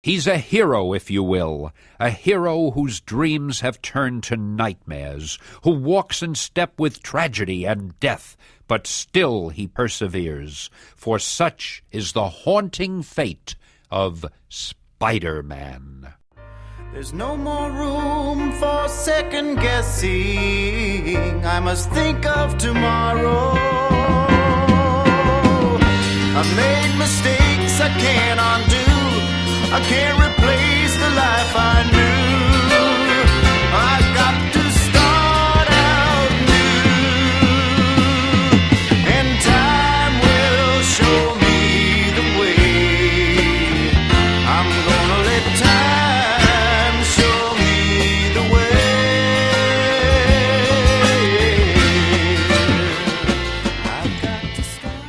He's a hero, if you will, a hero whose dreams have turned to nightmares, who walks in step with tragedy and death, but still he perseveres, for such is the haunting fate of Spider-Man. There's no more room for second guessing. I must think of tomorrow. I've made mistakes I can't undo. I can't replace the life I knew. I've got to start out new. And time will show me the way. I'm gonna let time show me the way. I've got to start.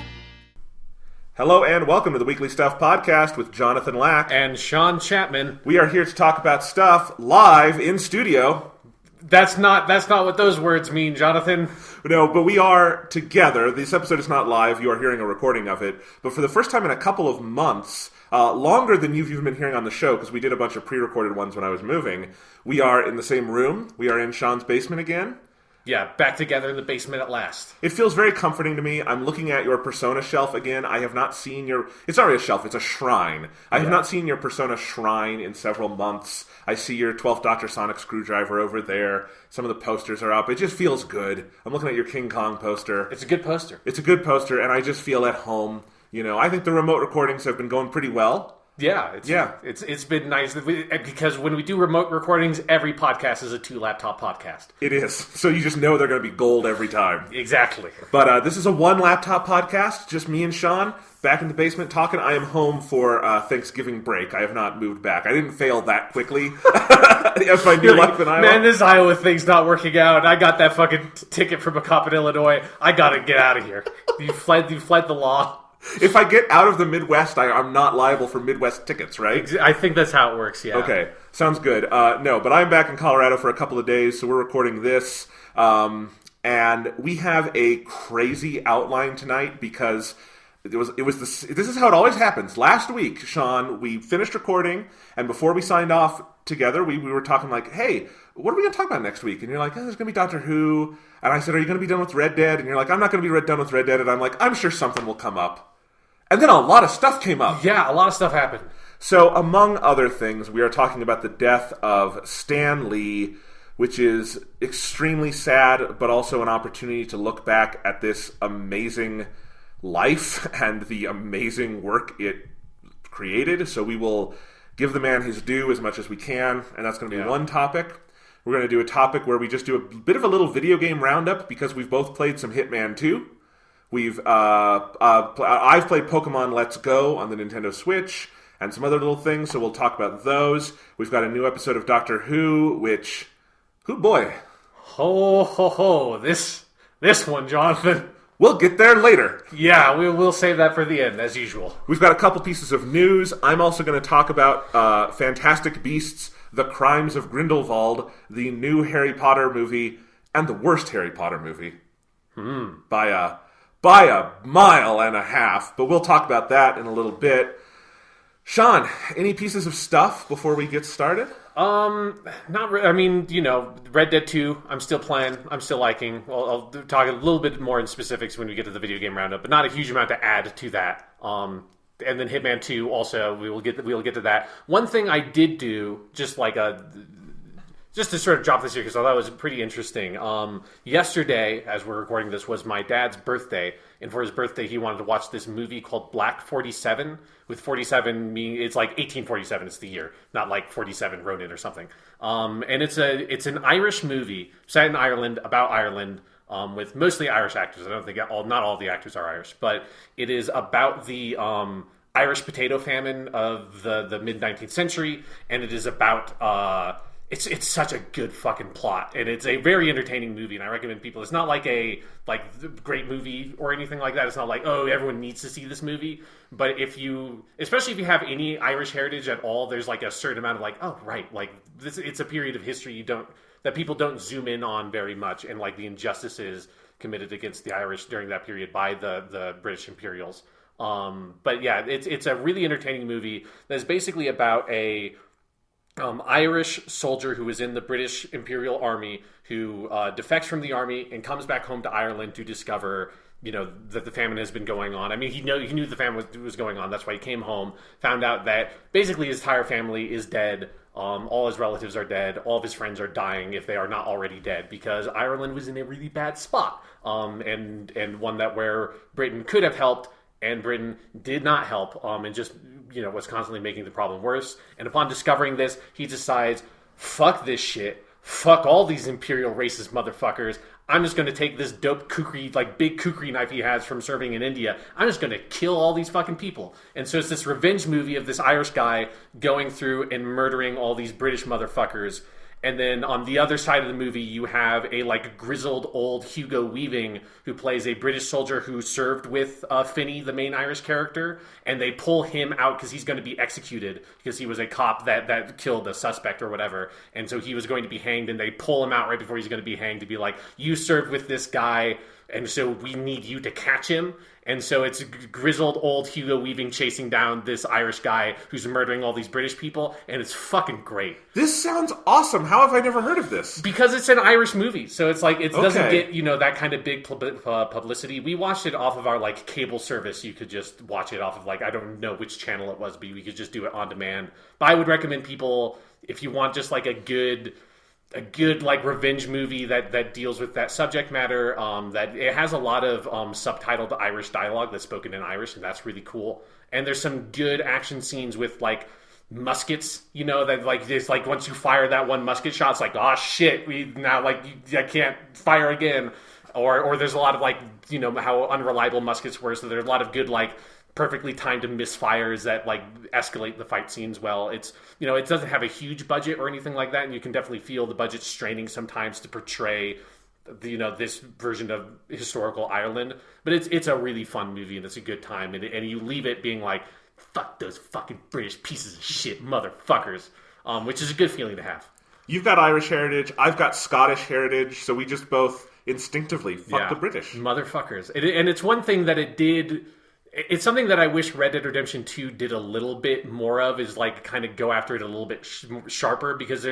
Hello and welcome to the Weekly Stuff Podcast with Jonathan Lack. And Sean Chapman. We are here to talk about stuff live in studio. That's not what those words mean, Jonathan. No, but we are together. This episode is not live. You are hearing a recording of it. But for the first time in a couple of months, longer than you've even been hearing on the show, because we did a bunch of pre-recorded ones when I was moving, we are in the same room. We are in Sean's basement again. Yeah, back together in the basement at last. It feels very comforting to me. I'm looking at your Persona shelf again. I have not seen your... It's not really a shelf, it's a shrine. I have not seen your Persona shrine in several months. I see your 12th Dr. Sonic screwdriver over there. Some of the posters are up. It just feels good. I'm looking at your King Kong poster. It's a good poster. It's a good poster, and I just feel at home. You know, I think the remote recordings have been going pretty well. Yeah, it's been nice because when we do remote recordings, every podcast is a 2-laptop podcast. It is. So you just know they're going to be gold every time. Exactly. But this is a 1-laptop podcast, just me and Sean, back in the basement talking. I am home for Thanksgiving break. I have not moved back. I didn't fail that quickly. As my new life in Iowa. Man, this Iowa thing's not working out. I got that fucking ticket from a cop in Illinois. I gotta get out of here. You fled the law. If I get out of the Midwest, I'm not liable for Midwest tickets, right? I think that's how it works, yeah. Okay, sounds good. No, but I'm back in Colorado for a couple of days, so we're recording this. And we have a crazy outline tonight because this is how it always happens. Last week, Sean, we finished recording, and before we signed off together, we were talking like, hey, what are we going to talk about next week? And you're like, oh, there's going to be Doctor Who. And I said, are you going to be done with Red Dead? And you're like, I'm not going to be done with Red Dead. And I'm like, I'm sure something will come up. And then a lot of stuff came up. Yeah, a lot of stuff happened. So, among other things, we are talking about the death of Stan Lee, which is extremely sad, but also an opportunity to look back at this amazing life and the amazing work it created. So we will give the man his due as much as we can, and that's going to be one topic. We're going to do a topic where we just do a bit of a little video game roundup because we've both played some Hitman 2. I've played Pokemon Let's Go on the Nintendo Switch and some other little things, so we'll talk about those. We've got a new episode of Doctor Who, which, boy. Ho, ho, ho. This one, Jonathan. We'll get there later. Yeah, we'll save that for the end, as usual. We've got a couple pieces of news. I'm also going to talk about Fantastic Beasts, The Crimes of Grindelwald, the new Harry Potter movie, and the worst Harry Potter movie. By a mile and a half, but we'll talk about that in a little bit. Sean, any pieces of stuff before we get started? Not really. I mean, Red Dead 2, I'm still playing. I'm still liking. I'll talk a little bit more in specifics when we get to the video game roundup, but not a huge amount to add to that. And then Hitman 2 also, we'll get to that. One thing I did do, just to sort of drop this here because I thought it was pretty interesting. Yesterday, as we're recording this, was my dad's birthday, and for his birthday, he wanted to watch this movie called Black 47. With 47 meaning it's like 1847 is the year, not like 47 Ronin or something. And it's an Irish movie set in Ireland about Ireland. With mostly Irish actors. I don't think not all the actors are Irish, but it is about the Irish potato famine of the mid 19th century, and it is about it's such a good fucking plot, and it's a very entertaining movie, and I recommend people. It's not like a great movie or anything like that. It's not like, oh, everyone needs to see this movie. But especially if you have any Irish heritage at all, there's like a certain amount of like, oh right, like this. It's a period of history that people don't zoom in on very much, and like the injustices committed against the Irish during that period by the British Imperials. But yeah, it's a really entertaining movie that's basically about a Irish soldier who was in the British Imperial Army who defects from the army and comes back home to Ireland to discover, that the famine has been going on. I mean, he knew the famine was going on. That's why he came home, found out that basically his entire family is dead. All his relatives are dead. All of his friends are dying if they are not already dead, because Ireland was in a really bad spot, and one that where Britain could have helped, and Britain did not help, and just was constantly making the problem worse. And upon discovering this, he decides, fuck this shit. Fuck all these imperial racist motherfuckers. I'm just going to take this dope kukri, big kukri knife he has from serving in India. I'm just going to kill all these fucking people. And so it's this revenge movie of this Irish guy going through and murdering all these British motherfuckers. And then on the other side of the movie, you have a grizzled old Hugo Weaving who plays a British soldier who served with Finney, the main Irish character, and they pull him out because he's going to be executed because he was a cop that killed a suspect or whatever, and so he was going to be hanged, and they pull him out right before he's going to be hanged to be like, you served with this guy, and so we need you to catch him. And so it's grizzled old Hugo Weaving chasing down this Irish guy who's murdering all these British people, and it's fucking great. This sounds awesome. How have I never heard of this? Because it's an Irish movie, so it's it doesn't get that kind of big publicity. We watched it off of our cable service. You could just watch it off of I don't know which channel it was, but we could just do it on demand. But I would recommend people, if you want just a good revenge movie that deals with that subject matter, that it has a lot of subtitled Irish dialogue that's spoken in Irish, and that's really cool. And there's some good action scenes with muskets, that just once you fire that one musket shot, it's oh shit, I can't fire again. Or there's a lot of how unreliable muskets were, so there's a lot of good perfectly timed misfires that escalate the fight scenes well. It's it doesn't have a huge budget or anything like that, and you can definitely feel the budget straining sometimes to portray this version of historical Ireland. But it's a really fun movie, and it's a good time, and you leave it being fuck those fucking British pieces of shit motherfuckers, which is a good feeling to have. You've got Irish heritage, I've got Scottish heritage, so we just both instinctively fuck the British motherfuckers. And it's one thing that it did. It's something that I wish Red Dead Redemption 2 did a little bit more of, is kind of go after it a little bit sharper, because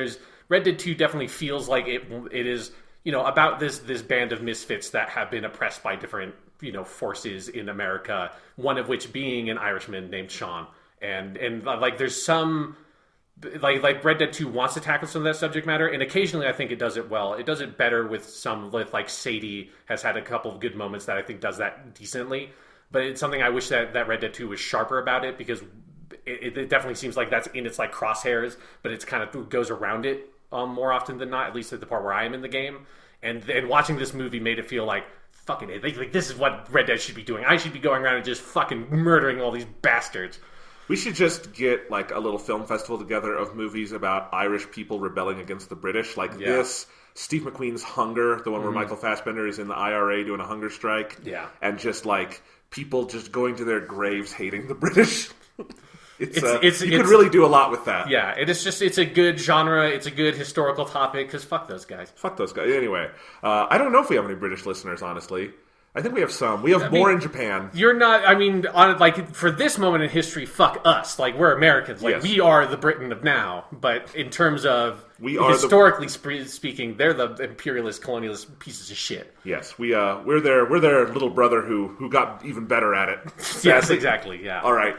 Red Dead 2 definitely feels like it is, about this band of misfits that have been oppressed by different, forces in America, one of which being an Irishman named Sean. And there's some, Red Dead 2 wants to tackle some of that subject matter, and occasionally I think it does it well. It does it better with Sadie has had a couple of good moments that I think does that decently. But it's something I wish that Red Dead 2 was sharper about it, because it definitely seems like that's in its crosshairs, but it's kind of goes around it more often than not, at least at the part where I am in the game. And watching this movie made it feel fucking it. This is what Red Dead should be doing. I should be going around and just fucking murdering all these bastards. We should just get a little film festival together of movies about Irish people rebelling against the British, this. Steve McQueen's Hunger, the one where Michael Fassbender is in the IRA doing a hunger strike. Yeah. And just people just going to their graves hating the British. You could really do a lot with that. Yeah, it's a good genre, it's a good historical topic, because fuck those guys. Fuck those guys. Anyway, I don't know if we have any British listeners, honestly. I think we have some. We have more in Japan. You're not, for this moment in history, fuck us. We're Americans. Yes. We are the Britain of now. But in terms of, historically speaking, they're the imperialist, colonialist pieces of shit. Yes, we're their little brother who got even better at it. Yes, exactly, yeah. All right.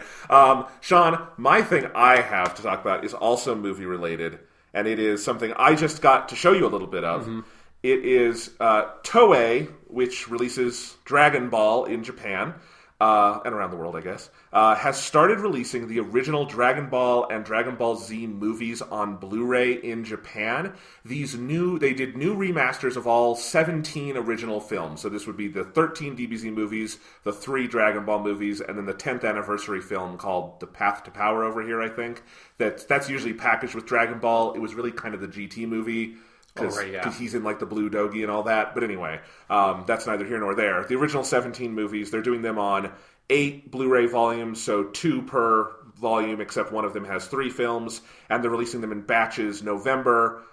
Sean, my thing I have to talk about is also movie-related, and it is something I just got to show you a little bit of. Mm-hmm. It is Toei, which releases Dragon Ball in Japan, and around the world, I guess, has started releasing the original Dragon Ball and Dragon Ball Z movies on Blu-ray in Japan. They did new remasters of all 17 original films. So this would be the 13 DBZ movies, the 3 Dragon Ball movies, and then the 10th anniversary film called The Path to Power over here, I think. That's usually packaged with Dragon Ball. It was really kind of the GT movie. Because he's in the blue dogi and all that. But anyway, that's neither here nor there. The original 17 movies, they're doing them on 8 Blu-ray volumes, so 2 per volume, except one of them has 3 films. And they're releasing them in batches November,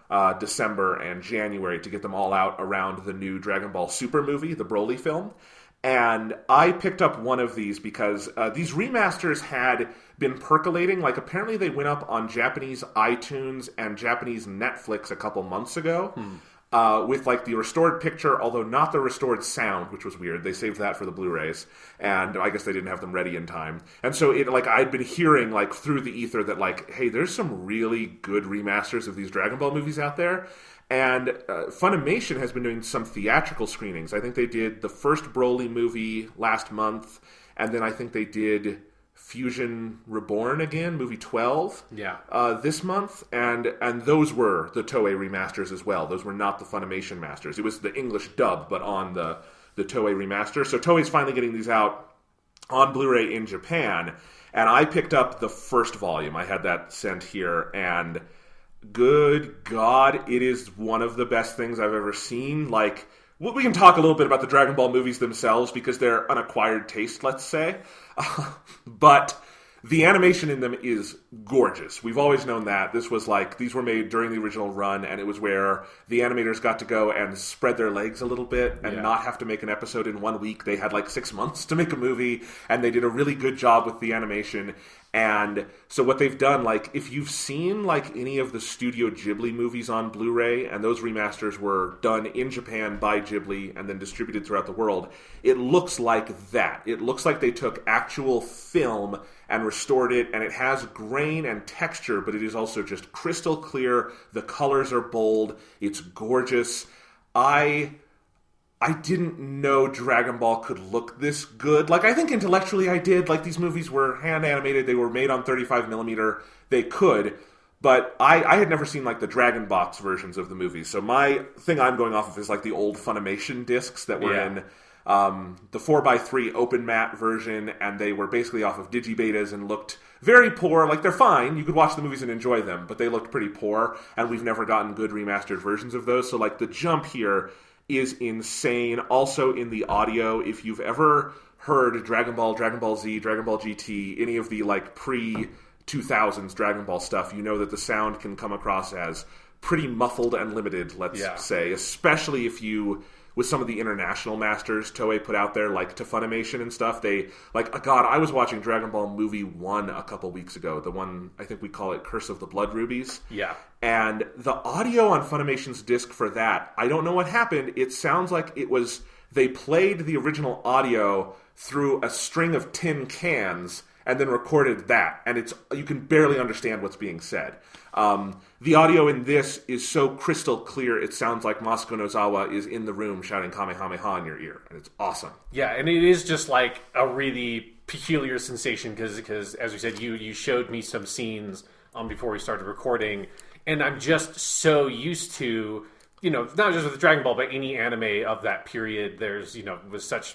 December, and January to get them all out around the new Dragon Ball Super movie, the Broly film. And I picked up one of these because these remasters had been percolating. Like, apparently they went up on Japanese iTunes and Japanese Netflix a couple months ago with, like, the restored picture, although not the restored sound, which was weird. They saved that for the Blu-rays, and I guess they didn't have them ready in time. And so, I'd been hearing, like, through the ether that, like, hey, there's some really good remasters of these Dragon Ball movies out there. And Funimation has been doing some theatrical screenings. I think they did the first Broly movie last month, and then I think they did Fusion Reborn again, movie 12, this month. And those were the Toei remasters as well. Those were not the Funimation masters. It was the English dub, but on the Toei remaster. So Toei's finally getting these out on Blu-ray in Japan. And I picked up the first volume. I had that sent here, and good God, it is one of the best things I've ever seen. Like, we can talk a little bit about the Dragon Ball movies themselves because they're an acquired taste, let's say. But the animation in them is gorgeous. We've always known that. This was like, these were made during the original run, and it was where the animators got to go and spread their legs a little bit and not have to make an episode in 1 week. They had like 6 months to make a movie, and they did a really good job with the animation. And so what they've done, like, if you've seen, like, any of the Studio Ghibli movies on Blu-ray, and those remasters were done in Japan by Ghibli and then distributed throughout the world, it looks like that. It looks like they took actual film and restored it, and it has grain and texture, but it is also just crystal clear. The colors are bold. It's gorgeous. I didn't know Dragon Ball could look this good. Like, I think intellectually I did. Like, these movies were hand-animated. They were made on 35mm. They could. But I had never seen, like, the Dragon Box versions of the movies. So my thing I'm going off of is, like, the old Funimation discs that were in the 4x3 open matte version. And they were basically off of digibetas and looked very poor. Like, they're fine. You could watch the movies and enjoy them. But they looked pretty poor. And we've never gotten good remastered versions of those. So, like, the jump here is insane. Also in the audio, if you've ever heard Dragon Ball, Dragon Ball Z, Dragon Ball GT, any of the like pre-2000s Dragon Ball stuff, you know that the sound can come across as pretty muffled and limited, let's say, especially if you, with some of the international masters Toei put out there, like to Funimation and stuff, they, like, God, I was watching Dragon Ball Movie 1 a couple weeks ago, the one, I think we call it Curse of the Blood Rubies. Yeah. And the audio on Funimation's disc for that, I don't know what happened, it sounds like it was, they played the original audio through a string of tin cans and then recorded that, and it's, you can barely understand what's being said. The audio in this is so crystal clear, it sounds like Masako Nozawa is in the room shouting Kamehameha in your ear, and it's awesome. Yeah, and it is just like a really peculiar sensation, because as we said, you showed me some scenes before we started recording, and I'm just so used to, you know, not just with Dragon Ball, but any anime of that period, there's, you know, was such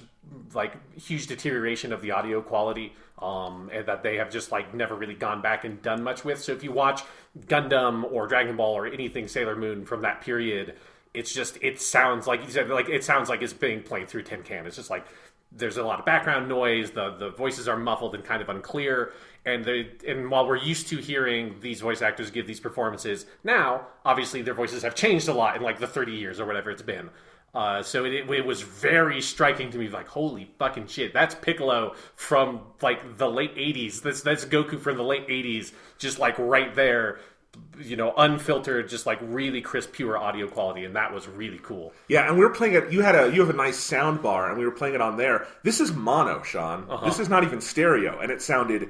like huge deterioration of the audio quality, and that they have just like never really gone back and done much with. So if you watch Gundam or Dragon Ball or anything Sailor Moon from that period, it's just, it sounds like you said, like it sounds like it's being played through tin can. It's just like there's a lot of background noise, the voices are muffled and kind of unclear, and while we're used to hearing these voice actors give these performances, now obviously their voices have changed a lot in like the 30 years or whatever it's been. So it was very striking to me, like, holy fucking shit, that's Piccolo from like the late 80s. That's Goku from the late 80s, just like right there, you know, unfiltered, just like really crisp, pure audio quality, and that was really cool. Yeah, and we were playing it. You have a nice sound bar, and we were playing it on there. This is mono, Sean. This is not even stereo, and it sounded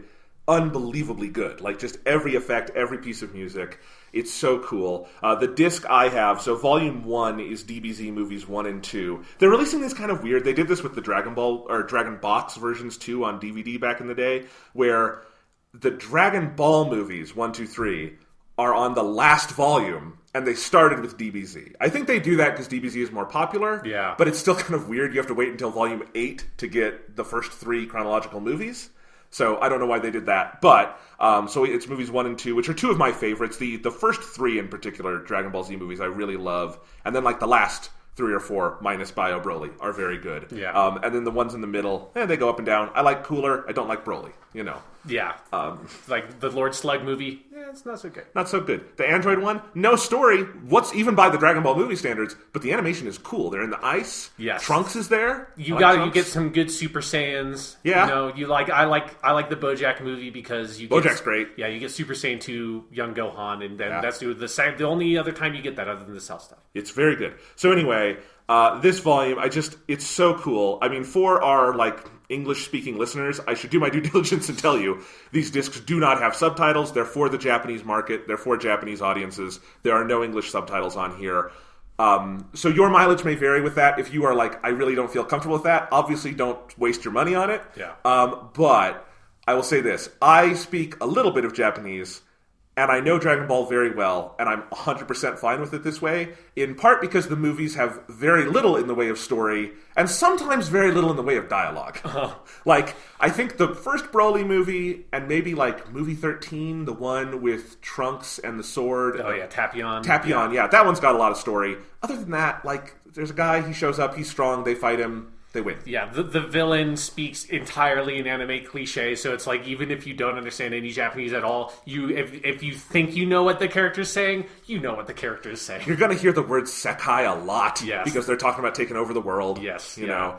unbelievably good. Like, just every effect, every piece of music. It's so cool. The disc I have, so Volume 1 is DBZ Movies 1 and 2. They're releasing this kind of weird. They did this with the Dragon Ball, or Dragon Box versions too on DVD back in the day, where the Dragon Ball movies, 1, 2, 3, are on the last volume, and they started with DBZ. I think they do that because DBZ is more popular, but it's still kind of weird. You have to wait until Volume 8 to get the first 3 chronological movies. So I don't know why they did that. But, so it's movies 1 and 2, which are 2 of my favorites. The first 3 in particular, Dragon Ball Z movies, I really love. And then, like, the last 3 or 4, minus Bio Broly, are very good. And then the ones in the middle, they go up and down. I like Cooler. I don't like Broly. you know. Yeah. Like the Lord Slug movie. Yeah, it's not so good. Not so good. The Android one, no story. What's even by the Dragon Ball movie standards, but the animation is cool. They're in the ice. Yes. Trunks is there. You get some good Super Saiyans. Yeah. I like the BoJack movie because you get, BoJack's great. Yeah, you get Super Saiyan 2 young Gohan, and then that's the only other time you get that other than the Cell stuff. It's very good. So anyway, this volume, it's so cool. I mean, for our English-speaking listeners, I should do my due diligence and tell you these discs do not have subtitles. They're for the Japanese market. They're for Japanese audiences. There are no English subtitles on here. So your mileage may vary with that. If you are like, I really don't feel comfortable with that, obviously don't waste your money on it. Yeah. But I will say this. I speak a little bit of Japanese, and I know Dragon Ball very well, and I'm 100% fine with it this way, in part because the movies have very little in the way of story, and sometimes very little in the way of dialogue. Like, I think the first Broly movie, and maybe movie 13, the one with Trunks and the sword. Oh yeah, Tapion. Tapion, yeah, that one's got a lot of story. Other than that, there's a guy, he shows up, he's strong, they fight him, they win. Yeah, the villain speaks entirely in anime cliche, so it's like even if you don't understand any Japanese at all, if you think you know what the character is saying, you know what the character is saying. You're going to hear the word Sekai a lot, yes, because they're talking about taking over the world. Yes, you know.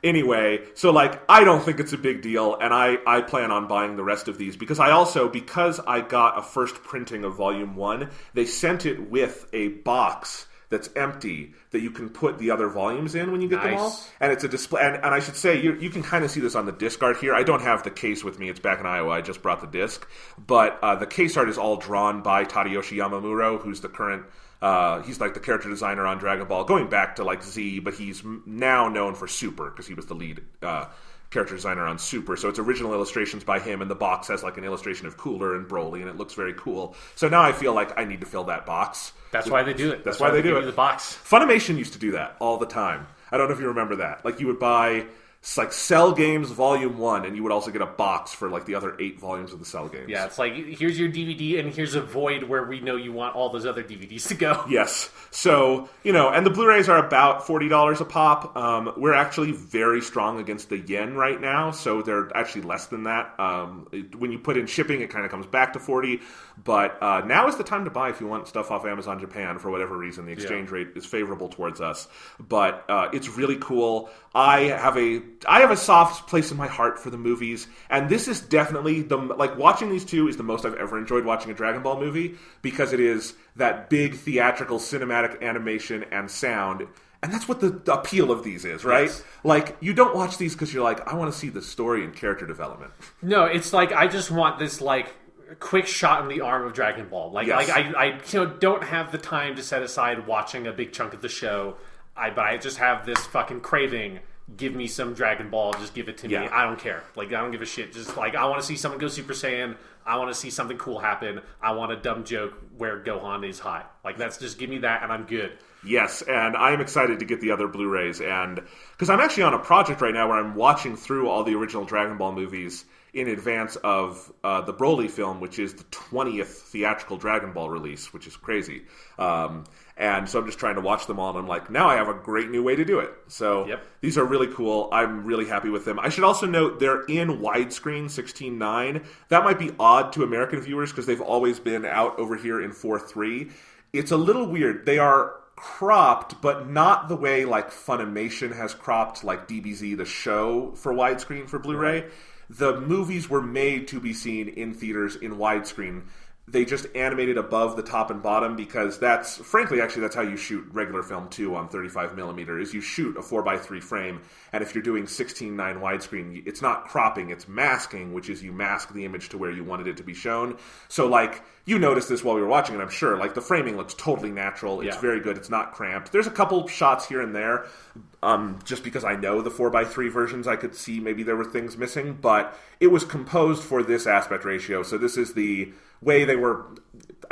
Anyway, so I don't think it's a big deal, and I plan on buying the rest of these because I got a first printing of Volume 1, they sent it with a box that's empty that you can put the other volumes in when you get them all. And it's a display. And I should say, you can kind of see this on the disc art here. I don't have the case with me. It's back in Iowa. I just brought the disc. But the case art is all drawn by Tadayoshi Yamamuro, who's the current... he's the character designer on Dragon Ball, going back to Z, but he's now known for Super, because he was the lead character designer on Super. So it's original illustrations by him, and the box has an illustration of Cooler and Broly, and it looks very cool. So now I feel like I need to fill that box. That's why they do it. That's why they do it. The box. Funimation used to do that all the time. I don't know if you remember that. You would buy Cell Games Volume 1, and you would also get a box for the other 8 volumes of the Cell Games. Yeah, it's here's your DVD, and here's a void where we know you want all those other DVDs to go. Yes. So, and the Blu-rays are about $40 a pop. We're actually very strong against the yen right now, so they're actually less than that. When you put in shipping, it kind of comes back to $40. But now is the time to buy if you want stuff off Amazon Japan for whatever reason. The exchange rate is favorable towards us. But it's really cool. I have a soft place in my heart for the movies, and this is definitely watching these two is the most I've ever enjoyed watching a Dragon Ball movie, because it is that big theatrical cinematic animation and sound, and that's what the appeal of these is, right? Yes. You don't watch these because you're I want to see the story and character development. No, it's I just want this quick shot in the arm of Dragon Ball. Yes. I don't have the time to set aside watching a big chunk of the show. But I just have this fucking craving. Give me some Dragon Ball. Just give it to me. I don't care. I don't give a shit. Just I want to see someone go Super Saiyan. I want to see something cool happen. I want a dumb joke where Gohan is high. That's just give me that and I'm good. Yes, and I'm excited to get the other Blu-rays, and because I'm actually on a project right now where I'm watching through all the original Dragon Ball movies in advance of the Broly film, which is the 20th theatrical Dragon Ball release, which is crazy. And so I'm just trying to watch them all, and I'm now I have a great new way to do it. So These are really cool. I'm really happy with them. I should also note they're in widescreen 16:9. That might be odd to American viewers because they've always been out over here in 4:3. It's a little weird. They are cropped, but not the way Funimation has cropped DBZ the show for widescreen for Blu-ray. Right. The movies were made to be seen in theaters in widescreen. They just animated above the top and bottom because that's how you shoot regular film too on 35mm, is you shoot a 4:3 frame, and if you're doing 16:9 widescreen, it's not cropping, it's masking, which is you mask the image to where you wanted it to be shown. So you noticed this while we were watching it, I'm sure. The framing looks totally natural. It's very good. It's not cramped. There's a couple shots here and there. Just because I know the 4:3 versions, I could see maybe there were things missing. But it was composed for this aspect ratio. So this is the way they were...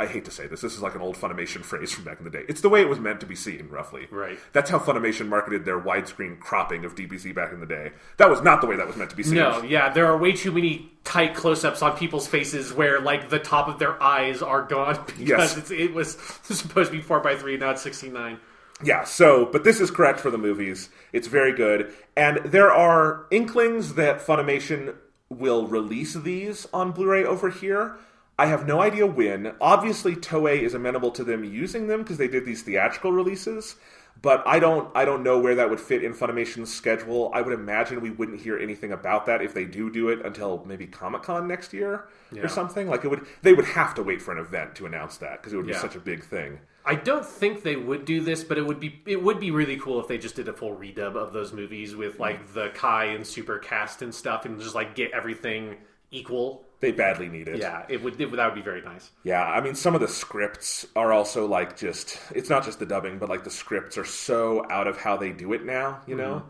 I hate to say this. This is an old Funimation phrase from back in the day. It's the way it was meant to be seen, roughly. Right. That's how Funimation marketed their widescreen cropping of DBZ back in the day. That was not the way that was meant to be seen. No, yeah. There are way too many tight close-ups on people's faces where the top of their eyes are gone because it was supposed to be 4:3, now it's 16:9. Yeah, but this is correct for the movies. It's very good. And there are inklings that Funimation will release these on Blu-ray over here. I have no idea when. Obviously, Toei is amenable to them using them because they did these theatrical releases. But I don't know where that would fit in Funimation's schedule. I would imagine we wouldn't hear anything about that if they do it until maybe Comic-Con next year or something. Like they would have to wait for an event to announce that because it would be such a big thing. I don't think they would do this, but it would be really cool if they just did a full redub of those movies with like the Kai and Super cast and stuff, and just like get everything equal. They badly need it. Yeah, that would be very nice. Yeah, I mean, some of the scripts are also like it's not just the dubbing, but like the scripts are so out of how they do it now, you know?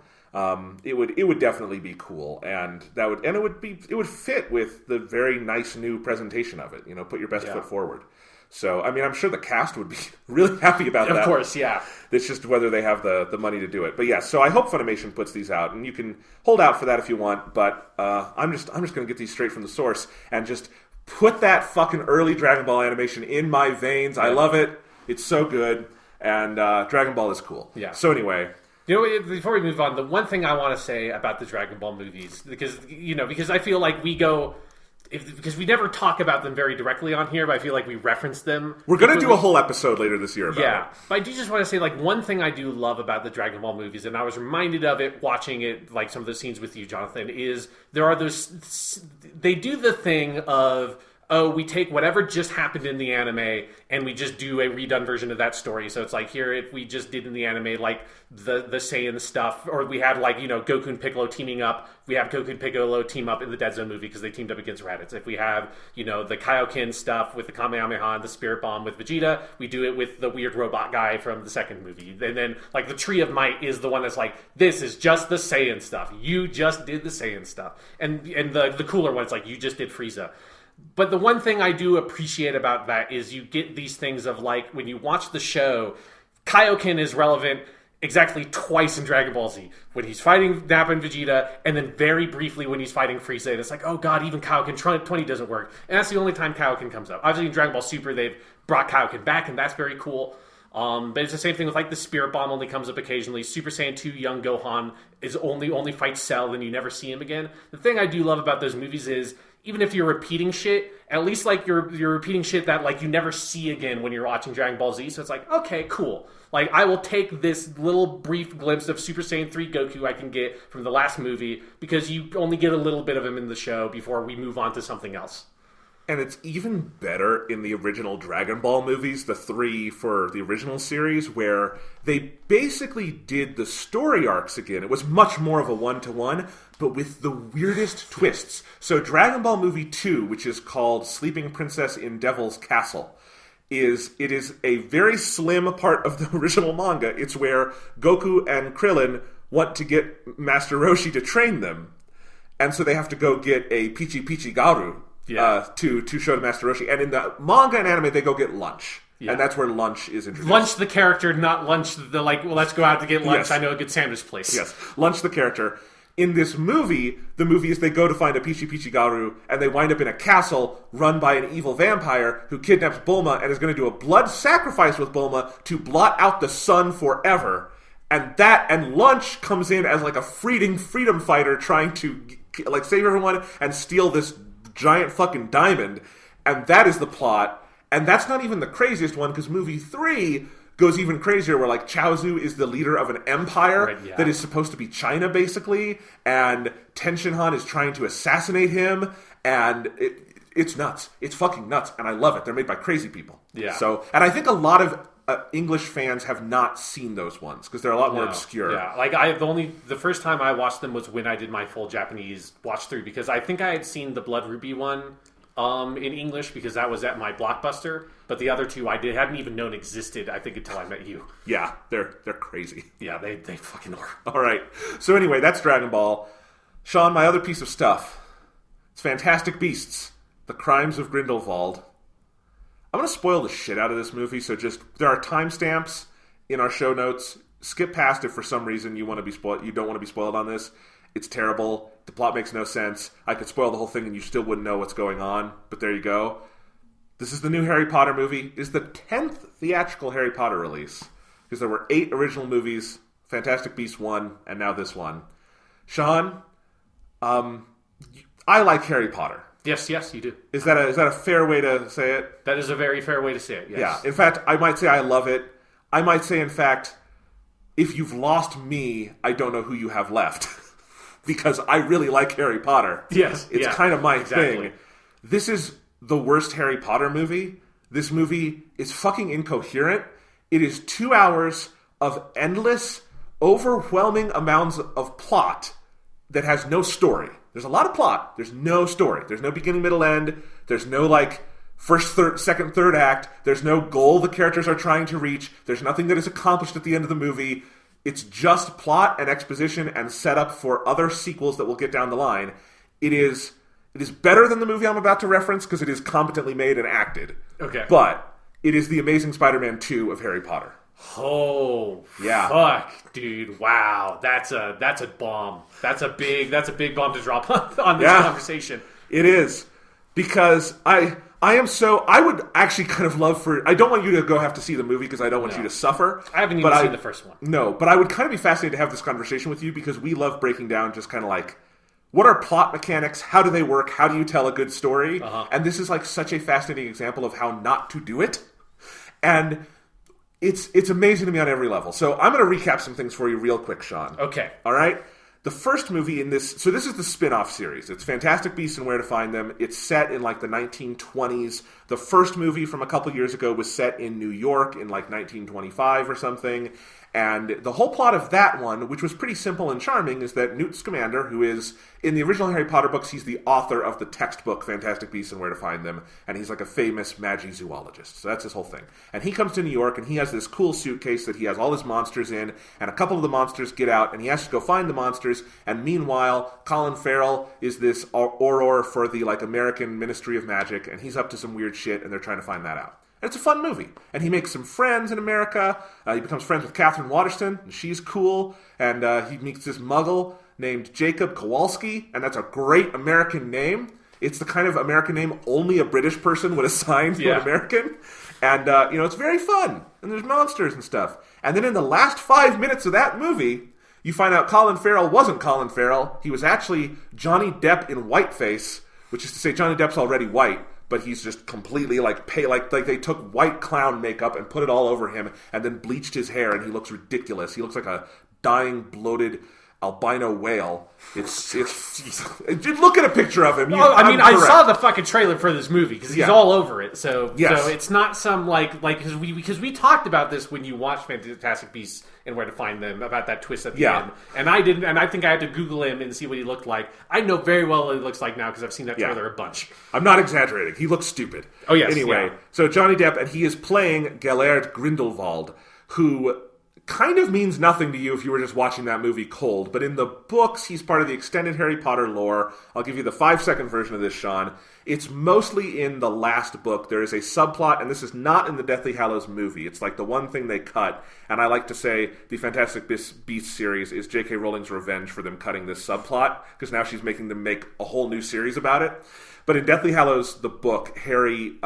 It would definitely be cool, and it would fit with the very nice new presentation of it, you know, put your best foot forward. So, I mean, I'm sure the cast would be really happy about that. Of course, yeah. It's just whether they have the money to do it. But yeah, so I hope Funimation puts these out, and you can hold out for that if you want. But I'm just going to get these straight from the source and just put that fucking early Dragon Ball animation in my veins. I love it. It's so good, and Dragon Ball is cool. Yeah. So anyway. You know, before we move on, the one thing I want to say about the Dragon Ball movies, because I feel like we go. Because we never talk about them very directly on here, but I feel like we reference them. We're going to do a whole episode later this year about it. But I do just want to say, like, one thing I do love about the Dragon Ball movies, and I was reminded of it watching it, like some of the scenes with you, Jonathan, is there are those... They do the thing of... Oh, we take whatever just happened in the anime and we just do a redone version of that story. So it's like here, if we just did in the anime, like the Saiyan stuff, or we had like, you know, Goku and Piccolo teaming up. We have Goku and Piccolo team up in the Dead Zone movie because they teamed up against Raditz. If we have, you know, the Kaioken stuff with the Kamehameha and the Spirit Bomb with Vegeta, we do it with the weird robot guy from the second movie. And then like the Tree of Might is the one that's like, this is just the Saiyan stuff. You just did the Saiyan stuff. And the cooler one, it's like, you just did Frieza. But the one thing I do appreciate about that is you get these things of like, when you watch the show, Kaioken is relevant exactly twice in Dragon Ball Z. When he's fighting Nappa and Vegeta, and then very briefly when he's fighting Frieza. And it's like, oh god, even Kaioken 20 doesn't work. And that's the only time Kaioken comes up. Obviously in Dragon Ball Super, they've brought Kaioken back, and that's very cool. But it's the same thing with like the Spirit Bomb only comes up occasionally. Super Saiyan 2 young Gohan is only fights Cell, and you never see him again. The thing I do love about those movies is even if you're repeating shit, at least like you're repeating shit that like you never see again when you're watching Dragon Ball Z. So it's like, okay, cool. Like I will take this little brief glimpse of Super Saiyan 3 Goku I can get from the last movie because you only get a little bit of him in the show before we move on to something else. And it's even better in the original Dragon Ball movies, the 3 for the original series, where they basically did the story arcs again. It was much more of a one-to-one, but with the weirdest twists. So Dragon Ball Movie 2, which is called Sleeping Princess in Devil's Castle, is a very slim part of the original manga. It's where Goku and Krillin want to get Master Roshi to train them. And so they have to go get a Pichi Pichi Garu. To show to Master Roshi. And in the manga and anime, they go get lunch. Yeah. And that's where lunch is introduced. Lunch the character, not lunch the like, well, let's go out to get lunch. Yes. I know a good sandwich place. Yes, lunch the character. In this movie, the movie is they go to find a Pichi Pichi Garu, and they wind up in a castle run by an evil vampire who kidnaps Bulma and is going to do a blood sacrifice with Bulma to blot out the sun forever. And lunch comes in as like a freedom fighter trying to like save everyone and steal this giant fucking diamond, and that is the plot. And that's not even the craziest one, because movie 3 goes even crazier, where like Chaozu is the leader of an empire that is supposed to be China, basically, and Tenshinhan is trying to assassinate him, and it's nuts. It's fucking nuts, and I love it. They're made by crazy people. Yeah. So, and I think a lot of English fans have not seen those ones because they're a lot more obscure. Yeah, like the first time I watched them was when I did my full Japanese watch through, because I think I had seen the Blood Ruby one in English because that was at my Blockbuster, but the other two hadn't even known existed, I think, until I met you. Yeah, they're crazy. Yeah, they fucking are. All right. So anyway, that's Dragon Ball. Sean, my other piece of stuff. It's Fantastic Beasts: The Crimes of Grindelwald. I'm going to spoil the shit out of this movie, so there are timestamps in our show notes. Skip past if for some reason you don't want to be spoiled on this. It's terrible. The plot makes no sense. I could spoil the whole thing and you still wouldn't know what's going on, but there you go. This is the new Harry Potter movie. It's the 10th theatrical Harry Potter release, because there were 8 original movies, Fantastic Beasts 1, and now this one. Sean, I like Harry Potter. Yes, you do. Is that a fair way to say it? That is a very fair way to say it, yes. Yeah. In fact, I might say I love it. I might say, in fact, if you've lost me, I don't know who you have left. Because I really like Harry Potter. Yes. It's kind of my thing. This is the worst Harry Potter movie. This movie is fucking incoherent. It is 2 hours of endless, overwhelming amounts of plot that has no story. There's a lot of plot. There's no story. There's no beginning, middle, end. There's no, like, first, third, second, third act. There's no goal the characters are trying to reach. There's nothing that is accomplished at the end of the movie. It's just plot and exposition and setup for other sequels that we'll get down the line. It is better than the movie I'm about to reference because it is competently made and acted. Okay. But it is the Amazing Spider-Man 2 of Harry Potter. Oh, yeah. Fuck, dude. Wow. That's a bomb. That's a big bomb to drop on this conversation. It is. Because I would actually kind of love for... I don't want you to go have to see the movie because I don't want you to suffer. I haven't even seen the first one. No, but I would kind of be fascinated to have this conversation with you because we love breaking down just kind of like, what are plot mechanics? How do they work? How do you tell a good story? And this is like such a fascinating example of how not to do it. And it's amazing to me on every level. So I'm going to recap some things for you real quick, Sean. Okay. All right? The first movie in this... So this is the spin-off series. It's Fantastic Beasts and Where to Find Them. It's set in, like, the 1920s. The first movie from a couple years ago was set in New York in, like, 1925 or something. And the whole plot of that one, which was pretty simple and charming, is that Newt Scamander, who is, in the original Harry Potter books, he's the author of the textbook Fantastic Beasts and Where to Find Them, and he's like a famous magi-zoologist. So that's his whole thing. And he comes to New York, and he has this cool suitcase that he has all his monsters in, and a couple of the monsters get out, and he has to go find the monsters, and meanwhile, Colin Farrell is this auror for the, like, American Ministry of Magic, and he's up to some weird shit, and they're trying to find that out. And it's a fun movie. And he makes some friends in America. He becomes friends with Catherine Waterston, and she's cool. And he meets this muggle named Jacob Kowalski, and that's a great American name. It's the kind of American name only a British person would assign to an American. And, it's very fun. And there's monsters and stuff. And then in the last 5 minutes of that movie, you find out Colin Farrell wasn't Colin Farrell. He was actually Johnny Depp in whiteface, which is to say Johnny Depp's already white. But he's just completely like they took white clown makeup and put it all over him and then bleached his hair and he looks ridiculous. He looks like a dying, bloated albino whale. It's look at a picture of him. I saw the fucking trailer for this movie because he's all over it. So it's not some like because we talked about this when you watched Fantastic Beasts and Where to Find Them about that twist at the end. And I didn't, and I think I had to Google him and see what he looked like. I know very well what he looks like now because I've seen that trailer a bunch. I'm not exaggerating. He looks stupid. Oh yes. Anyway, so Johnny Depp, and he is playing Gellert Grindelwald, who kind of means nothing to you if you were just watching that movie cold, but in the books, he's part of the extended Harry Potter lore. I'll give you the 5-second version of this, Sean. It's mostly in the last book. There is a subplot, and this is not in the Deathly Hallows movie. It's like the one thing they cut, and I like to say the Fantastic Beasts series is J.K. Rowling's revenge for them cutting this subplot, because now she's making them make a whole new series about it. But in Deathly Hallows, the book, Harry,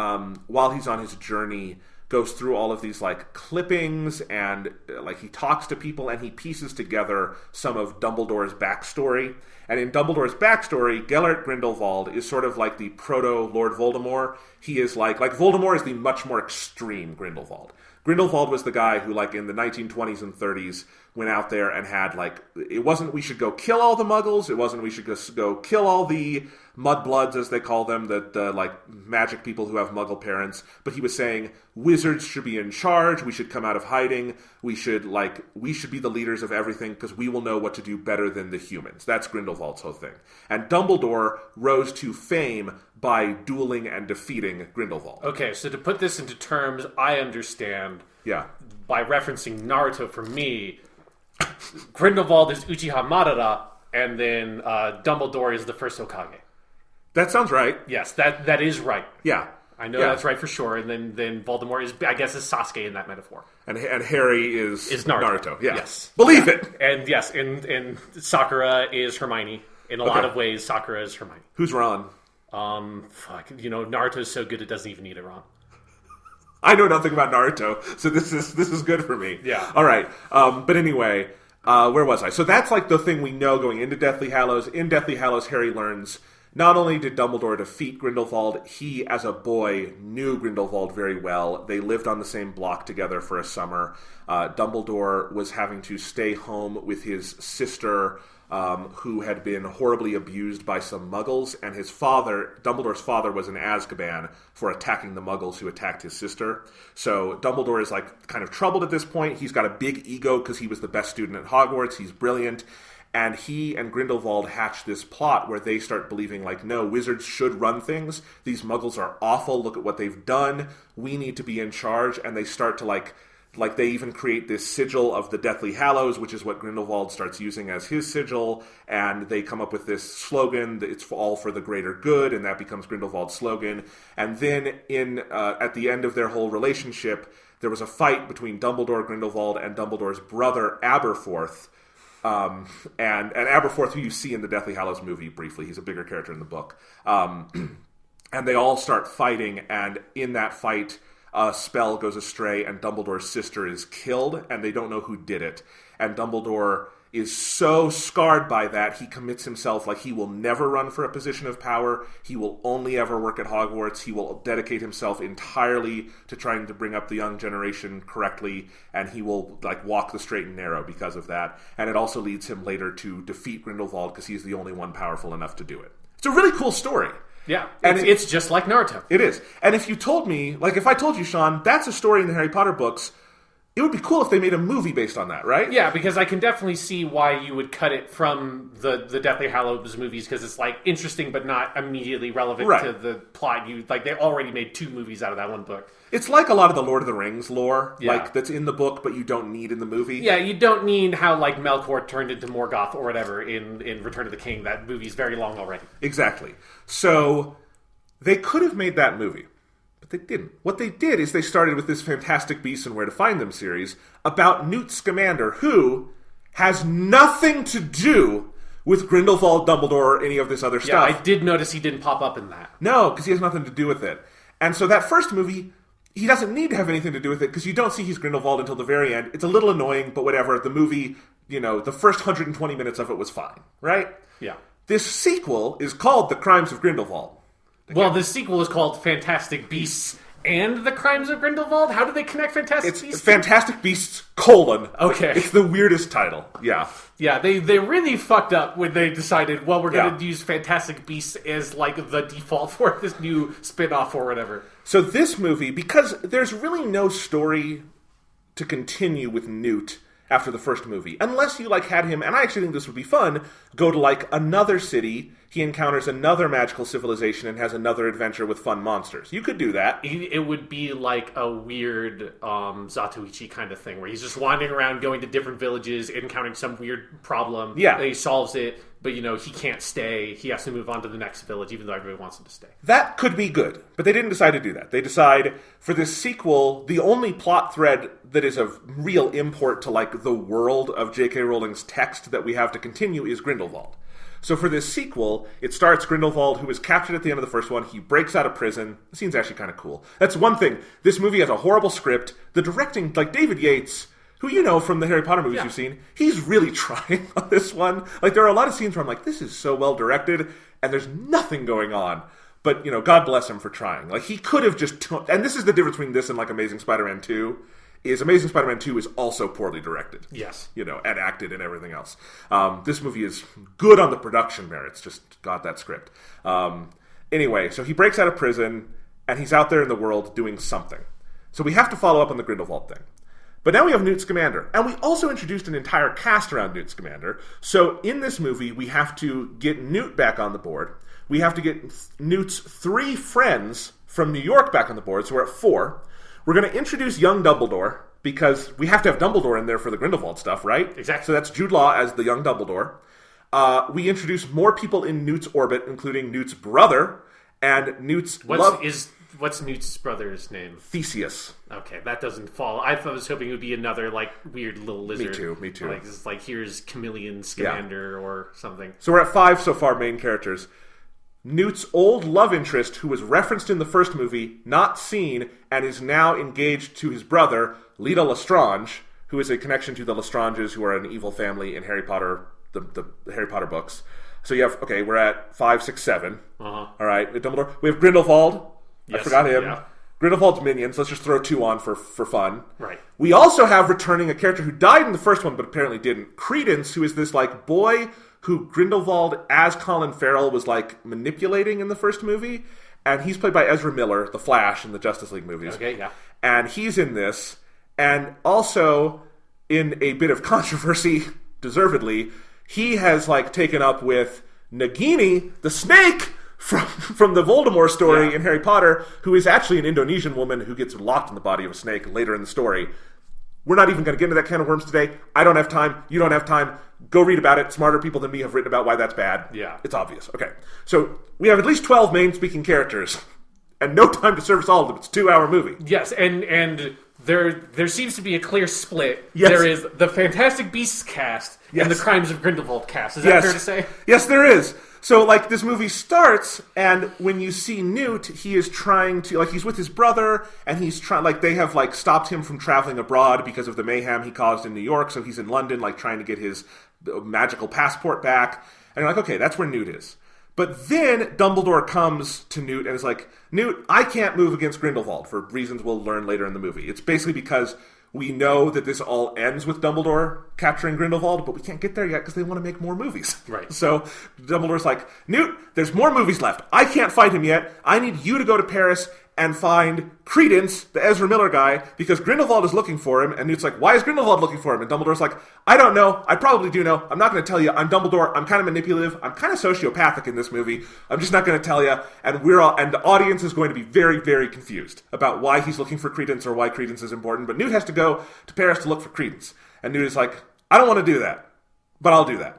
while he's on his journey, goes through all of these like clippings and like he talks to people and he pieces together some of Dumbledore's backstory. And in Dumbledore's backstory, Gellert Grindelwald is sort of like the proto Lord Voldemort. He is like Voldemort is the much more extreme Grindelwald. Grindelwald was the guy who, like, in the 1920s and 30s went out there and had, like, it wasn't we should go kill all the muggles, it wasn't we should go kill all the mudbloods, as they call them, the like, magic people who have muggle parents, but he was saying wizards should be in charge, we should come out of hiding, we should be the leaders of everything, because we will know what to do better than the humans. That's Grindelwald's whole thing. And Dumbledore rose to fame by dueling and defeating Grindelwald. Okay, so to put this into terms I understand, yeah, by referencing Naruto for me, Grindelwald is Uchiha Madara, and then Dumbledore is the first Hokage. That sounds right. Yes, that is right. Yeah. I know that's right for sure. And then Voldemort is, I guess, is Sasuke in that metaphor. And Harry is Naruto. Yeah. Yes. Believe it! And yes, and Sakura is Hermione. In a lot of ways, Sakura is Hermione. Who's Ron? Naruto's so good it doesn't even need a Ron. I know nothing about Naruto, so this is good for me. Yeah. All right. But anyway, where was I? So that's like the thing we know going into Deathly Hallows. In Deathly Hallows, Harry learns not only did Dumbledore defeat Grindelwald, he, as a boy, knew Grindelwald very well. They lived on the same block together for a summer. Dumbledore was having to stay home with his sister, who had been horribly abused by some muggles, and his father, Dumbledore's father, was in Azkaban for attacking the muggles who attacked his sister. So Dumbledore is like kind of troubled at this point. He's got a big ego because he was the best student at Hogwarts. He's brilliant. And he and Grindelwald hatch this plot where they start believing, like, no, wizards should run things. These muggles are awful. Look at what they've done. We need to be in charge. And they start to, like they even create this sigil of the Deathly Hallows, which is what Grindelwald starts using as his sigil. And they come up with this slogan, that it's all for the greater good, and that becomes Grindelwald's slogan. And then at the end of their whole relationship, there was a fight between Dumbledore, Grindelwald, and Dumbledore's brother, Aberforth. And Aberforth, who you see in the Deathly Hallows movie briefly, he's a bigger character in the book. And they all start fighting, and in that fight, a spell goes astray, and Dumbledore's sister is killed, and they don't know who did it. And Dumbledore is so scarred by that, he commits himself, like, he will never run for a position of power. He will only ever work at Hogwarts. He will dedicate himself entirely to trying to bring up the young generation correctly, and he will, like, walk the straight and narrow because of that. And it also leads him later to defeat Grindelwald because he's the only one powerful enough to do it. It's a really cool story. Yeah, and it's just like Naruto. It is. And if you told me, like, if I told you, Sean, that's a story in the Harry Potter books, it would be cool if they made a movie based on that, right? Yeah, because I can definitely see why you would cut it from the Deathly Hallows movies, because it's, like, interesting but not immediately relevant to the plot. They already made 2 movies out of that one book. It's like a lot of the Lord of the Rings lore, like, that's in the book but you don't need in the movie. Yeah, you don't need how, like, Melkor turned into Morgoth or whatever in Return of the King. That movie's very long already. Exactly. So they could have made that movie. They didn't. What they did is they started with this Fantastic Beasts and Where to Find Them series about Newt Scamander, who has nothing to do with Grindelwald, Dumbledore, or any of this other stuff. Yeah, I did notice he didn't pop up in that. No, because he has nothing to do with it. And so that first movie, he doesn't need to have anything to do with it, because you don't see he's Grindelwald until the very end. It's a little annoying, but whatever. The movie, the first 120 minutes of it was fine, right? Yeah. This sequel is called The Crimes of Grindelwald. Well, the sequel is called Fantastic Beasts and the Crimes of Grindelwald? How do they connect Fantastic Beasts? It's Fantastic Beasts, Okay. It's the weirdest title. Yeah. Yeah, they really fucked up when they decided, well, we're going to use Fantastic Beasts as, like, the default for this new spin-off or whatever. So this movie, because there's really no story to continue with Newt after the first movie, unless you, like, had him, and I actually think this would be fun, go to, like, another city. He encounters another magical civilization and has another adventure with fun monsters. You could do that. It would be like a weird Zatoichi kind of thing, where he's just wandering around, going to different villages, encountering some weird problem. Yeah. He solves it, but, he can't stay. He has to move on to the next village, even though everybody wants him to stay. That could be good, but they didn't decide to do that. They decide, for this sequel, the only plot thread that is of real import to, like, the world of J.K. Rowling's text that we have to continue is Grindelwald. So for this sequel, it starts Grindelwald, who was captured at the end of the first one. He breaks out of prison. The scene's actually kind of cool. That's one thing. This movie has a horrible script. The directing, like David Yates, who you know from the Harry Potter movies you've seen, he's really trying on this one. Like, there are a lot of scenes where I'm like, this is so well directed, and there's nothing going on. But, God bless him for trying. Like, he could have just... and this is the difference between this and, like, Amazing Spider-Man 2, is Amazing Spider-Man 2 is also poorly directed. Yes. And acted and everything else. This movie is good on the production merits, just got that script. Anyway, so he breaks out of prison, and he's out there in the world doing something. So we have to follow up on the Grindelwald thing. But now we have Newt Scamander, and we also introduced an entire cast around Newt Scamander. So in this movie, we have to get Newt back on the board. We have to get Newt's 3 friends from New York back on the board, so we're at 4. We're going to introduce young Dumbledore, because we have to have Dumbledore in there for the Grindelwald stuff, right? Exactly. So that's Jude Law as the young Dumbledore. We introduce more people in Newt's orbit, including Newt's brother, and Newt's What's Newt's brother's name? Theseus. Okay, that doesn't fall. I was hoping it would be another, like, weird little lizard. Me too. Like, it's like here's Chameleon Scamander or something. So we're at 5 so far main characters. Newt's old love interest, who was referenced in the first movie, not seen, and is now engaged to his brother, Lita Lestrange, who is a connection to the Lestranges, who are an evil family in Harry Potter, the Harry Potter books. So you have, okay, we're at 5, 6, 7. Uh-huh. All right, with Dumbledore. We have Grindelwald. Yes, I forgot him. yeah. Grindelwald's minions. Let's just throw 2 on for fun. Right. We also have returning a character who died in the first one, but apparently didn't. Credence, who is this like boy who Grindelwald, as Colin Farrell, was like manipulating in the first movie, and he's played by Ezra Miller, the Flash in the Justice League movies. Okay, yeah. And he's in this, and also in a bit of controversy, deservedly, he has like taken up with Nagini, the snake from the Voldemort story in Harry Potter, who is actually an Indonesian woman who gets locked in the body of a snake later in the story. We're not even going to get into that can of worms today. I don't have time. You don't have time. Go read about it. Smarter people than me have written about why that's bad. Yeah. It's obvious. Okay. So we have at least 12 main speaking characters and no time to service all of them. It's a 2-hour movie. Yes, and there seems to be a clear split. Yes. There is the Fantastic Beasts cast and the Crimes of Grindelwald cast. Is that fair to say? Yes, there is. So, like, this movie starts, and when you see Newt, he is trying to, like, he's with his brother, and he's trying, like, they have, like, stopped him from traveling abroad because of the mayhem he caused in New York, so he's in London, like, trying to get his magical passport back. And you're like, okay, that's where Newt is. But then Dumbledore comes to Newt and is like, Newt, I can't move against Grindelwald for reasons we'll learn later in the movie. It's basically because we know that this all ends with Dumbledore capturing Grindelwald, but we can't get there yet because they want to make more movies. Right. So Dumbledore's like, Newt, there's more movies left. I can't fight him yet. I need you to go to Paris and find Credence, the Ezra Miller guy, because Grindelwald is looking for him. And Newt's like, why is Grindelwald looking for him? And Dumbledore's like, I don't know. I probably do know. I'm not going to tell you. I'm Dumbledore. I'm kind of manipulative. I'm kind of sociopathic in this movie. I'm just not going to tell you. And and the audience is going to be very, very confused about why he's looking for Credence or why Credence is important. But Newt has to go to Paris to look for Credence. And Newt is like, I don't want to do that, but I'll do that.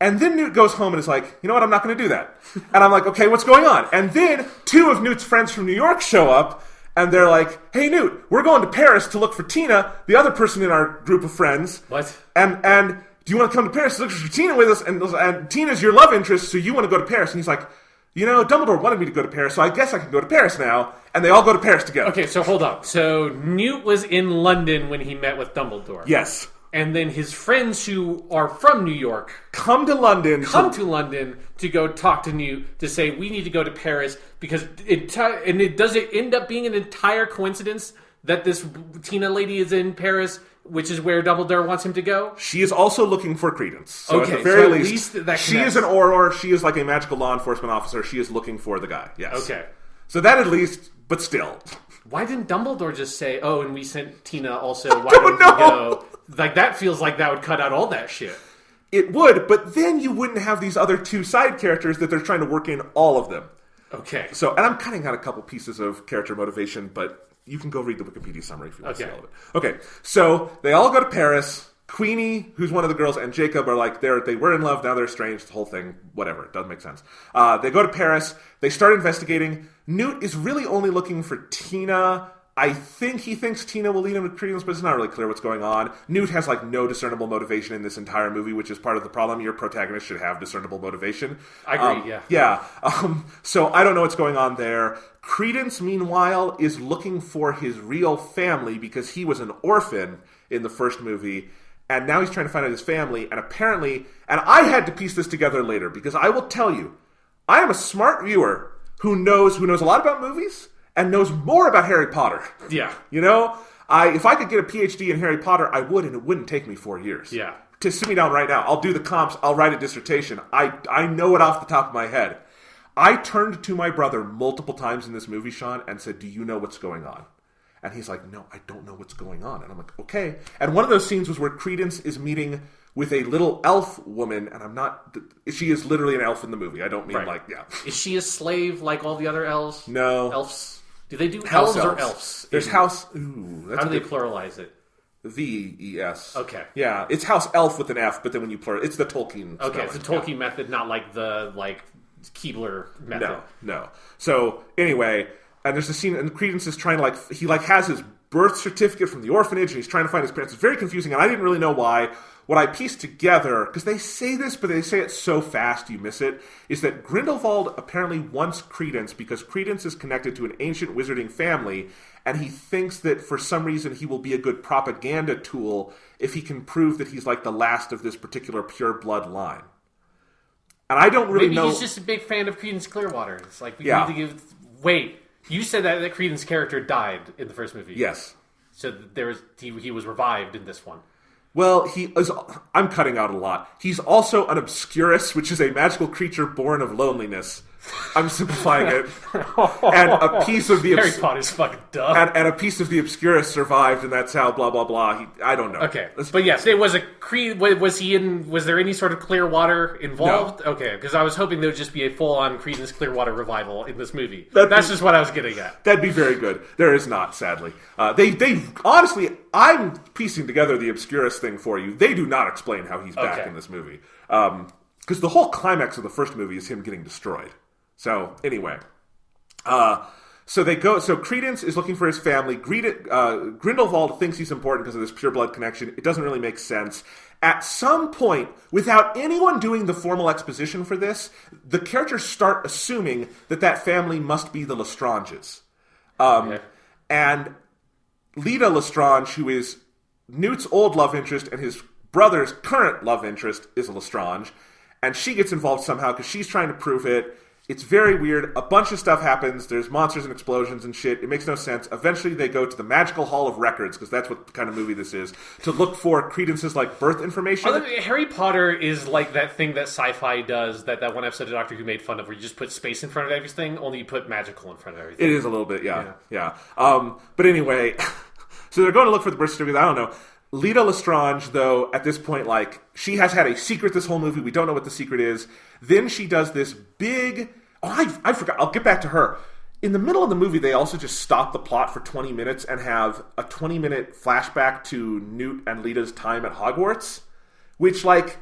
And then Newt goes home and is like, you know what, I'm not going to do that. And I'm like, okay, what's going on? And then 2 of Newt's friends from New York show up, and they're like, hey, Newt, we're going to Paris to look for Tina, the other person in our group of friends. What? And do you want to come to Paris to look for Tina with us? And Tina's your love interest, so you want to go to Paris. And he's like, you know, Dumbledore wanted me to go to Paris, so I guess I can go to Paris now. And they all go to Paris together. Okay, so hold on. So Newt was in London when he met with Dumbledore. Yes. And then his friends who are from New York come to London to go talk to Newt to say we need to go to Paris because does it end up being an entire coincidence that this Tina lady is in Paris, which is where Dumbledore wants him to go? She is also looking for Credence. So okay, at the very so least that she is an Auror. She is like a magical law enforcement officer. She is looking for the guy. Yes. Okay. So that at least, but still. Why didn't Dumbledore just say, oh, and we sent Tina also, why don't you go? Like, that feels like that would cut out all that shit. It would, but then you wouldn't have these other 2 side characters that they're trying to work in all of them. Okay. So, and I'm cutting out a couple pieces of character motivation, but you can go read the Wikipedia summary if you want to see all of it. Okay, so they all go to Paris. Queenie, who's one of the girls, and Jacob are like, they were in love, now they're estranged, the whole thing, whatever, it doesn't make sense. They go to Paris, they start investigating. Newt is really only looking for Tina. I think he thinks Tina will lead him to Credence, but it's not really clear what's going on. Newt has like no discernible motivation in this entire movie, which is part of the problem. Your protagonist should have discernible motivation. I agree, yeah. Yeah. So I don't know what's going on there. Credence, meanwhile, is looking for his real family because he was an orphan in the first movie. And now he's trying to find out his family, and apparently, and I had to piece this together later, because I will tell you, I am a smart viewer who knows a lot about movies, and knows more about Harry Potter. Yeah. You know? If I could get a PhD in Harry Potter, I would, and it wouldn't take me 4 years. Yeah. To sit me down right now, I'll do the comps, I'll write a dissertation. I know it off the top of my head. I turned to my brother multiple times in this movie, Sean, and said, do you know what's going on? And he's like, no, I don't know what's going on. And I'm like, okay. And one of those scenes was where Credence is meeting with a little elf woman, and she is literally an elf in the movie. I don't mean Is she a slave like all the other elves? No. Elves? Do they do house elves or elves? There's house... Ooh, that's how do they pluralize it? V-E-S. Okay. Yeah, it's house elf with an F, but then when you plural... It's the Tolkien Okay, spelling. it's the Tolkien method, not like the Keebler method. No. So, anyway... And there's a scene, and Credence is trying to, he has his birth certificate from the orphanage, and he's trying to find his parents. It's very confusing, and I didn't really know why. What I pieced together, because they say this, but they say it so fast you miss it, is that Grindelwald apparently wants Credence because Credence is connected to an ancient wizarding family, and he thinks that for some reason he will be a good propaganda tool if he can prove that he's like the last of this particular pure blood line. And I don't really Maybe know. he's just a big fan of Creedence Clearwater. It's like, we Yeah. need to give... Wait, you said that Creedence character died in the first movie. Yes. So he was revived in this one. Well, he is. I'm cutting out a lot. He's also an obscurus, which is a magical creature born of loneliness. I'm simplifying it. And a piece of the Harry Potter's fucking dumb. and a piece of the obscurus survived, and that's how blah blah blah. I don't know. Okay, but yes, it was a Creed. Was he in? Was there any sort of Clearwater involved? No. Okay, because I was hoping there would just be a full-on Creedence Clearwater revival in this movie. That's just what I was getting at. That'd be very good. There is not, sadly. They honestly, I'm piecing together the obscurus thing for you. They do not explain how he's back in this movie, because the whole climax of the first movie is him getting destroyed. So anyway, so they go. So Credence is looking for his family. Grindelwald thinks he's important because of this pure blood connection. It doesn't really make sense. At some point, without anyone doing the formal exposition for this, the characters start assuming that family must be the Lestranges. And Lita Lestrange, who is Newt's old love interest and his brother's current love interest, is a Lestrange, and she gets involved somehow because she's trying to prove it. It's very weird. A bunch of stuff happens. There's monsters and explosions and shit. It makes no sense. Eventually, they go to the Magical Hall of Records, because that's what kind of movie this is, to look for Credence's like birth information. Harry Potter is like that thing that sci-fi does, that one episode of Doctor Who made fun of, where you just put space in front of everything, only you put magical in front of everything. It is a little bit, yeah. But anyway, so they're going to look for the birth certificate. I don't know. Lita Lestrange, though, at this point, like, she has had a secret this whole movie. We don't know what the secret is. Then she does this big... Oh, I forgot. I'll get back to her. In the middle of the movie, they also just stop the plot for 20 minutes and have a 20-minute flashback to Newt and Lita's time at Hogwarts, which, like,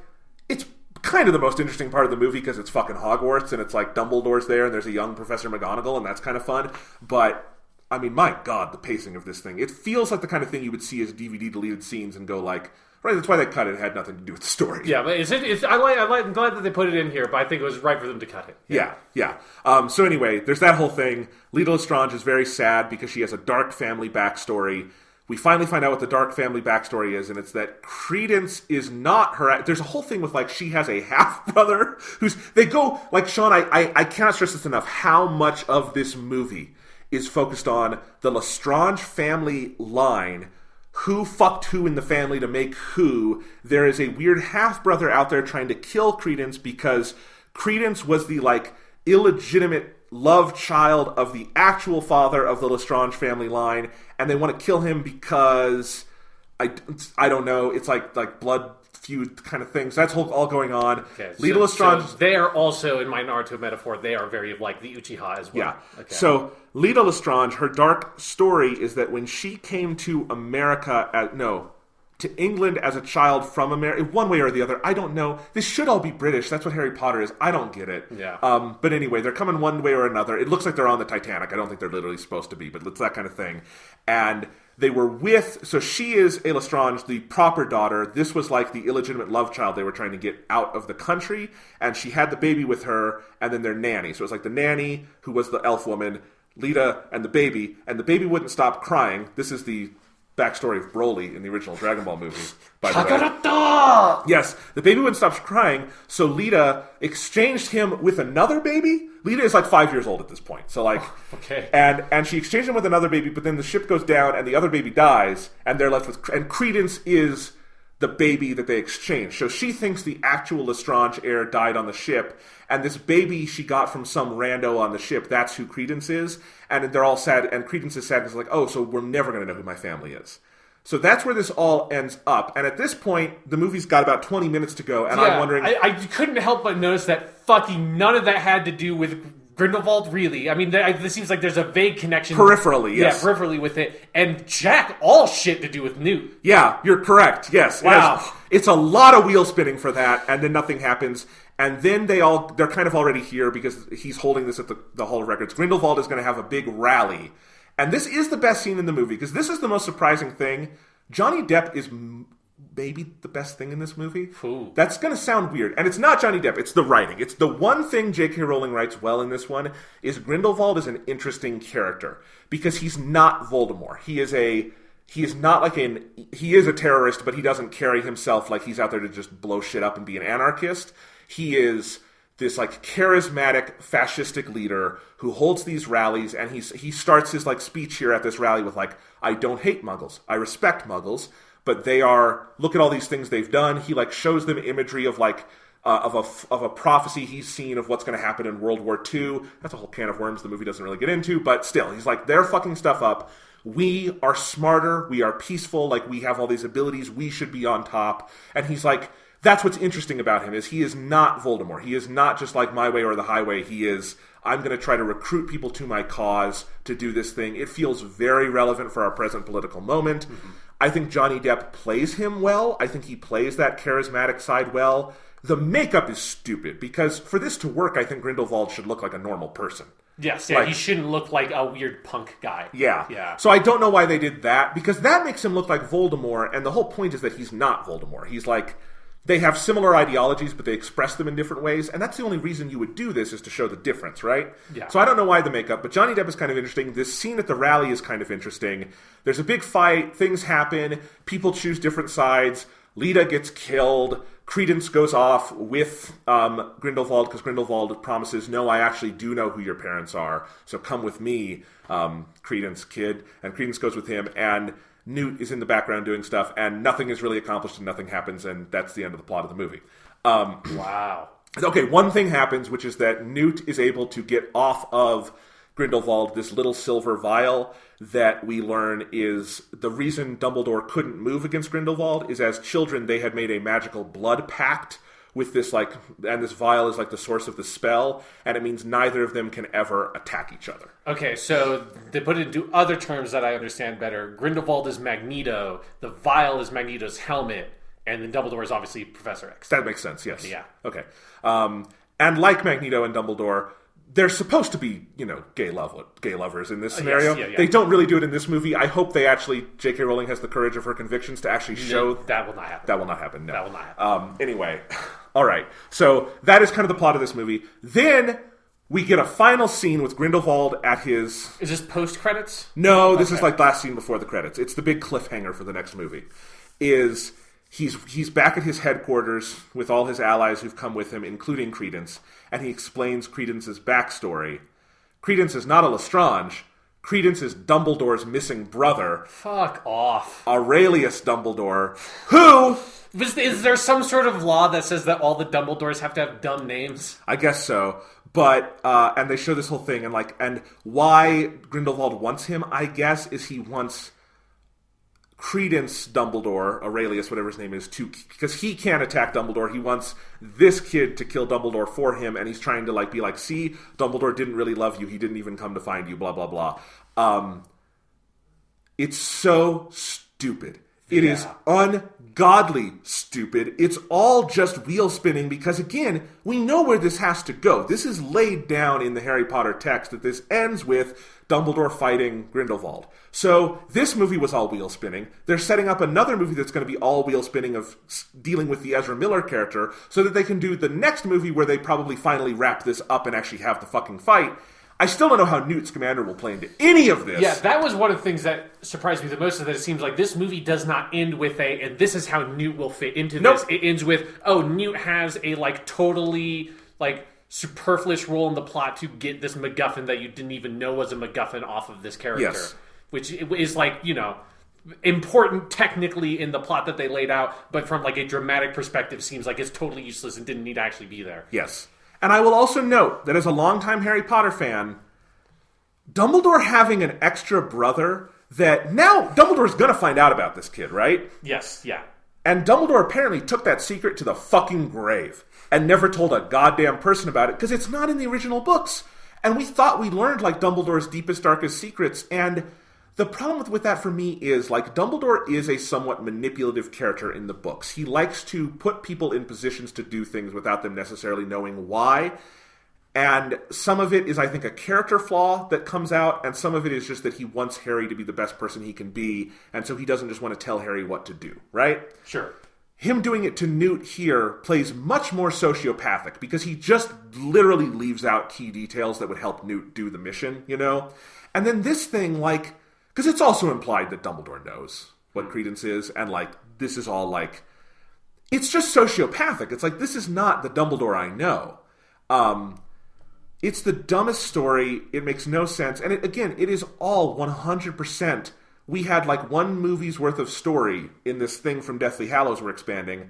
it's kind of the most interesting part of the movie because it's fucking Hogwarts and it's like Dumbledore's there and there's a young Professor McGonagall and that's kind of fun. But... I mean, my God, the pacing of this thing. It feels like the kind of thing you would see as DVD deleted scenes and go like, right, that's why they cut it. It had nothing to do with the story. Yeah, but I'm glad that they put it in here, but I think it was right for them to cut it. Yeah. So anyway, there's that whole thing. Lita Lestrange is very sad because she has a dark family backstory. We finally find out what the dark family backstory is, and it's that Credence is not her... There's a whole thing with, like, she has a half-brother who's... They go... Like, Sean, I cannot stress this enough, how much of this movie is focused on the Lestrange family line. Who fucked who in the family to make who? There is a weird half-brother out there trying to kill Credence because Credence was the, like, illegitimate love child of the actual father of the Lestrange family line, and they want to kill him because... I don't know. It's like blood feud kind of things. That's all going on. Okay, Lita Lestrange... So they are also, in my Naruto metaphor, they are very like the Uchiha as well. Yeah. Okay. So Lita Lestrange, her dark story is that when she came to to England as a child from America, one way or the other, I don't know. This should all be British. That's what Harry Potter is. I don't get it. Yeah. But anyway, they're coming one way or another. It looks like they're on the Titanic. I don't think they're literally supposed to be, but it's that kind of thing. And they were so she is a Lestrange, the proper daughter. This was like the illegitimate love child they were trying to get out of the country, and she had the baby with her, and then their nanny. So it was like the nanny, who was the elf woman, Lita, and the baby wouldn't stop crying. This is the backstory of Broly in the original Dragon Ball movie, by the way. Yes, the baby wouldn't stop crying, so Lita exchanged him with another baby. Lita is like 5 years old at this point, so like, okay. And she exchanged him with another baby, but then the ship goes down and the other baby dies, and they're left with, and Credence is the baby that they exchanged. So she thinks the actual Lestrange heir died on the ship, and this baby she got from some rando on the ship, that's who Credence is, and they're all sad, and Credence is sad because like, oh, so we're never going to know who my family is. So that's where this all ends up, and at this point, the movie's got about 20 minutes to go, and I'm wondering... I couldn't help but notice that fucking none of that had to do with Grindelwald, really. I mean, this seems like there's a vague connection... Peripherally, yes. Yeah, peripherally with it, and jack all shit to do with Newt. Yeah, you're correct, yes. Wow. It's a lot of wheel spinning for that, and then nothing happens. And then they're kind of already here because he's holding this at the Hall of Records. Grindelwald is going to have a big rally. And this is the best scene in the movie because this is the most surprising thing. Johnny Depp is maybe the best thing in this movie. Ooh. That's going to sound weird. And it's not Johnny Depp, it's the writing. It's the one thing J.K. Rowling writes well in this one is Grindelwald is an interesting character because he's not Voldemort. He is a terrorist, but he doesn't carry himself like he's out there to just blow shit up and be an anarchist. He is this like charismatic fascistic leader who holds these rallies, and he starts his like speech here at this rally with like, I don't hate Muggles, I respect Muggles, but they are, look at all these things they've done. He like shows them imagery of like of a prophecy he's seen of what's going to happen in World War II. That's a whole can of worms the movie doesn't really get into, but still, he's like, they're fucking stuff up. We are smarter, we are peaceful, like we have all these abilities, we should be on top. And he's like, that's what's interesting about him, is he is not Voldemort. He is not just like my way or the highway. He is, I'm going to try to recruit people to my cause to do this thing. It feels very relevant for our present political moment. Mm-hmm. I think Johnny Depp plays him well. I think he plays that charismatic side well. The makeup is stupid, because for this to work, I think Grindelwald should look like a normal person. Yes, yeah, like, he shouldn't look like a weird punk guy. Yeah. So I don't know why they did that, because that makes him look like Voldemort, and the whole point is that he's not Voldemort. He's like, they have similar ideologies, but they express them in different ways, and that's the only reason you would do this, is to show the difference, right? Yeah. So I don't know why the makeup, but Johnny Depp is kind of interesting. This scene at the rally is kind of interesting. There's a big fight, things happen, people choose different sides, Lita gets killed, Credence goes off with Grindelwald, because Grindelwald promises, no, I actually do know who your parents are, so come with me, Credence, kid. And Credence goes with him, and Newt is in the background doing stuff, and nothing is really accomplished and nothing happens, and that's the end of the plot of the movie. Wow. Okay, one thing happens, which is that Newt is able to get off of Grindelwald this little silver vial that we learn is the reason Dumbledore couldn't move against Grindelwald is, as children, they had made a magical blood pact with this, like, and this vial is like the source of the spell, and it means neither of them can ever attack each other. Okay, so they put it into other terms that I understand better. Grindelwald is Magneto, the vial is Magneto's helmet, and then Dumbledore is obviously Professor X. That makes sense, yes. Yeah. Okay. And like Magneto and Dumbledore, they're supposed to be, gay lovers in this scenario. Yes, yeah. They don't really do it in this movie. I hope they actually, J.K. Rowling has the courage of her convictions to actually show... That will not happen. That will not happen, no. That will not happen. Anyway, all right. So that is kind of the plot of this movie. Then we get a final scene with Grindelwald at his... Is this post-credits? No, this is like last scene before the credits. It's the big cliffhanger for the next movie. He's back at his headquarters with all his allies who've come with him, including Credence, and he explains Credence's backstory. Credence is not a Lestrange. Credence is Dumbledore's missing brother. Fuck off. Aurelius Dumbledore, who... Is there some sort of law that says that all the Dumbledores have to have dumb names? I guess so. But, and they show this whole thing, and why Grindelwald wants him, I guess, is he wants... Credence Dumbledore, Aurelius, whatever his name is, because he can't attack Dumbledore. He wants this kid to kill Dumbledore for him, and he's trying to be like, see, Dumbledore didn't really love you. He didn't even come to find you, blah, blah, blah. It's so stupid. It is ungodly stupid. It's all just wheel spinning because, again, we know where this has to go. This is laid down in the Harry Potter text that this ends with Dumbledore fighting Grindelwald. So this movie was all wheel spinning. They're setting up another movie that's going to be all wheel spinning of dealing with the Ezra Miller character so that they can do the next movie where they probably finally wrap this up and actually have the fucking fight. I still don't know how Newt Scamander will play into any of this. Yeah, that was one of the things that surprised me the most, is that it seems like this movie does not end with and this is how Newt will fit into this. It ends with, Newt has a, totally, superfluous role in the plot to get this MacGuffin that you didn't even know was a MacGuffin off of this character. Yes. Which is, important technically in the plot that they laid out, but from, a dramatic perspective seems like it's totally useless and didn't need to actually be there. Yes. And I will also note that as a longtime Harry Potter fan, Dumbledore having an extra brother that now Dumbledore's going to find out about this kid, right? Yes, yeah. And Dumbledore apparently took that secret to the fucking grave and never told a goddamn person about it because it's not in the original books. And we thought we learned, Dumbledore's deepest, darkest secrets. And the problem with that for me is, Dumbledore is a somewhat manipulative character in the books. He likes to put people in positions to do things without them necessarily knowing why. And some of it is, I think, a character flaw that comes out, and some of it is just that he wants Harry to be the best person he can be, and so he doesn't just want to tell Harry what to do, right? Sure. Him doing it to Newt here plays much more sociopathic, because he just literally leaves out key details that would help Newt do the mission, And then this thing, because it's also implied that Dumbledore knows what Credence is, and, this is all, it's just sociopathic. It's this is not the Dumbledore I know. It's the dumbest story. It makes no sense. And it is all 100%. We had like one movie's worth of story in this thing from Deathly Hallows we're expanding.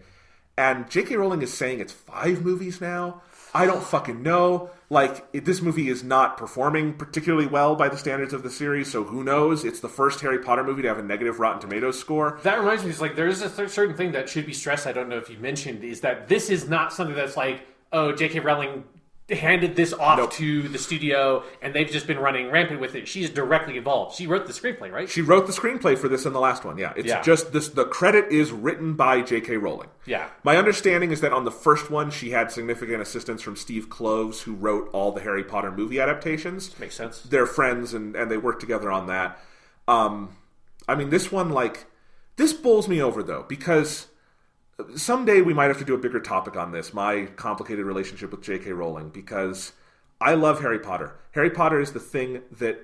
And J.K. Rowling is saying it's 5 movies now. I don't fucking know. Like, this movie is not performing particularly well by the standards of the series, so who knows? It's the first Harry Potter movie to have a negative Rotten Tomatoes score. That reminds me, it's like, there is a certain thing that should be stressed, I don't know if you mentioned, is that this is not something that's like, oh, J.K. Rowling handed this off to the studio, and they've just been running rampant with it. She's directly involved. She wrote the screenplay, right? She wrote the screenplay for this and the last one, yeah. It's just this. The credit is written by J.K. Rowling. Yeah. My understanding is that on the first one, she had significant assistance from Steve Kloves, who wrote all the Harry Potter movie adaptations. Makes sense. They're friends, and they work together on that. I mean, this one, like, this bowls me over, though, because someday we might have to do a bigger topic on this, my complicated relationship with J.K. Rowling, because I love Harry Potter. Harry Potter is the thing that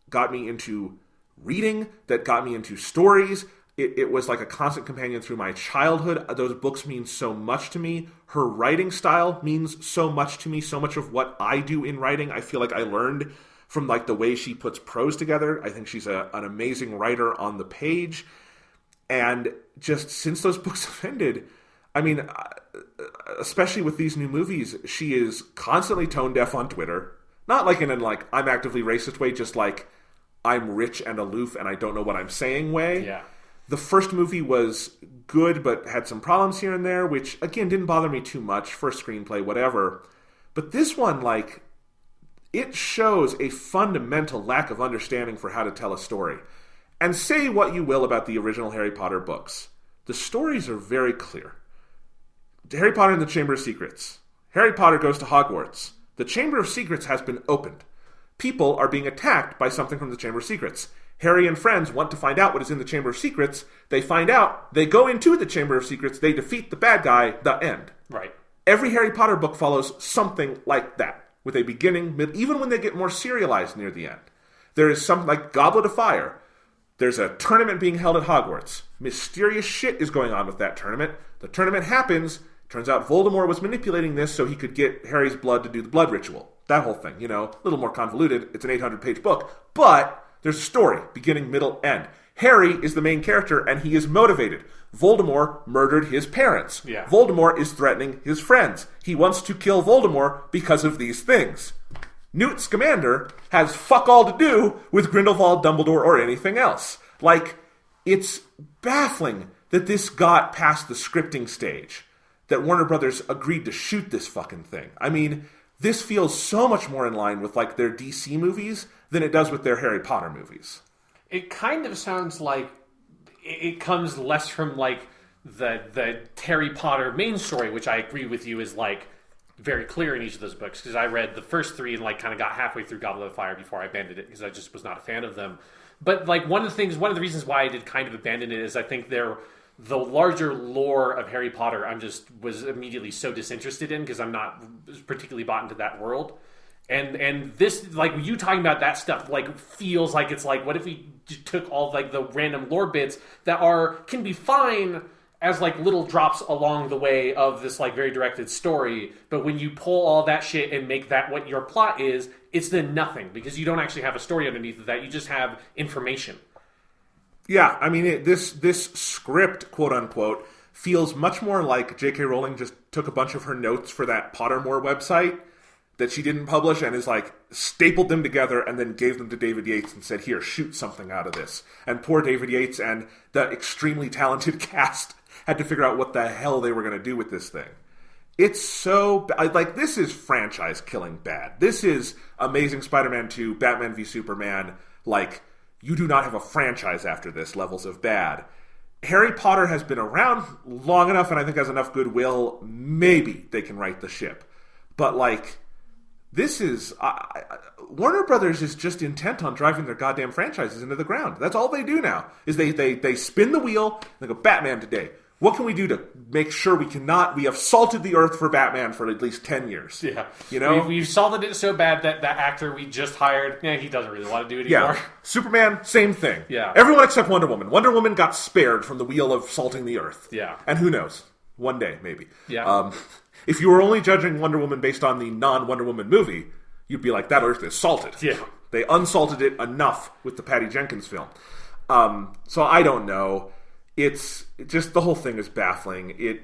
got me into reading, that got me into stories. It was like a constant companion through my childhood. Those books mean so much to me. Her writing style means so much to me. So much of what I do in writing, I feel like I learned from like the way she puts prose together. I think she's an amazing writer on the page. And just since those books have ended, I mean, especially with these new movies, she is constantly tone deaf on Twitter. Not like in an like I'm actively racist way, just like I'm rich and aloof and I don't know what I'm saying way. Yeah. The first movie was good, but had some problems here and there, which again didn't bother me too much. First screenplay, whatever. But this one, like, it shows a fundamental lack of understanding for how to tell a story. And say what you will about the original Harry Potter books, the stories are very clear. Harry Potter and the Chamber of Secrets. Harry Potter goes to Hogwarts. The Chamber of Secrets has been opened. People are being attacked by something from the Chamber of Secrets. Harry and friends want to find out what is in the Chamber of Secrets. They find out. They go into the Chamber of Secrets. They defeat the bad guy. The end. Right. Every Harry Potter book follows something like that, with a beginning, mid, even when they get more serialized near the end. There is something like Goblet of Fire. There's a tournament being held at Hogwarts. Mysterious shit is going on with that tournament. The tournament happens. Turns out Voldemort was manipulating this so he could get Harry's blood to do the blood ritual. That whole thing, a little more convoluted. It's an 800-page book. But there's a story, beginning, middle, end. Harry is the main character, and he is motivated. Voldemort murdered his parents. Yeah. Voldemort is threatening his friends. He wants to kill Voldemort because of these things. Newt Scamander has fuck all to do with Grindelwald, Dumbledore, or anything else. Like, it's baffling that this got past the scripting stage, that Warner Brothers agreed to shoot this fucking thing. I mean, this feels so much more in line with, like, their DC movies than it does with their Harry Potter movies. It kind of sounds like it comes less from, like, the Harry Potter main story, which I agree with you is, like, very clear in each of those books, because I read the first 3 and like kind of got halfway through Goblet of Fire before I abandoned it because I just was not a fan of them. But like one of the reasons why I did kind of abandon it is I think the larger lore of Harry Potter was immediately so disinterested in because I'm not particularly bought into that world. And this, like you talking about that stuff, like feels like it's like, what if we took all like the random lore bits that can be fine as like little drops along the way of this like very directed story, but when you pull all that shit and make that what your plot is, it's then nothing because you don't actually have a story underneath of that. You just have information. Yeah, I mean, this script, quote unquote, feels much more like J.K. Rowling just took a bunch of her notes for that Pottermore website that she didn't publish and is like stapled them together and then gave them to David Yates and said, here, shoot something out of this. And poor David Yates and the extremely talented cast had to figure out what the hell they were going to do with this thing. It's so like, this is franchise killing bad. This is Amazing Spider-Man 2, Batman v Superman. Like, you do not have a franchise after this levels of bad. Harry Potter has been around long enough and I think has enough goodwill. Maybe they can right the ship. But like, this is Warner Brothers is just intent on driving their goddamn franchises into the ground. That's all they do now. Is they spin the wheel and they go, Batman today. What can we do to make sure we have salted the earth for Batman for at least 10 years? Yeah. We've salted it so bad that that actor we just hired, he doesn't really want to do it anymore. Yeah. Superman, same thing. Yeah. Everyone except Wonder Woman. Wonder Woman got spared from the wheel of salting the earth. Yeah. And who knows? One day, maybe. Yeah. If you were only judging Wonder Woman based on the non-Wonder Woman movie, you'd be like, that Earth is salted. Yeah. They unsalted it enough with the Patty Jenkins film. So I don't know. It's just, the whole thing is baffling.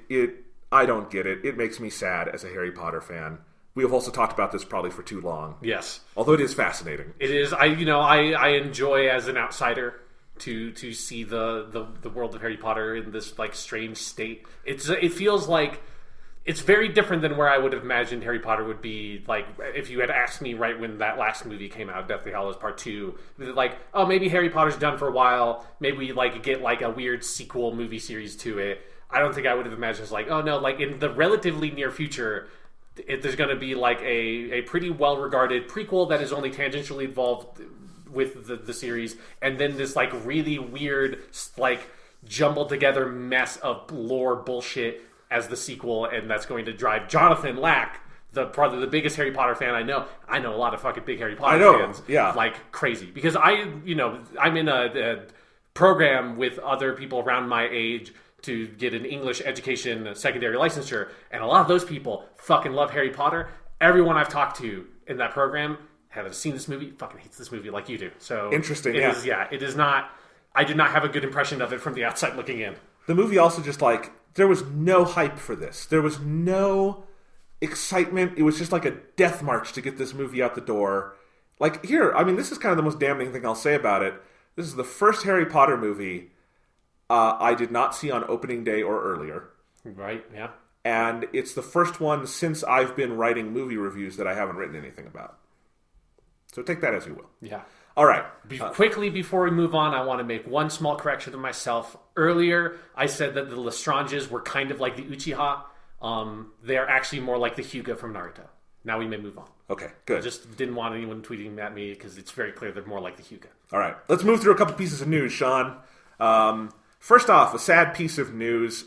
I don't get it. It makes me sad as a Harry Potter fan. We have also talked about this probably for too long. Yes. Although it is fascinating. It is. I enjoy as an outsider to see the world of Harry Potter in this like strange state. It feels like it's very different than where I would have imagined Harry Potter would be. Like if you had asked me right when that last movie came out, Deathly Hallows Part 2, like, oh, maybe Harry Potter's done for a while. Maybe we like get like a weird sequel movie series to it. I don't think I would have imagined it's like, oh no, like in the relatively near future, there's going to be like a pretty well-regarded prequel that is only tangentially involved with the series, and then this like really weird like jumbled together mess of lore bullshit as the sequel, and that's going to drive Jonathan Lack, probably the biggest Harry Potter fan I know. I know a lot of fucking big Harry Potter fans, yeah, like crazy, because I'm in a program with other people around my age to get an English education secondary licensure, and a lot of those people fucking love Harry Potter. Everyone I've talked to in that program has seen this movie, fucking hates this movie like you do. So interesting. It is not. I did not have a good impression of it from the outside looking in. The movie also just like, there was no hype for this. There was no excitement. It was just like a death march to get this movie out the door. Like here, I mean, this is kind of the most damning thing I'll say about it. This is the first Harry Potter movie I did not see on opening day or earlier. Right, yeah. And it's the first one since I've been writing movie reviews that I haven't written anything about. So take that as you will. Yeah. All right. Quickly, before we move on, I want to make one small correction to myself. Earlier, I said that the Lestranges were kind of like the Uchiha. They are actually more like the Hyuga from Naruto. Now we may move on. Okay, good. I just didn't want anyone tweeting at me because it's very clear they're more like the Hyuga. All right. Let's move through a couple pieces of news, Sean. First off, a sad piece of news.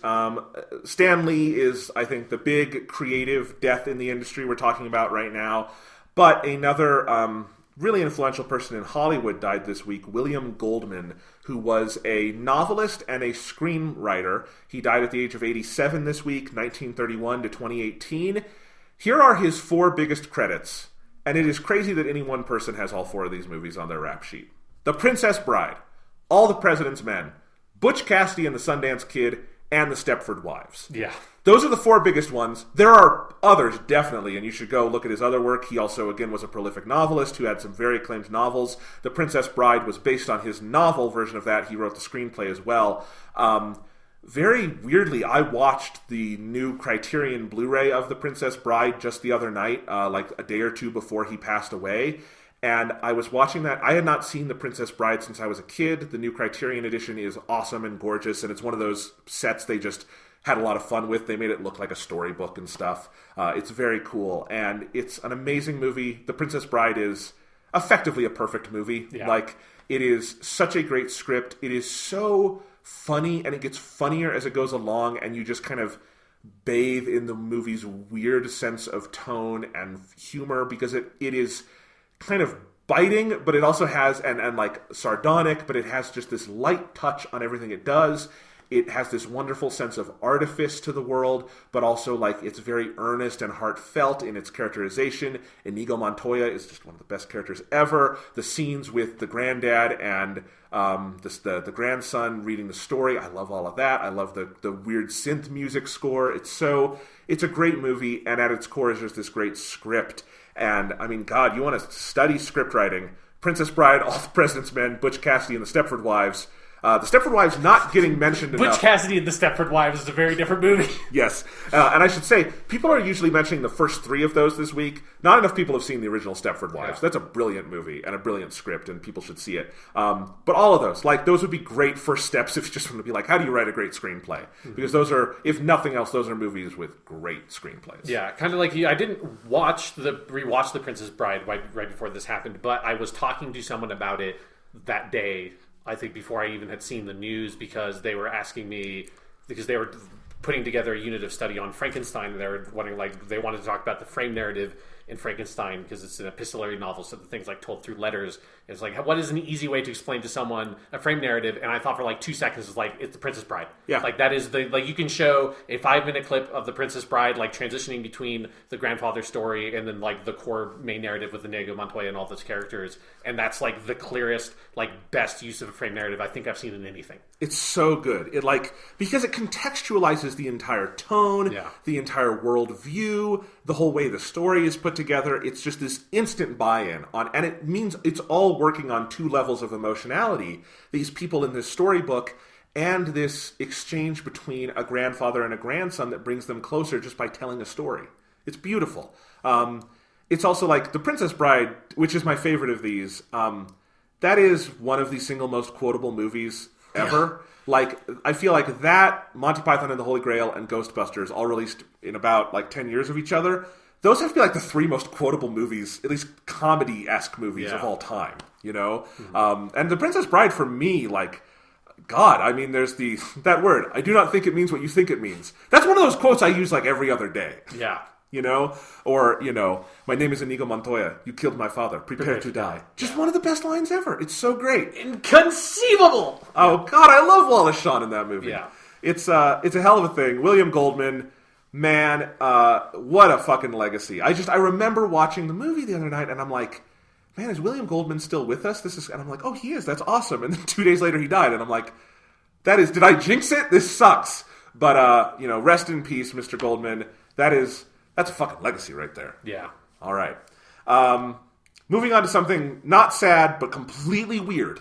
Stan Lee is, I think, the big creative death in the industry we're talking about right now. But another really influential person in Hollywood died this week, William Goldman, who was a novelist and a screenwriter. He died at the age of 87 this week, 1931 to 2018. Here are his 4 biggest credits, and it is crazy that any one person has all 4 of these movies on their rap sheet. The Princess Bride, All the President's Men, Butch Cassidy and the Sundance Kid, and The Stepford Wives. Yeah. Those are the 4 biggest ones. There are others, definitely, and you should go look at his other work. He also, again, was a prolific novelist who had some very acclaimed novels. The Princess Bride was based on his novel version of that. He wrote the screenplay as well. Very weirdly, I watched the new Criterion Blu-ray of The Princess Bride just the other night, like a day or two before he passed away. And I was watching that. I had not seen The Princess Bride since I was a kid. The new Criterion edition is awesome and gorgeous, and it's one of those sets they just had a lot of fun with. They made it look like a storybook and stuff. It's very cool, and it's an amazing movie. The Princess Bride is effectively a perfect movie. Yeah. Like, it is such a great script. It is so funny, and it gets funnier as it goes along, and you just kind of bathe in the movie's weird sense of tone and humor, because it is kind of biting, but it also has, and like sardonic, but it has just this light touch on everything it does. It has this wonderful sense of artifice to the world, but also like it's very earnest and heartfelt in its characterization. Inigo Montoya is just one of the best characters ever. The scenes with the granddad and the grandson reading the story, I love all of that. I love the weird synth music score. It's a great movie, and at its core is just this great script. And, I mean, God, you want to study script writing. Princess Bride, All the President's Men, Butch Cassidy, and The Stepford Wives. The Stepford Wives not getting mentioned enough. Butch Cassidy and The Stepford Wives is a very different movie. Yes. And I should say, people are usually mentioning the first 3 of those this week. Not enough people have seen the original Stepford Wives. Yeah. That's a brilliant movie and a brilliant script, and people should see it. But all of those, like, those would be great first steps if you just want to be like, how do you write a great screenplay? Mm-hmm. Because those are, if nothing else, those are movies with great screenplays. Yeah, kind of like you. I didn't rewatch The Princess Bride right before this happened, but I was talking to someone about it that day, I think before I even had seen the news, because they were asking me, because they were putting together a unit of study on Frankenstein, and they were wondering, like, they wanted to talk about the frame narrative, in Frankenstein because it's an epistolary novel, so the thing's like told through letters. It's like, what is an easy way to explain to someone a frame narrative? And I thought for like 2 seconds, it's like, it's The Princess Bride. Yeah. Like that is you can show a 5-minute clip of The Princess Bride, like transitioning between the grandfather story and then like the core main narrative with Inigo Montoya and all those characters. And that's like the clearest, like best use of a frame narrative I think I've seen in anything. It's so good. It because it contextualizes the entire tone, the entire world view, the whole way the story is put together. It's just this instant buy-in on, and it means it's all working on 2 levels of emotionality. These people in this storybook and this exchange between a grandfather and a grandson that brings them closer just by telling a story. It's beautiful. It's also like The Princess Bride, which is my favorite of these. That is one of the single most quotable movies ever. Like, I feel like that, Monty Python and the Holy Grail, and Ghostbusters, all released in about like 10 years of each other. Those have to be like the 3 most quotable movies, at least comedy-esque movies of all time, you know? And The Princess Bride, for me, like, God, I mean, there's that word, I do not think it means what you think it means. That's one of those quotes I use like every other day. Yeah. You know? Or, my name is Inigo Montoya. You killed my father. Prepare to die. Just one of the best lines ever. It's so great. Inconceivable! Oh, God, I love Wallace Shawn in that movie. Yeah. It's a hell of a thing. William Goldman, man, what a fucking legacy. I remember watching the movie the other night, and I'm like, man, is William Goldman still with us? And I'm like, oh, he is. That's awesome. And then 2 days later, he died. And I'm like, did I jinx it? This sucks. But, rest in peace, Mr. Goldman. That's a fucking legacy right there. Yeah. All right. Moving on to something not sad, but completely weird.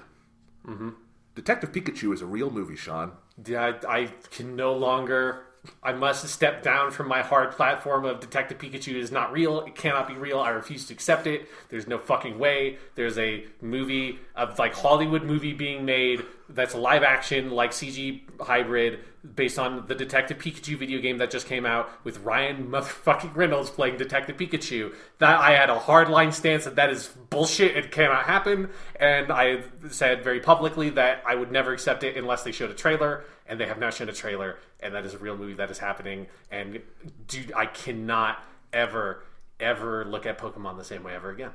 Mm-hmm. Detective Pikachu is a real movie, Sean. Yeah, I can no longer... I must step down from my hard platform of Detective Pikachu is not real. It cannot be real. I refuse to accept it. There's no fucking way. There's a movie, like Hollywood movie being made that's live action, like CG hybrid, based on the Detective Pikachu video game that just came out with Ryan motherfucking Reynolds playing Detective Pikachu. That I had a hardline stance that is bullshit. It cannot happen. And I said very publicly that I would never accept it unless they showed a trailer. And they have not shown a trailer, and that is a real movie that is happening. And dude, I cannot ever look at Pokemon the same way ever again.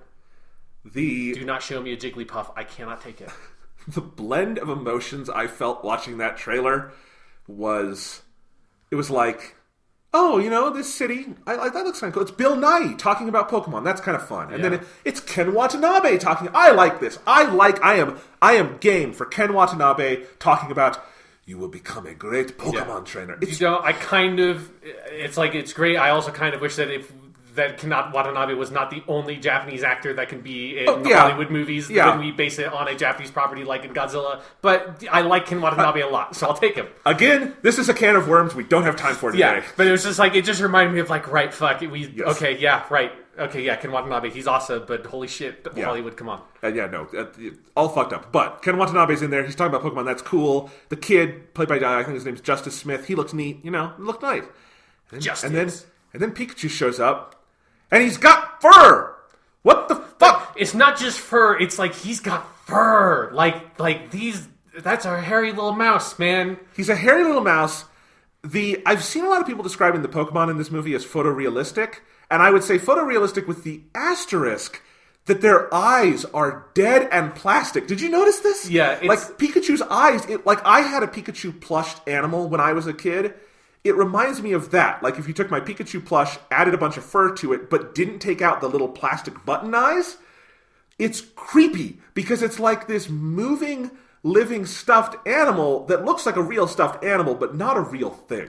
Do not show me a Jigglypuff. I cannot take it. The blend of emotions I felt watching that trailer was like, oh, this city, that looks kind of cool. It's Bill Nye talking about Pokemon. That's kind of fun. And then it's Ken Watanabe talking. I like this. I am game for Ken Watanabe talking about, you will become a great Pokemon trainer. It's great. I also kind of wish that Ken Watanabe was not the only Japanese actor that can be in Hollywood movies when we base it on a Japanese property like in Godzilla. But I like Ken Watanabe a lot, so I'll take him. Again, this is a can of worms we don't have time for today. Yeah, but it was just like, it just reminded me of like, right, fuck, okay, yeah, right. Okay, yeah, Ken Watanabe, he's awesome, but holy shit, Hollywood, come on. All fucked up. But Ken Watanabe's in there, he's talking about Pokemon, that's cool. The kid, played by, I think his name's Justice Smith, he looks neat, looked nice. And then Pikachu shows up, and he's got fur! What the fuck? But it's not just fur, it's like he's got fur. That's a hairy little mouse, man. He's a hairy little mouse. I've seen a lot of people describing the Pokemon in this movie as photorealistic, and I would say photorealistic with the asterisk that their eyes are dead and plastic. Did you notice this? Yeah. Like Pikachu's eyes, I had a Pikachu plushed animal when I was a kid. It reminds me of that. Like if you took my Pikachu plush, added a bunch of fur to it, but didn't take out the little plastic button eyes, it's creepy because it's like this moving, living stuffed animal that looks like a real stuffed animal, but not a real thing.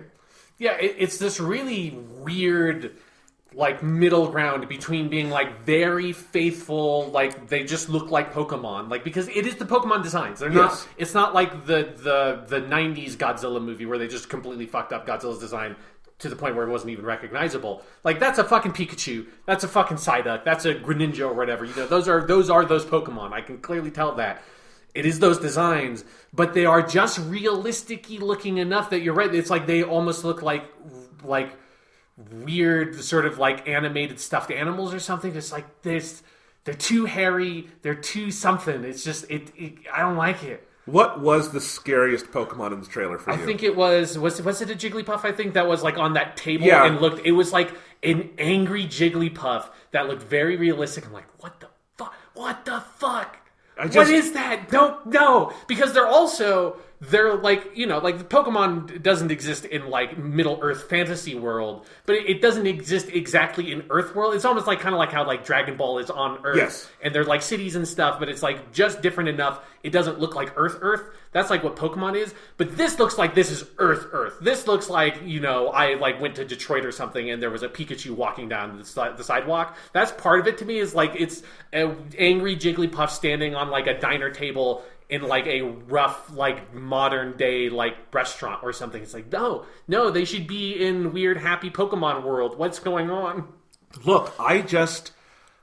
Yeah, it's this really weird, middle ground between being, very faithful, they just look like Pokemon. Because it is the Pokemon designs. They're not, it's not like the 90s Godzilla movie where they just completely fucked up Godzilla's design to the point where it wasn't even recognizable. That's a fucking Pikachu. That's a fucking Psyduck. That's a Greninja or whatever. Those are those Pokemon. I can clearly tell that. It is those designs, but they are just realistic-y looking enough that you're right. It's like they almost look like weird sort of animated stuffed animals or something. It's like they're too hairy, they're too something. It's just I don't like it. What was the scariest Pokemon in the trailer for you? I think it was it a Jigglypuff? I think that was like on that table Yeah. and it was like an angry Jigglypuff that looked very realistic. I'm like, what the fuck? What the fuck? What is that? No, because they're like, you know, like the Pokemon doesn't exist in like Middle Earth fantasy world, but it doesn't exist exactly in Earth world. It's almost like kind of like how like Dragon Ball is on Earth, yes, and they're like cities and stuff, but it's like just different enough. It doesn't look like Earth. That's like what Pokemon is, but this looks like this is Earth. This looks like, you know, I like went to Detroit or something and there was a Pikachu walking down the sidewalk. That's part of it to me, is like it's an angry Jigglypuff standing on like a diner table in like a rough, like modern day like restaurant or something. It's like, no, they should be in weird, happy Pokemon world. What's going on? Look, I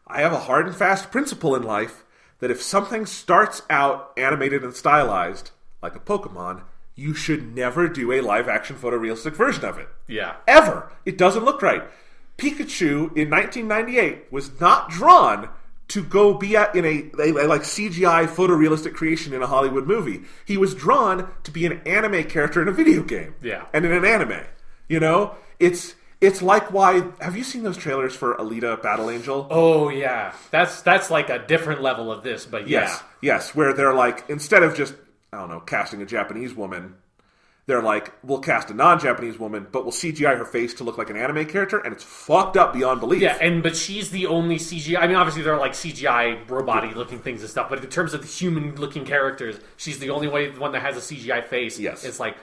have a hard and fast principle in life that if something starts out animated and stylized, like a Pokemon, you should never do a live-action photorealistic version of it. Yeah. Ever. It doesn't look right. Pikachu in 1998 was not drawn to go be in a like CGI photorealistic creation in a Hollywood movie. He was drawn to be an anime character in a video game. Yeah. And in an anime. You know? It's like why... Have you seen those trailers for Alita Battle Angel? Oh, yeah. That's like a different level of this, but yeah. Yes, where they're like, instead of just, I don't know, casting a Japanese woman, they're like, we'll cast a non-Japanese woman, but we'll CGI her face to look like an anime character, and it's fucked up beyond belief. Yeah, but she's the only CGI... I mean, obviously there are like CGI robot-y-looking things and stuff, but in terms of the human-looking characters, she's the only one that has a CGI face. Yes. It's like,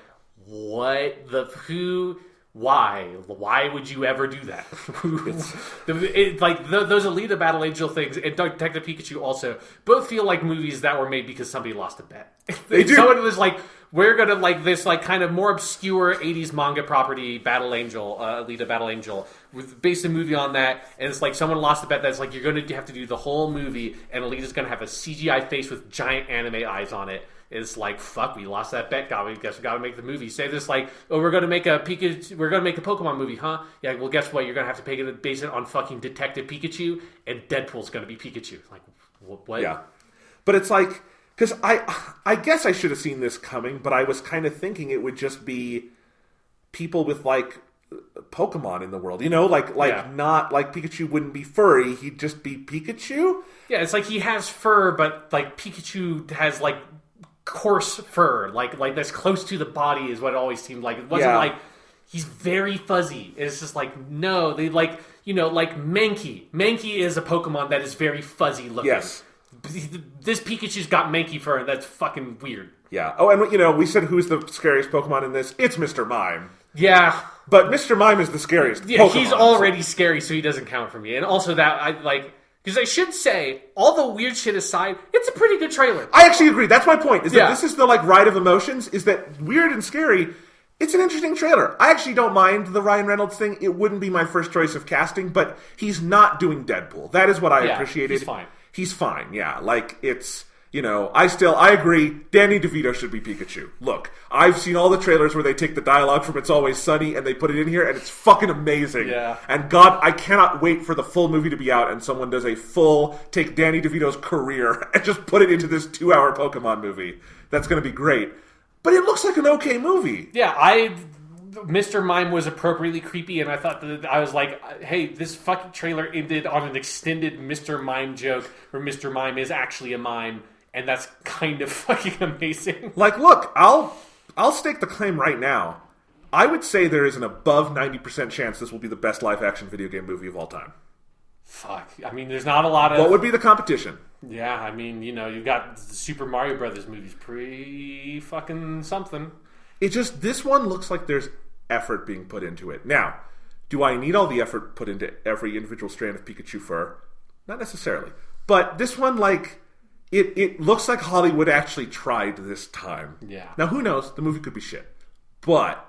what the... Who... Why? Why would you ever do that? Those Alita Battle Angel things and Detective Pikachu also both feel like movies that were made because somebody lost a bet. They do. Someone was like, we're gonna like this like kind of more obscure 80s manga property, Battle Angel, Alita Battle Angel, based a movie on that, and it's like someone lost a bet that's like you're gonna have to do the whole movie, and Alita's gonna have a CGI face with giant anime eyes on it. It's like, fuck, we lost that bet. Guess we gotta make the movie. Say this like, oh, we're gonna make a Pokemon movie, huh? Yeah, well, guess what? You're gonna have to base it on fucking Detective Pikachu, and Deadpool's gonna be Pikachu. Like, what? Yeah, but it's like, because I guess I should have seen this coming, but I was kind of thinking it would just be people with like Pokemon in the world, you know, like not like Pikachu wouldn't be furry, he'd just be Pikachu. Yeah, it's like he has fur, but like Pikachu has like coarse fur, like that's close to the body is what it always seemed like. It wasn't like he's very fuzzy. It's just like, no, they like, you know, like Mankey. Mankey is a Pokemon that is very fuzzy looking. Yes. This Pikachu's got Mankey fur, and that's fucking weird. Yeah. Oh, and you know, we said who's the scariest Pokemon in this? It's Mr. Mime. Yeah. But Mr. Mime is the scariest Pokemon. He's already scary, so he doesn't count for me. And also that, I like... Because I should say, all the weird shit aside, it's a pretty good trailer. I actually agree. That's my point. Is that this is the like ride of emotions? Is that weird and scary? It's an interesting trailer. I actually don't mind the Ryan Reynolds thing. It wouldn't be my first choice of casting, but he's not doing Deadpool. That is what I appreciated. He's fine. He's fine. Yeah, like it's. You know, I agree, Danny DeVito should be Pikachu. Look, I've seen all the trailers where they take the dialogue from It's Always Sunny and they put it in here, and it's fucking amazing. Yeah. And God, I cannot wait for the full movie to be out and someone does a full, take Danny DeVito's career and just put it into this 2-hour Pokemon movie. That's going to be great. But it looks like an okay movie. Yeah, Mr. Mime was appropriately creepy, and I thought that I was like, hey, this fucking trailer ended on an extended Mr. Mime joke where Mr. Mime is actually a mime. And that's kind of fucking amazing. Like, look, I'll stake the claim right now. I would say there is an above 90% chance this will be the best live-action video game movie of all time. Fuck. I mean, there's not a lot of... What would be the competition? Yeah, I mean, you know, you've got the Super Mario Brothers movies. Pretty fucking something. It just... This one looks like there's effort being put into it. Now, do I need all the effort put into every individual strand of Pikachu fur? Not necessarily. But this one, like... It looks like Hollywood actually tried this time. Yeah. Now, who knows? The movie could be shit. But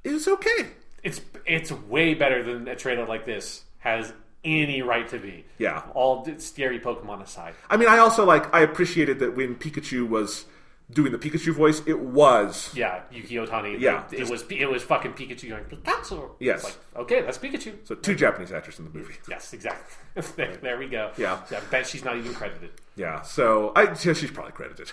it's okay. It's way better than a trailer like this has any right to be. Yeah. All scary Pokemon aside. I mean, I also, I appreciated that when Pikachu was doing the Pikachu voice, it was. Yeah, Yuki Otani. Yeah, it was fucking Pikachu going, Pikachu. Yes. It's like, okay, that's Pikachu. So 2 Japanese actors in the movie. Yes, exactly. there we go. Yeah. So I bet she's not even credited. Yeah, so she's probably credited.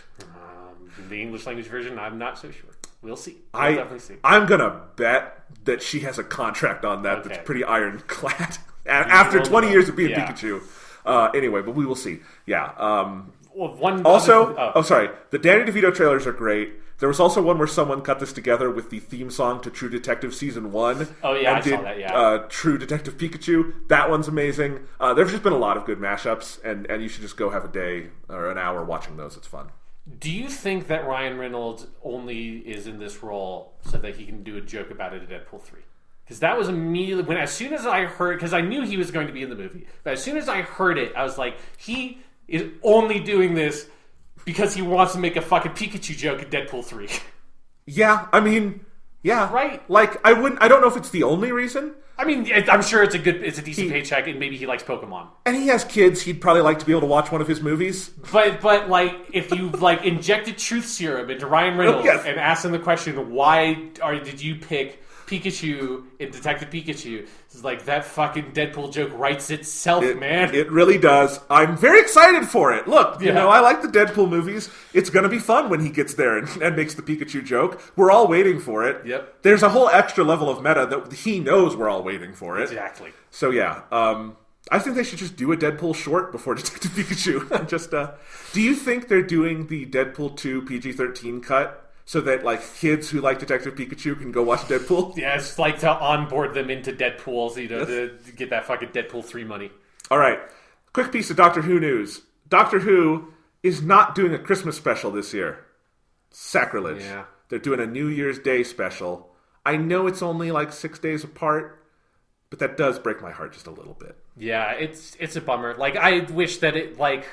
The English language version, I'm not so sure. We'll see. We'll definitely see. I'm gonna bet that she has a contract on that that's pretty ironclad. After 20 years of being Pikachu. Anyway, but we will see. Yeah. The Danny DeVito trailers are great. There was also one where someone cut this together with the theme song to True Detective Season 1. Oh, yeah, I saw that, yeah. True Detective Pikachu. That one's amazing. There's just been a lot of good mashups, and you should just go have a day or an hour watching those. It's fun. Do you think that Ryan Reynolds only is in this role so that he can do a joke about it in Deadpool 3? Because that was immediately, as soon as I heard, because I knew he was going to be in the movie, but as soon as I heard it, I was like, he is only doing this because he wants to make a fucking Pikachu joke in Deadpool 3. Yeah, I mean, yeah. Right. Like, I don't know if it's the only reason. I mean, I'm sure it's a decent paycheck, and maybe he likes Pokemon. And he has kids. He'd probably like to be able to watch one of his movies. But like, if you like injected truth serum into Ryan Reynolds and asked him the question, why did you pick Pikachu in Detective Pikachu? It's like, that fucking Deadpool joke writes itself, man. It really does. I'm very excited for it. Look, you know, I like the Deadpool movies. It's going to be fun when he gets there and makes the Pikachu joke. We're all waiting for it. Yep. There's a whole extra level of meta that he knows we're all waiting for it. Exactly. So yeah, I think they should just do a Deadpool short before Detective Pikachu. Just, do you think they're doing the Deadpool 2 PG-13 cut so that, like, kids who like Detective Pikachu can go watch Deadpool? Yeah, it's like to onboard them into Deadpool, so, you know, to get that fucking Deadpool 3 money. All right. Quick piece of Doctor Who news. Doctor Who is not doing a Christmas special this year. Sacrilege. Yeah. They're doing a New Year's Day special. I know it's only like 6 days apart, but that does break my heart just a little bit. Yeah, it's a bummer. Like, I wish that it, like...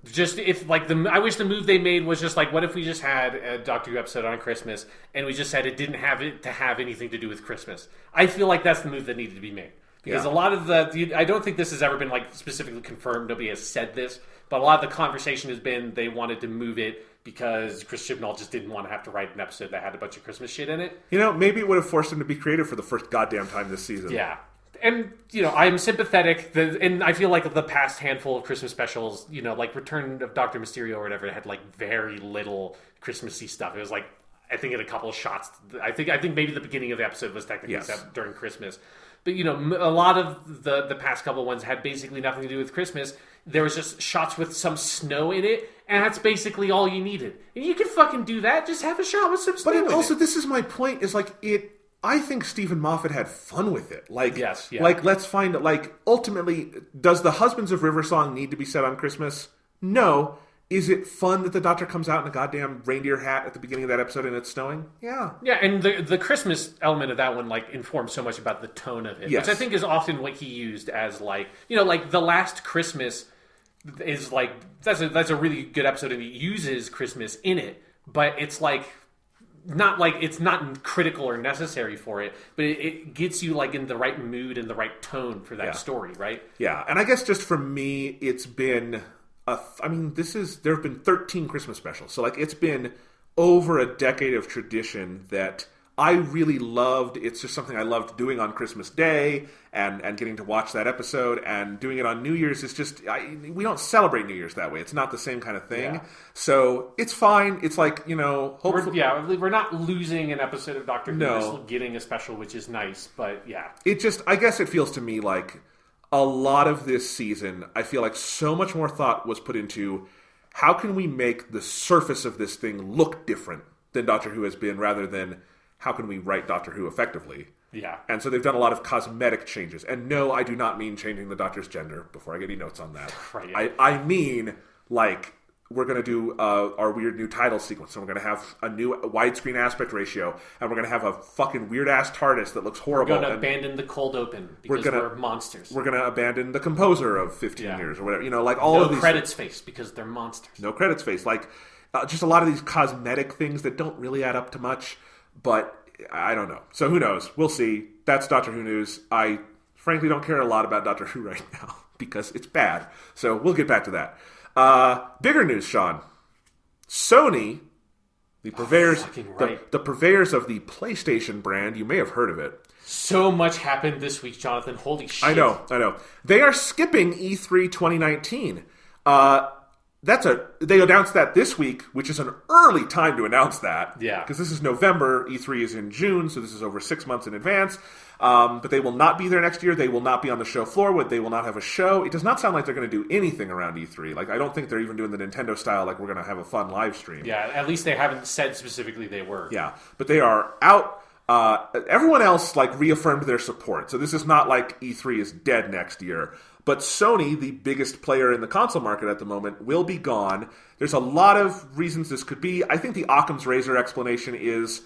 I wish the move they made was just like, what if we just had a Doctor Who episode on Christmas and we just said it didn't have anything to do with Christmas? I feel like that's the move that needed to be made. Because a lot of I don't think this has ever been like specifically confirmed. Nobody has said this, but a lot of the conversation has been they wanted to move it because Chris Chibnall just didn't want to have to write an episode that had a bunch of Christmas shit in it. You know, maybe it would have forced him to be creative for the first goddamn time this season. Yeah. And, you know, I'm sympathetic, and I feel like the past handful of Christmas specials, you know, like Return of Dr. Mysterio or whatever, had like very little Christmassy stuff. It was like, I think in a couple of shots, I think maybe the beginning of the episode was technically set during Christmas. But, you know, a lot of the past couple ones had basically nothing to do with Christmas. There was just shots with some snow in it, and that's basically all you needed. And you can fucking do that, just have a shot with some snow in it. But also, this is my point, is like, I think Stephen Moffat had fun with it. Like, like, let's find, like, ultimately, does the Husbands of River song need to be set on Christmas? No. Is it fun that the Doctor comes out in a goddamn reindeer hat at the beginning of that episode and it's snowing? Yeah. Yeah, and the Christmas element of that one, like, informs so much about the tone of it. Yes. Which I think is often what he used as, like, you know, like, The Last Christmas is, like, that's a really good episode and it uses Christmas in it, but it's, like... Not like it's not critical or necessary for it, but it gets you like in the right mood and the right tone for that story, right? Yeah, and I guess just for me, it's been there have been 13 Christmas specials, so like it's been over a decade of tradition that I really loved. It's just something I loved doing on Christmas Day and getting to watch that episode, and doing it on New Year's is just, we don't celebrate New Year's that way. It's not the same kind of thing. Yeah. So it's fine. It's like, you know, hopefully... We're not losing an episode of Doctor Who. We're still getting a special, which is nice, but yeah. It just, I guess it feels to me like a lot of this season, I feel like so much more thought was put into how can we make the surface of this thing look different than Doctor Who has been, rather than how can we write Doctor Who effectively? Yeah. And so they've done a lot of cosmetic changes. And no, I do not mean changing the Doctor's gender, before I get any notes on that. Right. I mean, like, we're going to do our weird new title sequence. So we're going to have a new widescreen aspect ratio. And we're going to have a fucking weird-ass TARDIS that looks horrible. We're going to abandon the cold open because we're monsters. We're going to abandon the composer of 15 years or whatever. You know, like all of these... No credits face because they're monsters. No credits face. Like, just a lot of these cosmetic things that don't really add up to much. But... I don't know. So who knows? We'll see. That's Doctor Who news. I frankly don't care a lot about Doctor Who right now because it's bad. So we'll get back to that. Bigger news, Sean. Sony The purveyors, fucking right. the purveyors of the PlayStation brand. You may have heard of it. So much happened this week, Jonathan. Holy shit. I know. They are skipping E3 2019. They announced that this week, which is an early time to announce that. Yeah. Because this is November, E3 is in June, so this is over 6 months in advance. But they will not be there next year. They will not be on the show floor. They will not have a show. It does not sound like they're going to do anything around E3. Like, I don't think they're even doing the Nintendo style, like we're going to have a fun live stream. Yeah, at least they haven't said specifically they were. Yeah, but they are out. Everyone else, like, reaffirmed their support. So this is not like E3 is dead next year. But Sony, the biggest player in the console market at the moment, will be gone. There's a lot of reasons this could be. I think the Occam's razor explanation is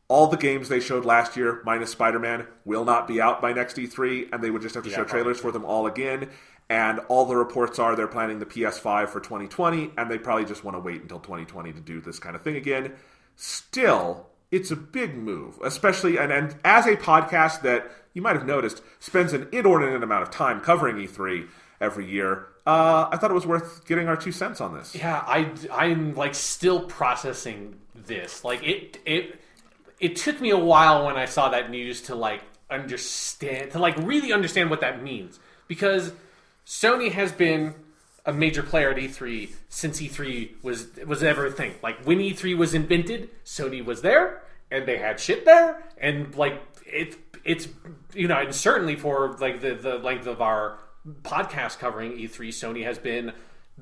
all the games they showed last year, minus Spider-Man, will not be out by next E3, and they would just have to show trailers for them all again. And all the reports are they're planning the PS5 for 2020, and they probably just want to wait until 2020 to do this kind of thing again. Still, it's a big move, especially, and as a podcast that you might have noticed spends an inordinate amount of time covering E3 every year. I thought it was worth getting our 2 cents on this. Yeah, I'm like still processing this. Like it took me a while when I saw that news to like understand, to like really understand what that means, because Sony has been a major player at E3 since E3 was ever a thing. Like when E3 was invented, Sony was there and they had shit there, and like it's you know, and certainly for like the length of our podcast covering E3, Sony has been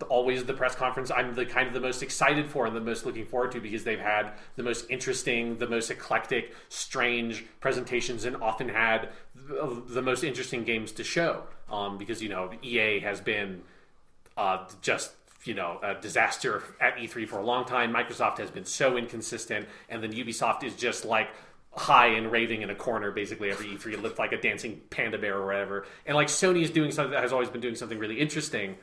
always the press conference I'm the kind of the most excited for and the most looking forward to, because they've had the most interesting, the most eclectic, strange presentations, and often had the most interesting games to show. Because, you know, EA has been just, you know, a disaster at E3 for a long time. Microsoft has been so inconsistent, and then Ubisoft is just like high and raving in a corner basically every E3. It looked like a dancing panda bear or whatever. And like Sony is doing something that has always been doing something really interesting.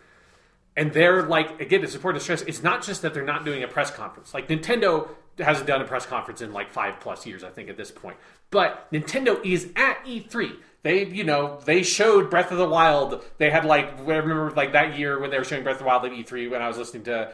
And they're like, again, it's important to stress, it's not just that they're not doing a press conference. Like Nintendo hasn't done a press conference in like 5+ years, I think, at this point. But Nintendo is at E3. They, you know, they showed Breath of the Wild. They had like, I remember like that year when they were showing Breath of the Wild at E3, when I was listening to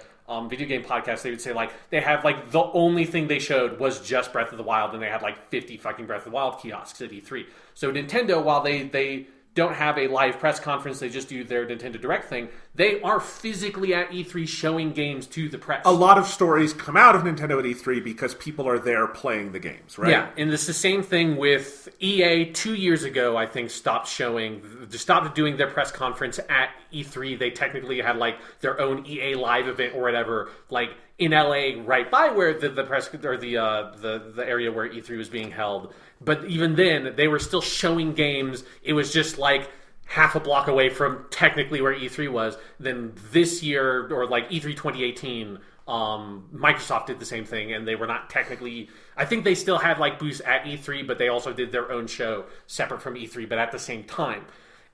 video game podcasts, they would say like, they have like, the only thing they showed was just Breath of the Wild, and they had like 50 fucking Breath of the Wild kiosks at E3. So Nintendo, while they don't have a live press conference, they just do their Nintendo Direct thing, they are physically at E3 showing games to the press. A lot of stories come out of Nintendo at E3 because people are there playing the games, right? Yeah, and it's the same thing with EA 2 years ago, I think, stopped doing their press conference at E3. They technically had like their own EA Live event or whatever, like in LA right by where the press, or the area where E3 was being held. But even then, they were still showing games. It was just like half a block away from technically where E3 was. Then this year, or like E3 2018, Microsoft did the same thing, and they were not technically... I think they still had like booths at E3, but they also did their own show separate from E3, but at the same time.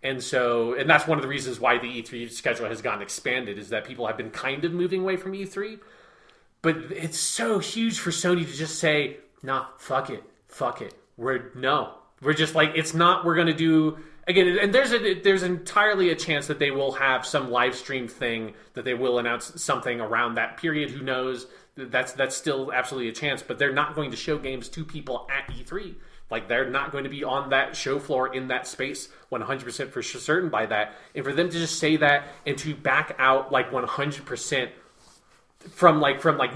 And that's one of the reasons why the E3 schedule has gotten expanded, is that people have been kind of moving away from E3. But it's so huge for Sony to just say, nah, fuck it. We're just like, it's not, we're going to do, again, and there's entirely a chance that they will have some live stream thing, that they will announce something around that period. Who knows? That's still absolutely a chance, but they're not going to show games to people at E3. Like, they're not going to be on that show floor in that space 100% for certain by that. And for them to just say that and to back out like 100% from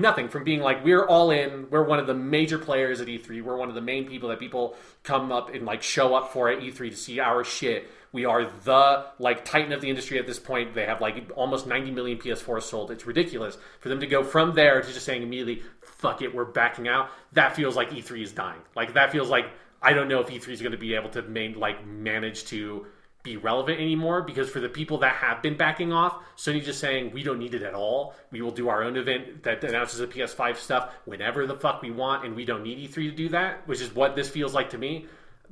nothing, from being like, we're all in, we're one of the major players at E3, we're one of the main people that people come up and like show up for at E3 to see our shit. We are the like titan of the industry at this point. They have like almost 90 million PS4s sold. It's ridiculous. For them to go from there to just saying immediately, fuck it, we're backing out, that feels like E3 is dying. Like, that feels like, I don't know if E3 is going to be able to manage to be relevant anymore, because for the people that have been backing off, Sony just saying, we don't need it at all. We will do our own event that announces the PS5 stuff whenever the fuck we want, and we don't need E3 to do that, which is what this feels like to me.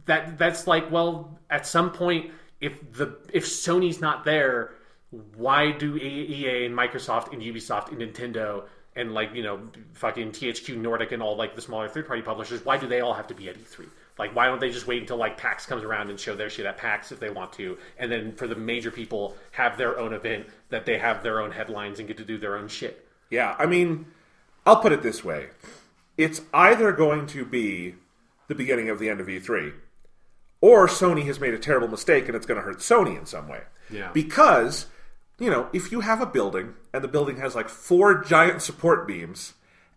That's like, well, at some point, if Sony's not there, why do EA and Microsoft and Ubisoft and Nintendo and like, you know, fucking THQ Nordic and all like the smaller third-party publishers, why do they all have to be at E3? Like, why don't they just wait until like PAX comes around and show their shit at PAX if they want to, and then for the major people have their own event that they have their own headlines and get to do their own shit? Yeah, I mean, I'll put it this way. it's either going to be the beginning of the end of E3, or Sony has made a terrible mistake and it's going to hurt Sony in some way. Yeah. Because, if you have a building and the building has like 4 giant support beams,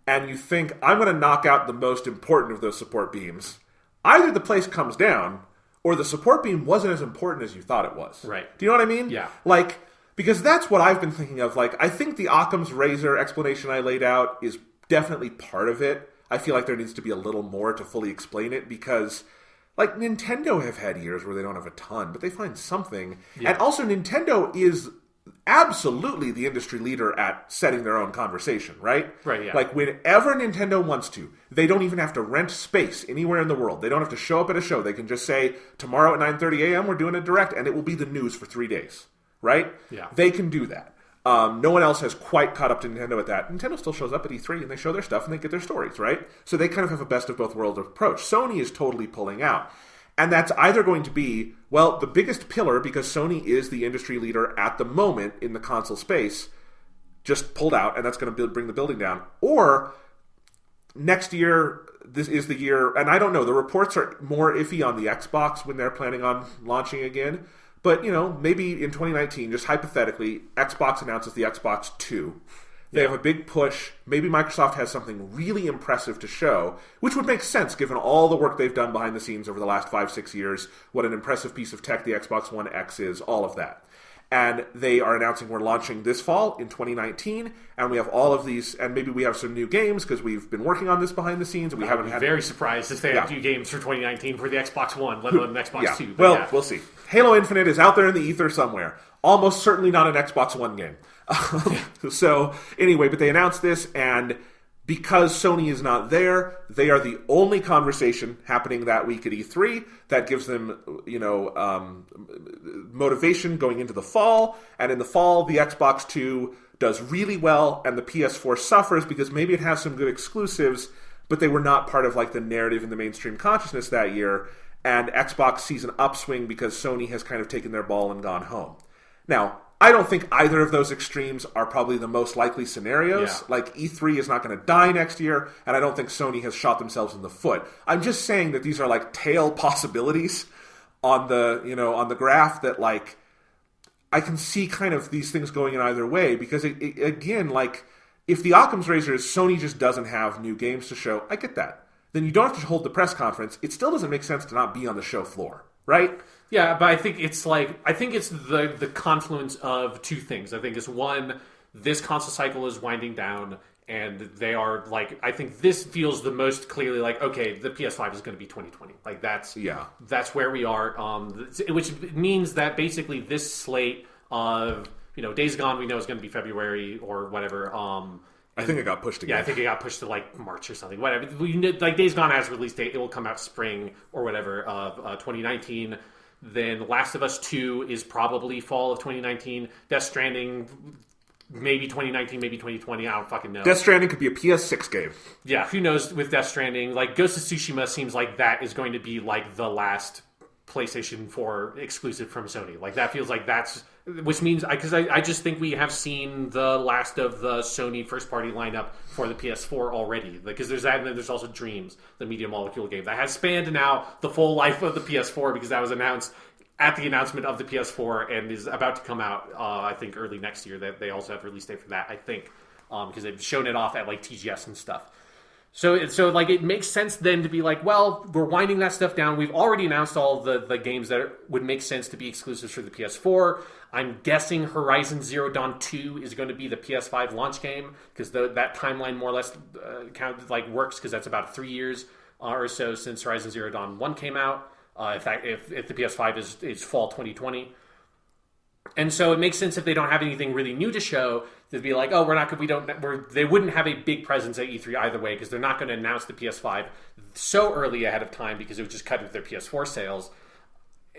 and you think, I'm going to knock out the most important of those support beams, either the place comes down, or the support beam wasn't as important as you thought it was. Right. Do you know what I mean? Yeah. Because that's what I've been thinking of. I think the Occam's razor explanation I laid out is definitely part of it. I feel like there needs to be a little more to fully explain it, because Nintendo have had years where they don't have a ton, but they find something. Yeah. And also Nintendo is absolutely the industry leader at setting their own conversation, right? Right, yeah. Whenever Nintendo wants to, they don't even have to rent space anywhere in the world. They don't have to show up at a show. They can just say, tomorrow at 9:30 a.m. we're doing a direct, and it will be the news for 3 days, right? Yeah. They can do that. No one else has quite caught up to Nintendo at that. Nintendo still shows up at E3 and they show their stuff and they get their stories, right? So they kind of have a best of both worlds approach. Sony is totally pulling out. And that's either going to be, the biggest pillar, because Sony is the industry leader at the moment in the console space, just pulled out, and that's going to bring the building down. Or next year, this is the year, and I don't know, the reports are more iffy on the Xbox when they're planning on launching again. But, maybe in 2019, just hypothetically, Xbox announces the Xbox 2. They have a big push. Maybe Microsoft has something really impressive to show, which would make sense given all the work they've done behind the scenes over the last 5-6 years, what an impressive piece of tech the Xbox One X is, all of that. And they are announcing we're launching this fall in 2019, and we have all of these, and maybe we have some new games because we've been working on this behind the scenes, and we haven't had... very surprised if they have new games for 2019 for the Xbox One, let alone the Xbox 2. Well, we'll see. Halo Infinite is out there in the ether somewhere. Almost certainly not an Xbox One game. So, anyway, but they announced this, and because Sony is not there, they are the only conversation happening that week at E3 that gives them, motivation going into the fall. And in the fall, the Xbox 2 does really well, and the PS4 suffers because maybe it has some good exclusives, but they were not part of the narrative in the mainstream consciousness that year. And Xbox sees an upswing because Sony has kind of taken their ball and gone home. Now, I don't think either of those extremes are probably the most likely scenarios. Yeah. E3 is not going to die next year, and I don't think Sony has shot themselves in the foot. I'm just saying that these are tail possibilities on the on the graph that I can see kind of these things going in either way, because again, if the Occam's razor is Sony just doesn't have new games to show, I get that. Then you don't have to hold the press conference. It still doesn't make sense to not be on the show floor, right? Yeah, but I think it's the confluence of two things. I think it's one, this console cycle is winding down, and they are I think this feels the most clearly okay, the PS5 is going to be 2020. That's where we are. Which means that basically this slate of Days Gone we know is going to be February or whatever. I think it got pushed again. Yeah, I think it got pushed to March or something. Whatever. Days Gone has a release date. It will come out spring or whatever of 2019. Then Last of Us 2 is probably fall of 2019. Death Stranding, maybe 2019, maybe 2020. I don't fucking know. Death Stranding could be a PS6 game. Yeah, who knows with Death Stranding. Ghost of Tsushima seems like that is going to be the last PlayStation 4 exclusive from Sony. That feels like that's... Which means, because I just think we have seen the last of the Sony first-party lineup for the PS4 already. Because there's that, and then there's also Dreams, the Media Molecule game. That has spanned now the full life of the PS4, because that was announced at the announcement of the PS4 and is about to come out, I think, early next year. That they also have release date for that, I think, because they've shown it off at TGS and stuff. So it makes sense then to be well, we're winding that stuff down. We've already announced all the games that would make sense to be exclusives for the PS4. I'm guessing Horizon Zero Dawn 2 is going to be the PS5 launch game, because that timeline more or less works, because that's about 3 years or so since Horizon Zero Dawn 1 came out. If the PS5 is fall 2020. And so it makes sense if they don't have anything really new to show to be they wouldn't have a big presence at E3 either way, because they're not going to announce the PS5 so early ahead of time, because it would just cut into their PS4 sales.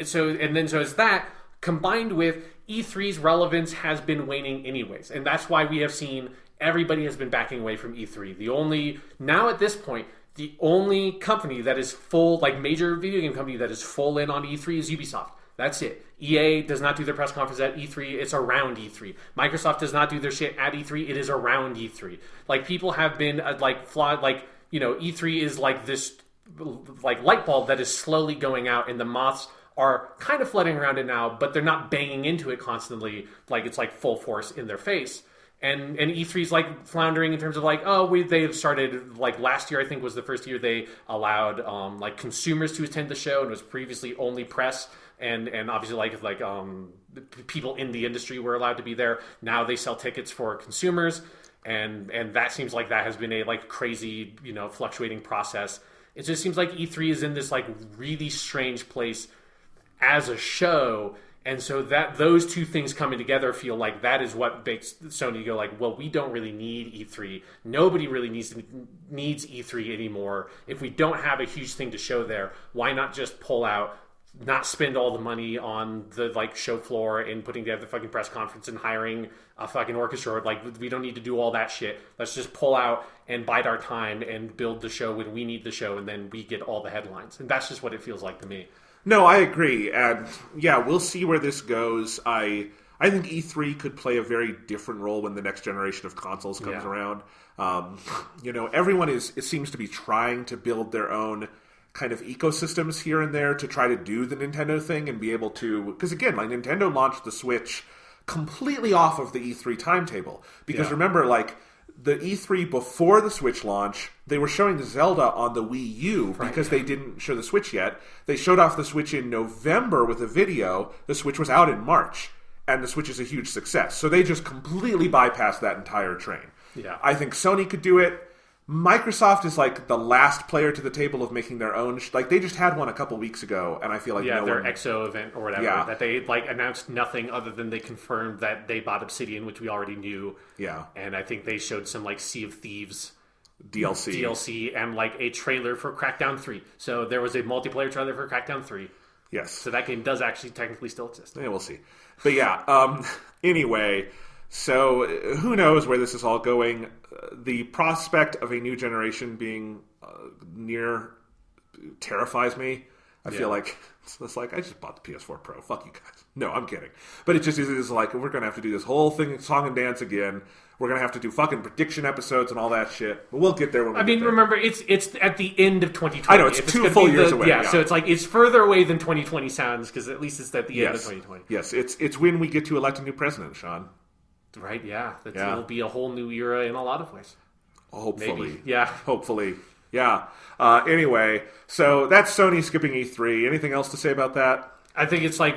So it's that combined with E3's relevance has been waning anyways, and that's why we have seen everybody has been backing away from E3. Now at this point, the only company that is full, major video game company that is full in on E3 is Ubisoft. That's it. EA does not do their press conference at E3. It's around E3. Microsoft does not do their shit at E3. It is around E3. People have been E3 is like this like light bulb that is slowly going out, and the moths are kind of flooding around it now, but they're not banging into it constantly like it's like full force in their face. And E3's like floundering in terms of like, they have started, like last year I think was the first year they allowed like consumers to attend the show, and it was previously only press and obviously like people in the industry were allowed to be there. Now they sell tickets for consumers, and that seems like that has been a like crazy, fluctuating process. It just seems like E3 is in this like really strange place as a show. And so that those two things coming together feel like that is what makes Sony go like, well, we don't really need E3. Nobody really needs E3 anymore. If we don't have a huge thing to show there, why not just pull out, not spend all the money on the like show floor and putting together the fucking press conference and hiring a fucking orchestra? Like, we don't need to do all that shit. Let's just pull out and bide our time and build the show when we need the show, and then we get all the headlines. And that's just what it feels like to me. No, I agree, and yeah, we'll see where this goes. I think E3 could play a very different role when the next generation of consoles comes around. Everyone it seems to be trying to build their own kind of ecosystems here and there to try to do the Nintendo thing and be able to, because again, like Nintendo launched the Switch completely off of the E3 timetable. Because remember, like, the E3 before the Switch launch, they were showing Zelda on the Wii U because they didn't show the Switch yet. They showed off the Switch in November with a video. The Switch was out in March, and the Switch is a huge success. So they just completely bypassed that entire train. Yeah. I think Sony could do it. Microsoft is like the last player to the table of making their own. They just had one a couple weeks ago, and I feel like their EXO event or whatever that they like announced nothing other than they confirmed that they bought Obsidian, which we already knew. Yeah, and I think they showed some like Sea of Thieves DLC and like a trailer for Crackdown 3. So there was a multiplayer trailer for Crackdown 3. Yes, so that game does actually technically still exist. Yeah, we'll see. But anyway. So who knows where this is all going? The prospect of a new generation being near terrifies me. I feel like it's like I just bought the PS4 Pro. Fuck you guys. No, I'm kidding. But it just is like we're gonna have to do this whole thing, song and dance again. We're gonna have to do fucking prediction episodes and all that shit. But we'll get there when we get there. Remember, it's at the end of 2020. I know it's 2 full years away. Yeah, so it's like it's further away than 2020 sounds because at least it's at the end of 2020. Yes, it's when we get to elect a new president, Sean. Right, it'll be a whole new era in a lot of ways. Hopefully. Maybe. Yeah. Hopefully. Yeah. Anyway, so that's Sony skipping E3. Anything else to say about that? I think it's like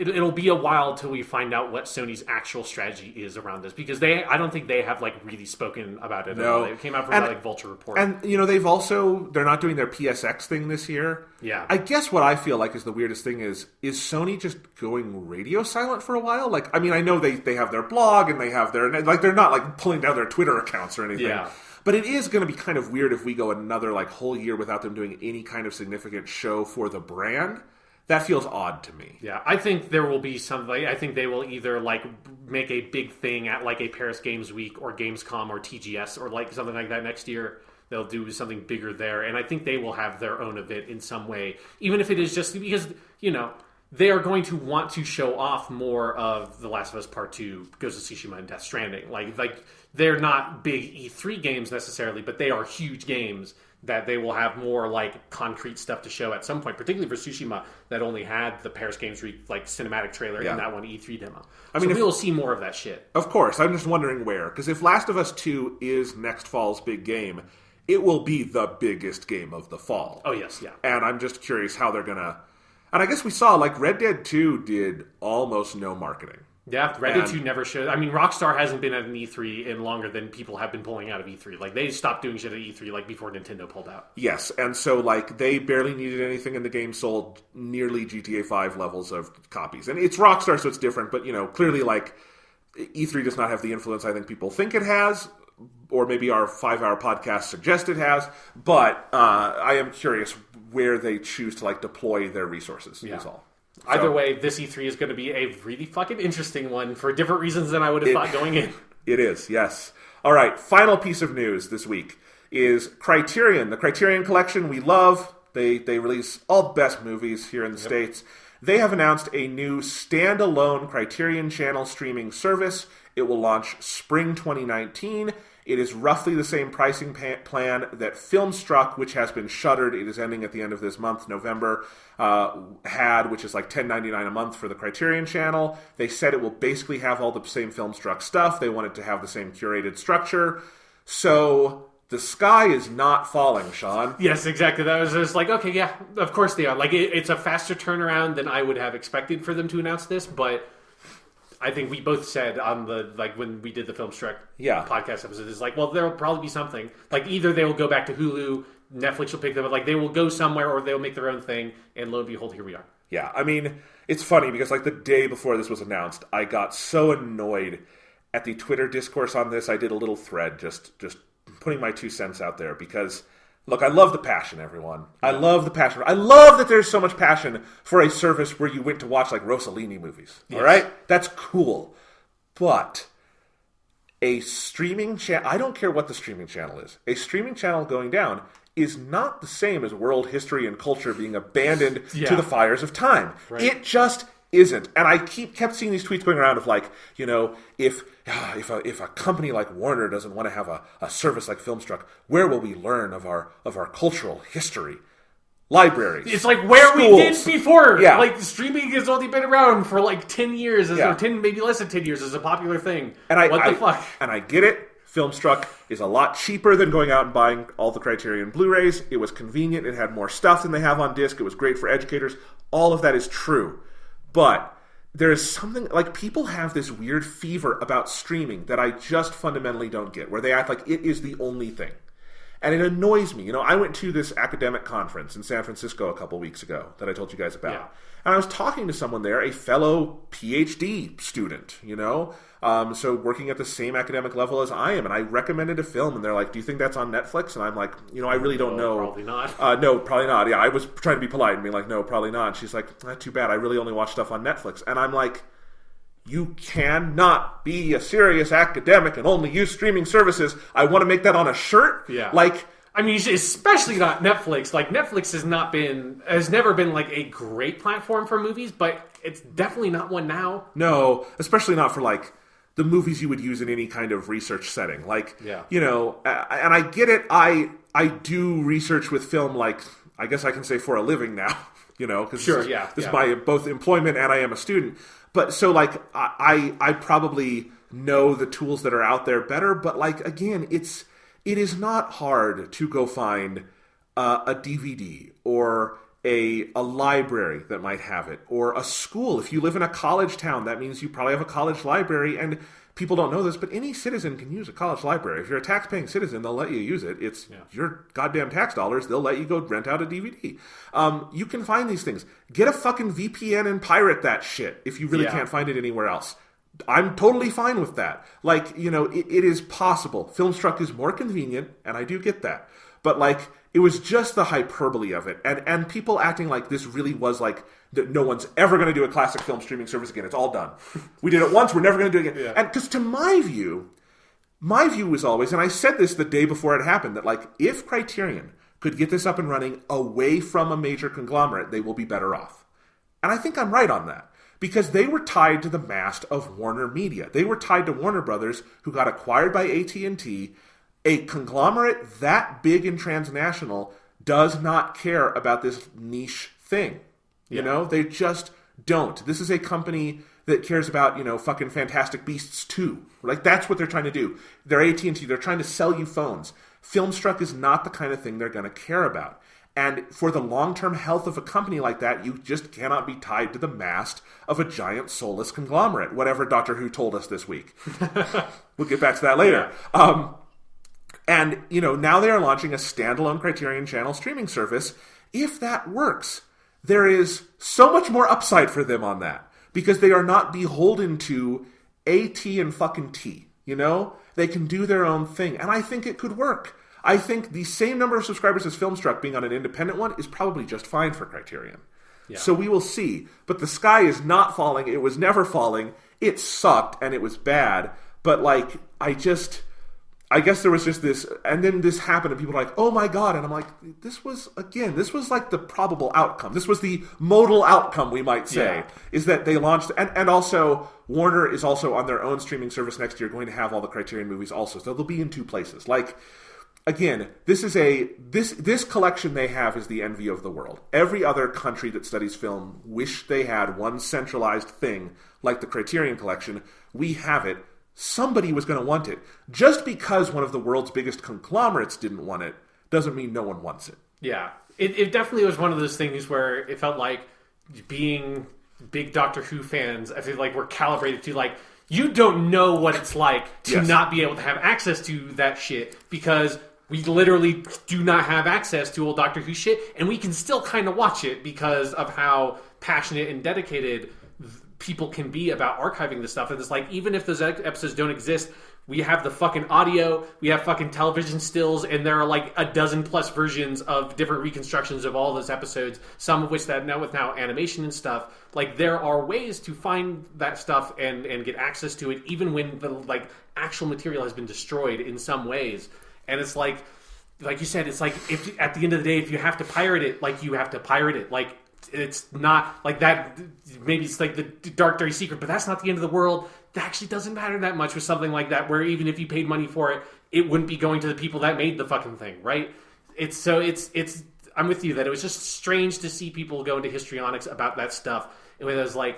it'll be a while till we find out what Sony's actual strategy is around this, because I don't think they have like really spoken about it at all. They came out from like Vulture Report. And they're not doing their PSX thing this year. Yeah. I guess what I feel like is the weirdest thing is Sony just going radio silent for a while? Like, I mean, I know they have their blog and they have their, like, they're not like pulling down their Twitter accounts or anything. Yeah. But it is going to be kind of weird if we go another like whole year without them doing any kind of significant show for the brand. That feels odd to me. Yeah, I think there will be something. I think they will either like make a big thing at like a Paris Games Week or Gamescom or TGS or like something like that next year. They'll do something bigger there, and I think they will have their own event in some way, even if it is just because they are going to want to show off more of The Last of Us Part 2, Ghost of Tsushima, and Death Stranding. Like they're not big E3 games necessarily, but they are huge games that they will have more like concrete stuff to show at some point, particularly for Tsushima that only had the Paris Games Week like cinematic trailer and that one E3 demo. I mean, we will see more of that shit. Of course. I'm just wondering where, because if Last of Us 2 is next fall's big game, it will be the biggest game of the fall. Oh yes, yeah. And I'm just curious how they're gonna. And I guess we saw like Red Dead 2 did almost no marketing. Yeah, Red Dead 2 never showed. I mean, Rockstar hasn't been at an E3 in longer than people have been pulling out of E3. Like, they stopped doing shit at E3 like before Nintendo pulled out. Yes, and so like they barely needed anything, and the game sold nearly GTA 5 levels of copies. And it's Rockstar, so it's different. But clearly, like E3 does not have the influence I think people think it has, or maybe our 5-hour podcast suggests it has. But I am curious where they choose to like deploy their resources. Is all. Either way, this E3 is going to be a really fucking interesting one for different reasons than I would have thought going in. It is, yes. All right, final piece of news this week is Criterion. The Criterion Collection we love. They release all best movies here in the States. They have announced a new standalone Criterion Channel streaming service. It will launch spring 2019. It is roughly the same pricing plan that Filmstruck, which has been shuttered, it is ending at the end of this month, November, had, which is like $10.99 a month for the Criterion channel. They said it will basically have all the same Filmstruck stuff. They want it to have the same curated structure. So the sky is not falling, Sean. Yes, exactly. That was just like, okay, yeah, of course they are. Like, it's a faster turnaround than I would have expected for them to announce this, but I think we both said on the, like, when we did the Filmstruck podcast episode, is like, well, there will probably be something. Like, either they will go back to Hulu, Netflix will pick them up, like, they will go somewhere, or they'll make their own thing, and lo and behold, here we are. Yeah, I mean, it's funny, because, like, the day before this was announced, I got so annoyed at the Twitter discourse on this, I did a little thread just putting my 2 cents out there, because... Look, I love the passion, everyone. I love the passion. I love that there's so much passion for a service where you went to watch, like, Rossellini movies. Yes. All right? That's cool. But a streaming channel... I don't care what the streaming channel is. A streaming channel going down is not the same as world history and culture being abandoned to the fires of time. Right. It just isn't. And I kept seeing these tweets going around of, like, you know, if a company like Warner doesn't want to have a service like Filmstruck, where will we learn of our cultural history? Libraries. It's like where schools. We did before. Yeah. Like, streaming has only been around for like 10 years, or 10, maybe less than 10 years as a popular thing. And what the fuck? And I get it. Filmstruck is a lot cheaper than going out and buying all the Criterion Blu-rays. It was convenient. It had more stuff than they have on disc. It was great for educators. All of that is true. But there is something, like, people have this weird fever about streaming that I just fundamentally don't get, where they act like it is the only thing. And it annoys me. You know, I went to this academic conference in San Francisco a couple weeks ago that I told you guys about. Yeah. And I was talking to someone there, a fellow PhD student, you know, so working at the same academic level as I am. And I recommended a film, and they're like, do you think that's on Netflix? And I'm like, you know, I really don't know. Probably not. No, probably not. Yeah, I was trying to be polite and be like, no, probably not. And she's like, not too bad. I really only watch stuff on Netflix. And I'm like, you cannot be a serious academic and only use streaming services. I want to make that on a shirt. Yeah. Like, I mean, especially not Netflix. Like, Netflix has never been like a great platform for movies, but it's definitely not one now. No, especially not for, like, the movies you would use in any kind of research setting. Like, you know, and I get it. I do research with film, like, I guess I can say for a living now, you know, because this is my both employment and I am a student. But so, like, I probably know the tools that are out there better, but, like, again, it is not hard to go find a DVD or a library that might have it, or a school. If you live in a college town, that means you probably have a college library, and people don't know this, but any citizen can use a college library. If you're a tax-paying citizen, they'll let you use it. It's your goddamn tax dollars. They'll let you go rent out a DVD. You can find these things. Get a fucking VPN and pirate that shit if you really can't find it anywhere else. I'm totally fine with that. Like, you know, it is possible. Filmstruck is more convenient, and I do get that. But, like, it was just the hyperbole of it. And people acting like this really was, like, that no one's ever going to do a classic film streaming service again. It's all done. We did it once. We're never going to do it again. Yeah. And because to my view was always, and I said this the day before it happened, that, like, if Criterion could get this up and running away from a major conglomerate, they will be better off. And I think I'm right on that. Because they were tied to the mast of Warner Media. They were tied to Warner Brothers, who got acquired by AT&T. A conglomerate that big and transnational does not care about this niche thing. You know, they just don't. This is a company that cares about, you know, fucking Fantastic Beasts 2. Like, that's what they're trying to do. They're AT&T. They're trying to sell you phones. Filmstruck is not the kind of thing they're going to care about. And for the long-term health of a company like that, you just cannot be tied to the mast of a giant soulless conglomerate, whatever Doctor Who told us this week. We'll get back to that later. Yeah. And, you know, now they are launching a standalone Criterion Channel streaming service. If that works, there is so much more upside for them on that, because they are not beholden to AT and fucking T, you know? They can do their own thing, and I think it could work. I think the same number of subscribers as Filmstruck being on an independent one is probably just fine for Criterion. Yeah. So we will see. But the sky is not falling. It was never falling. It sucked, and it was bad. But, like, I I guess there was just this, and then this happened, and people were like, "Oh my god!" And I'm like, "This was like the probable outcome. This was the modal outcome, we might say, is that they launched, and also Warner is also on their own streaming service next year going to have all the Criterion movies also, so they'll be in 2 places. Like, again, this collection they have is the envy of the world. Every other country that studies film wish they had one centralized thing like the Criterion Collection. We have it. Somebody was going to want it. Just because one of the world's biggest conglomerates didn't want it doesn't mean no one wants it. Yeah. It definitely was one of those things where it felt like being big Doctor Who fans, I feel like we're calibrated to like, you don't know what it's like to not be able to have access to that shit because we literally do not have access to old Doctor Who shit, and we can still kind of watch it because of how passionate and dedicated people can be about archiving this stuff. And it's like, even if those episodes don't exist, we have the fucking audio, we have fucking television stills, and there are like a dozen plus versions of different reconstructions of all those episodes, some of which that now with now animation and stuff. Like, there are ways to find that stuff and get access to it, even when the like actual material has been destroyed in some ways. And it's like you said, it's like, if at the end of the day, if you have to pirate it, like, you have to pirate it. Like, it's not like that. Maybe it's like the dark, dirty secret, but that's not the end of the world. That actually doesn't matter that much with something like that, where even if you paid money for it, it wouldn't be going to the people that made the fucking thing, right? It's I'm with you that it was just strange to see people go into histrionics about that stuff. It was like,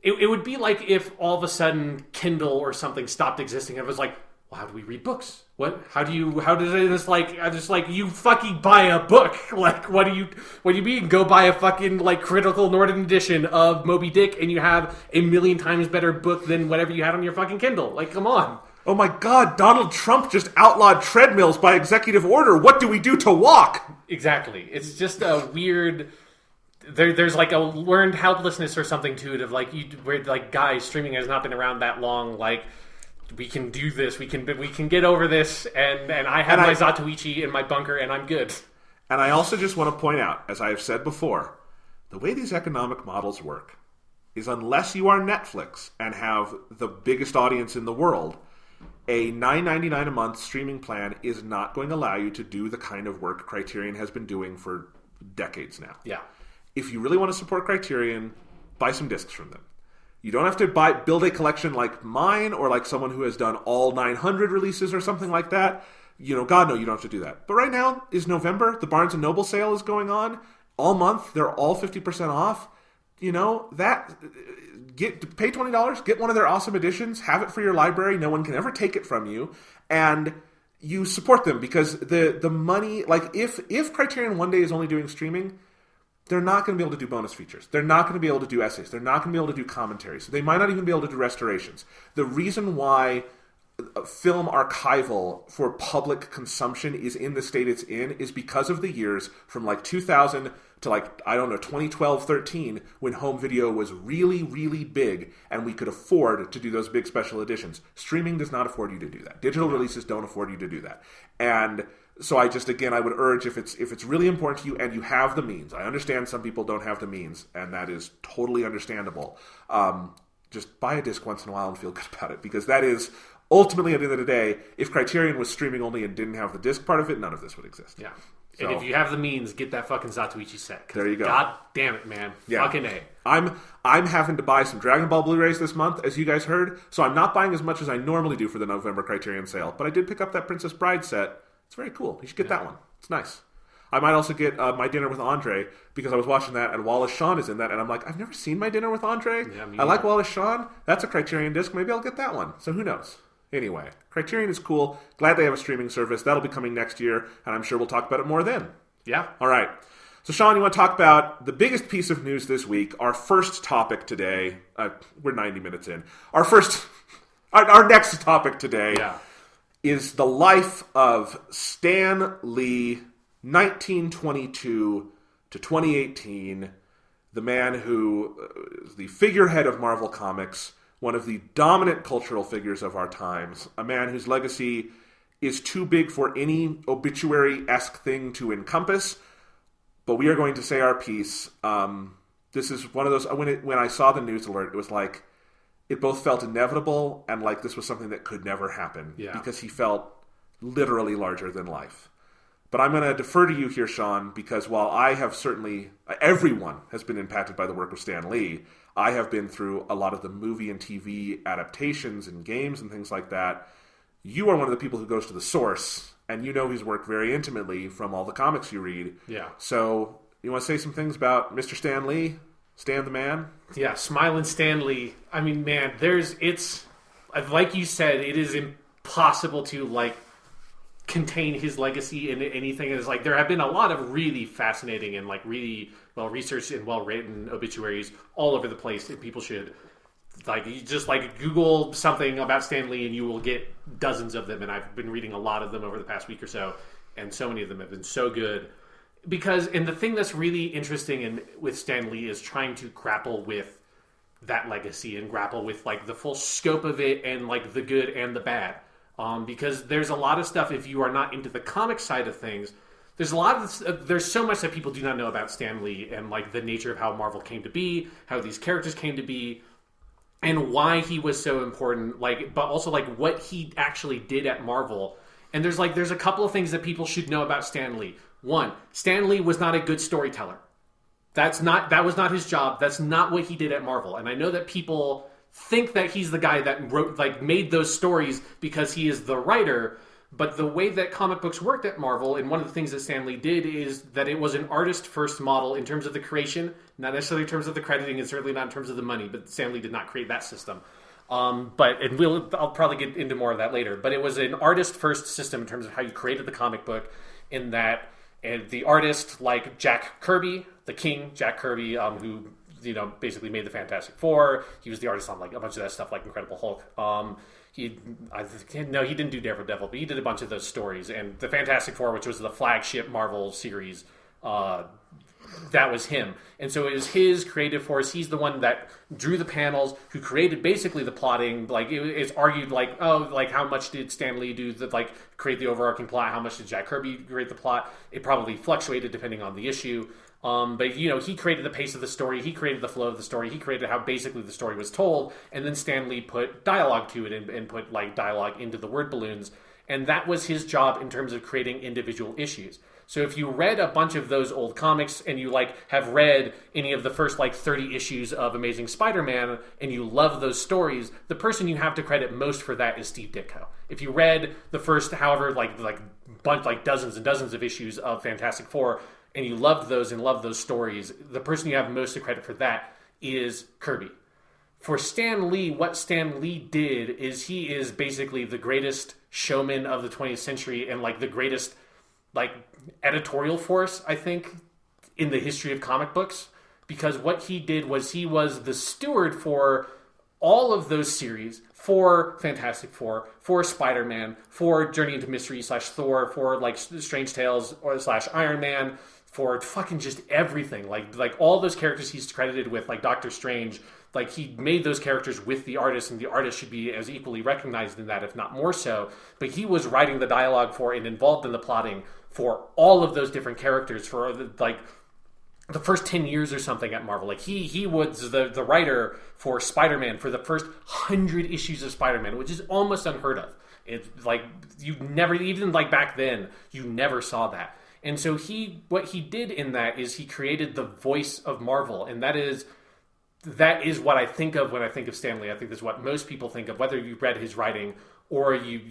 it would be like if all of a sudden Kindle or something stopped existing. It was like, well, how do we read books? What? How does it just like? I just like, you fucking buy a book. Like, what do you mean? Go buy a fucking like critical Northern edition of Moby Dick, and you have a million times better book than whatever you had on your fucking Kindle. Like, come on. Oh my god, Donald Trump just outlawed treadmills by executive order. What do we do to walk? Exactly. It's just a weird. There's like a learned helplessness or something to it of like, where like, guys, streaming has not been around that long. Like, we can do this. We can get over this. And I have my Zatoichi in my bunker, and I'm good. And I also just want to point out, as I have said before, the way these economic models work is, unless you are Netflix and have the biggest audience in the world, a $9.99 a month streaming plan is not going to allow you to do the kind of work Criterion has been doing for decades now. Yeah. If you really want to support Criterion, buy some discs from them. You don't have to build a collection like mine or like someone who has done all 900 releases or something like that. You know, God, no, you don't have to do that. But right now is November. The Barnes & Noble sale is going on. All month, they're all 50% off. You know, pay $20, get one of their awesome editions, have it for your library. No one can ever take it from you. And you support them, because the money, like, if Criterion one day is only doing streaming, they're not going to be able to do bonus features. They're not going to be able to do essays. They're not going to be able to do commentaries. They might not even be able to do restorations. The reason why film archival for public consumption is in the state it's in is because of the years from like 2000 to like, I don't know, 2012, 13, when home video was really, really big and we could afford to do those big special editions. Streaming does not afford you to do that. Digital releases don't afford you to do that. And so I would urge, if it's really important to you and you have the means, I understand some people don't have the means, and that is totally understandable. Just buy a disc once in a while and feel good about it, because that is ultimately, at the end of the day, if Criterion was streaming only and didn't have the disc part of it, none of this would exist. Yeah. So, and if you have the means, get that fucking Zatoichi set. There you go. God damn it, man. Yeah. Fucking A. I'm having to buy some Dragon Ball Blu-rays this month, as you guys heard, so I'm not buying as much as I normally do for the November Criterion sale, but I did pick up that Princess Bride set. It's very cool. You should get that one. It's nice. I might also get My Dinner with Andre, because I was watching that and Wallace Shawn is in that, and I'm like, I've never seen My Dinner with Andre. Yeah, I like Wallace Shawn. That's a Criterion disc. Maybe I'll get that one. So who knows? Anyway, Criterion is cool. Glad they have a streaming service. That'll be coming next year, and I'm sure we'll talk about it more then. Yeah. All right. So, Sean, you want to talk about the biggest piece of news this week? Our first topic today. We're 90 minutes in. Our next topic today is the life of Stan Lee, 1922 to 2018. The man who is the figurehead of Marvel Comics, one of the dominant cultural figures of our times, a man whose legacy is too big for any obituary-esque thing to encompass, but we are going to say our piece. This is one of those, when I saw the news alert, it was like, it both felt inevitable and like this was something that could never happen, because he felt literally larger than life. But I'm going to defer to you here, Sean, because while I have certainly, everyone has been impacted by the work of Stan Lee, I have been through a lot of the movie and TV adaptations and games and things like that. You are one of the people who goes to the source, and you know his work very intimately from all the comics you read. Yeah. So, you want to say some things about Mr. Stan Lee? Stan the man? Yeah, Smiling Stan Lee. I mean, man, it's like you said, it is impossible to, like, contain his legacy in anything. It's like there have been a lot of really fascinating and like really well researched and well written obituaries all over the place, and people should you just Google something about Stan Lee and you will get dozens of them. And I've been reading a lot of them over the past week or so, and so many of them have been so good. And the thing that's really interesting with Stan Lee is trying to grapple with that legacy and grapple with like the full scope of it and like the good and the bad. Because there's a lot of stuff, if you are not into the comic side of things, there's so much that people do not know about Stan Lee and like the nature of how Marvel came to be, how these characters came to be, and why he was so important, but also like what he actually did at Marvel. And there's a couple of things that people should know about Stan Lee. One, Stan Lee was not a good storyteller. That was not his job. That's not what he did at Marvel. And I know that people think that he's the guy that made those stories because he is the writer, but the way that comic books worked at Marvel, and one of the things that Stan Lee did, is that it was an artist-first model in terms of the creation, not necessarily in terms of the crediting, and certainly not in terms of the money, but Stan Lee did not create that system. I'll probably get into more of that later, but it was an artist-first system in terms of how you created the comic book, in that the artist, like Jack Kirby, the King, Jack Kirby, who basically made the Fantastic Four. He was the artist on like a bunch of that stuff, like Incredible Hulk. He didn't do Daredevil, but he did a bunch of those stories. And the Fantastic Four, which was the flagship Marvel series, that was him. And so it was his creative force. He's the one that drew the panels, who created basically the plotting. Like it's argued, how much did Stan Lee do create the overarching plot? How much did Jack Kirby create the plot? It probably fluctuated depending on the issue. But he created the pace of the story, he created the flow of the story, he created how basically the story was told, and then Stan Lee put dialogue to it and put dialogue into the word balloons, and that was his job in terms of creating individual issues. So if you read a bunch of those old comics and you have read any of the first 30 issues of Amazing Spider-Man and you love those stories, the person you have to credit most for that is Steve Ditko. If you read the first dozens and dozens of issues of Fantastic Four, and you loved those and loved those stories, the person you have most to credit for that is Kirby. For Stan Lee, what Stan Lee did is he is basically the greatest showman of the 20th century and the greatest editorial force, I think, in the history of comic books. Because what he did was he was the steward for all of those series, for Fantastic Four, for Spider-Man, for Journey into Mystery / Thor, for Strange Tales / Iron Man, for fucking just everything. All those characters he's credited with, Doctor Strange, he made those characters with the artist, and the artist should be as equally recognized in that, if not more so. But he was writing the dialogue for and involved in the plotting for all of those different characters for the first 10 years or something at Marvel. He was the writer for Spider-Man for the first 100 issues of Spider-Man, which is almost unheard of. It's you never, even back then, you never saw that. And so what he did in that is he created the voice of Marvel, and that is what I think of when I think of Stan Lee. I think that's what most people think of, whether you read his writing or you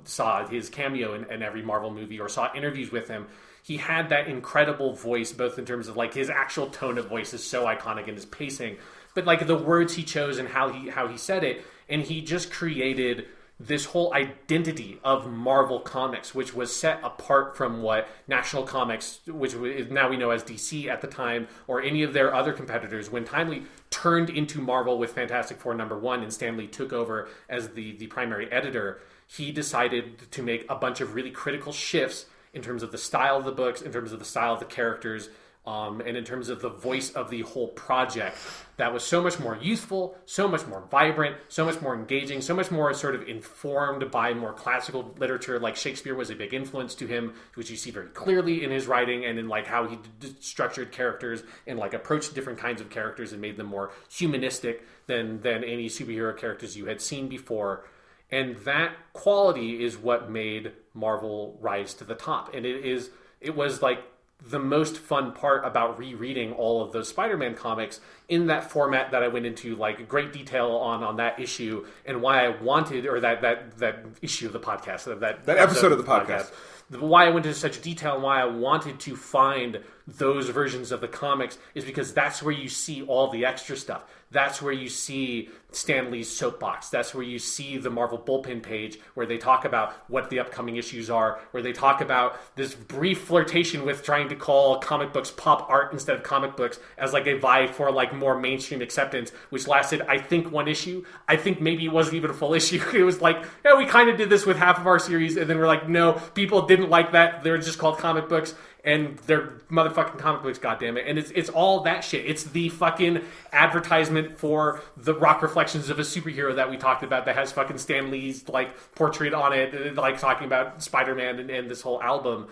saw his cameo in every Marvel movie or saw interviews with him. He had that incredible voice, both in terms of his actual tone of voice is so iconic in his pacing, but the words he chose and how he said it, and he just created this whole identity of Marvel Comics, which was set apart from what National Comics, which now we know as DC at the time, or any of their other competitors. When Timely turned into Marvel with Fantastic Four #1 and Stan Lee took over as the primary editor, he decided to make a bunch of really critical shifts in terms of the style of the books, in terms of the style of the characters, and in terms of the voice of the whole project. That was so much more youthful, so much more vibrant, so much more engaging, so much more sort of informed by more classical literature. Shakespeare was a big influence to him, which you see very clearly in his writing and in how he structured characters and approached different kinds of characters and made them more humanistic than any superhero characters you had seen before. And that quality is what made Marvel rise to the top. And it was like the most fun part about rereading all of those Spider-Man comics in that format that I went into like great detail on that issue, and why I wanted, or that issue of the podcast, that episode of the podcast. Why I went into such detail and why I wanted to find those versions of the comics is because that's where you see all the extra stuff. That's where you see Stan Lee's soapbox. That's where you see the Marvel bullpen page where they talk about what the upcoming issues are, where they talk about this brief flirtation with trying to call comic books pop art instead of comic books as like a vie for like more mainstream acceptance, which lasted, I think, one issue. I think maybe it wasn't even a full issue. It was like, yeah, we kind of did this with half of our series, and then we're like, no, people didn't like that. They're just called comic books. And they're motherfucking comic books, goddammit. And it's all that shit. It's the fucking advertisement for the Rock Reflections of a Superhero that we talked about that has fucking Stan Lee's like portrait on it, like talking about Spider-Man and this whole album.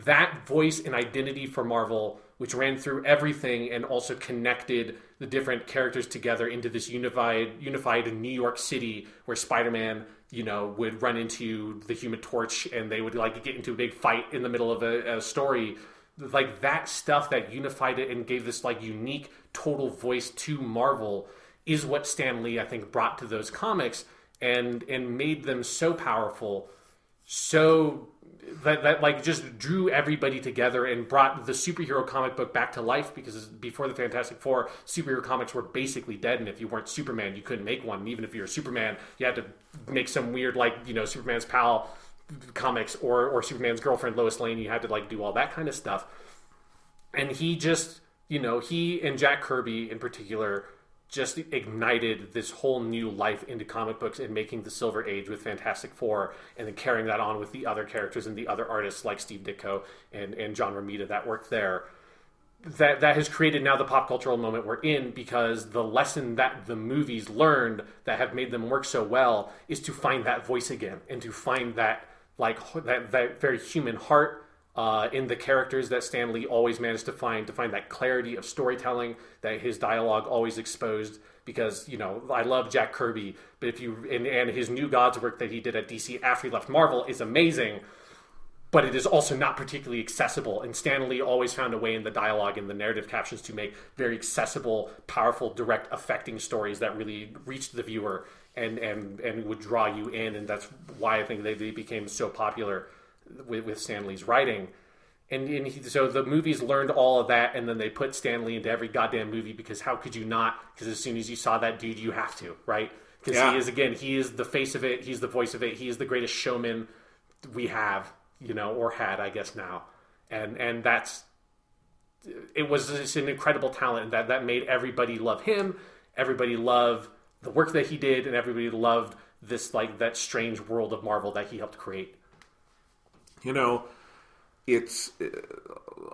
That voice and identity for Marvel, which ran through everything and also connected the different characters together into this unified New York City where Spider-Man, would run into the Human Torch and they would like get into a big fight in the middle of a story. Like that stuff that unified it and gave this like unique total voice to Marvel is what Stan Lee, I think, brought to those comics and made them so powerful, so that like just drew everybody together and brought the superhero comic book back to life, because before the Fantastic Four, superhero comics were basically dead, and if you weren't Superman, you couldn't make one. And even if you were Superman, you had to make some weird like, Superman's pal comics or Superman's girlfriend Lois Lane. You had to like do all that kind of stuff. And he just, he and Jack Kirby in particular just ignited this whole new life into comic books and making the Silver Age with Fantastic Four, and then carrying that on with the other characters and the other artists like Steve Ditko and John Romita that worked there. That has created now the pop cultural moment we're in, because the lesson that the movies learned that have made them work so well is to find that voice again and to find that like that very human heart in the characters that Stan Lee always managed to find that clarity of storytelling that his dialogue always exposed. Because, I love Jack Kirby, but if you, and his New Gods work that he did at DC after he left Marvel is amazing, but it is also not particularly accessible. And Stan Lee always found a way in the dialogue and the narrative captions to make very accessible, powerful, direct, affecting stories that really reached the viewer and would draw you in. And that's why I think they became so popular with Stan Lee's writing. So the movies learned all of that, and then they put Stan Lee into every goddamn movie, because how could you not? Because as soon as you saw that dude, you have to, right? Because he is the face of it, he's the voice of it, he is the greatest showman we have, or had, I guess now. And it was just an incredible talent that made everybody love him, everybody love the work that he did, and everybody loved this, like, that strange world of Marvel that he helped create. It's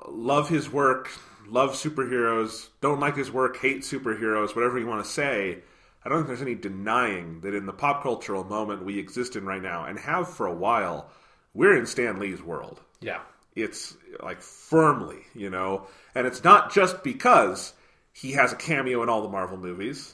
love his work, love superheroes, don't like his work, hate superheroes, whatever you want to say. I don't think there's any denying that in the pop cultural moment we exist in right now, and have for a while, we're in Stan Lee's world. Yeah. It's like firmly, and it's not just because he has a cameo in all the Marvel movies.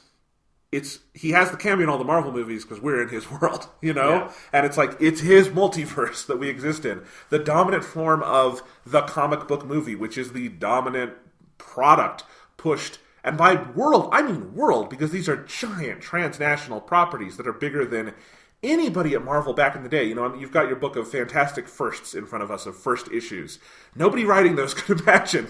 He has the cameo in all the Marvel movies because we're in his world, Yeah. And it's like, it's his multiverse that we exist in. The dominant form of the comic book movie, which is the dominant product pushed. And by world, I mean world, because these are giant transnational properties that are bigger than anybody at Marvel back in the day. You've got your book of fantastic firsts in front of us, of first issues. Nobody writing those could imagine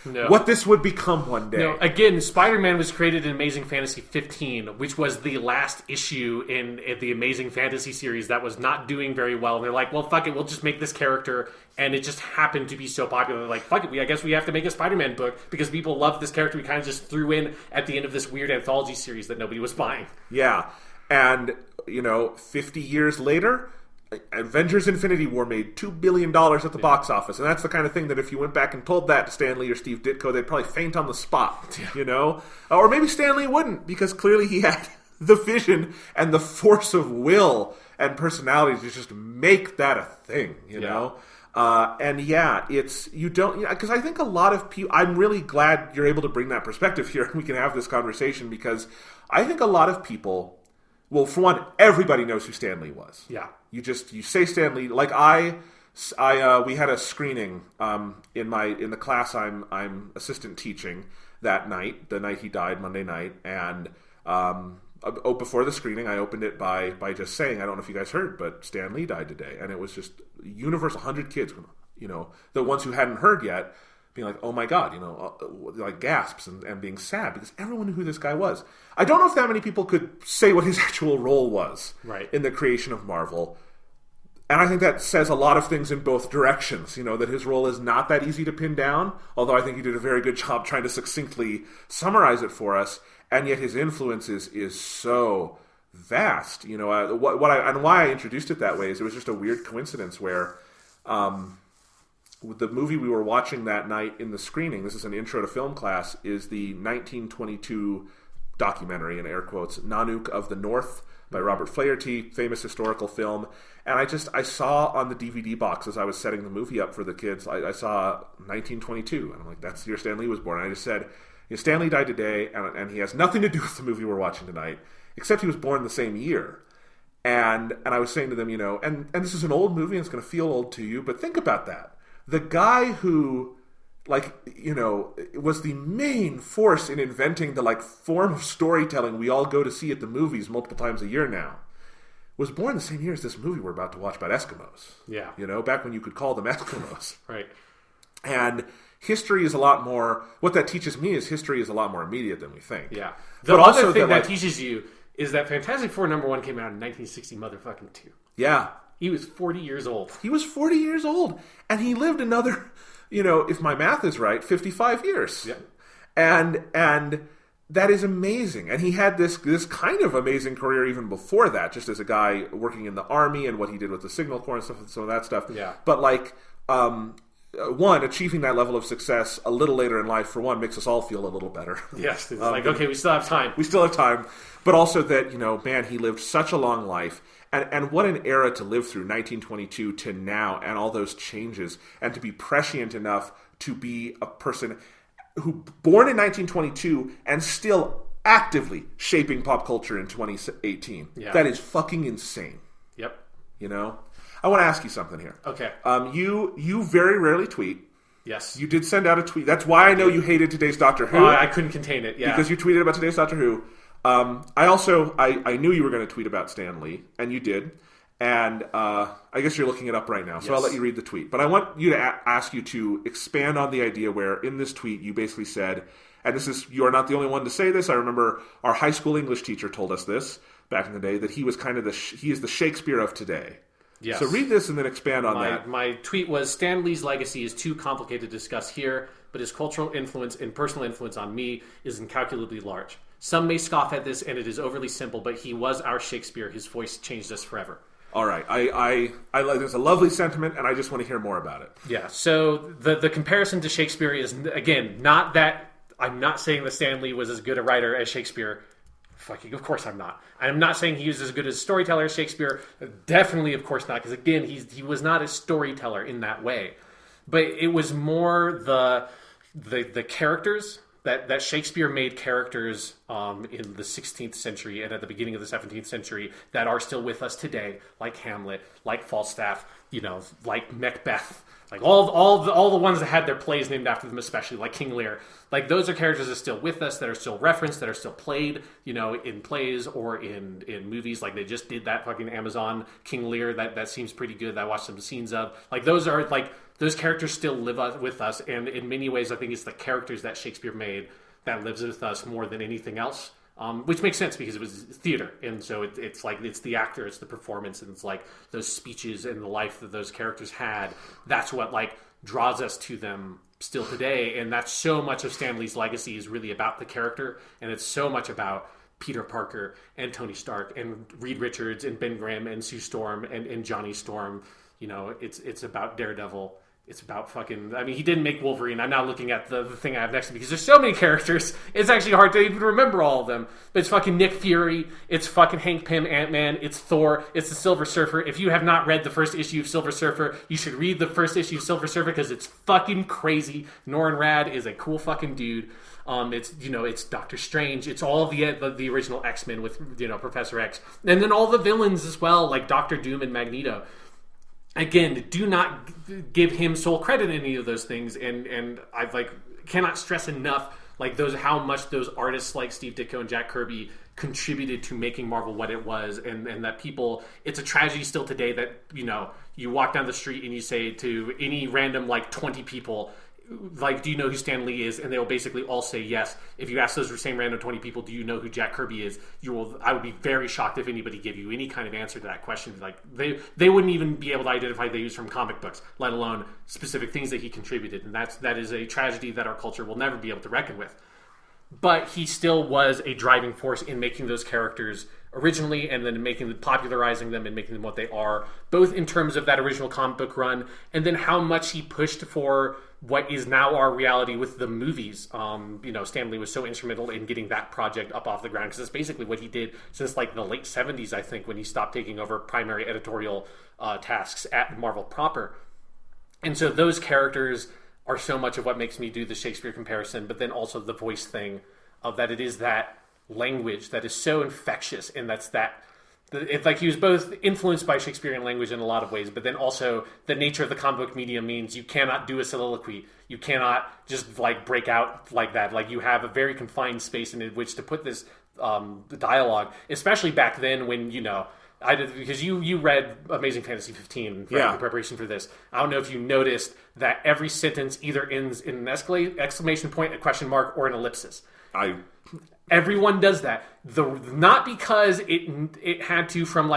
what this would become one day. Again, Spider-Man was created in Amazing Fantasy 15, which was the last issue in the Amazing Fantasy series that was not doing very well. And they're like, well, fuck it, we'll just make this character. And it just happened to be so popular. They're like, fuck it, I guess we have to make a Spider-Man book because people love this character we kind of just threw in at the end of this weird anthology series that nobody was buying. Yeah. And, 50 years later, Avengers Infinity War made $2 billion at the box office. And that's the kind of thing that if you went back and told that to Stan Lee or Steve Ditko, they'd probably faint on the spot, Or maybe Stan Lee wouldn't, because clearly he had the vision and the force of will and personality to just make that a thing, you know? It's, you don't, because I think a lot of people, I'm really glad you're able to bring that perspective here and we can have this conversation, because I think a lot of people well, for one, everybody knows who Stan Lee was. Yeah. You say Stan Lee. Like we had a screening in the class I'm assistant teaching that night, the night he died, Monday night, and before the screening, I opened it by just saying, I don't know if you guys heard, but Stan Lee died today, and it was just universal. 100 kids, the ones who hadn't heard yet, being like, oh my God, like gasps and being sad because everyone knew who this guy was. I don't know if that many people could say what his actual role was in the creation of Marvel. And I think that says a lot of things in both directions, that his role is not that easy to pin down, although I think he did a very good job trying to succinctly summarize it for us, and yet his influence is so vast. And why I introduced it that way is it was just a weird coincidence where the movie we were watching that night in the screening, this is an intro to film class, is the 1922 documentary, in air quotes, Nanook of the North by Robert Flaherty, famous historical film. And I saw on the DVD box as I was setting the movie up for the kids, I saw 1922. And I'm like, that's the year Stan Lee was born. And I just said, Stan Lee died today, and he has nothing to do with the movie we're watching tonight, except he was born the same year. And I was saying to them, and this is an old movie and it's going to feel old to you, but think about that. The guy who, was the main force in inventing the, form of storytelling we all go to see at the movies multiple times a year now, was born the same year as this movie we're about to watch about Eskimos. Yeah. Back when you could call them Eskimos. Right. And history is a lot more, what that teaches me is history is a lot more immediate than we think. Yeah. The other thing that teaches you is that Fantastic Four #1 came out in 1960 motherfucking 2. Yeah. He was 40 years old. He was 40 years old. And he lived another, if my math is right, 55 years. Yeah. And that is amazing. And he had this kind of amazing career even before that, just as a guy working in the army and what he did with the Signal Corps and stuff, some of that stuff. Yeah. But one, achieving that level of success a little later in life, for one, makes us all feel a little better. Yes. It's okay, we still have time. We still have time. But also that, man, he lived such a long life. And what an era to live through, 1922 to now, and all those changes, and to be prescient enough to be a person who born in 1922 and still actively shaping pop culture in 2018. Yeah. That is fucking insane. Yep. I want to ask you something here. Okay. You very rarely tweet. Yes. You did send out a tweet. That's why I know you hated today's Doctor Who. I couldn't contain it, yeah. Because you tweeted about today's Doctor Who. I knew you were going to tweet about Stan Lee, and you did. And I guess you're looking it up right now, so I'll let you read the tweet. But I want you to ask you to expand on the idea where in this tweet you basically said, and you are not the only one to say this. I remember our high school English teacher told us this back in the day, that he was kind of he is the Shakespeare of today. Yes. So read this and then expand on that. My tweet was, Stan Lee's legacy is too complicated to discuss here, but his cultural influence and personal influence on me is incalculably large. Some may scoff at this, and it is overly simple, but he was our Shakespeare. His voice changed us forever. All right. I like. There's a lovely sentiment, and I just want to hear more about it. Yeah. So the comparison to Shakespeare is, again, not that I'm not saying that Stan Lee was as good a writer as Shakespeare. Fucking, of course I'm not. I'm not saying he was as good as a storyteller as Shakespeare. Definitely, of course not, because again, he was not a storyteller in that way. But it was more the characters that Shakespeare made characters in the 16th century and at the beginning of the 17th century that are still with us today, like Hamlet, like Falstaff, like Macbeth. Like all the ones that had their plays named after them, especially like King Lear. Like those are characters that are still with us, that are still referenced, that are still played, in plays or in movies. Like they just did that fucking Amazon King Lear that seems pretty good. I watched some scenes of. Like those characters still live with us, and in many ways, I think it's the characters that Shakespeare made that lives with us more than anything else. Which makes sense because it was theater, and so it's like it's the actor, it's the performance, and it's like those speeches and the life that those characters had. That's what draws us to them still today, and that's so much of Stan Lee's legacy is really about the character, and it's so much about Peter Parker and Tony Stark and Reed Richards and Ben Grimm and Sue Storm and Johnny Storm. It's about Daredevil. It's about fucking... I mean, he didn't make Wolverine. I'm now looking at the thing I have next to me because there's so many characters. It's actually hard to even remember all of them. But it's fucking Nick Fury. It's fucking Hank Pym, Ant-Man. It's Thor. It's the Silver Surfer. If you have not read the first issue of Silver Surfer, you should read the first issue of Silver Surfer because it's fucking crazy. Norrin Rad is a cool fucking dude. It's Doctor Strange. It's all of the original X-Men with, Professor X. And then all the villains as well, like Doctor Doom and Magneto. Again, do not give him sole credit in any of those things, and I cannot stress enough how much those artists like Steve Ditko and Jack Kirby contributed to making Marvel what it was, and that people, it's a tragedy still today that you walk down the street and you say to any random 20 people, do you know who Stan Lee is? And they will basically all say yes. If you ask those same random 20 people, do you know who Jack Kirby is? I would be very shocked if anybody gave you any kind of answer to that question. They wouldn't even be able to identify the use from comic books, let alone specific things that he contributed. And that is a tragedy that our culture will never be able to reckon with. But he still was a driving force in making those characters originally, and then popularizing them and making them what they are, both in terms of that original comic book run, and then how much he pushed for what is now our reality with the movies. Stan Lee was so instrumental in getting that project up off the ground, because that's basically what he did since the late 70s, I think, when he stopped taking over primary editorial tasks at Marvel proper. And so those characters are so much of what makes me do the Shakespeare comparison, but then also the voice thing of that it is that language that is so infectious, and it's he was both influenced by Shakespearean language in a lot of ways, but then also the nature of the comic book medium means you cannot do a soliloquy. You cannot just break out like that. You have a very confined space in which to put this dialogue, especially back then when, I did, because you read Amazing Fantasy 15 in preparation for this. I don't know if you noticed that every sentence either ends in an exclamation point, a question mark, or an ellipsis. Everyone does that. Not because it had to from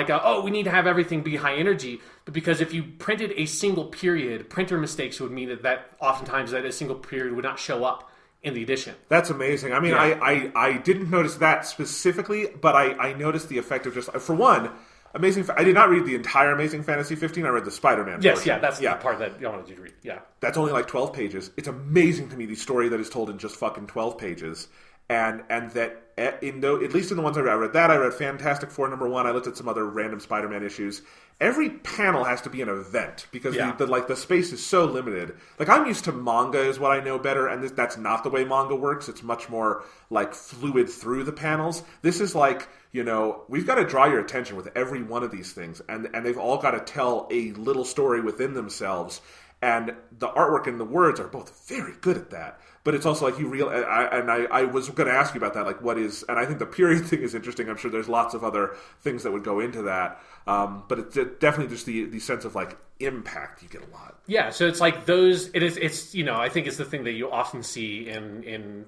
we need to have everything be high energy, but because if you printed a single period, printer mistakes would mean that oftentimes that a single period would not show up in the edition. That's amazing. I mean, yeah. I didn't notice that specifically, but I noticed the effect of just, for one, I did not read the entire Amazing Fantasy 15. I read the Spider-Man portion. Yes, that's the part that I wanted you to read. Yeah. That's only 12 pages. It's amazing to me, the story that is told in just fucking 12 pages. And that, at least in the ones I read that, I read Fantastic Four #1, I looked at some other random Spider-Man issues. Every panel has to be an event, because the space is so limited. I'm used to manga is what I know better, and that's not the way manga works. It's much more fluid through the panels. This is we've got to draw your attention with every one of these things, and they've all got to tell a little story within themselves. And the artwork and the words are both very good at that. But it's also I was going to ask you about that, what is, and I think the period thing is interesting. I'm sure there's lots of other things that would go into that. But it's definitely just the sense of impact you get a lot. Yeah, so it's those, it's I think it's the thing that you often see in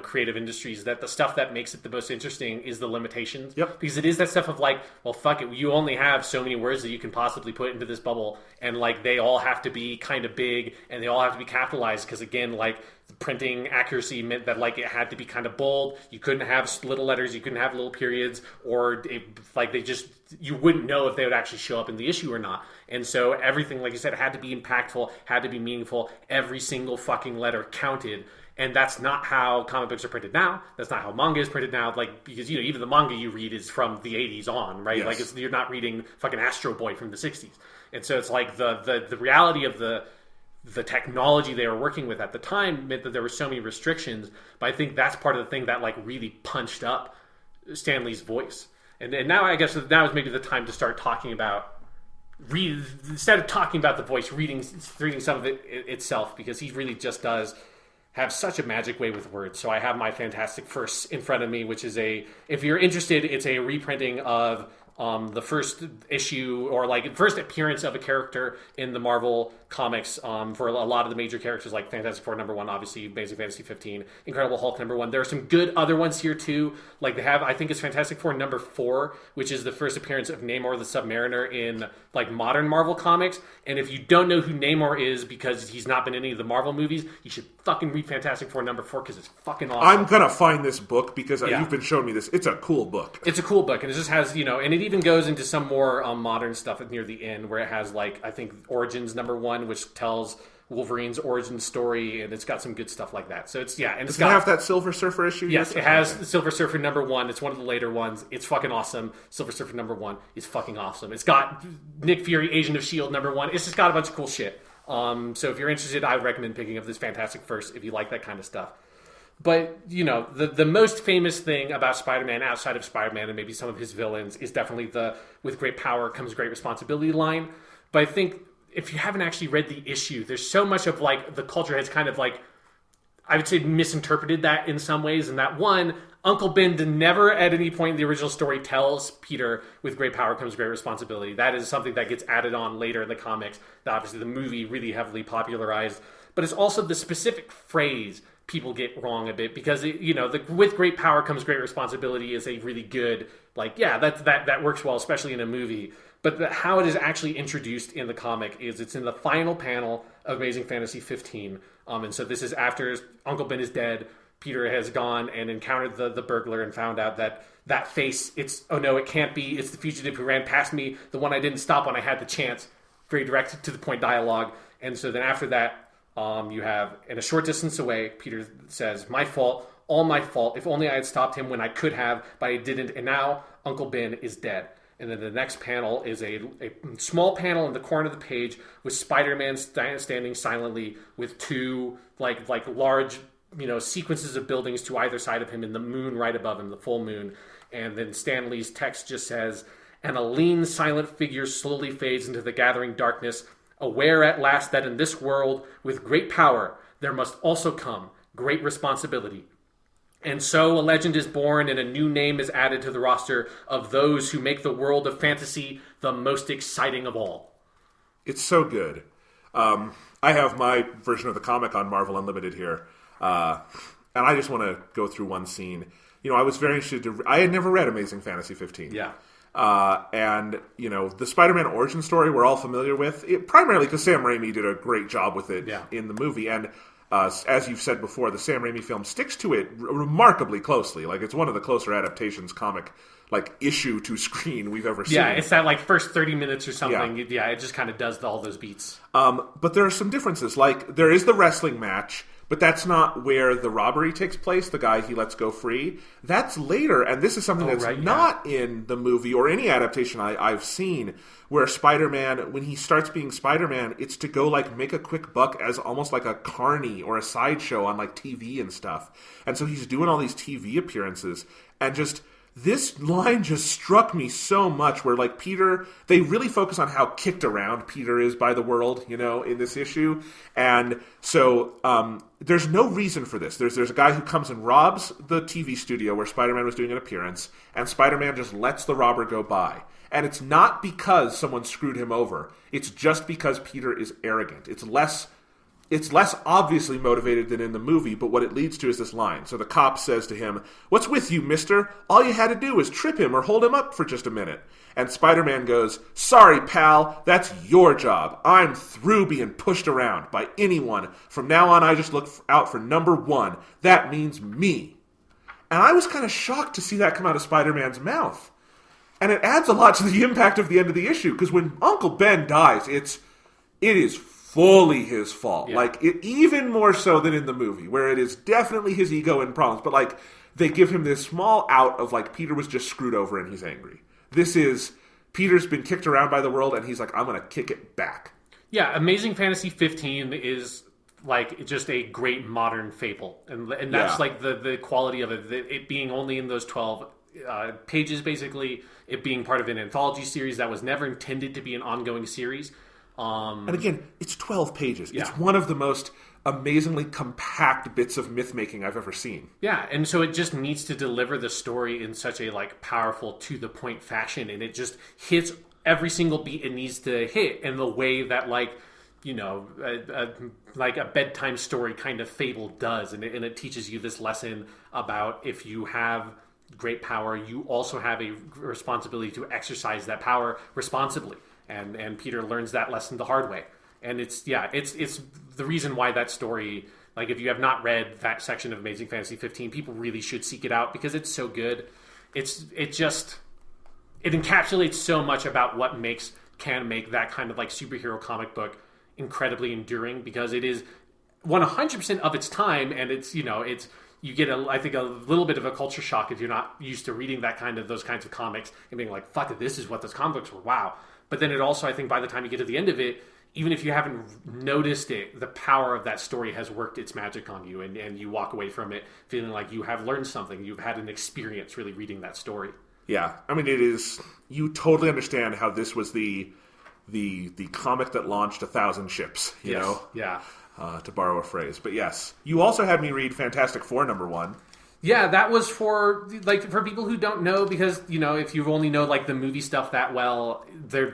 creative industries, that the stuff that makes it the most interesting is the limitations. Yep. Because it is that stuff of well, fuck it, you only have so many words that you can possibly put into this bubble, and they all have to be kind of big, and they all have to be capitalized, because again, the printing accuracy meant that it had to be kind of bold. You couldn't have little letters, you couldn't have little periods, or you wouldn't know if they would actually show up in the issue or not. And so everything, like you said, had to be impactful, had to be meaningful. Every single fucking letter counted. And that's not how comic books are printed now. That's not how manga is printed now. Because even the manga you read is from the 80s on, right? Yes. You're not reading fucking Astro Boy from the 60s. And so it's the reality of the technology they were working with at the time meant that there were so many restrictions. But I think that's part of the thing that really punched up Stan Lee's voice. And now I guess now is maybe the time to start talking about instead of talking about the voice, reading some of it itself, because he really just does have such a magic way with words. So I have my Fantastic First in front of me, which is if you're interested, it's a reprinting of the first issue, or first appearance of a character in the Marvel comics for a lot of the major characters, like Fantastic Four #1, obviously, Amazing Fantasy 15, Incredible Hulk #1. There are some good other ones here too. They have, I think it's Fantastic Four #4, which is the first appearance of Namor the Submariner in modern Marvel comics. And if you don't know who Namor is because he's not been in any of the Marvel movies, you should fucking read Fantastic Four #4, because it's fucking awesome. I'm gonna find this book because you've been showing me this. It's a cool book. It's a cool book, and it just has, and it even goes into some more modern stuff near the end, where it has I think Origins #1, which tells Wolverine's origin story, and it's got some good stuff like that. So it's and Does it have that Silver Surfer issue? Yes, it has the Silver Surfer #1. It's one of the later ones. It's fucking awesome. Silver Surfer #1 is fucking awesome. It's got Nick Fury, Agent of S.H.I.E.L.D. #1. It's just got a bunch of cool shit. So if you're interested, I would recommend picking up this Fantastic First if you like that kind of stuff. But, the most famous thing about Spider-Man outside of Spider-Man and maybe some of his villains is definitely the with great power comes great responsibility line. But I think if you haven't actually read the issue, there's so much of the culture has kind of I would say misinterpreted that in some ways. And that one, Uncle Ben never at any point in the original story tells Peter with great power comes great responsibility. That is something that gets added on later in the comics that obviously the movie really heavily popularized. But it's also the specific phrase people get wrong a bit because, the with great power comes great responsibility is a really good, that works well, especially in a movie. But how it is actually introduced in the comic is it's in the final panel of Amazing Fantasy 15. And so this is after Uncle Ben is dead. Peter has gone and encountered the burglar and found out that face, oh no, it can't be. It's the fugitive who ran past me, the one I didn't stop when I had the chance. Very direct to the point dialogue. And so then after that, you have, in a short distance away, Peter says, my fault, all my fault. If only I had stopped him when I could have, but I didn't. And now Uncle Ben is dead. And then the next panel is a small panel in the corner of the page with Spider-Man standing silently with two large sequences of buildings to either side of him and the moon right above him, the full moon. And then Stan Lee's text just says, and a lean, silent figure slowly fades into the gathering darkness, aware at last that in this world with great power there must also come great responsibility. And so a legend is born and a new name is added to the roster of those who make the world of fantasy the most exciting of all. It's so good. I have my version of the comic on Marvel Unlimited here. And I just want to go through one scene. I was very interested I had never read Amazing Fantasy 15. Yeah. And the Spider-Man origin story we're all familiar with, primarily because Sam Raimi did a great job with it in the movie. And as you've said before, the Sam Raimi film sticks to it remarkably closely. It's one of the closer adaptations comic issue to screen we've ever seen. Yeah, it's that first 30 minutes or something. Yeah, it just kind of does all those beats. But there are some differences. There is the wrestling match, but that's not where the robbery takes place, the guy he lets go free. That's later, and this is something not in the movie or any adaptation I've seen, where Spider-Man, when he starts being Spider-Man, it's to go make a quick buck as almost like a carny or a sideshow on TV and stuff. And so he's doing all these TV appearances, and just this line just struck me so much where Peter, they really focus on how kicked around Peter is by the world, in this issue. And so there's no reason for this. There's a guy who comes and robs the TV studio where Spider-Man was doing an appearance, and Spider-Man just lets the robber go by. And it's not because someone screwed him over. It's just because Peter is arrogant. It's less obviously motivated than in the movie, but what it leads to is this line. So the cop says to him, "What's with you, mister? All you had to do was trip him or hold him up for just a minute." And Spider-Man goes, "Sorry, pal, that's your job. I'm through being pushed around by anyone. From now on, I just look out for number one. That means me." And I was kind of shocked to see that come out of Spider-Man's mouth. And it adds a lot to the impact of the end of the issue, because when Uncle Ben dies, it is fully his fault. Yeah. Even more so than in the movie, where it is definitely his ego and problems. But they give him this small out of Peter was just screwed over and he's angry. This is Peter's been kicked around by the world and he's I'm going to kick it back. Yeah, Amazing Fantasy 15 is just a great modern fable, and that's the quality of it. It being only in those 12 pages, basically, it being part of an anthology series that was never intended to be an ongoing series. And again, it's 12 pages. Yeah. It's one of the most amazingly compact bits of myth-making I've ever seen. Yeah, and so it just needs to deliver the story in such a powerful, to-the-point fashion, and it just hits every single beat it needs to hit in the way that, a bedtime story kind of fable does, and it teaches you this lesson about if you have great power, you also have a responsibility to exercise that power responsibly. And Peter learns that lesson the hard way. And it's the reason why that story, if you have not read that section of Amazing Fantasy 15, people really should seek it out because it's so good. It encapsulates so much about what can make that kind of superhero comic book incredibly enduring because it is 100% of its time, and it's you get I think a little bit of a culture shock if you're not used to reading those kinds of comics and being like, fuck it, this is what those comic books were, wow. But then it also, I think by the time you get to the end of it, even if you haven't noticed it, the power of that story has worked its magic on you, and you walk away from it feeling like you have learned something, you've had an experience really reading that story. Yeah, I mean, it is, you totally understand how this was the comic that launched 1,000 ships, you know? Yeah. To borrow a phrase. But yes, you also had me read Fantastic Four #1. Yeah, that was for people who don't know, because, if you only know, the movie stuff that well,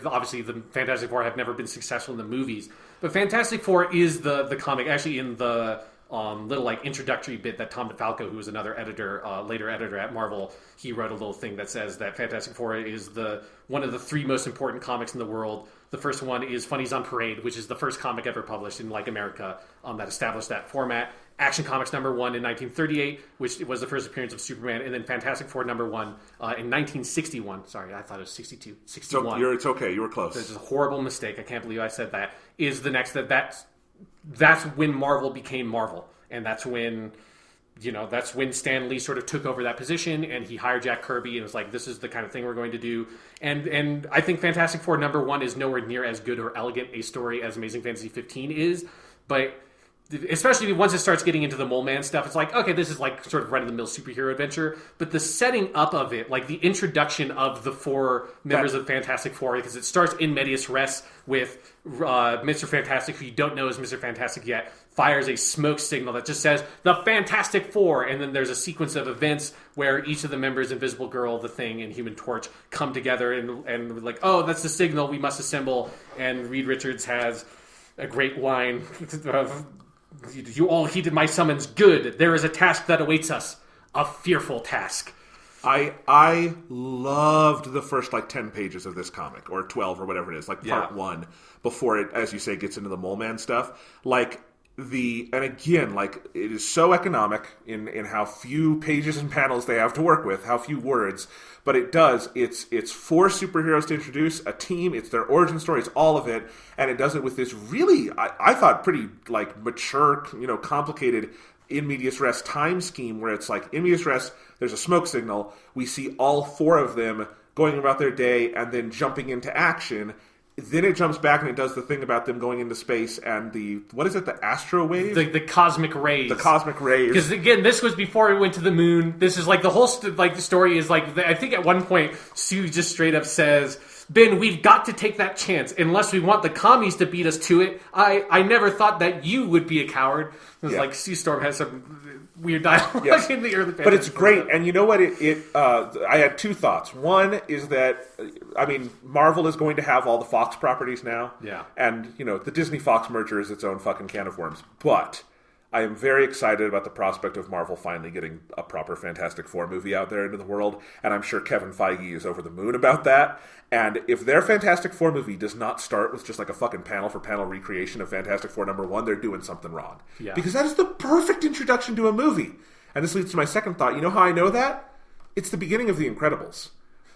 obviously the Fantastic Four have never been successful in the movies. But Fantastic Four is the comic, actually in the little, introductory bit that Tom DeFalco, who was another editor, later editor at Marvel, he wrote a little thing that says that Fantastic Four is one of the 3 most important comics in the world. The first one is Funnies on Parade, which is the first comic ever published in America that established that format. Action Comics #1 in 1938, which was the first appearance of Superman, and then Fantastic Four #1 in 1961. Sorry, I thought it was 62. 61. So it's okay, you were close. This is a horrible mistake. I can't believe I said that. Is the next that's when Marvel became Marvel, and that's when Stan Lee sort of took over that position, and he hired Jack Kirby and was like, this is the kind of thing we're going to do. And I think Fantastic Four #1 is nowhere near as good or elegant a story as Amazing Fantasy 15 is, but especially once it starts getting into the Mole Man stuff, it's like, okay, this is sort of run-of-the-mill superhero adventure, but the setting up of it, the introduction of the 4 members of Fantastic Four, because it starts in medias res with Mr. Fantastic, who you don't know is Mr. Fantastic yet, fires a smoke signal that just says, the Fantastic Four, and then there's a sequence of events where each of the members, Invisible Girl, The Thing, and Human Torch, come together and oh, that's the signal, we must assemble, and Reed Richards has a great line of, you all heeded my summons. Good. There is a task that awaits us. A fearful task. I loved the first 10 pages of this comic, or 12 or whatever it is, part 1, before it, as you say, gets into the Mole Man stuff. And again, it is so economic in how few pages and panels they have to work with, how few words, but it's 4 superheroes to introduce, a team, it's their origin story, it's all of it, and it does it with this really, I thought, pretty, mature, complicated in medias res time scheme, where it's in medias res, there's a smoke signal, we see all 4 of them going about their day and then jumping into action. Then it jumps back and it does the thing about them going into space and the astro wave? The cosmic rays. The cosmic rays. Because, again, this was before it went to the moon. This is the whole, the story is I think at one point, Sue just straight up says, Ben, we've got to take that chance. Unless we want the commies to beat us to it, I never thought that you would be a coward. It was Sue Storm has some weird dialogue in the early. But it's great, and you know what? I had 2 thoughts. One is that, Marvel is going to have all the Fox properties now. Yeah. And, the Disney-Fox merger is its own fucking can of worms. But I am very excited about the prospect of Marvel finally getting a proper Fantastic Four movie out there into the world, and I'm sure Kevin Feige is over the moon about that. And if their Fantastic Four movie does not start with just a fucking panel-for-panel recreation of Fantastic Four #1, they're doing something wrong. Yeah. Because that is the perfect introduction to a movie. And this leads to my second thought. You know how I know that? It's the beginning of The Incredibles.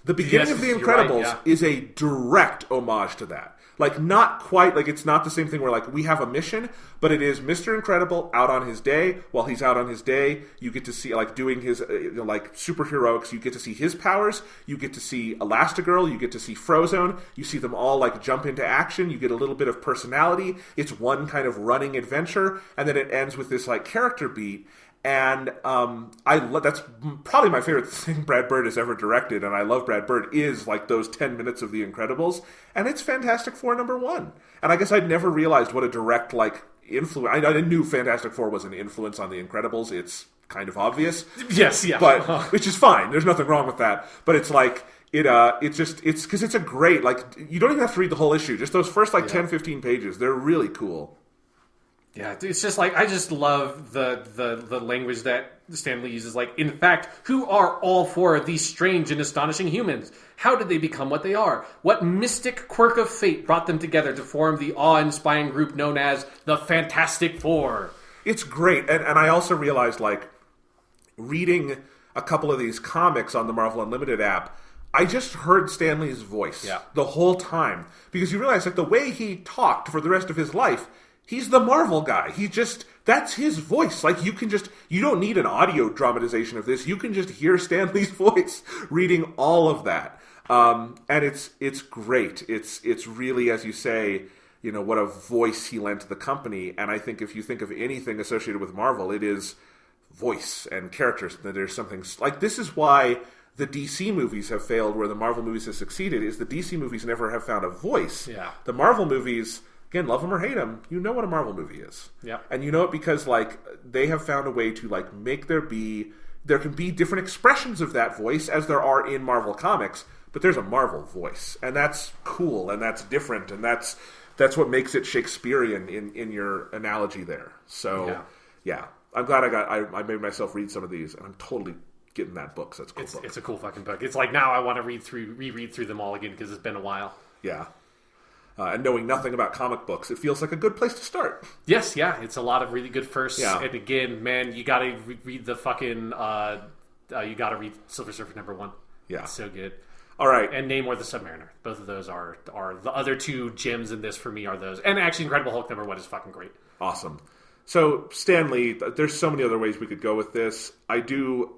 The beginning of The Incredibles is a direct homage to that. Not quite, it's not the same thing where, we have a mission, but it is Mr. Incredible out on his day. While he's out on his day, you get to see, doing his, superheroics, you get to see his powers, you get to see Elastigirl, you get to see Frozone, you see them all, jump into action, you get a little bit of personality, it's one kind of running adventure, and then it ends with this, character beat. And that's probably my favorite thing Brad Bird has ever directed, and I love Brad Bird, is those 10 minutes of The Incredibles, and it's Fantastic Four #1. And I guess I'd never realized what a direct influence. I knew Fantastic Four was an influence on The Incredibles. It's kind of obvious. Yes, yeah, but which is fine. There's nothing wrong with that. But it's it's because it's a great you don't even have to read the whole issue. Just those first 10, 15 pages. They're really cool. Yeah, it's just I just love the language that Stan Lee uses. In fact, who are all 4 of these strange and astonishing humans? How did they become what they are? What mystic quirk of fate brought them together to form the awe-inspiring group known as the Fantastic Four? It's great, and I also realized reading a couple of these comics on the Marvel Unlimited app, I just heard Stan Lee's voice the whole time. Because you realize, like, the way he talked for the rest of his life, he's the Marvel guy. That's his voice. Like, you don't need an audio dramatization of this. You can just hear Stan Lee's voice reading all of that. And it's great. It's really, as you say, what a voice he lent to the company. And I think if you think of anything associated with Marvel, it is voice and characters. There's something like, this is why the DC movies have failed where the Marvel movies have succeeded, is the DC movies never have found a voice. Yeah. The Marvel movies, again, love them or hate them, you know what a Marvel movie is. Yeah. And you know it because, like, they have found a way to, like, make there can be different expressions of that voice as there are in Marvel comics, but there's a Marvel voice. And that's cool, and that's different, and that's what makes it Shakespearean in your analogy there. So, yeah. I'm glad I made myself read some of these, and I'm totally getting that book. So it's a cool book. It's a cool fucking book. It's like, now I want to reread through them all again because it's been a while. Yeah. And knowing nothing about comic books, it feels like a good place to start. Yes, yeah. It's a lot of really good firsts. Yeah. And again, man, you gotta read the fucking... you gotta read Silver Surfer #1. Yeah. It's so good. All right. And Namor the Submariner. Both of those are the other two gems in this for me are those. And actually Incredible Hulk #1 is fucking great. Awesome. So, Stan Lee, there's so many other ways we could go with this. I do...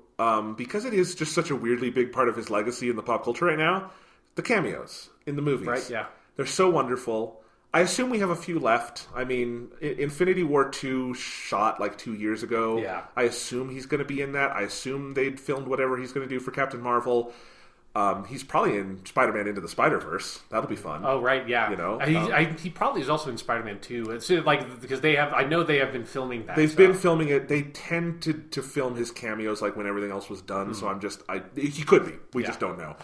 because it is just such a weirdly big part of his legacy in the pop culture right now, the cameos in the movies. Right, yeah. They're so wonderful. I assume we have a few left. I mean, Infinity War 2 shot like 2 years ago. Yeah. I assume he's going to be in that. I assume they'd filmed whatever he's going to do for Captain Marvel. He's probably in Spider-Man Into the Spider-Verse. That'll be fun. Oh, right, yeah. He probably is also in Spider-Man 2. It's like, because I know they have been filming that. They've been filming it. They tend to film his cameos like when everything else was done. So he could be. We just don't know.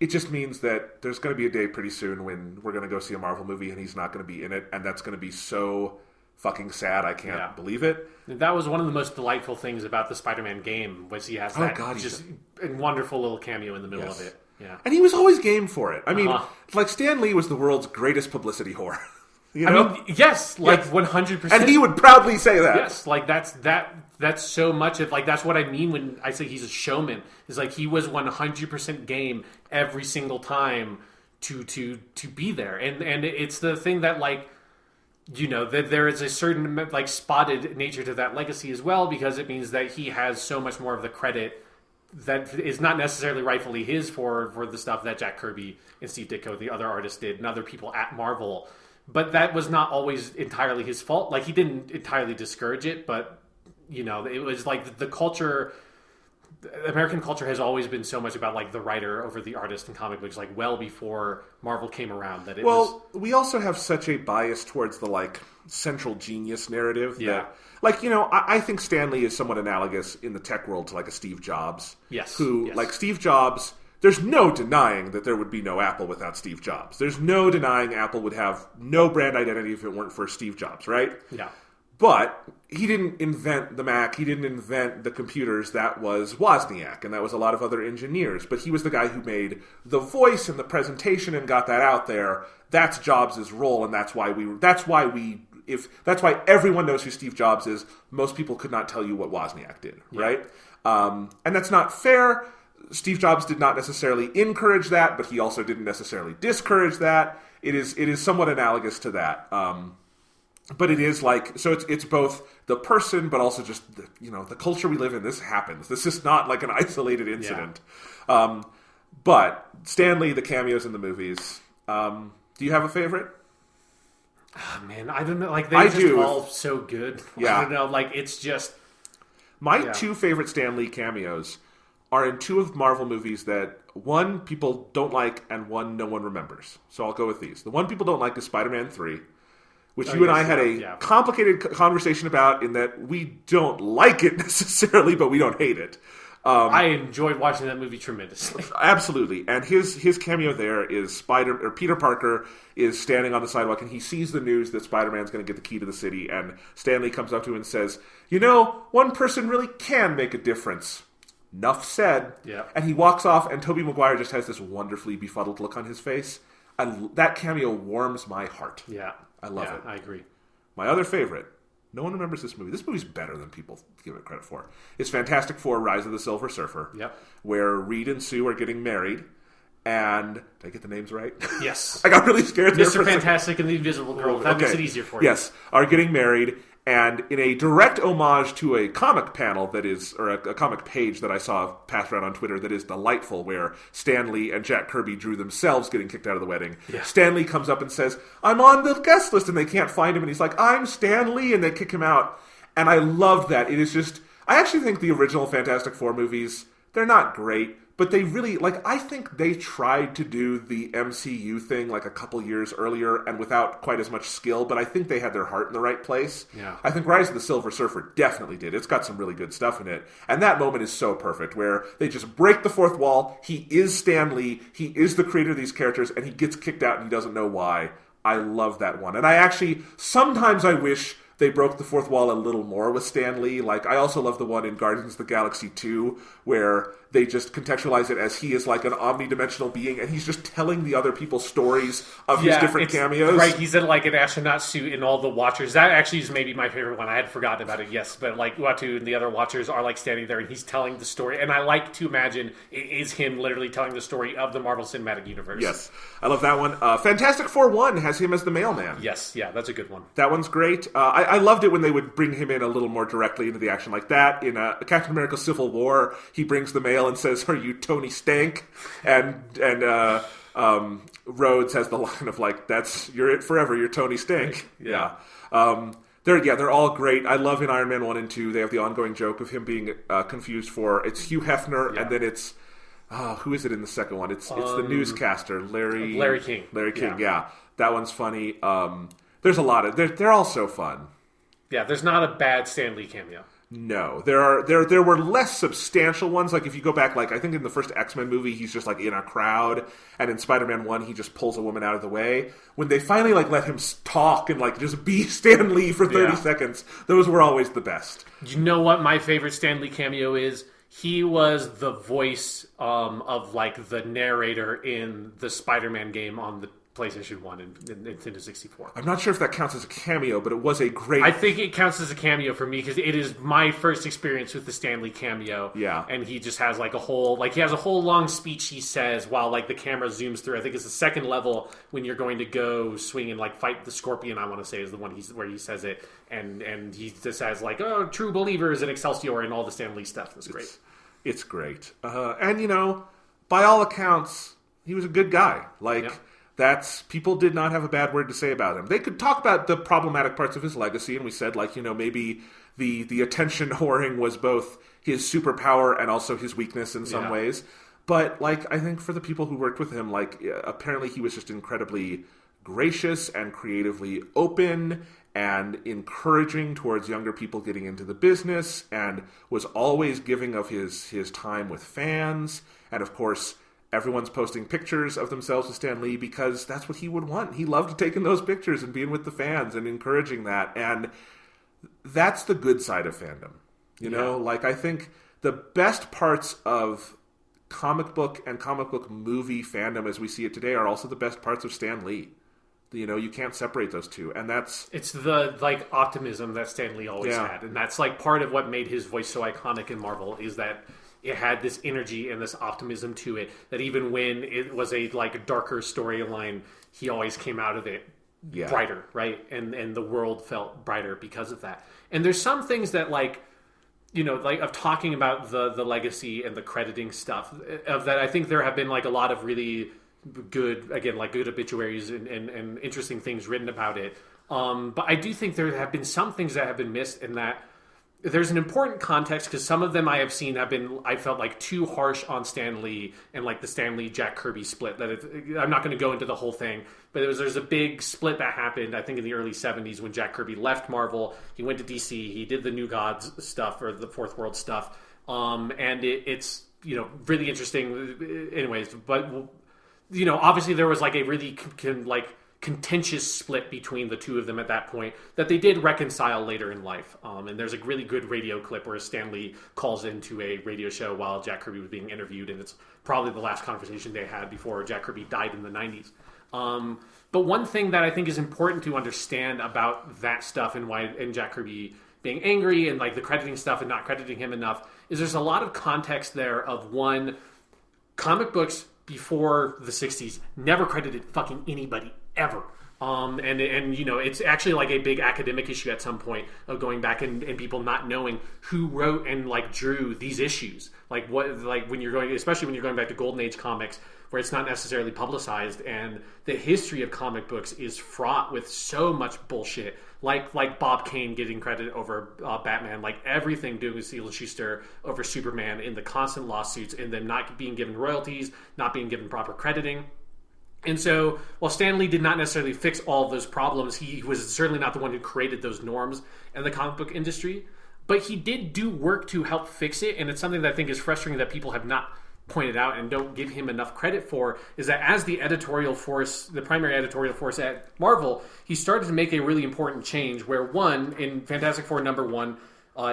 It just means that there's going to be a day pretty soon when we're going to go see a Marvel movie and he's not going to be in it. And that's going to be so fucking sad. I can't believe it. That was one of the most delightful things about the Spider-Man game, was he has that just wonderful little cameo in the middle of it. Yeah. And he was always game for it. I mean, like, Stan Lee was the world's greatest publicity whore. You know? I mean, yes, like 100%. And he would proudly say that. Yes, like that's so much of, like, that's what I mean when I say he's a showman. Is like he was 100% game every single time to be there. And it's the thing that, like, that there is a certain, like, spotted nature to that legacy as well, because it means that he has so much more of the credit that is not necessarily rightfully his for the stuff that Jack Kirby and Steve Ditko, the other artists, did, and other people at Marvel. But that was not always entirely his fault. Like, he didn't entirely discourage it, but, it was like the culture... American culture has always been so much about, like, the writer over the artist in comic books, like, well before Marvel came around. That it was... we also have such a bias towards the, like, central genius narrative. Yeah. That, like, I think Stan Lee is somewhat analogous in the tech world to, like, a Steve Jobs. Yes. Like, Steve Jobs... There's no denying that there would be no Apple without Steve Jobs. There's no denying Apple would have no brand identity if it weren't for Steve Jobs, right? Yeah. But he didn't invent the Mac. He didn't invent the computers. That was Wozniak, and that was a lot of other engineers. But he was the guy who made the voice and the presentation and got that out there. That's Jobs' role, and that's why everyone knows who Steve Jobs is. Most people could not tell you what Wozniak did, right? And that's not fair. Steve Jobs did not necessarily encourage that, but he also didn't necessarily discourage that. It is somewhat analogous to that. But it is like, so it's both the person, but also just the culture we live in. This happens. This is not like an isolated incident. Yeah. But Stan Lee, the cameos in the movies. Do you have a favorite? Oh, man, I don't know. Like, they're just all so good. Yeah. I don't know. Like, it's just my two favorite Stan Lee cameos are in two of Marvel movies that, one, people don't like, and one, no one remembers. So I'll go with these. The one people don't like is Spider-Man 3, which you and I had a complicated conversation about, in that we don't like it necessarily, but we don't hate it. I enjoyed watching that movie tremendously. Absolutely. And his cameo there is Peter Parker is standing on the sidewalk, and he sees the news that Spider-Man's going to get the key to the city, and Stan Lee comes up to him and says, one person really can make a difference. Enough said. Yeah. And he walks off, and Tobey Maguire just has this wonderfully befuddled look on his face. And that cameo warms my heart. Yeah. I love it. I agree. My other favorite No one remembers this movie. This movie's better than people give it credit for. It's Fantastic Four: Rise of the Silver Surfer. Yep. Where Reed and Sue are getting married. And did I get the names right? Yes. I got really scared there for Mr. Fantastic and the Invisible Girl. That makes it easier for you. Yes, are getting married. And in a direct homage to a comic panel that is, or a comic page that I saw passed around on Twitter that is delightful, where Stan Lee and Jack Kirby drew themselves getting kicked out of the wedding. Yeah. Stan Lee comes up and says, "I'm on the guest list," and they can't find him, and he's like, "I'm Stan Lee," and they kick him out. And I love that. It is just, I actually think the original Fantastic Four movies, they're not great, but they really, I think they tried to do the MCU thing a couple years earlier and without quite as much skill, but I think they had their heart in the right place. Yeah. I think Rise of the Silver Surfer definitely did. It's got some really good stuff in it. And that moment is so perfect, where they just break the fourth wall. He is Stan Lee. He is the creator of these characters, and he gets kicked out and he doesn't know why. I love that one. And sometimes I wish they broke the fourth wall a little more with Stan Lee. I also love the one in Guardians of the Galaxy 2, where they just contextualize it as he is an omnidimensional being, and he's just telling the other people stories of his different cameos. Right, he's in an astronaut suit, and all the Watchers. That actually is maybe my favorite one. I had forgotten about it, yes. But Uatu and the other Watchers are standing there, and he's telling the story. And I like to imagine it is him literally telling the story of the Marvel Cinematic Universe. Yes, I love that one. Fantastic Four 1 has him as the mailman. Yes, yeah, that's a good one. That one's great. I loved it when they would bring him in a little more directly into the action like that. In Captain America Civil War, he brings the mail and says, "Are you Tony Stank?" And Rhodes has the line of "You're it forever. You're Tony Stank." Yeah. They're all great. I love in Iron Man 1 and 2, they have the ongoing joke of him being confused for, it's Hugh Hefner, and then it's, who is it in the second one? It's the newscaster, Larry King. Larry King, yeah. That one's funny. There's a lot of, they're all so fun. Yeah, there's not a bad Stan Lee cameo. No, there were less substantial ones. If you go back, I think in the first X-Men movie, he's just in a crowd, and in Spider-Man 1, he just pulls a woman out of the way. When they finally let him talk and just be Stan Lee for 30 seconds, those were always the best. You know what my favorite Stan Lee cameo is? He was the voice of the narrator in the Spider-Man game on the PlayStation 1 and Nintendo 64. I'm not sure if that counts as a cameo, but it was a great... I think it counts as a cameo for me because it is my first experience with the Stan Lee cameo. Yeah. And he just has a whole... he has a whole long speech he says while the camera zooms through. I think it's the second level when you're going to go swing and fight the Scorpion, I want to say, is the one where he says it. And he just has true believers and Excelsior and all the Stan Lee stuff. It's great. It's great. And, by all accounts, he was a good guy. People did not have a bad word to say about him. They could talk about the problematic parts of his legacy, and we said, maybe the attention whoring was both his superpower and also his weakness in some ways. But, I think for the people who worked with him, apparently he was just incredibly gracious and creatively open and encouraging towards younger people getting into the business, and was always giving of his time with fans, and of course... Everyone's posting pictures of themselves with Stan Lee because that's what he would want. He loved taking those pictures and being with the fans and encouraging that. And that's the good side of fandom. You know, I think the best parts of comic book and comic book movie fandom as we see it today are also the best parts of Stan Lee. You can't separate those two. And it's the optimism that Stan Lee always had. And that's part of what made his voice so iconic in Marvel is that it had this energy and this optimism to it that even when it was a darker storyline, he always came out of it brighter, right? And the world felt brighter because of that. And there's some things that of talking about the legacy and the crediting stuff of that, I think there have been a lot of really good, again, good obituaries and interesting things written about it. But I do think there have been some things that have been missed in that there's an important context because some of them I have seen have been, I felt too harsh on Stan Lee and the Stan Lee Jack Kirby split. I'm not going to go into the whole thing, but there's a big split that happened, I think in the early 70s when Jack Kirby left Marvel. He went to DC, he did the New Gods stuff or the Fourth World stuff. And it's, really interesting anyways, but, obviously there was a really contentious split between the two of them at that point that they did reconcile later in life. And there's a really good radio clip where Stan Lee calls into a radio show while Jack Kirby was being interviewed, and it's probably the last conversation they had before Jack Kirby died in the 90s. But one thing that I think is important to understand about that stuff and Jack Kirby being angry and like the crediting stuff and not crediting him enough is there's a lot of context there of one, comic books before the 60s never credited fucking anybody ever. And you know, it's actually like a big academic issue at some point of going back and people not knowing who wrote and like drew these issues. Like what, like when you're going, especially when you're going back to Golden Age comics, where it's not necessarily publicized, and the history of comic books is fraught with so much bullshit. Like Bob Kane getting credit over Batman, like everything doing with Steele and Schuster over Superman, in the constant lawsuits, and them not being given royalties, not being given proper crediting. And so, while Stan Lee did not necessarily fix all of those problems, he was certainly not the one who created those norms in the comic book industry. But he did do work to help fix it, and it's something that I think is frustrating that people have not pointed out and don't give him enough credit for, is that as the editorial force, the primary editorial force at Marvel, he started to make a really important change where, one, in Fantastic Four #1,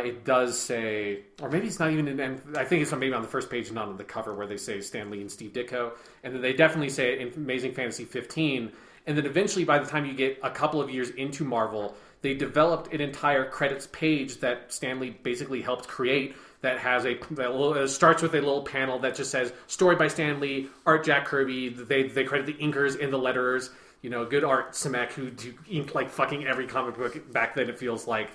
it does say, or maybe it's not even in, and I think it's maybe on the first page, not on the cover, where they say Stan Lee and Steve Ditko, and then they definitely say it in Amazing Fantasy 15, and then eventually by the time you get a couple of years into Marvel, they developed an entire credits page that Stan Lee basically helped create that has starts with a little panel that just says story by Stan Lee, art Jack Kirby. They credit the inkers and the letterers. You know, good art Simek, who inked like fucking every comic book back then. It feels like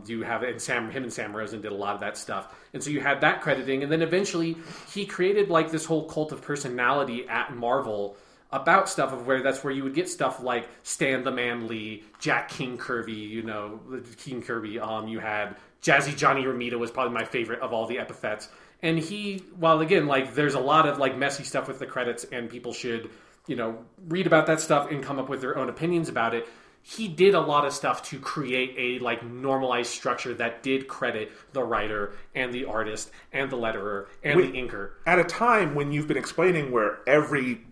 you have it, and him and Sam Rosen did a lot of that stuff. And so you had that crediting, and then eventually he created like this whole cult of personality at Marvel about stuff of where that's where you would get stuff like Stan the Man Lee, Jack King Kirby, you know, King Kirby. You had Jazzy Johnny Ramita was probably my favorite of all the epithets. And he, while again, like there's a lot of like messy stuff with the credits and people should, you know, read about that stuff and come up with their own opinions about it. He did a lot of stuff to create a like normalized structure that did credit the writer and the artist and the letterer and the inker. At a time when you've been explaining where every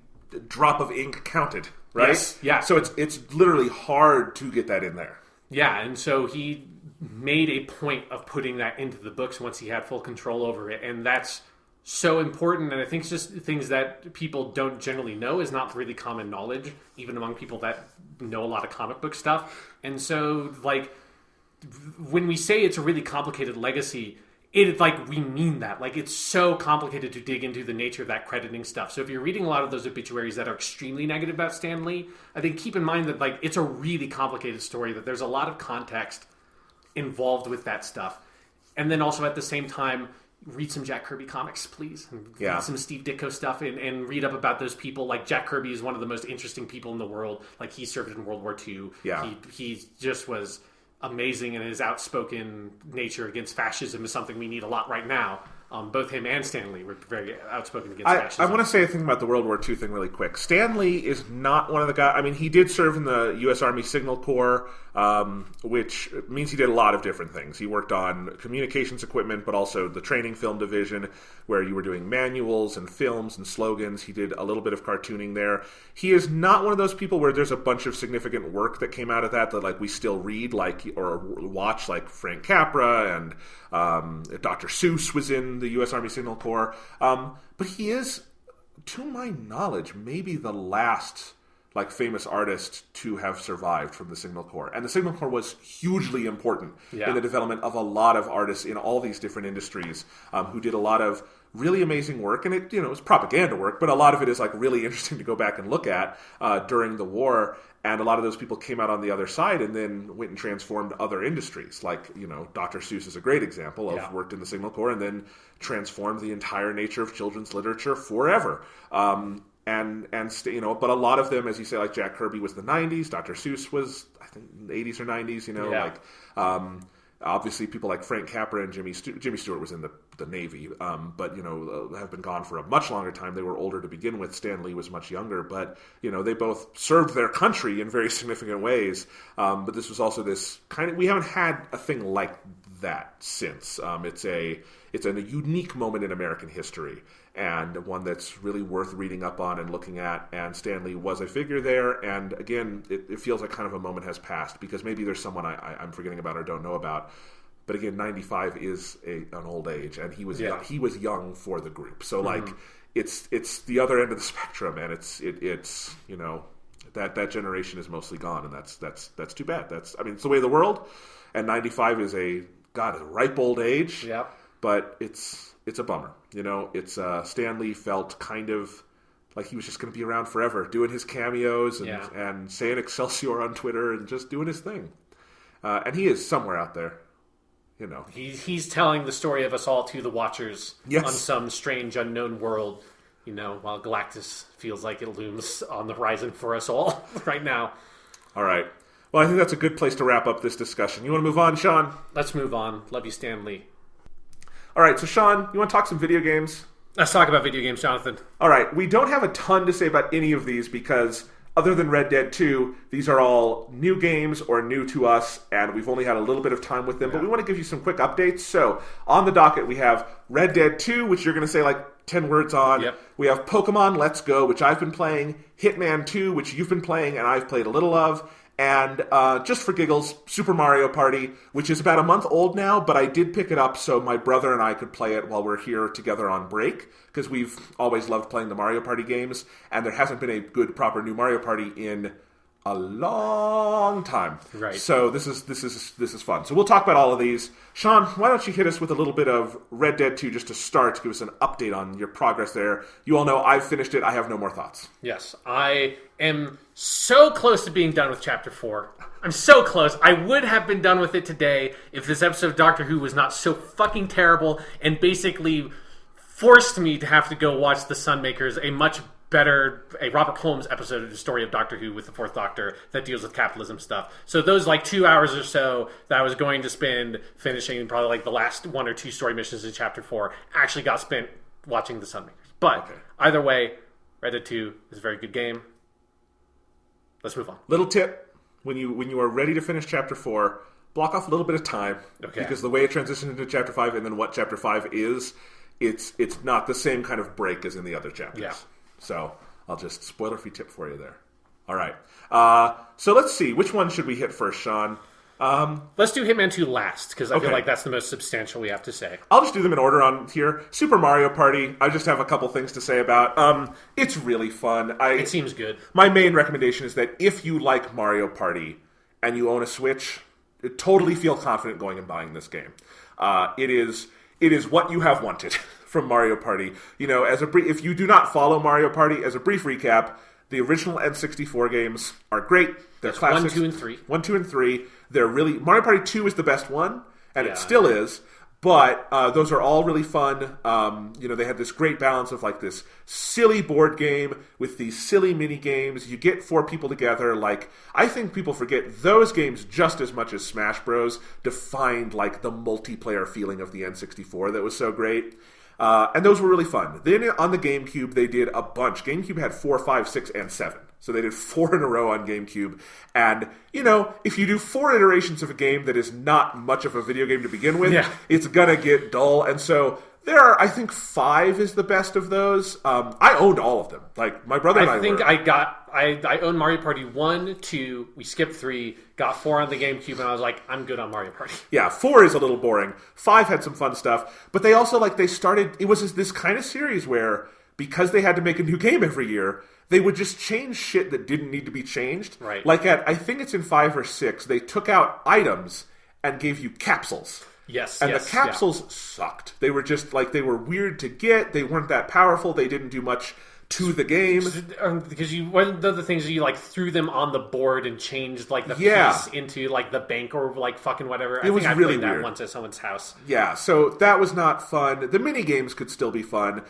drop of ink counted, right? Yes, yeah. So it's literally hard to get that in there. Yeah, and so he made a point of putting that into the books once he had full control over it, and that's so important. And I think it's just things that people don't generally know is not really common knowledge, even among people that know a lot of comic book stuff. And so, like, when we say it's a really complicated legacy, it's like we mean that. Like, it's so complicated to dig into the nature of that crediting stuff. So if you're reading a lot of those obituaries that are extremely negative about Stan Lee, I think keep in mind that like it's a really complicated story, that there's a lot of context involved with that stuff. And then also at the same time, read some Jack Kirby comics, please. And read some Steve Ditko stuff and read up about those people. Like, Jack Kirby is one of the most interesting people in the world. Like, he served in World War II. Yeah. He just was amazing, and his outspoken nature against fascism is something we need a lot right now. Both him and Stan Lee were very outspoken against fascism. I want to say a thing about the World War II thing really quick. Stan Lee is not one of the guys... I mean, he did serve in the U.S. Army Signal Corps, which means he did a lot of different things. He worked on communications equipment, but also the training film division, where you were doing manuals and films and slogans. He did a little bit of cartooning there. He is not one of those people where there's a bunch of significant work that came out of that like we still read, like, or watch, like Frank Capra, and Dr. Seuss was in the U.S. Army Signal Corps. But he is, to my knowledge, maybe the last like famous artist to have survived from the Signal Corps. And the Signal Corps was hugely important in the development of a lot of artists in all these different industries, who did a lot of really amazing work. And it, you know, it was propaganda work, but a lot of it is like really interesting to go back and look at during the war. And a lot of those people came out on the other side and then went and transformed other industries. Like, you know, Dr. Seuss is a great example of worked in the Signal Corps and then transformed the entire nature of children's literature forever. You know, but a lot of them, as you say, like Jack Kirby was the 90s, Dr. Seuss was, I think, 80s or 90s, you know, like, obviously people like Frank Capra and Jimmy Stewart was in the Navy, but, you know, have been gone for a much longer time. They were older to begin with. Stan Lee was much younger, but, you know, they both served their country in very significant ways. But this was also this kind of, we haven't had a thing like that since. It's a unique moment in American history, and one that's really worth reading up on and looking at. And Stan Lee was a figure there, and again, it feels like kind of a moment has passed, because maybe there's someone I'm forgetting about or don't know about. But again, 95 is an old age, and he was young for the group. So like, it's the other end of the spectrum, and it's you know, that generation is mostly gone, and that's too bad. It's the way of the world, and 95 is a ripe old age. Yeah. But it's a bummer. You know, it's Stan Lee felt kind of like he was just going to be around forever, doing his cameos and saying Excelsior on Twitter and just doing his thing. And he is somewhere out there. You know, he's telling the story of us all to the watchers yes. on some strange unknown world. You know, while Galactus feels like it looms on the horizon for us all right now. All right. Well, I think that's a good place to wrap up this discussion. You want to move on, Sean? Let's move on. Love you, Stan Lee. All right. So, Sean, you want to talk some video games? Let's talk about video games, Jonathan. All right. We don't have a ton to say about any of these because, other than Red Dead 2, these are all new games or new to us, and we've only had a little bit of time with them. Yeah. But we want to give you some quick updates. So, on the docket, we have Red Dead 2, which you're going to say like 10 words on. Yep. We have Pokemon Let's Go, which I've been playing. Hitman 2, which you've been playing, and I've played a little of. And just for giggles, Super Mario Party, which is about a month old now, but I did pick it up so my brother and I could play it while we're here together on break, because we've always loved playing the Mario Party games, and there hasn't been a good, proper new Mario Party in a long time. Right. So this is fun. So we'll talk about all of these. Sean, why don't you hit us with a little bit of Red Dead 2 just to start, to give us an update on your progress there. You all know I've finished it. I have no more thoughts. Yes, I am so close to being done with Chapter 4. I'm so close. I would have been done with it today if this episode of Doctor Who was not so fucking terrible and basically forced me to have to go watch The Sunmakers, a Robert Holmes episode of the story of Doctor Who with the Fourth Doctor that deals with capitalism stuff. So those 2 hours or so that I was going to spend finishing probably the last 1 or 2 story missions in Chapter 4 actually got spent watching The Sunmakers. But Either way, Red Dead 2 is a very good game. Let's move on. Little tip, when you are ready to finish Chapter 4, block off a little bit of time. Okay. Because the way it transitions into Chapter 5 and then what Chapter 5 is, it's not the same kind of break as in the other chapters. Yeah. So I'll just spoiler-free tip for you there. All right. So let's see. Which one should we hit first, Sean? Let's do Hitman 2 last, because I feel like that's the most substantial we have to say. I'll just do them in order on here. Super Mario Party, I just have a couple things to say about. It's really fun. It seems good. My main recommendation is that if you like Mario Party and you own a Switch, totally feel confident going and buying this game. It is what you have wanted from Mario Party. You know, if you do not follow Mario Party, as a brief recap, the original N64 games are great. They're classics. 1, 2, and 3. 1, 2, and 3. They're really... Mario Party 2 is the best one, and it still is. But those are all really fun. They had this great balance of this silly board game with these silly mini games. You get 4 people together. I think people forget those games just as much as Smash Bros. Defined the multiplayer feeling of the N64 that was so great. And those were really fun. Then on the GameCube, they did a bunch. GameCube had 4, 5, 6, and 7. So they did 4 in a row on GameCube. And, if you do 4 iterations of a game that is not much of a video game to begin with, it's going to get dull. And so there are, I think, 5 is the best of those. I owned all of them. My brother and I owned Mario Party 1, 2, we skipped 3, got 4 on the GameCube, and I was like, I'm good on Mario Party. Yeah, 4 is a little boring. 5 had some fun stuff. But they also, they started, it was this kind of series where, because they had to make a new game every year, they would just change shit that didn't need to be changed. Right. I think it's in 5 or 6, they took out items and gave you capsules. Yes, and the capsules sucked. They were just, they were weird to get, they weren't that powerful, they didn't do much to the game. Because one of the things you threw them on the board and changed the piece into the bank or fucking whatever. It was really weird. That once at someone's house. Yeah, so that was not fun. The mini games could still be fun.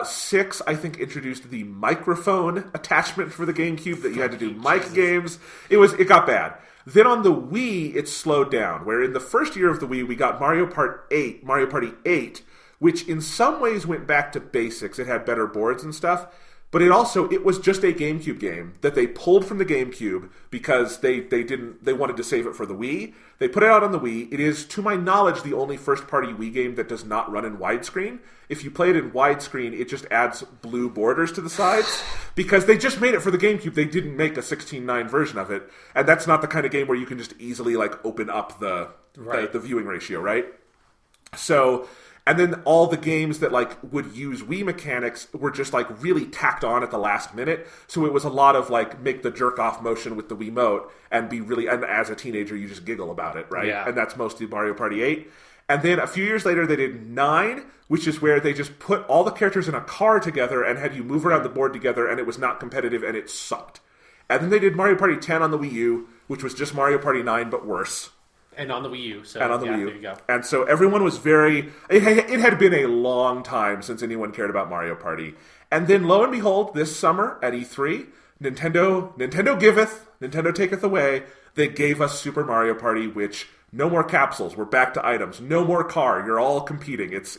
6, I think, introduced the microphone attachment for the GameCube that you had to do mic games. It got bad. Then on the Wii, it slowed down. Where in the first year of the Wii, we got Mario Party 8, which in some ways went back to basics. It had better boards and stuff. But it was just a GameCube game that they pulled from the GameCube because they wanted to save it for the Wii. They put it out on the Wii. It is, to my knowledge, the only first-party Wii game that does not run in widescreen. If you play it in widescreen, it just adds blue borders to the sides because they just made it for the GameCube. They didn't make a 16:9 version of it, and that's not the kind of game where you can just easily open up the viewing ratio, right? So. And then all the games that like would use Wii mechanics were just like really tacked on at the last minute. So it was a lot of like make the jerk off motion with the Wiimote and be really, and as a teenager you just giggle about it, right? Yeah. And that's mostly Mario Party 8. And then a few years later they did 9, which is where they just put all the characters in a car together and had you move around the board together, and it was not competitive and it sucked. And then they did Mario Party 10 on the Wii U, which was just Mario Party 9 but worse. And on the Wii U. So, and on the Wii U. There you go. And so everyone was very... It had been a long time since anyone cared about Mario Party. And then, lo and behold, this summer at E3, Nintendo giveth, Nintendo taketh away, they gave us Super Mario Party, which... No more capsules. We're back to items. No more car. You're all competing. It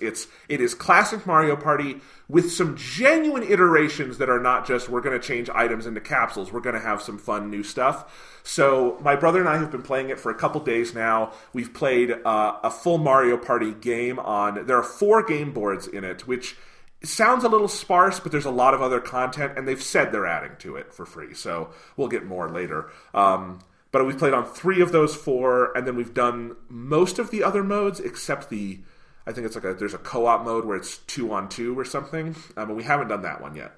is classic Mario Party with some genuine iterations that are not just we're going to change items into capsules. We're going to have some fun new stuff. So my brother and I have been playing it for a couple days now. We've played a full Mario Party game on... There are 4 game boards in it, which sounds a little sparse, but there's a lot of other content, and they've said they're adding to it for free. So we'll get more later. But we've played on 3 of those 4, and then we've done most of the other modes except I think it's there's a co-op mode where it's 2-on-2 or something, and we haven't done that one yet.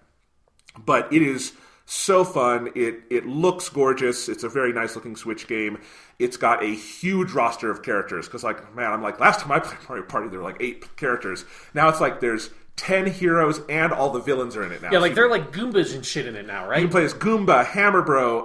But it is so fun. It looks gorgeous. It's a very nice looking Switch game. It's got a huge roster of characters, because I'm like, last time I played Mario Party, there were like 8 characters. Now it's like there's 10 heroes and all the villains are in it now. Yeah, like they're like Goombas and shit in it now, right? You can play as Goomba, Hammer Bro,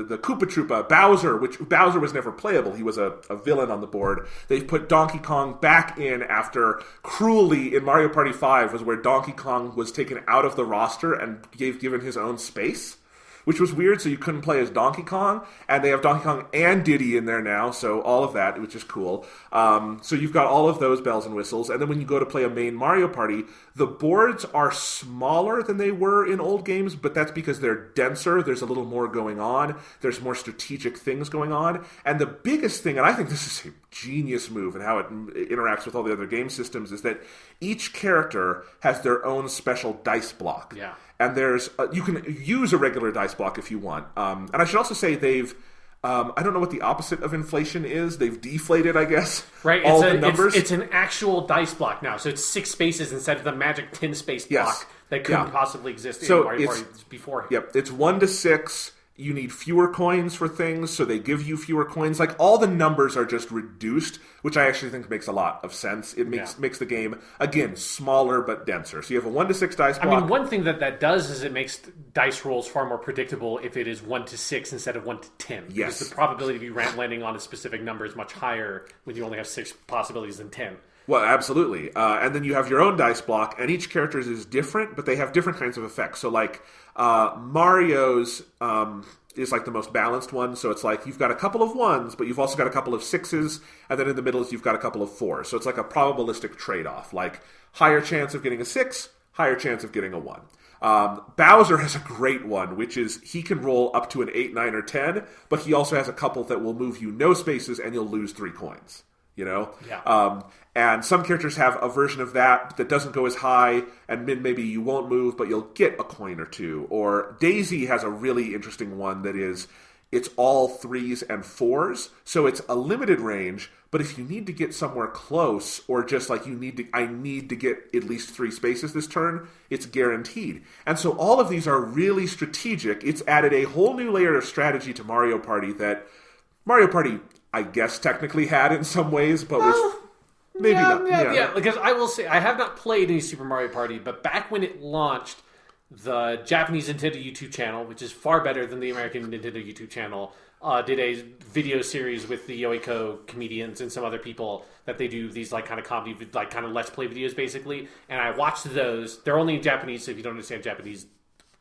the Koopa Troopa, Bowser, which Bowser was never playable. He was a villain on the board. They've put Donkey Kong back in after cruelly in Mario Party 5 was where Donkey Kong was taken out of the roster and given his own space, which was weird, so you couldn't play as Donkey Kong, and they have Donkey Kong and Diddy in there now, so all of that, which is cool. So you've got all of those bells and whistles, and then when you go to play a main Mario Party, the boards are smaller than they were in old games, but that's because they're denser, there's a little more going on, there's more strategic things going on, and the biggest thing, and I think this is a genius move and how it interacts with all the other game systems, is that each character has their own special dice block. Yeah. And there's you can use a regular dice block if you want. And I should also say they've I don't know what the opposite of inflation is. They've deflated, I guess. Right. All the numbers. It's an actual dice block now, so it's 6 spaces instead of the magic 10 space block that couldn't possibly exist in Mario Party before. Yep. It's 1 to 6. You need fewer coins for things, so they give you fewer coins. Like, all the numbers are just reduced, which I actually think makes a lot of sense. It makes the game, again, smaller but denser. So you have a 1 to 6 dice block. I mean, one thing that does is it makes dice rolls far more predictable if it is 1 to 6 instead of 1 to 10. Yes. Because the probability of you landing on a specific number is much higher when you only have 6 possibilities than 10. Well, absolutely. And then you have your own dice block, and each character's is different, but they have different kinds of effects. So, like, Mario's is like the most balanced one. So it's like you've got a couple of 1s, but you've also got a couple of 6s, and then in the middle you've got a couple of 4s. So it's like a probabilistic trade-off. Like, higher chance of getting a 6, higher chance of getting a 1. Bowser has a great one, which is he can roll up to an 8, 9, or 10, but he also has a couple that will move you no spaces, and you'll lose 3 coins. You know? Yeah. And some characters have a version of that doesn't go as high, and maybe you won't move, but you'll get a coin or 2. Or Daisy has a really interesting one that is, it's all 3s and 4s, so it's a limited range, but if you need to get somewhere close, or just like I need to get at least 3 spaces this turn, it's guaranteed. And so all of these are really strategic. It's added a whole new layer of strategy to Mario Party that Mario Party, I guess, technically had in some ways, but was maybe not. Yeah, because I will say, I have not played any Super Mario Party, but back when it launched, the Japanese Nintendo YouTube channel, which is far better than the American Nintendo YouTube channel, did a video series with the Yoiko comedians and some other people that they do these like kind of comedy, like kind of Let's Play videos basically. And I watched those. They're only in Japanese, so if you don't understand Japanese,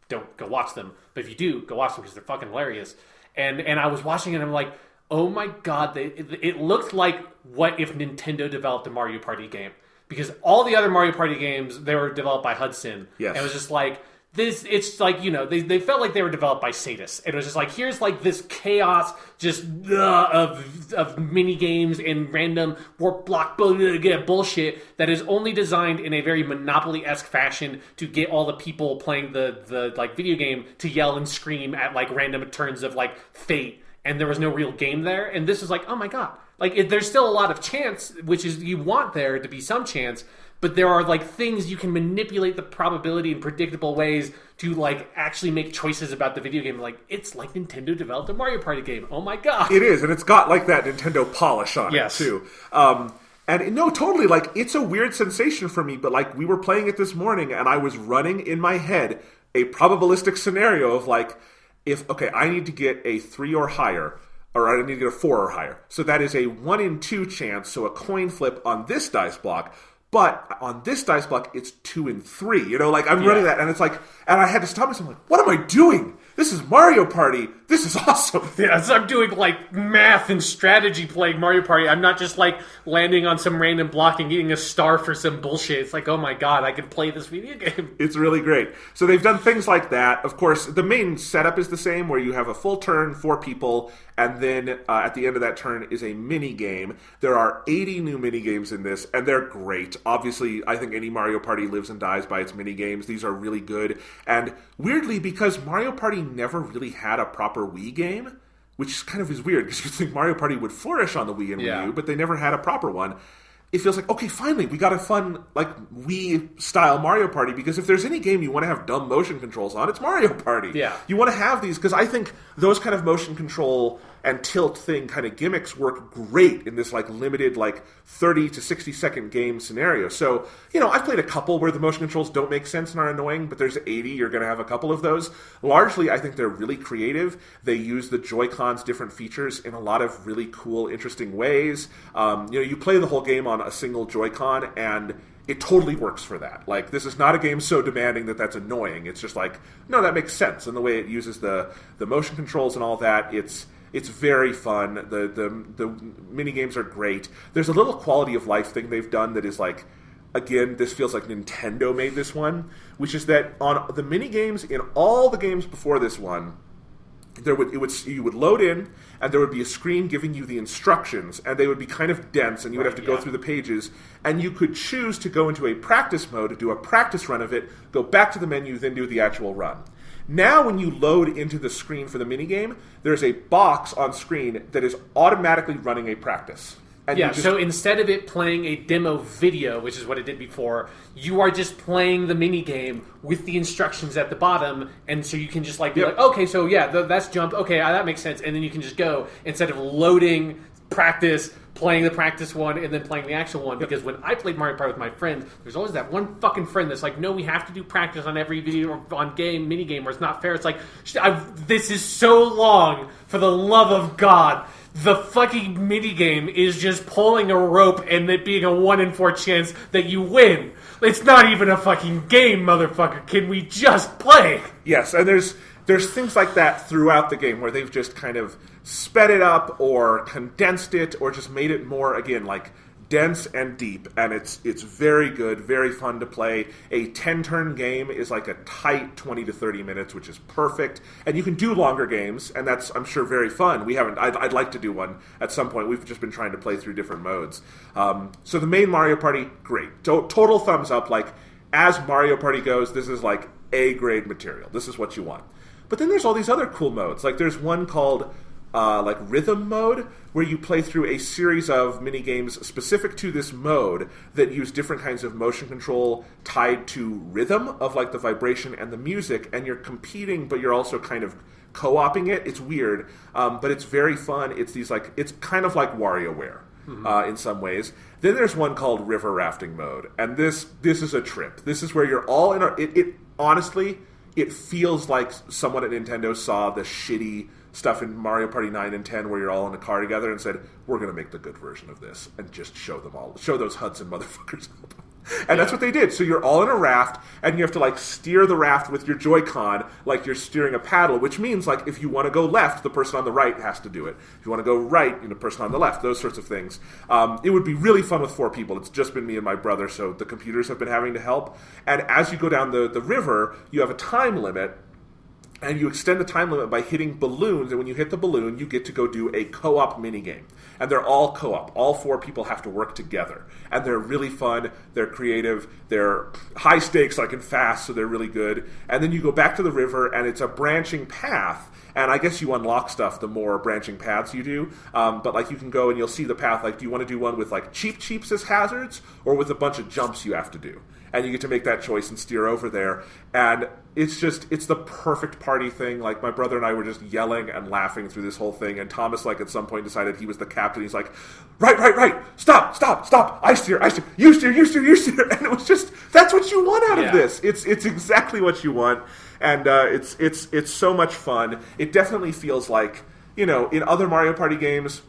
don't go watch them. But if you do, go watch them because they're fucking hilarious. And I was watching it and I'm like, oh my god, it looked like what if Nintendo developed a Mario Party game. Because all the other Mario Party games, they were developed by Hudson. Yes. And it was just like, it's like, you know, they felt like they were developed by sadists. And it was just like, here's like this chaos just of mini games and random warp block bullshit that is only designed in a very Monopoly-esque fashion to get all the people playing the like video game to yell and scream at like random turns of like fate. And there was no real game there. And this is like, oh my god, Like, there's still a lot of chance, which is you want there to be some chance, but there are, like, things you can manipulate the probability in predictable ways to, like, actually make choices about the video game. Like, it's like Nintendo developed a Mario Party game. Oh my god. It is, and it's got, like, that Nintendo polish on Yes. it, too. And no, totally, like, it's a weird sensation for me, but, like, we were playing it this morning, and I was running in my head a probabilistic scenario of, like, I need to get a 3 or higher, or I need to get a 4 or higher. So that is a 1 in 2 chance, so a coin flip on this dice block. But on this dice block, it's 2 in 3. You know, like, I'm running that, and it's like, and I had to stop myself. I'm like, what am I doing? This is Mario Party. This is awesome. Yeah, so I'm doing, like, math and strategy playing Mario Party. I'm not just, like, landing on some random block and getting a star for some bullshit. It's like, oh my god, I can play this video game. It's really great. So they've done things like that. Of course, the main setup is the same, where you have a full turn, 4 people, and then at the end of that turn is a mini game. There are 80 new mini games in this, and they're great. Obviously, I think any Mario Party lives and dies by its mini games. These are really good. And weirdly, because Mario Party never really had a proper Wii game, which kind of is weird, because you think Mario Party would flourish on the Wii and Wii U, but they never had a proper one. It feels like, okay, finally, we got a fun, like, Wii-style Mario Party, because if there's any game you want to have dumb motion controls on, it's Mario Party. Yeah. You want to have these, because I think those kind of motion control and tilt thing kind of gimmicks work great in this, like, limited, like, 30 to 60-second game scenario. So, you know, I've played a couple where the motion controls don't make sense and are annoying, but there's 80, you're going to have a couple of those. Largely, I think they're really creative. They use the Joy-Con's different features in a lot of really cool, interesting ways. You play the whole game on a single Joy-Con, and it totally works for that. Like, this is not a game so demanding that that's annoying. It's just like, no, that makes sense. And the way it uses the motion controls and all that, it's very fun. The mini games are great. There's a little quality of life thing they've done that is like, again, this feels like Nintendo made this one, which is that on the mini games in all the games before this one, you would load in, and there would be a screen giving you the instructions, and they would be kind of dense, and you would have to go through the pages, and you could choose to go into a practice mode, do a practice run of it, go back to the menu, then do the actual run. Now, when you load into the screen for the minigame, there's a box on screen that is automatically running a practice. And so instead of it playing a demo video, which is what it did before, you are just playing the minigame with the instructions at the bottom, and so you can just like be like, okay, so yeah, that's jump, okay, that makes sense, and then you can just go, instead of loading practice, playing the practice one, and then playing the actual one. Because when I played Mario Party with my friends, there's always that one fucking friend that's like, no, we have to do practice on every video or on mini game, or it's not fair. It's like, this is so long, for the love of God. The fucking minigame is just pulling a rope and it being a 1 in 4 chance that you win. It's not even a fucking game, motherfucker. Can we just play? Yes, and there's things like that throughout the game where they've just kind of sped it up or condensed it or just made it more, again, like dense and deep, and it's very good, very fun to play. A 10-turn game is like a tight 20 to 30 minutes, which is perfect. And you can do longer games, and that's, I'm sure, very fun. I'd like to do one at some point. We've just been trying to play through different modes. So the main Mario Party, great. Total thumbs up. Like, as Mario Party goes, this is like A-grade material. This is what you want. But then there's all these other cool modes. Like, there's one called like rhythm mode, where you play through a series of mini games specific to this mode that use different kinds of motion control tied to rhythm of like the vibration and the music, and you're competing, but you're also kind of co-oping it. It's weird, but it's very fun. It's kind of like WarioWare in some ways. Then there's one called river rafting mode, and this is a trip. This is where you're all in it honestly, it feels like someone at Nintendo saw the shitty stuff in Mario Party 9 and 10 where you're all in a car together and said, we're going to make the good version of this and just show those Hudson motherfuckers up. And that's what they did. So you're all in a raft, and you have to like steer the raft with your Joy-Con like you're steering a paddle, which means like if you want to go left, the person on the right has to do it. If you want to go right, the person on the left, those sorts of things. It would be really fun with 4 people. It's just been me and my brother, so the computers have been having to help. And as you go down the river, you have a time limit. And you extend the time limit by hitting balloons, and when you hit the balloon, you get to go do a co-op minigame. And they're all co-op. All 4 people have to work together. And they're really fun, they're creative, they're high stakes, like in Fast, so they're really good. And then you go back to the river, and it's a branching path. And I guess you unlock stuff the more branching paths you do. But like you can go and you'll see the path, like do you want to do one with like cheaps as hazards, or with a bunch of jumps you have to do? And you get to make that choice and steer over there. And it's the perfect party thing. Like, my brother and I were just yelling and laughing through this whole thing. And Thomas, like, at some point decided he was the captain. He's like, right. Stop. I steer. You steer. And it was just, that's what you want out of this. It's exactly what you want. And it's so much fun. It definitely feels like, in other Mario Party games,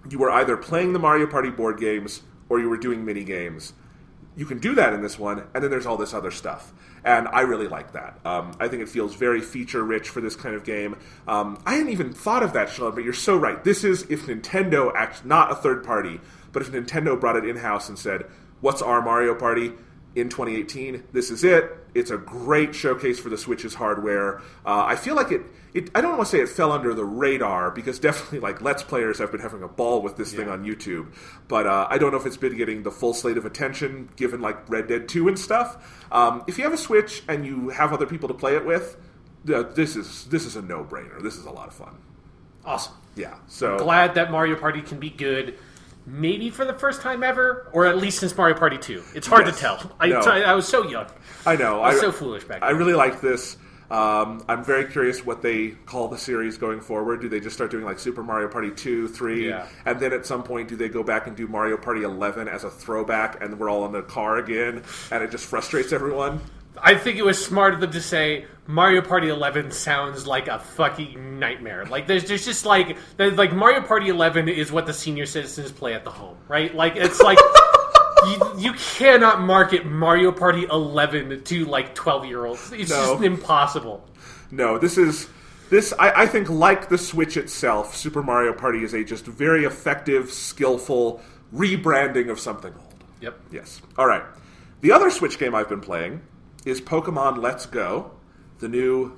you were either playing the Mario Party board games or you were doing mini games. You can do that in this one, and then there's all this other stuff. And I really like that. I think it feels very feature-rich for this kind of game. I hadn't even thought of that, Sean, but you're so right. This is if Nintendo, not a third party, but if Nintendo brought it in-house and said, what's our Mario Party in 2018? This is it. It's a great showcase for the Switch's hardware. I feel like I don't want to say it fell under the radar, because definitely, like, Let's Players have been having a ball with this thing on YouTube. But I don't know if it's been getting the full slate of attention, given, like, Red Dead 2 and stuff. If you have a Switch and you have other people to play it with, this is a no-brainer. This is a lot of fun. Awesome. Yeah. So glad that Mario Party can be good. Maybe for the first time ever, or at least since Mario Party 2. It's hard to tell. I was so young. I know. I was so foolish back then. I really like this. I'm very curious what they call the series going forward. Do they just start doing like Super Mario Party 2, 3, and then at some point do they go back and do Mario Party 11 as a throwback, and we're all in the car again, and it just frustrates everyone? I think it was smart of them to say Mario Party 11 sounds like a fucking nightmare. Like, there's just like Mario Party 11 is what the senior citizens play at the home, right? Like, it's like you cannot market Mario Party 11 to like 12-year-olds. It's just impossible. No, I think, like the Switch itself, Super Mario Party is a just very effective, skillful rebranding of something old. Yep. Yes. All right. The other Switch game I've been playing is Pokemon Let's Go, the new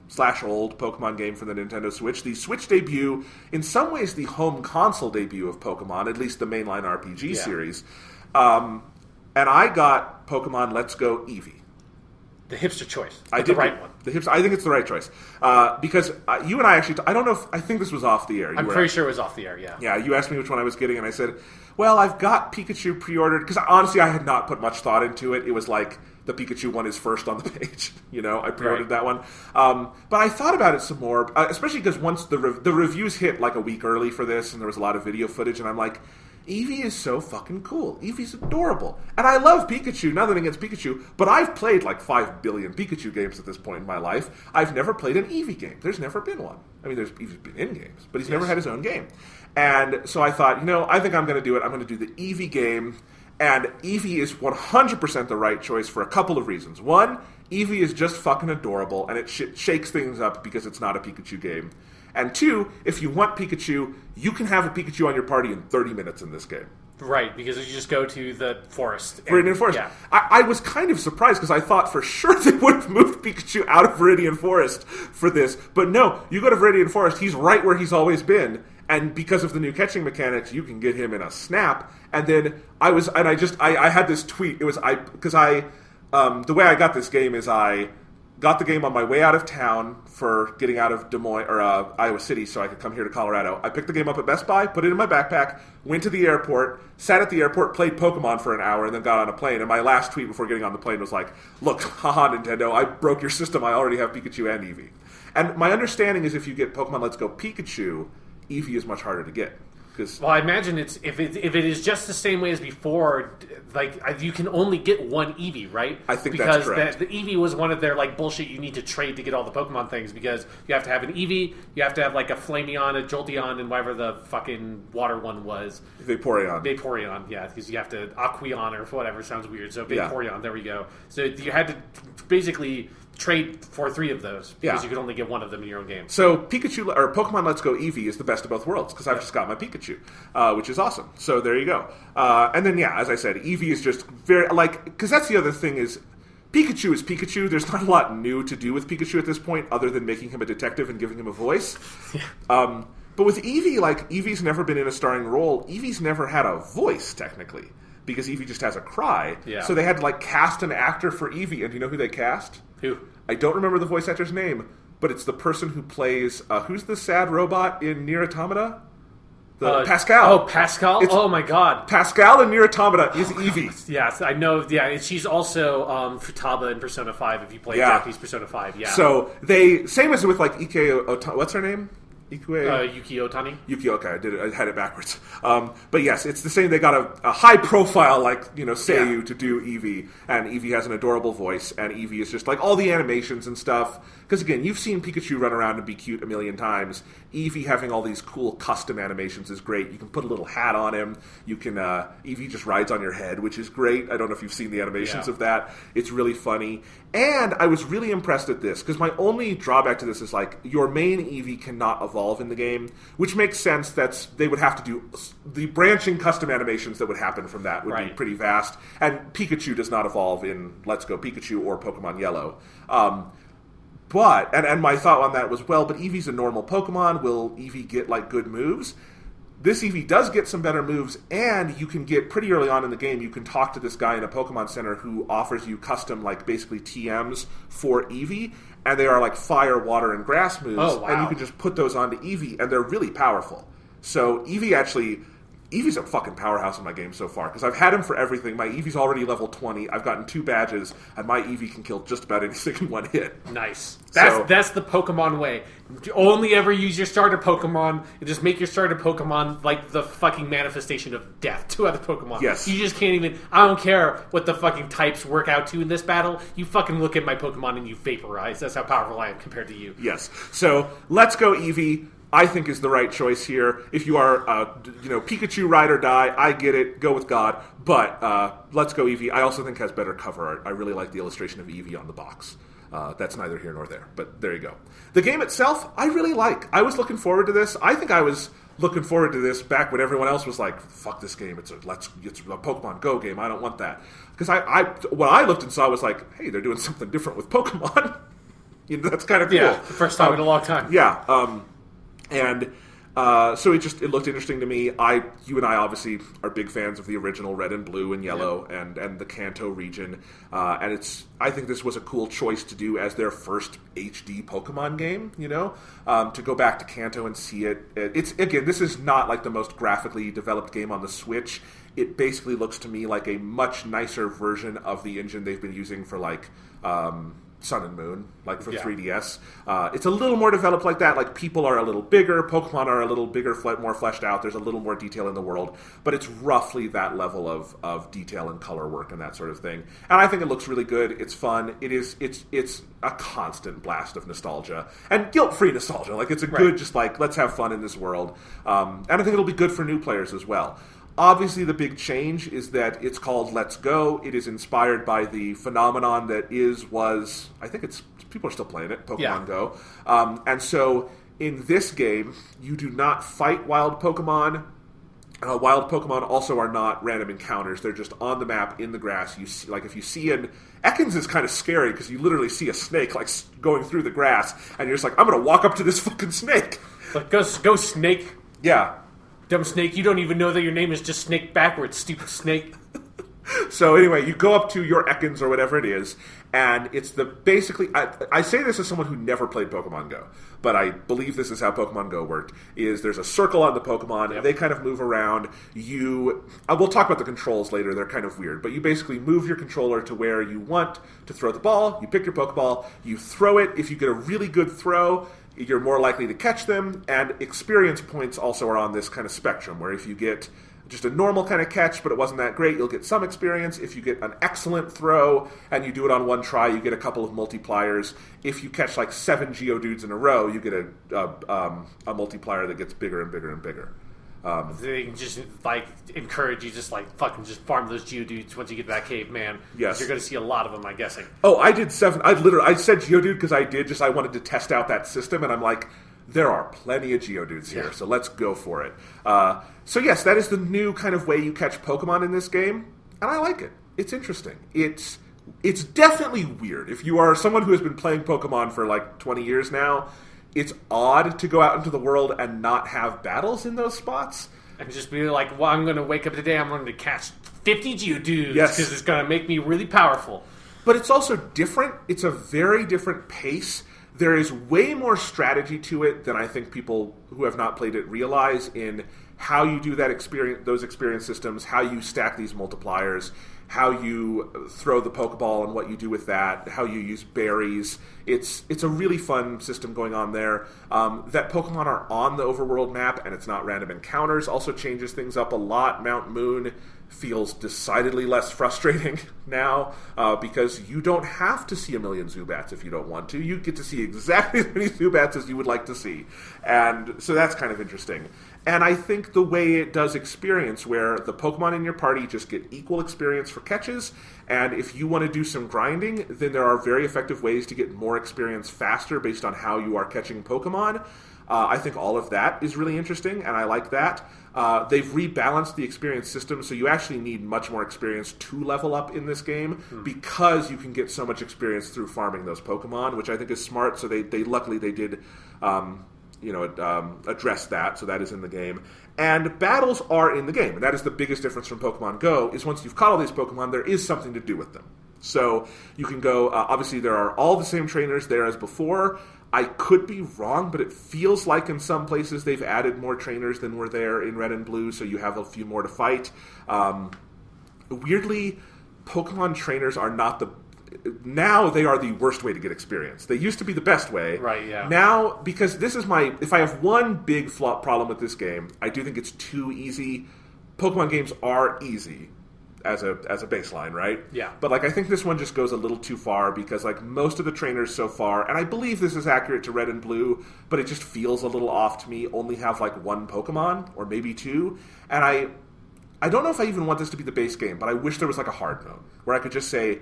/old Pokemon game for the Nintendo Switch. The Switch debut, in some ways the home console debut of Pokemon, at least the mainline RPG series. And I got Pokemon Let's Go Eevee. The hipster choice. The right one. I think it's the right choice. Because you and I actually, I don't know I think this was off the air. I'm pretty sure it was off the air, yeah. Yeah, you asked me which one I was getting, and I said, well, I've got Pikachu pre-ordered, because honestly I had not put much thought into it. It was like, the Pikachu one is first on the page. I pre-ordered that one. But I thought about it some more, especially because once the reviews hit like a week early for this, and there was a lot of video footage, and I'm like, Eevee is so fucking cool. Eevee's adorable. And I love Pikachu, nothing against Pikachu, but I've played like 5 billion Pikachu games at this point in my life. I've never played an Eevee game. There's never been one. I mean, Eevee's been in games, but he's never had his own game. And so I thought, I think I'm going to do it. I'm going to do the Eevee game. And Eevee is 100% the right choice for a couple of reasons. One, Eevee is just fucking adorable, and it shakes things up because it's not a Pikachu game. And two, if you want Pikachu, you can have a Pikachu on your party in 30 minutes in this game. Right, because you just go to the forest. Viridian Forest. Yeah. I was kind of surprised because I thought for sure they would have moved Pikachu out of Viridian Forest for this. But no, you go to Viridian Forest, he's right where he's always been. And because of the new catching mechanics, you can get him in a snap. And then I had this tweet. It was, the way I got this game is I got the game on my way out of town for getting out of Des Moines, or Iowa City, so I could come here to Colorado. I picked the game up at Best Buy, put it in my backpack, went to the airport, sat at the airport, played Pokemon for an hour, and then got on a plane. And my last tweet before getting on the plane was like, look, haha, Nintendo, I broke your system. I already have Pikachu and Eevee. And my understanding is if you get Pokemon Let's Go Pikachu, Eevee is much harder to get. Well, I imagine if it is just the same way as before, like you can only get one Eevee, right? I think that's correct. Because the Eevee was one of their like bullshit. You need to trade to get all the Pokemon things because you have to have an Eevee, you have to have like a Flameon, a Jolteon, and whatever the fucking water one was. Vaporeon, yeah, because you have to Aqueon or whatever sounds weird. So Vaporeon, There we go. So you had to basically trade for 3 of those because you could only get one of them in your own game. So Pokemon Let's Go Eevee is the best of both worlds because I've just got my Pikachu, which is awesome. So there you go. And then as I said, Eevee is just very because that's the other thing is Pikachu is Pikachu. There's not a lot new to do with Pikachu at this point, other than making him a detective and giving him a voice. But with Eevee, like, Eevee's never been in a starring role. Eevee's never had a voice, technically, because Eevee just has a cry. Yeah. So they had to, like, cast an actor for Eevee, and do you know who they cast? Who? I don't remember the voice actor's name, but it's the person who plays, who's the sad robot in Nier Automata? Pascal. Oh, Pascal? Oh, my God. Pascal in Nier Automata is Eevee. Yes, I know. Yeah, and she's also Futaba in Persona 5 if you play Japanese Persona 5. Yeah. So they, same as with like what's her name? Yuki Otani. Yuki, okay, I had it backwards. But yes, it's the same. They got a high profile, like, Seiyu to do Eevee, and Eevee has an adorable voice, and Eevee is just like all the animations and stuff. Because again, you've seen Pikachu run around and be cute a million times. Eevee having all these cool custom animations is great. You can put a little hat on him. You can Eevee just rides on your head, which is great. I don't know if you've seen the animations of that. It's really funny. And I was really impressed at this, because my only drawback to this is, like, your main Eevee cannot evolve in the game, which makes sense. They would have to do the branching custom animations that would happen from that would be pretty vast. And Pikachu does not evolve in Let's Go Pikachu or Pokemon Yellow. But my thought on that was, but Eevee's a normal Pokemon. Will Eevee get, like, good moves? This Eevee does get some better moves, and you can get, pretty early on in the game, you can talk to this guy in a Pokemon Center who offers you custom, like, basically TMs for Eevee, and they are, like, fire, water, and grass moves. Oh, wow. And you can just put those onto Eevee, and they're really powerful. So Eevee's a fucking powerhouse in my game so far, because I've had him for everything. My Eevee's already level 20. I've gotten 2 badges, and my Eevee can kill just about anything in one hit. Nice. That's the Pokemon way. Only ever use your starter Pokemon, and just make your starter Pokemon like the fucking manifestation of death to other Pokemon. Yes. You just can't even... I don't care what the fucking types work out to in this battle. You fucking look at my Pokemon and you vaporize. That's how powerful I am compared to you. Yes. So, Let's Go Eevee, I think, is the right choice here. If you are, Pikachu ride or die, I get it. Go with God. But Let's Go Eevee, I also think has better cover art. I really like the illustration of Eevee on the box. That's neither here nor there. But there you go. The game itself, I really like. I was looking forward to this. I think I was looking forward to this back when everyone else was like, "Fuck this game. It's a Pokemon Go game. I don't want that." Because what I looked and saw was like, "Hey, they're doing something different with Pokemon." That's kind of cool. Yeah, the first time in a long time. Yeah. So it looked interesting to me. You and I obviously are big fans of the original Red and Blue and Yellow and the Kanto region. And I think this was a cool choice to do as their first HD Pokemon game, to go back to Kanto and see it. This is not like the most graphically developed game on the Switch. It basically looks to me like a much nicer version of the engine they've been using for Sun and Moon, like for 3DS. It's a little more developed like that. Like, people are a little bigger, Pokemon are a little bigger, more fleshed out. There's a little more detail in the world, but it's roughly that level of detail and color work and that sort of thing. And I think it looks really good. It's fun. It's a constant blast of nostalgia and guilt-free nostalgia. Like, it's a good, just like, let's have fun in this world. And I think it'll be good for new players as well. Obviously, the big change is that it's called Let's Go. It is inspired by the phenomenon that was, I think people are still playing it, Pokemon Go. And so, in this game, you do not fight wild Pokemon. Wild Pokemon also are not random encounters. They're just on the map, in the grass. You see, like, if you see Ekans is kind of scary, because you literally see a snake, like, going through the grass, and you're just like, I'm going to walk up to this fucking snake. Like, go snake. Yeah. Dumb snake, you don't even know that your name is just Snake backwards, stupid snake. So anyway, you go up to your Ekans or whatever it is, and it's basically, I say this as someone who never played Pokemon Go, but I believe this is how Pokemon Go worked, is there's a circle on the Pokemon, and they kind of move around. We'll talk about the controls later, they're kind of weird, but you basically move your controller to where you want to throw the ball, you pick your Pokeball, you throw it. If you get a really good throw, you're more likely to catch them, and experience points also are on this kind of spectrum, where if you get just a normal kind of catch, but it wasn't that great, you'll get some experience. If you get an excellent throw, and you do it on one try, you get a couple of multipliers. If you catch like 7 Geodudes in a row, you get a multiplier that gets bigger and bigger and bigger. They can just encourage you, just fucking just farm those Geodudes once you get to that cave, man. Yes, you're going to see a lot of them, I'm guessing. Oh, I did 7. I said Geodude because I wanted to test out that system, and I'm like, there are plenty of Geodudes here, so let's go for it. So yes, that is the new kind of way you catch Pokemon in this game, and I like it. It's interesting. It's it's definitely weird. If you are someone who has been playing Pokemon for like 20 years now, it's odd to go out into the world and not have battles in those spots. And just be like, well, I'm going to wake up today, I'm going to catch 50 Geodudes, Yes. because it's going to make me really powerful. But it's also different. It's a very different pace. There is way more strategy to it than I think people who have not played it realize in how you do that experience, those experience systems, how you stack these multipliers, how you throw the Pokeball and what you do with that, how you use berries. It's a really fun system going on there. That Pokemon are on the overworld map and it's not random encounters also changes things up a lot. Mount Moon feels decidedly less frustrating now because you don't have to see a million Zubats if you don't want to. You get to see exactly as many Zubats as you would like to see. And so that's kind of interesting. And I think the way it does experience, where the Pokemon in your party just get equal experience for catches, and if you want to do some grinding, then there are very effective ways to get more experience faster based on how you are catching Pokemon. I think all of that is really interesting, and I like that. They've rebalanced the experience system, so you actually need much more experience to level up in this game because you can get so much experience through farming those Pokemon, which I think is smart. So they luckily they did address that, so that is in the game. And battles are in the game, and that is the biggest difference from Pokemon Go, is once you've caught all these Pokemon, there is something to do with them. So you can go, obviously there are all the same trainers there as before. I could be wrong, but it feels like in some places they've added more trainers than were there in Red and Blue, so you have a few more to fight. Weirdly, Pokemon trainers are not the... Now they are the worst way to get experience. They used to be the best way. Right, yeah. Now, because this is my... If I have one big problem with this game, I do think it's too easy. Pokemon games are easy as a baseline, right? Yeah. But like I think this one just goes a little too far because like most of the trainers so far, and I believe this is accurate to Red and Blue, but it just feels a little off to me, only have like one Pokemon or maybe two. And I don't know if I even want this to be the base game, but I wish there was like a hard mode where I could just say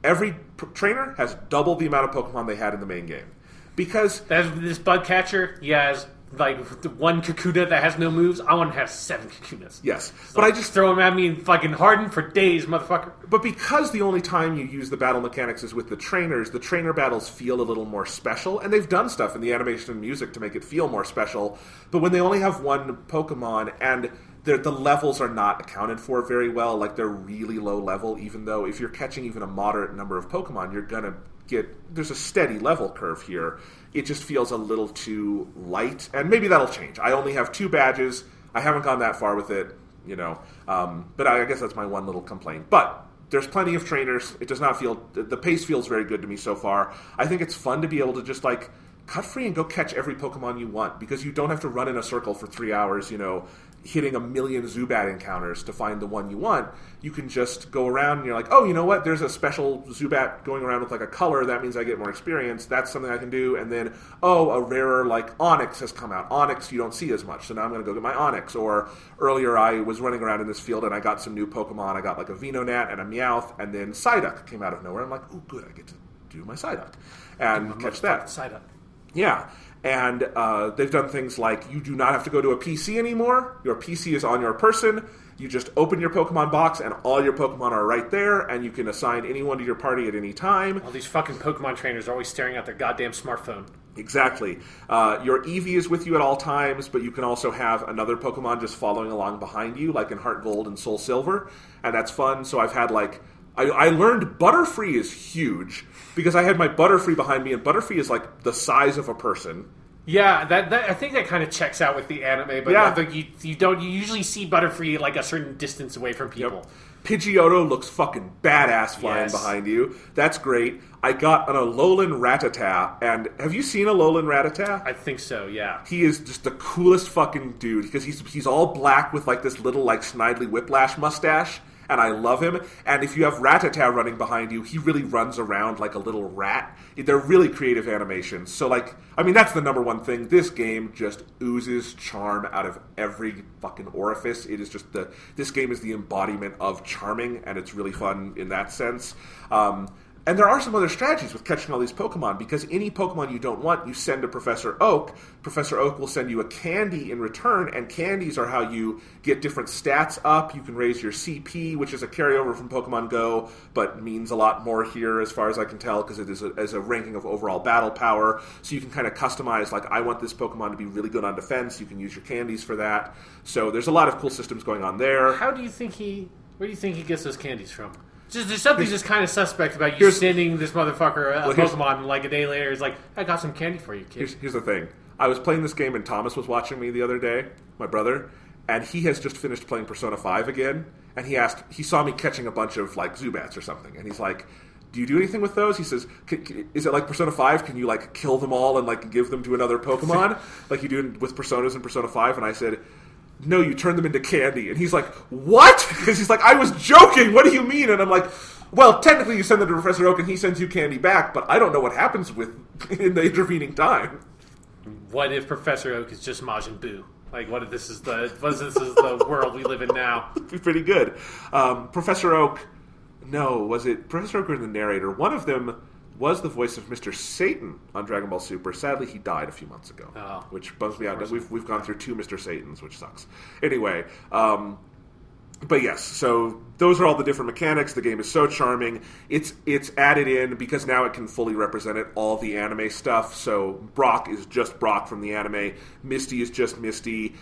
every trainer has double the amount of Pokemon they had in the main game. Because this bug catcher, he has like the one Kakuna that has no moves. I want to have 7 Kakunas. yes, So but I just throw him at me and fucking harden for days, motherfucker. But because the only time you use the battle mechanics is with the trainer battles feel a little more special, and they've done stuff in the animation and music to make it feel more special. But when they only have one Pokemon and the levels are not accounted for very well, like they're really low level, even though if you're catching even a moderate number of Pokemon, you're gonna there's a steady level curve here. It just feels a little too light, and maybe that'll change. I only have 2 badges. I haven't gone that far with it, but I guess that's my one little complaint. But there's plenty of trainers. It does not feel... The pace feels very good to me so far. I think it's fun to be able to just, like, cut free and go catch every Pokemon you want, because you don't have to run in a circle for 3 hours, hitting a million Zubat encounters to find the one you want. You can just go around and you're like, oh, you know what? There's a special Zubat going around with like a color. That means I get more experience. That's something I can do. And then, oh, a rarer like Onix has come out. Onix you don't see as much, so now I'm going to go get my Onix. Or earlier I was running around in this field and I got some new Pokemon. I got like a Venonat and a Meowth, and then Psyduck came out of nowhere. I'm like, oh, good, I get to do my Psyduck and catch that. Psyduck. Yeah. And they've done things like you do not have to go to a PC anymore. Your PC is on your person. You just open your Pokemon box and all your Pokemon are right there, and you can assign anyone to your party at any time. All these fucking Pokemon trainers are always staring at their goddamn smartphone. Exactly. Your Eevee is with you at all times, but you can also have another Pokemon just following along behind you, like in Heart Gold and Soul Silver, and that's fun. So I've had like... I learned Butterfree is huge, because I had my Butterfree behind me, and Butterfree is like the size of a person. Yeah, that I think that kind of checks out with the anime, but Yeah. I think you usually see Butterfree like a certain distance away from people. Yep. Pidgeotto looks fucking badass flying behind you. That's great. I got an Alolan Rattata, and have you seen Alolan Rattata? I think so, yeah. He is just the coolest fucking dude, because he's all black with like this little like Snidely Whiplash mustache. And I love him. And if you have Rattata running behind you, he really runs around like a little rat. They're really creative animations. So, like, I mean, that's the number one thing. This game just oozes charm out of every fucking orifice. It is just this game is the embodiment of charming, and it's really fun in that sense. And there are some other strategies with catching all these Pokemon, because any Pokemon you don't want, you send to Professor Oak. Professor Oak will send you a candy in return, and candies are how you get different stats up. You can raise your CP, which is a carryover from Pokemon Go, but means a lot more here as far as I can tell, because it is as a ranking of overall battle power. So you can kind of customize, like, I want this Pokemon to be really good on defense. You can use your candies for that. So there's a lot of cool systems going on there. Where do you think he gets those candies from? There's something just kind of suspect about you sending this motherfucker a Pokemon, and like a day later, he's like, I got some candy for you, kid. Here's the thing. I was playing this game, and Thomas was watching me the other day, my brother, and he has just finished playing Persona 5 again, and he saw me catching a bunch of, like, Zubats or something, and he's like, do you do anything with those? He says, is it like Persona 5? Can you, like, kill them all and, like, give them to another Pokemon? Like you do with Personas in Persona 5? And I said, no, you turn them into candy. And he's like, what? Because he's like, I was joking. What do you mean? And I'm like, well, technically you send them to Professor Oak and he sends you candy back, but I don't know what happens in the intervening time. What if Professor Oak is just Majin Buu? Like, what if this is the world we live in now? It'd be pretty good. Professor Oak, was it Professor Oak or the narrator? One of them was the voice of Mr. Satan on Dragon Ball Super. Sadly, he died a few months ago, which bums me out. We've gone through 2 Mr. Satans, which sucks. Anyway, but yes, so those are all the different mechanics. The game is so charming. It's added in because now it can fully represent all the anime stuff. So Brock is just Brock from the anime. Misty is just Misty.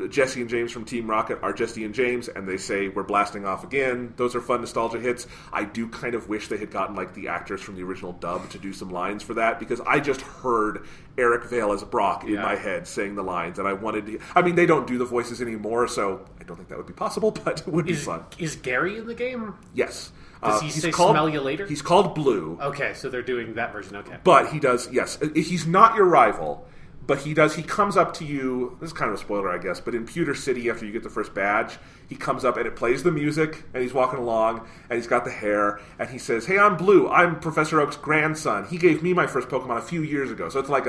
Jesse and James from Team Rocket are Jesse and James, and they say we're blasting off again. Those are fun nostalgia hits. I do kind of wish they had gotten like the actors from the original dub to do some lines for that, because I just heard Eric Vale as Brock in my head saying the lines, and I wanted to. I mean, they don't do the voices anymore, so I don't think that would be possible, but it would be fun. Is Gary in the game? Yes. Does he say smell you later? He's called Blue. Okay, so they're doing that version, okay. But he does, yes. He's not your rival, but he comes up to you, this is kind of a spoiler, I guess, but in Pewter City, after you get the first badge, he comes up and it plays the music, and he's walking along, and he's got the hair, and he says, hey, I'm Blue, I'm Professor Oak's grandson. He gave me my first Pokemon a few years ago. So it's like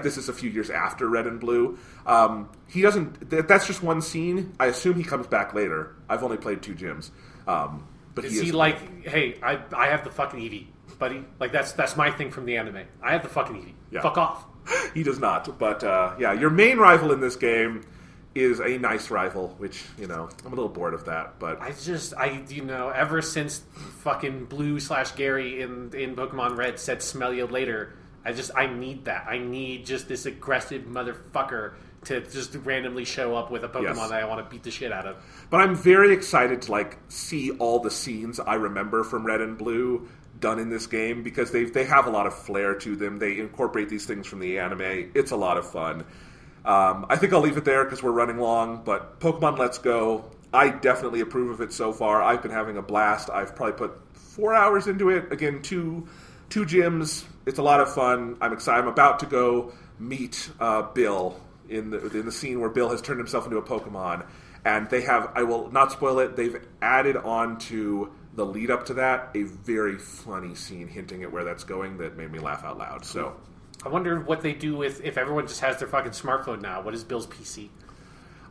this is a few years after Red and Blue. He doesn't, that's just one scene. I assume he comes back later. I've only played 2 gyms. But is he like, hey, I have the fucking Eevee, buddy? Like, that's my thing from the anime. I have the fucking Eevee. Yeah. Fuck off. He does not. But, your main rival in this game is a nice rival, which, I'm a little bored of that. But ever since fucking Blue/Gary in Pokemon Red said smell you later, I need that. I need just this aggressive motherfucker to just randomly show up with a Pokemon that I want to beat the shit out of. But I'm very excited to see all the scenes I remember from Red and Blue done in this game, because they have a lot of flair to them. They incorporate these things from the anime. It's a lot of fun. I think I'll leave it there because we're running long, but Pokemon Let's Go, I definitely approve of it so far. I've been having a blast. I've probably put 4 hours into it. Again, two gyms. It's a lot of fun. I'm excited. I'm about to go meet Bill in the scene where Bill has turned himself into a Pokemon, and they have, I will not spoil it, they've added on to the lead up to that a very funny scene hinting at where that's going that made me laugh out loud. So I wonder what they do if everyone just has their fucking smartphone now. What is Bill's PC?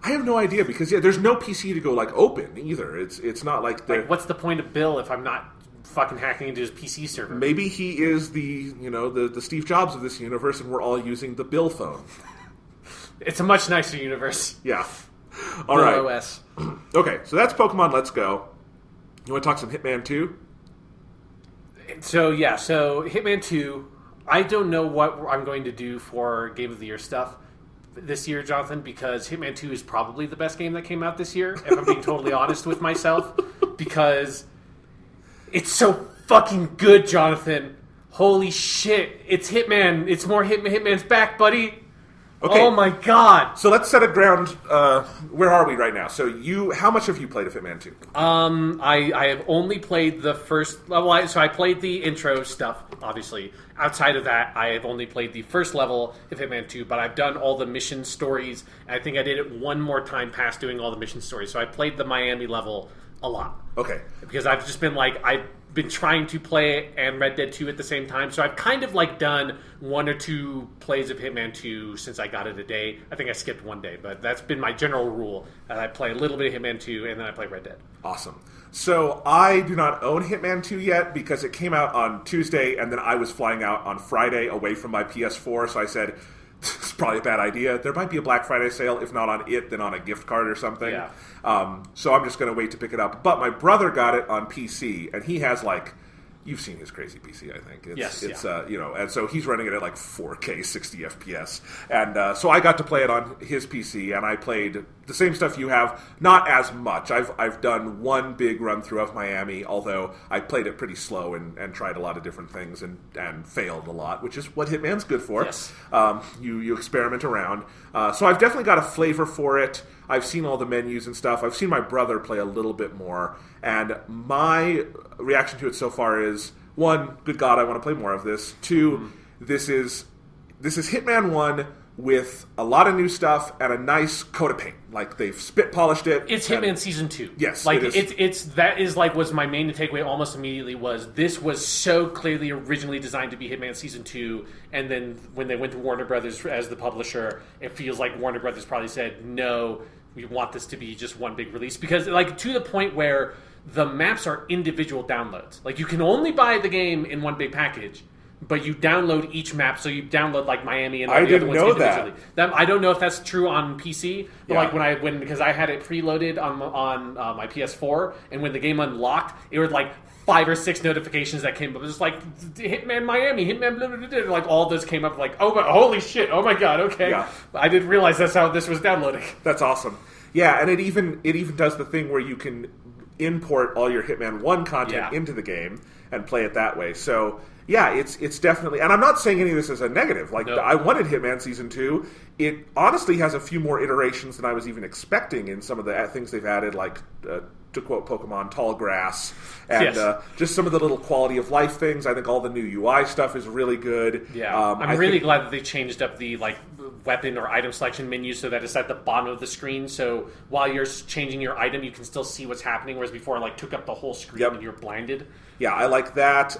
I have no idea, because there's no PC to go open either. It's not like what's the point of Bill if I'm not fucking hacking into his PC server? Maybe he is the Steve Jobs of this universe, and we're all using the Bill phone. It's a much nicer universe. Yeah. All right. OS. Okay, so that's Pokemon Let's Go. You want to talk some Hitman 2? So Hitman 2, I don't know what I'm going to do for Game of the Year stuff this year, Jonathan, because Hitman 2 is probably the best game that came out this year, if I'm being totally honest with myself, because it's so fucking good, Jonathan. Holy shit. It's Hitman. It's more Hitman. Hitman's back, buddy. Okay. Oh my god! So let's set a ground. Where are we right now? So how much have you played of Hitman 2? I have only played the first level. So I played the intro stuff, obviously. Outside of that, I have only played the first level of Hitman 2, but I've done all the mission stories. I think I did it one more time past doing all the mission stories. So I played the Miami level a lot. Okay. Because I've just been been trying to play it and Red Dead 2 at the same time. So I've kind of like done 1 or 2 plays of Hitman 2 since I got it a day. I think I skipped 1 day, but that's been my general rule. I play a little bit of Hitman 2 and then I play Red Dead. Awesome. So I do not own Hitman 2 yet because it came out on Tuesday and then I was flying out on Friday away from my PS4. So I said, it's probably a bad idea. There might be a Black Friday sale, if not on it, then on a gift card or something. Yeah. So I'm just going to wait to pick it up. But my brother got it on PC, and he has like, you've seen his crazy PC, I think. Yes. And so he's running it at like 4K, 60 FPS, and so I got to play it on his PC, and I played the same stuff you have, not as much. I've done 1 big run through of Miami, although I played it pretty slow and tried a lot of different things and failed a lot, which is what Hitman's good for. Yes. You experiment around. So I've definitely got a flavor for it. I've seen all the menus and stuff. I've seen my brother play a little bit more, and my reaction to it so far is, 1, good God, I want to play more of this. 2, this is Hitman 1 with a lot of new stuff and a nice coat of paint. Like, they've spit polished it. It's Hitman Season 2. Yes, like it is. it's that is like was my main takeaway almost immediately was this was so clearly originally designed to be Hitman Season 2, and then when they went to Warner Brothers as the publisher, it feels like Warner Brothers probably said, no, we want this to be just one big release, because like to the point where the maps are individual downloads. Like, you can only buy the game in one big package, but you download each map. So you download like Miami and all the other ones individually. I don't know if that's true on PC, but like because I had it preloaded on my PS4, and when the game unlocked, it was like 5 or 6 notifications that came up. It was like Hitman Miami, Hitman blah, blah, blah, blah. Like all those came up. Like, oh, but holy shit! Oh my god! Okay, I didn't realize that's how this was downloading. That's awesome. Yeah, and it even does the thing where you can import all your Hitman 1 content into the game and play it that way. So yeah, it's definitely, and I'm not saying any of this is a negative. Like, I wanted Hitman Season 2. It honestly has a few more iterations than I was even expecting in some of the things they've added, like, to quote Pokemon, tall grass, and just some of the little quality of life things. I think all the new UI stuff is really good. Yeah, I'm really glad that they changed up the like weapon or item selection menu so that it's at the bottom of the screen. So while you're changing your item, you can still see what's happening. Whereas before, like, took up the whole screen and you're blinded. Yeah, I like that.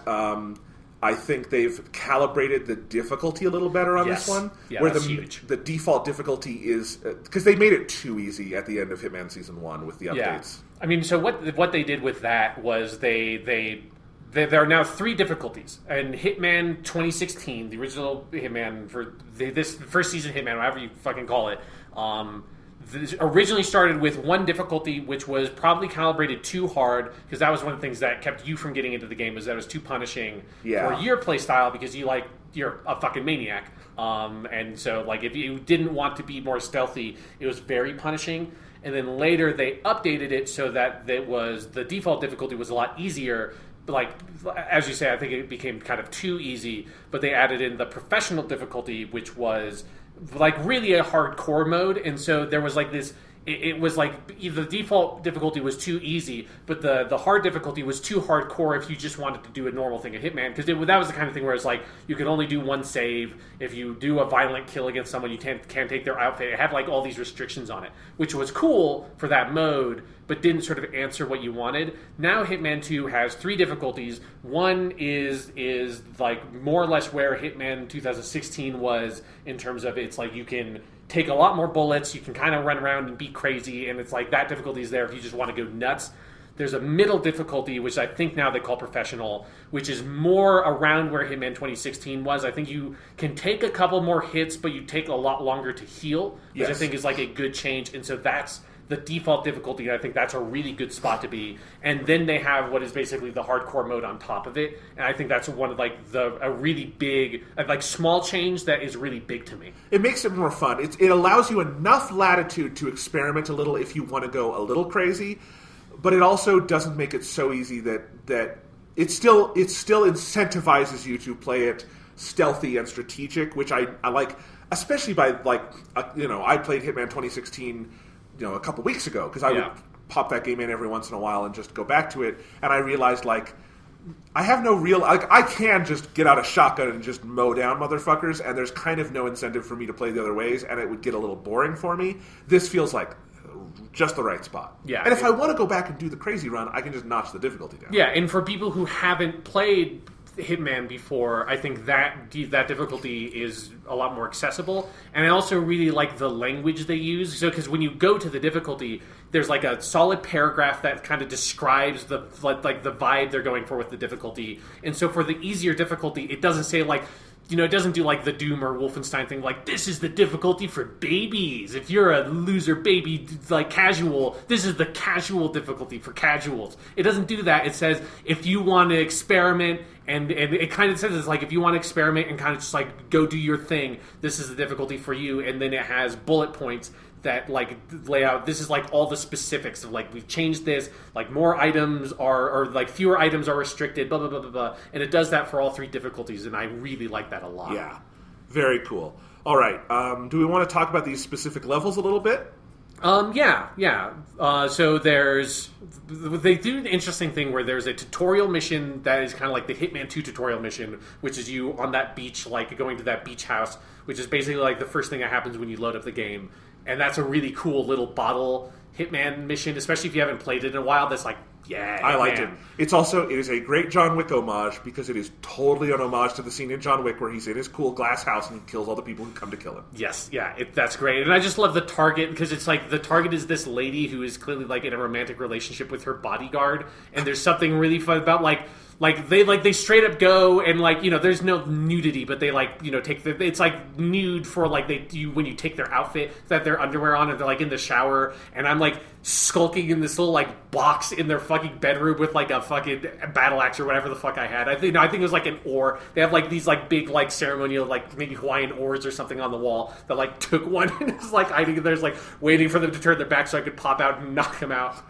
I think they've calibrated the difficulty a little better on this one. Yeah, where that's huge. The default difficulty is... Because they made it too easy at the end of Hitman Season 1 with the updates. Yeah. I mean, so what they did with that was there are now 3 difficulties. And Hitman 2016, the original Hitman, for this first season Hitman, whatever you fucking call it, this originally started with 1 difficulty, which was probably calibrated too hard, because that was one of the things that kept you from getting into the game, was that it was too punishing for your play style, because you're a fucking maniac. And so, like, if you didn't want to be more stealthy, it was very punishing. And then later they updated it so that the default difficulty was a lot easier. Like, as you say, I think it became kind of too easy, but they added in the professional difficulty, which was like really a hardcore mode. And so there was like this, it was like the default difficulty was too easy, but the hard difficulty was too hardcore if you just wanted to do a normal thing at Hitman, because that was the kind of thing where it's like you could only do 1 save. If you do a violent kill against someone, you can't take their outfit. It had like all these restrictions on it, which was cool for that mode, but didn't sort of answer what you wanted. Now Hitman 2 has 3 difficulties. 1 is like more or less where Hitman 2016 was, in terms of it's like you can take a lot more bullets, you can kind of run around and be crazy, and it's like that difficulty is there if you just want to go nuts. There's a middle difficulty, which I think now they call professional, which is more around where Hitman 2016 was. I think you can take a couple more hits, but you take a lot longer to heal, which I think is like a good change. And so that's the default difficulty, and I think that's a really good spot to be. And then they have what is basically the hardcore mode on top of it, and I think that's one of like a really big, like small change that is really big to me. It makes it more fun. It allows you enough latitude to experiment a little if you want to go a little crazy, but it also doesn't make it so easy that it still incentivizes you to play it stealthy and strategic, which I like, especially by like I played Hitman 2016 a couple weeks ago, because I would pop that game in every once in a while and just go back to it, and I realized, like, I have no real... Like, I can just get out a shotgun and just mow down motherfuckers, and there's kind of no incentive for me to play the other ways, and it would get a little boring for me. This feels like, just the right spot. Yeah. And if I want to go back and do the crazy run, I can just notch the difficulty down. Yeah, and for people who haven't played Hitman before, I think that difficulty is a lot more accessible. And I also really like the language they use. So, because when you go to the difficulty, there's like a solid paragraph that kind of describes the vibe they're going for with the difficulty. And so for the easier difficulty, it doesn't say like, it doesn't do like the Doom or Wolfenstein thing, like, this is the difficulty for babies. If you're a loser baby, like, casual, this is the casual difficulty for casuals. It doesn't do that. It says, if you want to experiment, and it kind of says it's like, if you want to experiment and kind of just, like, go do your thing, this is the difficulty for you. And then it has bullet points that, like, lay out, this is, like, all the specifics of, like, we've changed this, like, more items or like, fewer items are restricted, blah, blah, blah, blah, blah. And it does that for all 3 difficulties, and I really like that a lot. Yeah. Very cool. All right. Do we want to talk about these specific levels a little bit? Yeah. So they do an interesting thing where there's a tutorial mission that is kind of like the Hitman 2 tutorial mission, which is you on that beach, like, going to that beach house, which is basically, like, the first thing that happens when you load up the game. And that's a really cool little bottle Hitman mission, especially if you haven't played it in a while. That's like, yeah, I liked it. It is a great John Wick homage because it is totally an homage to the scene in John Wick where he's in his cool glass house and he kills all the people who come to kill him. Yes, yeah, that's great. And I just love the target because it's like the target is this lady who is clearly like in a romantic relationship with her bodyguard, and there's something really fun about they straight up go and there's no nudity, but they take it's like nude for like when you take their outfit that their underwear on and they're like in the shower, and I'm like skulking in this little like box in their fucking bedroom with like a fucking battle axe or whatever the fuck I had. I think it was like an oar. They have like these like big like ceremonial like maybe Hawaiian oars or something on the wall that like took one and it's like hiding. There's like waiting for them to turn their back so I could pop out and knock them out.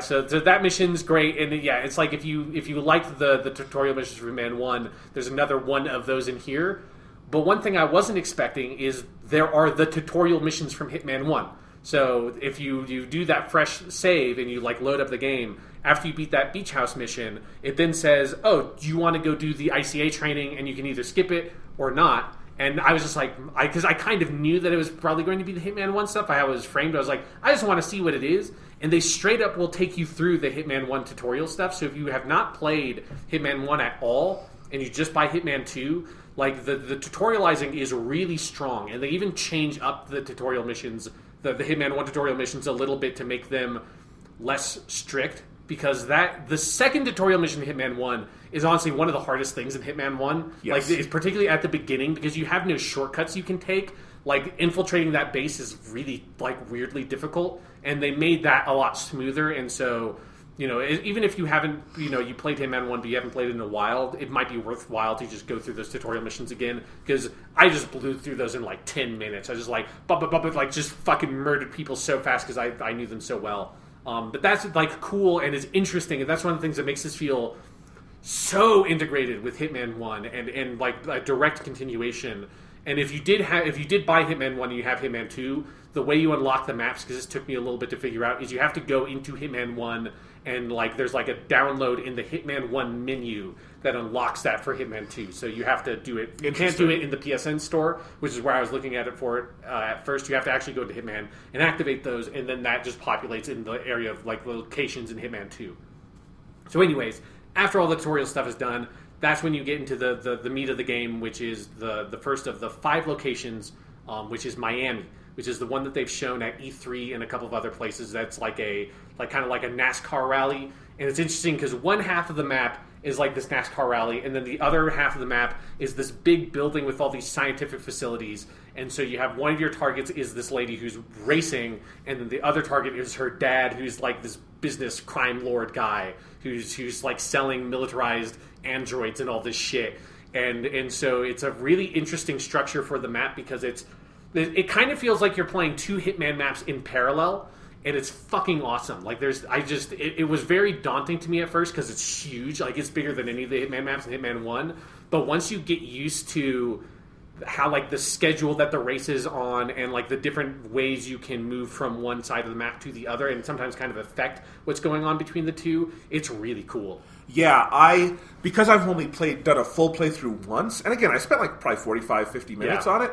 So that mission's great, and it's like if you liked the tutorial missions from Hitman 1, there's another one of those in here. But one thing I wasn't expecting is there are the tutorial missions from Hitman 1. So if you do that fresh save and you like load up the game, after you beat that beach house mission, it then says, oh, do you want to go do the ICA training, and you can either skip it or not. And I was just like, because I kind of knew that it was probably going to be the Hitman 1 stuff. I was framed. I was like, I just want to see what it is. And they straight up will take you through the Hitman 1 tutorial stuff. So if you have not played Hitman 1 at all, and you just buy Hitman 2, like the tutorializing is really strong. And they even change up the tutorial missions, the Hitman 1 tutorial missions a little bit to make them less strict. Because the second tutorial mission in Hitman 1 is honestly one of the hardest things in Hitman 1. Yes. Like, it's particularly at the beginning, because you have no shortcuts you can take. Like, infiltrating that base is really, like, weirdly difficult. And they made that a lot smoother. And so, even if you haven't, you played Hitman 1, but you haven't played it in a while, it might be worthwhile to just go through those tutorial missions again. Because I just blew through those in, like, 10 minutes. I just, like, just fucking murdered people so fast because I knew them so well. But that's like cool and is interesting, and that's one of the things that makes this feel so integrated with Hitman 1 and like a direct continuation. And if you did buy Hitman 1 and you have Hitman 2, the way you unlock the maps, because this took me a little bit to figure out, is you have to go into Hitman 1 and like there's like a download in the Hitman 1 menu that unlocks that for Hitman 2. So you have to do it. You can't do it in the PSN store, which is where I was looking at it for it at first. You have to actually go to Hitman and activate those, and then that just populates in the area of like locations in Hitman 2. So anyways, after all the tutorial stuff is done, that's when you get into the meat of the game, which is the first of the 5 locations, which is Miami, which is the one that they've shown at E3 and a couple of other places. That's kind of like a NASCAR rally. And it's interesting because one half of the map is like this NASCAR rally, and then the other half of the map is this big building with all these scientific facilities. And so you have one of your targets is this lady who's racing, and then the other target is her dad, who's like this business crime lord guy who's like selling militarized androids and all this shit. And so it's a really interesting structure for the map because it kind of feels like you're playing 2 Hitman maps in parallel. And it's fucking awesome. Like, it was very daunting to me at first because it's huge. Like, it's bigger than any of the Hitman maps in Hitman 1. But once you get used to how, like, the schedule that the race is on and, like, the different ways you can move from one side of the map to the other and sometimes kind of affect what's going on between the two, it's really cool. Yeah, because I've only done a full playthrough once, and again, I spent, like, probably 45, 50 minutes on it.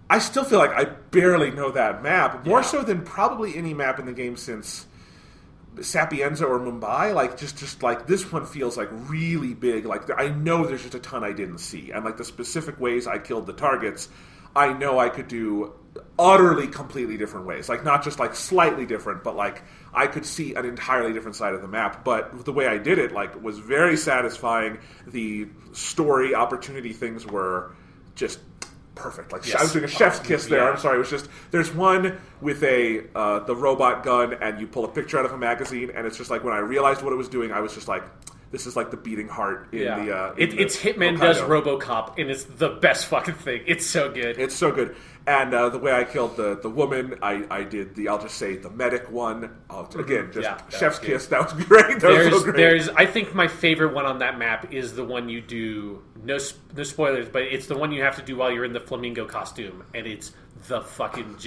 I still feel like I barely know that map, more so than probably any map in the game since Sapienza or Mumbai. Like just like this one feels like really big. Like I know there's just a ton I didn't see, and like the specific ways I killed the targets, I know I could do utterly completely different ways. Like not just like slightly different, but like I could see an entirely different side of the map. But the way I did it like was very satisfying. The story opportunity things were just perfect. Like I was doing a chef's kiss there. I'm sorry. It was just there's one with the robot gun, and you pull a picture out of a magazine, and it's just like when I realized what it was doing, I was just like, this is like the beating heart in the. It's Hitman does RoboCop, and it's the best fucking thing. It's so good. It's so good. And the way I killed the woman, I did I'll just say the medic one. Again, just chef's kiss. That was great. That was so great. I think my favorite one on that map is the one you do. No spoilers, but it's the one you have to do while you're in the flamingo costume, and it's the fucking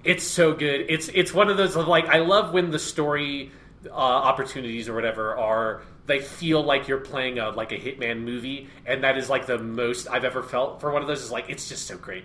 it's so good. It's one of those like I love when the story opportunities or whatever they feel like you're playing a Hitman movie, and that is like the most I've ever felt for one of those. Is like it's just so great.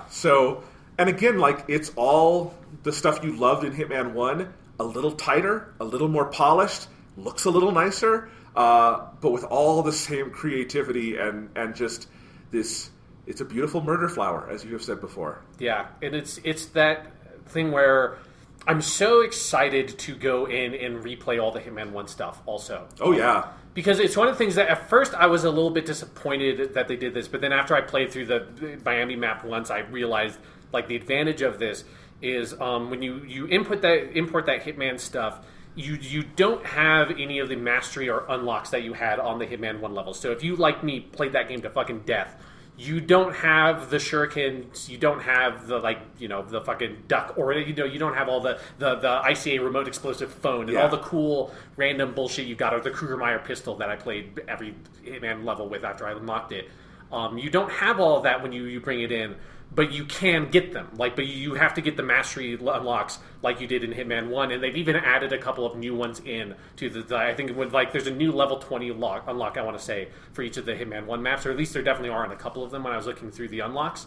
So, and again, like it's all the stuff you loved in Hitman 1, a little tighter, a little more polished, looks a little nicer, but with all the same creativity and just this. It's a beautiful murder flower, as you have said before. Yeah, and it's that thing where I'm so excited to go in and replay all the Hitman 1 stuff also. Oh, yeah. Because it's one of the things that at first I was a little bit disappointed that they did this, but then after I played through the Miami map once, I realized like the advantage of this is when you import that Hitman stuff, you don't have any of the mastery or unlocks that you had on the Hitman 1 level. So if you, like me, played that game to fucking death, you don't have the shurikens, you don't have the the fucking duck, or you don't have all the ICA remote explosive phone and all the cool random bullshit you got, or the Krugermeyer pistol that I played every Hitman level with after I unlocked it. You don't have all of that when you bring it in, but you can get them. But you have to get the mastery unlocks like you did in Hitman 1, and they've even added a couple of new ones in to the I think with there's a new level 20 unlock I want to say for each of the Hitman 1 maps, or at least there definitely are in a couple of them when I was looking through the unlocks.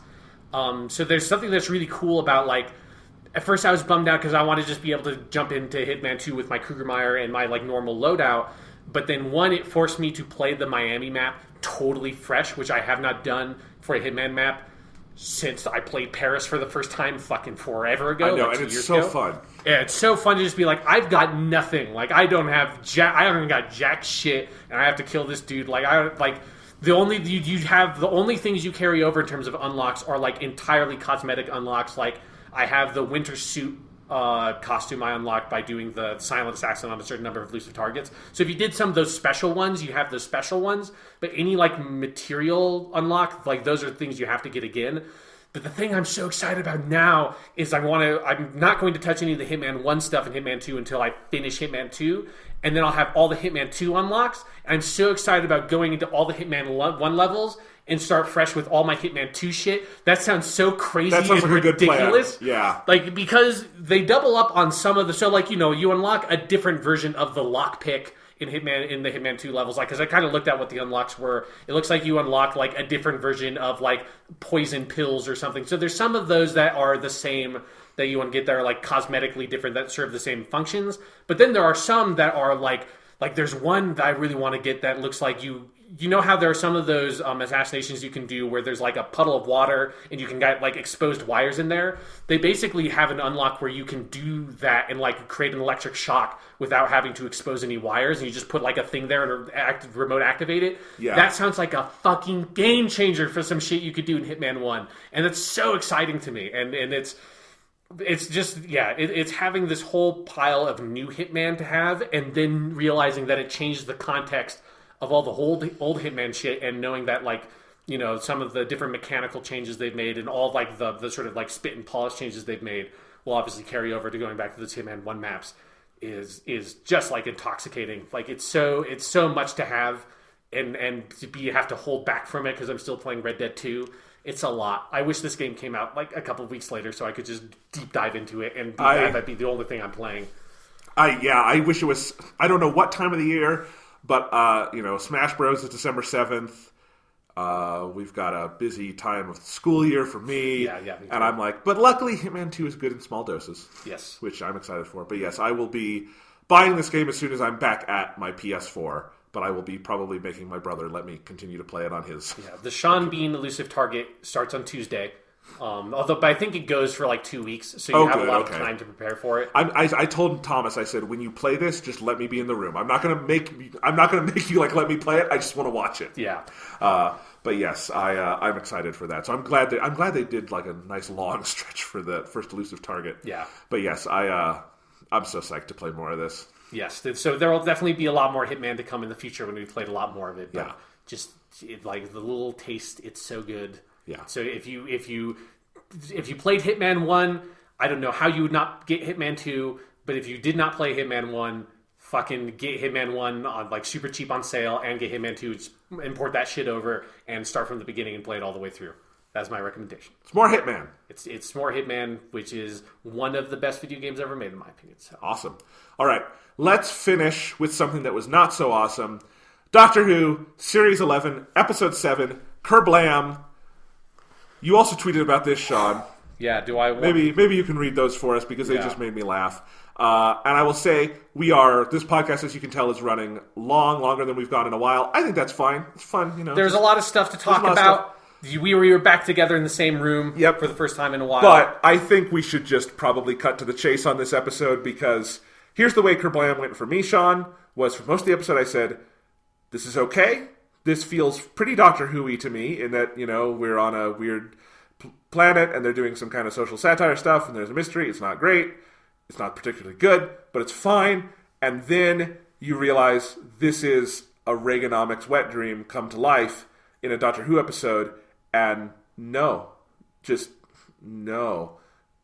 So there's something that's really cool about at first I was bummed out because I wanted to just be able to jump into Hitman 2 with my Krugermeyer and my normal loadout, but then it forced me to play the Miami map totally fresh, which I have not done for a Hitman map since I played Paris for the first time fucking forever ago. I know, and it's so fun. Yeah, it's so fun to just be like, I've got nothing. I haven't got jack shit, and I have to kill this dude. The only things you carry over in terms of unlocks are entirely cosmetic unlocks. I have the winter suit costume I unlocked by doing the silent assassin on a certain number of elusive targets. So if you did some of those special ones, you have those special ones. But any material unlock, those are things you have to get again. But the thing I'm so excited about now is I'm not going to touch any of the Hitman 1 stuff in Hitman 2 until I finish Hitman 2. And then I'll have all the Hitman 2 unlocks. And I'm so excited about going into all the Hitman 1 levels and start fresh with all my Hitman 2 shit. That sounds so crazy and ridiculous. Yeah. Because they double up on some of the... So, you unlock a different version of the lockpick in the Hitman 2 levels. Because I kind of looked at what the unlocks were. It looks like you unlock, a different version of, poison pills or something. So there's some of those that are the same that you want to get that are, cosmetically different that serve the same functions. But then there are some that are, there's one that I really want to get that looks like you know how there are some of those assassinations you can do where there's a puddle of water and you can get exposed wires in there. They basically have an unlock where you can do that and create an electric shock without having to expose any wires, and you just put a thing there and remote activate it. Yeah. That sounds like a fucking game changer for some shit you could do in Hitman 1, and it's so exciting to me. And it's just it's having this whole pile of new Hitman to have, and then realizing that it changed the context of all the old Hitman shit, and knowing that some of the different mechanical changes they've made and all the sort of spit and polish changes they've made will obviously carry over to going back to the Hitman 1 maps is just intoxicating. It's so much to have and to have to hold back from it because I'm still playing Red Dead 2. It's a lot. I wish this game came out a couple of weeks later so I could just deep dive into it and that'd be the only thing I'm playing. I wish it was. I don't know what time of the year. But, Smash Bros. Is December 7th. We've got a busy time of the school year for me. Yeah. And I'm like, but luckily Hitman 2 is good in small doses. Yes. Which I'm excited for. But yes, I will be buying this game as soon as I'm back at my PS4. But I will be probably making my brother let me continue to play it on his. Yeah, the Sean Bean Elusive Target starts on Tuesday. But I think it goes for like 2 weeks, so you have a lot of time to prepare for it. I told Thomas, I said, when you play this, just let me be in the room. I'm not gonna make you like let me play it. I just want to watch it. Yeah. But yes, I'm excited for that. So I'm glad they did like a nice long stretch for the first Elusive Target. Yeah. But yes, I'm so psyched to play more of this. Yes. So there will definitely be a lot more Hitman to come in the future when we've played a lot more of it. But Yeah. just like the little taste, it's so good. Yeah. So if you played Hitman 1, I don't know how you would not get Hitman 2, but if you did not play Hitman 1, fucking get Hitman 1 on like super cheap on sale and get Hitman 2, just import that shit over and start from the beginning and play it all the way through. That's my recommendation. It's more Hitman. It's more Hitman, which is one of the best video games ever made in my opinion. So Awesome. All right, let's finish with something that was not so awesome. Doctor Who, Series 11, Episode 7, Kerblam. You also tweeted about this, Sean. Yeah, do I... Maybe you can read those for us because they just made me laugh. And I will say, this podcast, as you can tell, is running longer than we've gone in a while. I think that's fine. It's fun, you know. There's a lot of stuff to talk about. We were back together in the same room for the first time in a while. But I think we should just probably cut to the chase on this episode because here's the way Kerblam went for me, Sean, was for most of the episode I said, this is okay. This feels pretty Doctor Who-y to me in that, you know, we're on a weird planet and they're doing some kind of social satire stuff and there's a mystery. It's not great. It's not particularly good, but it's fine. And then you realize this is a Reaganomics wet dream come to life in a Doctor Who episode. And no.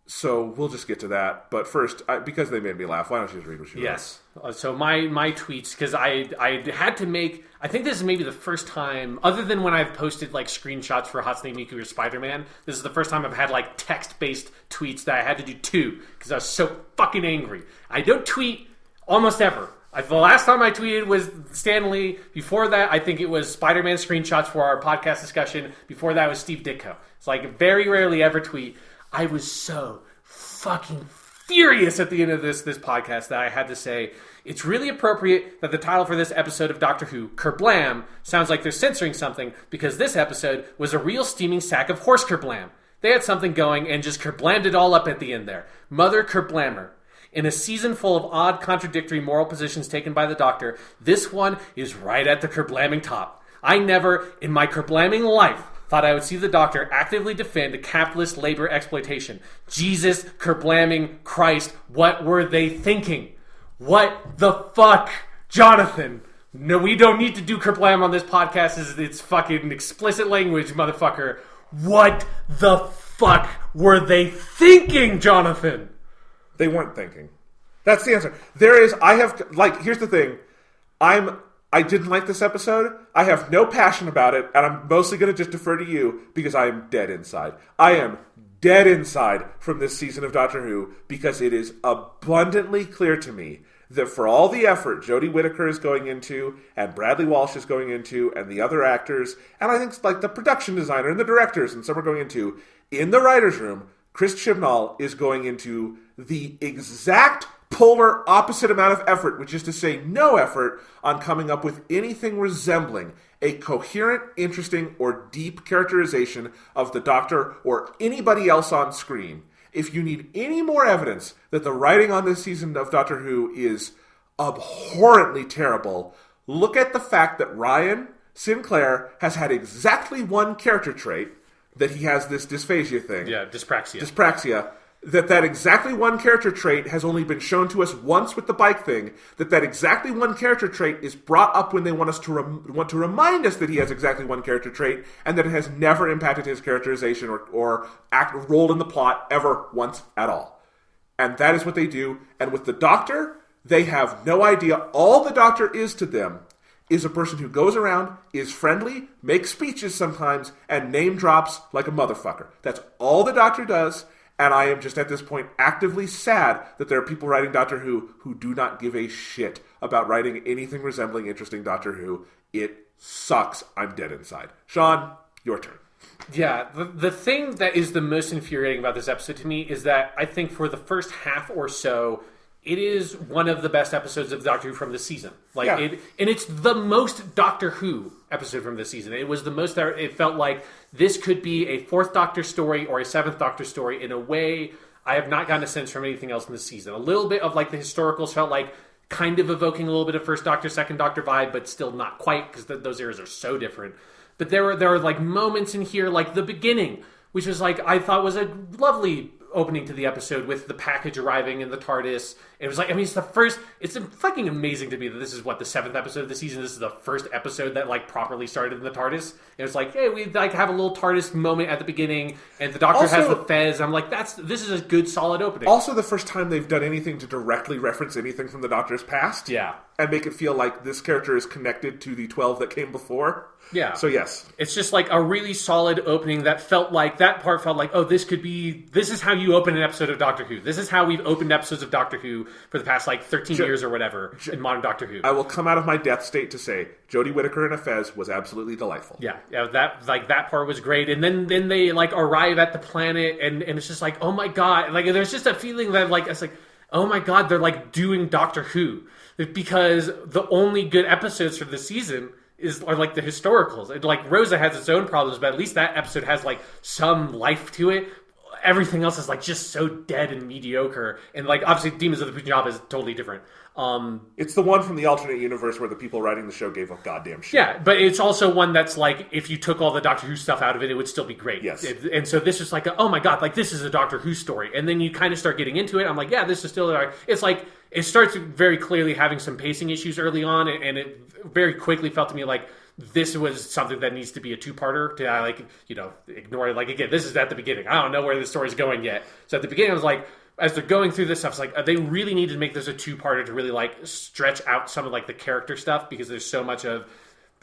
So we'll just get to that. But first, because they made me laugh, why don't you just read what you wrote? Yes. So my tweets, because I had to make... I think this is maybe the first time, other than when I've posted like screenshots for Hatsune Miku or Spider-Man, this is the first time I've had like text-based tweets that I had to do 2, because I was so fucking angry. I don't tweet almost ever. The last time I tweeted was Stan Lee. Before that, I think it was Spider-Man screenshots for our podcast discussion. Before that was Steve Ditko. It's like very rarely ever tweet. I was so fucking furious at the end of this podcast that I had to say, it's really appropriate that the title for this episode of Doctor Who, Kerblam, sounds like they're censoring something because this episode was a real steaming sack of horse kerblam. They had something going and just kerblammed it all up at the end there. Mother Kerblammer. In a season full of odd, contradictory moral positions taken by the Doctor, this one is right at the kerblamming top. I never, in my kerblamming life, thought I would see the Doctor actively defend capitalist labor exploitation. Jesus, kerblamming Christ, what were they thinking? What the fuck? Jonathan, no, we don't need to do kerblam on this podcast. It's fucking explicit language, motherfucker. What the fuck were they thinking, Jonathan? They weren't thinking. That's the answer. Here's the thing. I didn't like this episode. I have no passion about it, and I'm mostly going to just defer to you because I am dead inside. I am dead inside from this season of Doctor Who because it is abundantly clear to me that for all the effort Jodie Whittaker is going into, and Bradley Walsh is going into, and the other actors, and I think like the production designer and the directors and some are going into, in the writer's room, Chris Chibnall is going into the exact polar opposite amount of effort, which is to say no effort, on coming up with anything resembling a coherent, interesting, or deep characterization of the Doctor or anybody else on screen. If you need any more evidence that the writing on this season of Doctor Who is abhorrently terrible, look at the fact that Ryan Sinclair has had exactly one character trait, that he has this dysphagia thing. Yeah, dyspraxia. Dyspraxia. That exactly one character trait has only been shown to us once with the bike thing. That exactly one character trait is brought up when they want us to want to remind us that he has exactly one character trait, and that it has never impacted his characterization or role in the plot ever once at all. And that is what they do. And with the Doctor, they have no idea. All the Doctor is to them is a person who goes around, is friendly, makes speeches sometimes, and name drops like a motherfucker. That's all the Doctor does, and I am just at this point actively sad that there are people writing Doctor Who do not give a shit about writing anything resembling interesting Doctor Who. It sucks. I'm dead inside. Sean, your turn. Yeah, the thing that is the most infuriating about this episode to me is that I think for the first half or so, it is one of the best episodes of Doctor Who from this season. And it's the most Doctor Who episode from this season. It was the most that it felt like this could be a fourth Doctor story or a seventh Doctor story in a way I have not gotten a sense from anything else in this season. A little bit of like the historicals felt like kind of evoking a little bit of first Doctor, second Doctor vibe, but still not quite because those eras are so different. But there are like moments in here, like the beginning, which was like I thought was a lovely opening to the episode with the package arriving in the TARDIS. It was like, I mean, it's fucking amazing to me that this is the seventh episode of the season. This is the first episode that like properly started in the TARDIS. It was like, hey, we like have a little TARDIS moment at the beginning and the Doctor has the Fez. I'm like, this is a good solid opening. Also the first time they've done anything to directly reference anything from the Doctor's past. Yeah. And make it feel like this character is connected to the 12 that came before. Yeah. So yes. It's just like a really solid opening that felt like, oh, this is how you open an episode of Doctor Who. This is how we've opened episodes of Doctor Who for the past like 13 years or whatever in modern Doctor Who. I will come out of my death state to say Jodie Whittaker in a Fez was absolutely delightful. Yeah, that part was great. And then they like arrive at the planet and it's just like, oh my god, like there's just a feeling that like it's like, oh my god, they're like doing Doctor Who. Because the only good episodes for the season are like the historicals. And like Rosa has its own problems, but at least that episode has like some life to it. Everything else is like just so dead and mediocre. And like obviously Demons of the Punjab is totally different. It's the one from the alternate universe where the people writing the show gave a goddamn shit. Yeah, but it's also one that's like, if you took all the Doctor Who stuff out of it, it would still be great. Yes. And so this is like, oh my god, like this is a Doctor Who story. And then you kind of start getting into it. I'm like, yeah, this is still, it's like, it starts very clearly having some pacing issues early on. And it very quickly felt to me like this was something that needs to be a two-parter to ignore it. Like, again, this is at the beginning. I don't know where the story's going yet. So at the beginning, I was like, as they're going through this stuff, it's like they really need to make this a two-parter to really like stretch out some of like the character stuff because there's so much of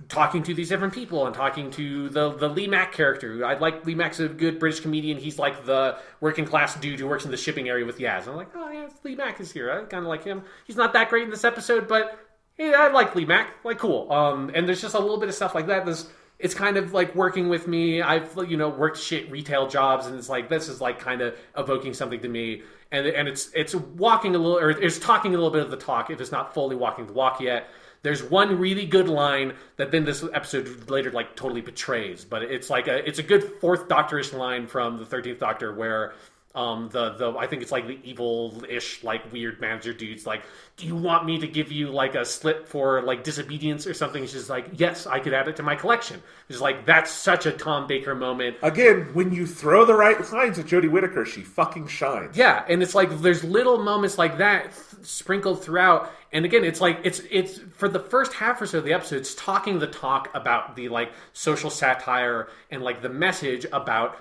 talking to these different people and talking to the Lee Mack character. I like Lee Mack's a good British comedian. He's like the working class dude who works in the shipping area with Yaz. I'm like, oh yeah, Lee Mack is here. I kind of like him. He's not that great in this episode, but hey, I like Lee Mack. Like, cool. And there's just a little bit of stuff like that. It's kind of like working with me. I've worked shit retail jobs, and it's like this is like kind of evoking something to me. And it's walking a little, or it's talking a little bit of the talk if it's not fully walking the walk yet. There's one really good line that then this episode later like totally betrays, but it's like it's a good fourth Doctor-ish line from the 13th Doctor where I think it's like the evil-ish like weird manager dude's like, do you want me to give you like a slip for like disobedience or something? She's like, yes, I could add it to my collection. It's like, that's such a Tom Baker moment. Again, when you throw the right lines at Jodie Whittaker, she fucking shines. Yeah, and it's like there's little moments like that sprinkled throughout. And again, it's like it's for the first half or so of the episode, it's talking the talk about the like social satire and like the message about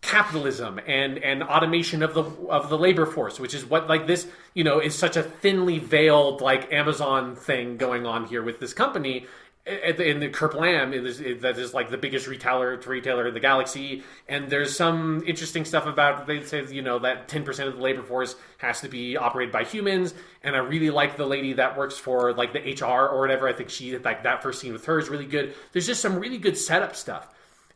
capitalism and automation of the labor force, which is what like this is such a thinly veiled like Amazon thing going on here with this company in the Kerblam that is like the biggest retailer in the galaxy. And there's some interesting stuff about, they say that 10% of the labor force has to be operated by humans. And I really like the lady that works for like the HR or whatever. I think she like that first scene with her is really good. There's just some really good setup stuff.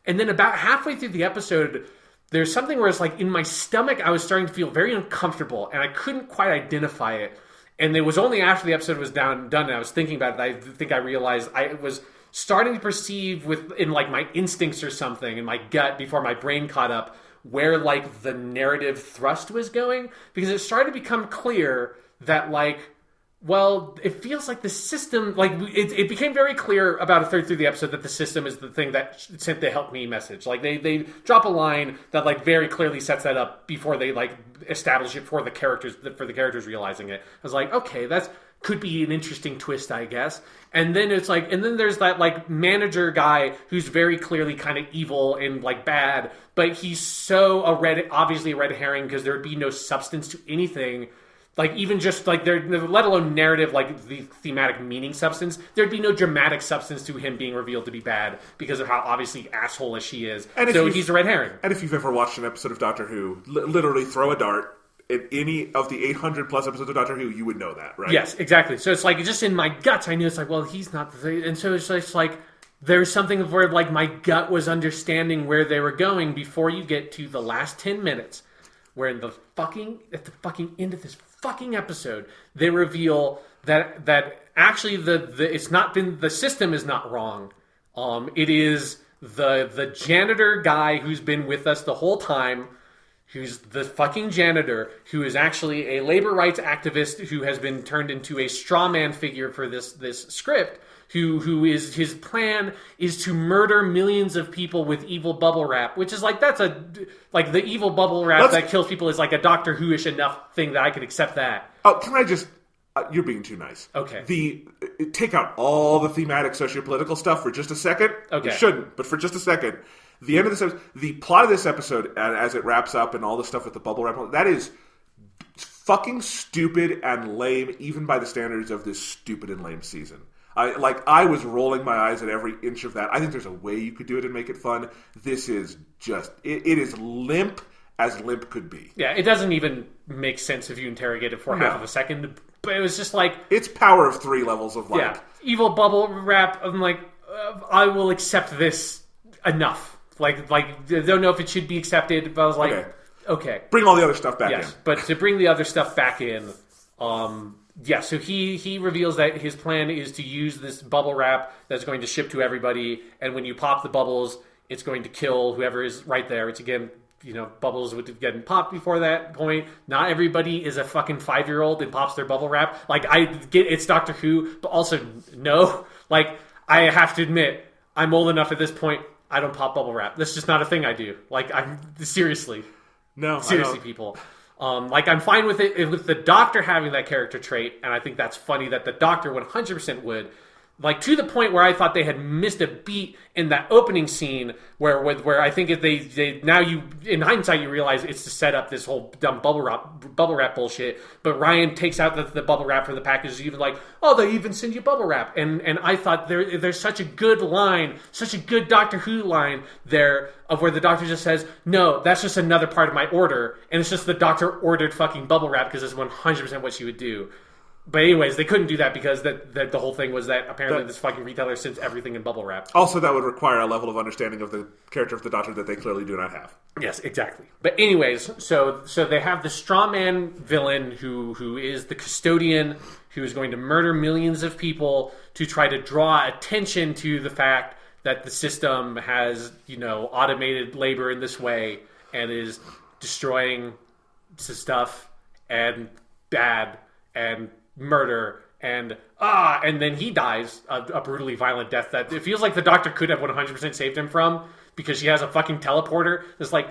And then about halfway through the episode, there's something where it's like in my stomach, I was starting to feel very uncomfortable and I couldn't quite identify it. And it was only after the episode was done and I was thinking about it, I think I realized I was starting to perceive in like my instincts or something in my gut before my brain caught up where like the narrative thrust was going. Because it started to become clear that like, well, it feels like the system, like it became very clear about a third through the episode that the system is the thing that sent the help me message. Like they drop a line that like very clearly sets that up before they like establish it for the characters realizing it. I was like, okay, that could be an interesting twist, I guess. And then it's like, and then there's that like manager guy who's very clearly kind of evil and like bad, but he's so obviously a red herring because there would be no substance to anything. Like, even just, like, let alone narrative, like, the thematic meaning substance, there'd be no dramatic substance to him being revealed to be bad because of how obviously asshole-ish he is. So he's a red herring. And if you've ever watched an episode of Doctor Who, literally throw a dart in any of the 800 plus episodes of Doctor Who, you would know that, right? Yes, exactly. So it's like, just in my guts, I knew it's like, well, he's not the thing. And so it's just like, there's something of where like my gut was understanding where they were going before you get to the last 10 minutes, where at the fucking end of this fucking episode, they reveal that actually the system is not wrong. It is the janitor guy who's been with us the whole time, who's the fucking janitor, who is actually a labor rights activist who has been turned into a straw man figure for this script, who is, his plan is to murder millions of people with evil bubble wrap, which is like, the evil bubble wrap that kills people is like a Doctor Who-ish enough thing that I could accept that. Oh, can I just... you're being too nice. Okay. Take out all the thematic socio-political stuff for just a second. Okay. You shouldn't, but for just a second. The end of this episode, the plot of this episode, as it wraps up and all the stuff with the bubble wrap, that is fucking stupid and lame, even by the standards of this stupid and lame season. I was rolling my eyes at every inch of that. I think there's a way you could do it and make it fun. This is just, it is limp as limp could be. Yeah, it doesn't even make sense if you interrogate it for half of a second. But it was just like... It's power of 3 levels of like... Yeah, evil bubble wrap. I'm like, I will accept this enough. Like I don't know if it should be accepted, but I was like, okay. Bring all the other stuff back in. But to bring the other stuff back in, so he reveals that his plan is to use this bubble wrap that's going to ship to everybody, and when you pop the bubbles, it's going to kill whoever is right there. It's again... bubbles would have gotten popped before that point. Not everybody is a fucking 5-year-old and pops their bubble wrap. Like, I get it's Doctor Who, but also, no. Like, I have to admit, I'm old enough at this point, I don't pop bubble wrap. That's just not a thing I do. Like, seriously, people. I'm fine with it, with the Doctor having that character trait, and I think that's funny that the Doctor 100% would. Like, to the point where I thought they had missed a beat in that opening scene where I think if they now you, in hindsight, you realize it's to set up this whole dumb bubble wrap bullshit. But Ryan takes out the bubble wrap from the package, even like, oh, they even send you bubble wrap. And I thought there's such a good line, such a good Doctor Who line there of where the Doctor just says, no, that's just another part of my order. And it's just the Doctor ordered fucking bubble wrap because it's 100% what she would do. But anyways, they couldn't do that because the whole thing was that apparently this fucking retailer sends everything in bubble wrap. Also, that would require a level of understanding of the character of the Doctor that they clearly do not have. Yes, exactly. But anyways, so they have the straw man villain who is the custodian who is going to murder millions of people to try to draw attention to the fact that the system has, automated labor in this way and is destroying stuff and bad and murder and then he dies a brutally violent death that it feels like the Doctor could have 100% saved him from, because she has a fucking teleporter that's like,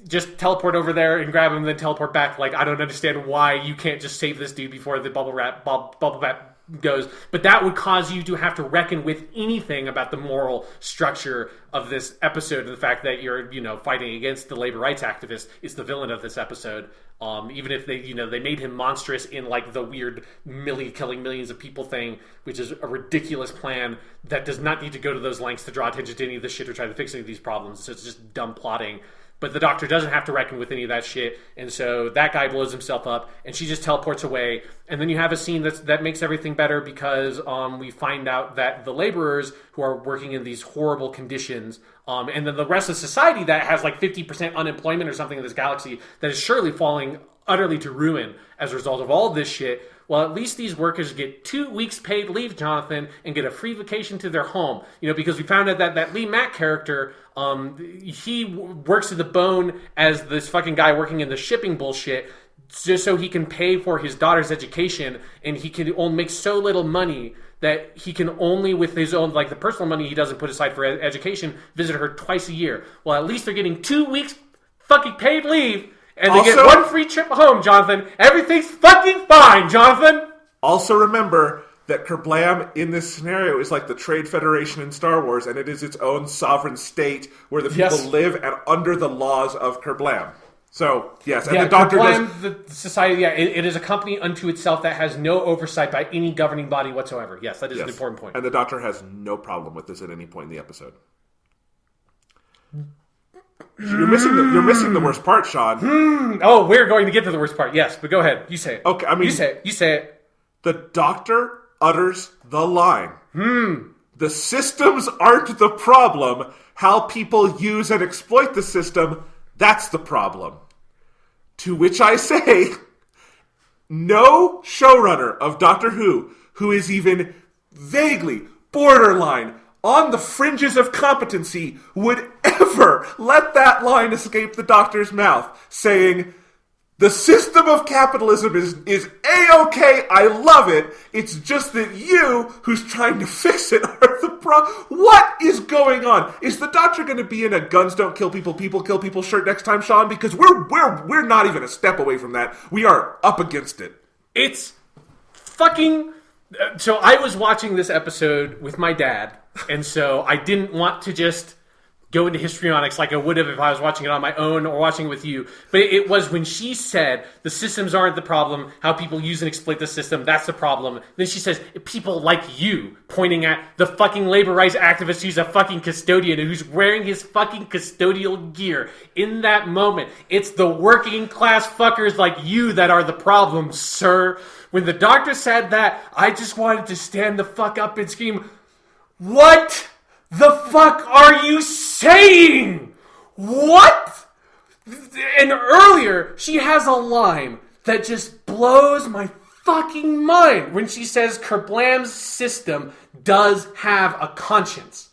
just teleport over there and grab him and then teleport back. Like, I don't understand why you can't just save this dude before the bubble wrap goes. But that would cause you to have to reckon with anything about the moral structure of this episode, and the fact that you're, fighting against the labor rights activist is the villain of this episode. Even if they, they made him monstrous in like the weird killing millions of people thing, which is a ridiculous plan that does not need to go to those lengths to draw attention to any of this shit or try to fix any of these problems. So it's just dumb plotting. But the Doctor doesn't have to reckon with any of that shit, and so that guy blows himself up, and she just teleports away. And then you have a scene that makes everything better because we find out that the laborers who are working in these horrible conditions, and then the rest of society that has like 50% unemployment or something in this galaxy that is surely falling utterly to ruin as a result of all this shit. Well, at least these workers get 2 weeks paid leave, Jonathan, and get a free vacation to their home. Because we found out that Lee Mack character, he works to the bone as this fucking guy working in the shipping bullshit just so he can pay for his daughter's education, and he can only make so little money that he can only, with his own, like the personal money he doesn't put aside for education, visit her twice a year. Well, at least they're getting 2 weeks fucking paid leave, and they get one free trip home, Jonathan. Everything's fucking fine, Jonathan. Also remember that Kerblam in this scenario is like the Trade Federation in Star Wars, and it is its own sovereign state where the people live and under the laws of Kerblam. So, yes, and the Doctor Kerblam, the society, it is a company unto itself that has no oversight by any governing body whatsoever. Yes, that is an important point. And the Doctor has no problem with this at any point in the episode. You're missing the worst part, Sean. Oh, we're going to get to the worst part. Yes, but go ahead. You say it. Okay, I mean... You say it. The doctor utters the line. The systems aren't the problem. How people use and exploit the system, that's the problem. To which I say, no showrunner of Doctor Who is even vaguely, borderline, on the fringes of competency would ever let that line escape the Doctor's mouth, saying, the system of capitalism is A-okay, I love it, it's just that you, who's trying to fix it, are the problem. What is going on? Is the Doctor going to be in a guns don't kill people, people kill people shirt next time, Sean? Because we're not even a step away from that. We are up against it. It's fucking... So I was watching this episode with my dad, and so I didn't want to just go into histrionics like I would have if I was watching it on my own or watching it with you. But it was when she said, the systems aren't the problem, how people use and exploit the system, that's the problem. Then she says, people like you, pointing at the fucking labor rights activist who's a fucking custodian and who's wearing his fucking custodial gear. In that moment, it's the working class fuckers like you that are the problem, sir. When the Doctor said that, I just wanted to stand the fuck up and scream, what the fuck are you saying? What? And earlier, she has a line that just blows my fucking mind when she says Kerblam's system does have a conscience.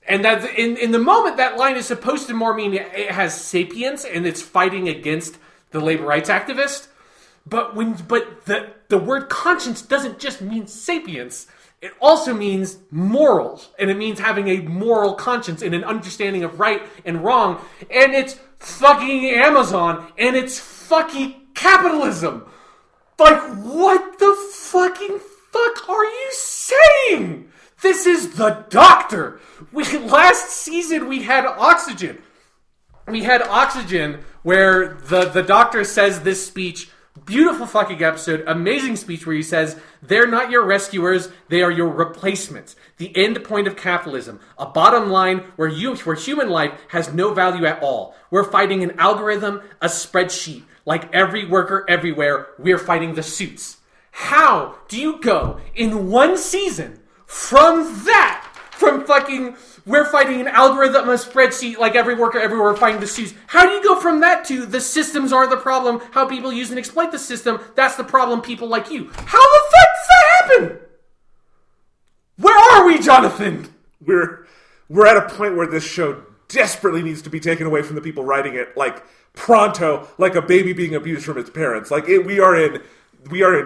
And that in the moment, that line is supposed to more mean it has sapience and it's fighting against the labor rights activist. But the word conscience doesn't just mean sapience. It also means morals, and it means having a moral conscience and an understanding of right and wrong, and it's fucking Amazon, and it's fucking capitalism. Like, what the fucking fuck are you saying? This is the Doctor. Last season we had Oxygen. We had Oxygen where the Doctor says this speech. Beautiful fucking episode, amazing speech where he says, they're not your rescuers, they are your replacements. The end point of capitalism. A bottom line where human life has no value at all. We're fighting an algorithm, a spreadsheet. Like every worker everywhere, we're fighting the suits. How do you go in one season from fucking, we're fighting an algorithm, a spreadsheet, like every worker everywhere, we're fighting the suits. How do you go from that to the systems are the problem, how people use and exploit the system, that's the problem, people like you? How the fuck does that happen? Where are we, Jonathan? We're at a point where this show desperately needs to be taken away from the people writing it, like pronto, like a baby being abused from its parents. Like we are in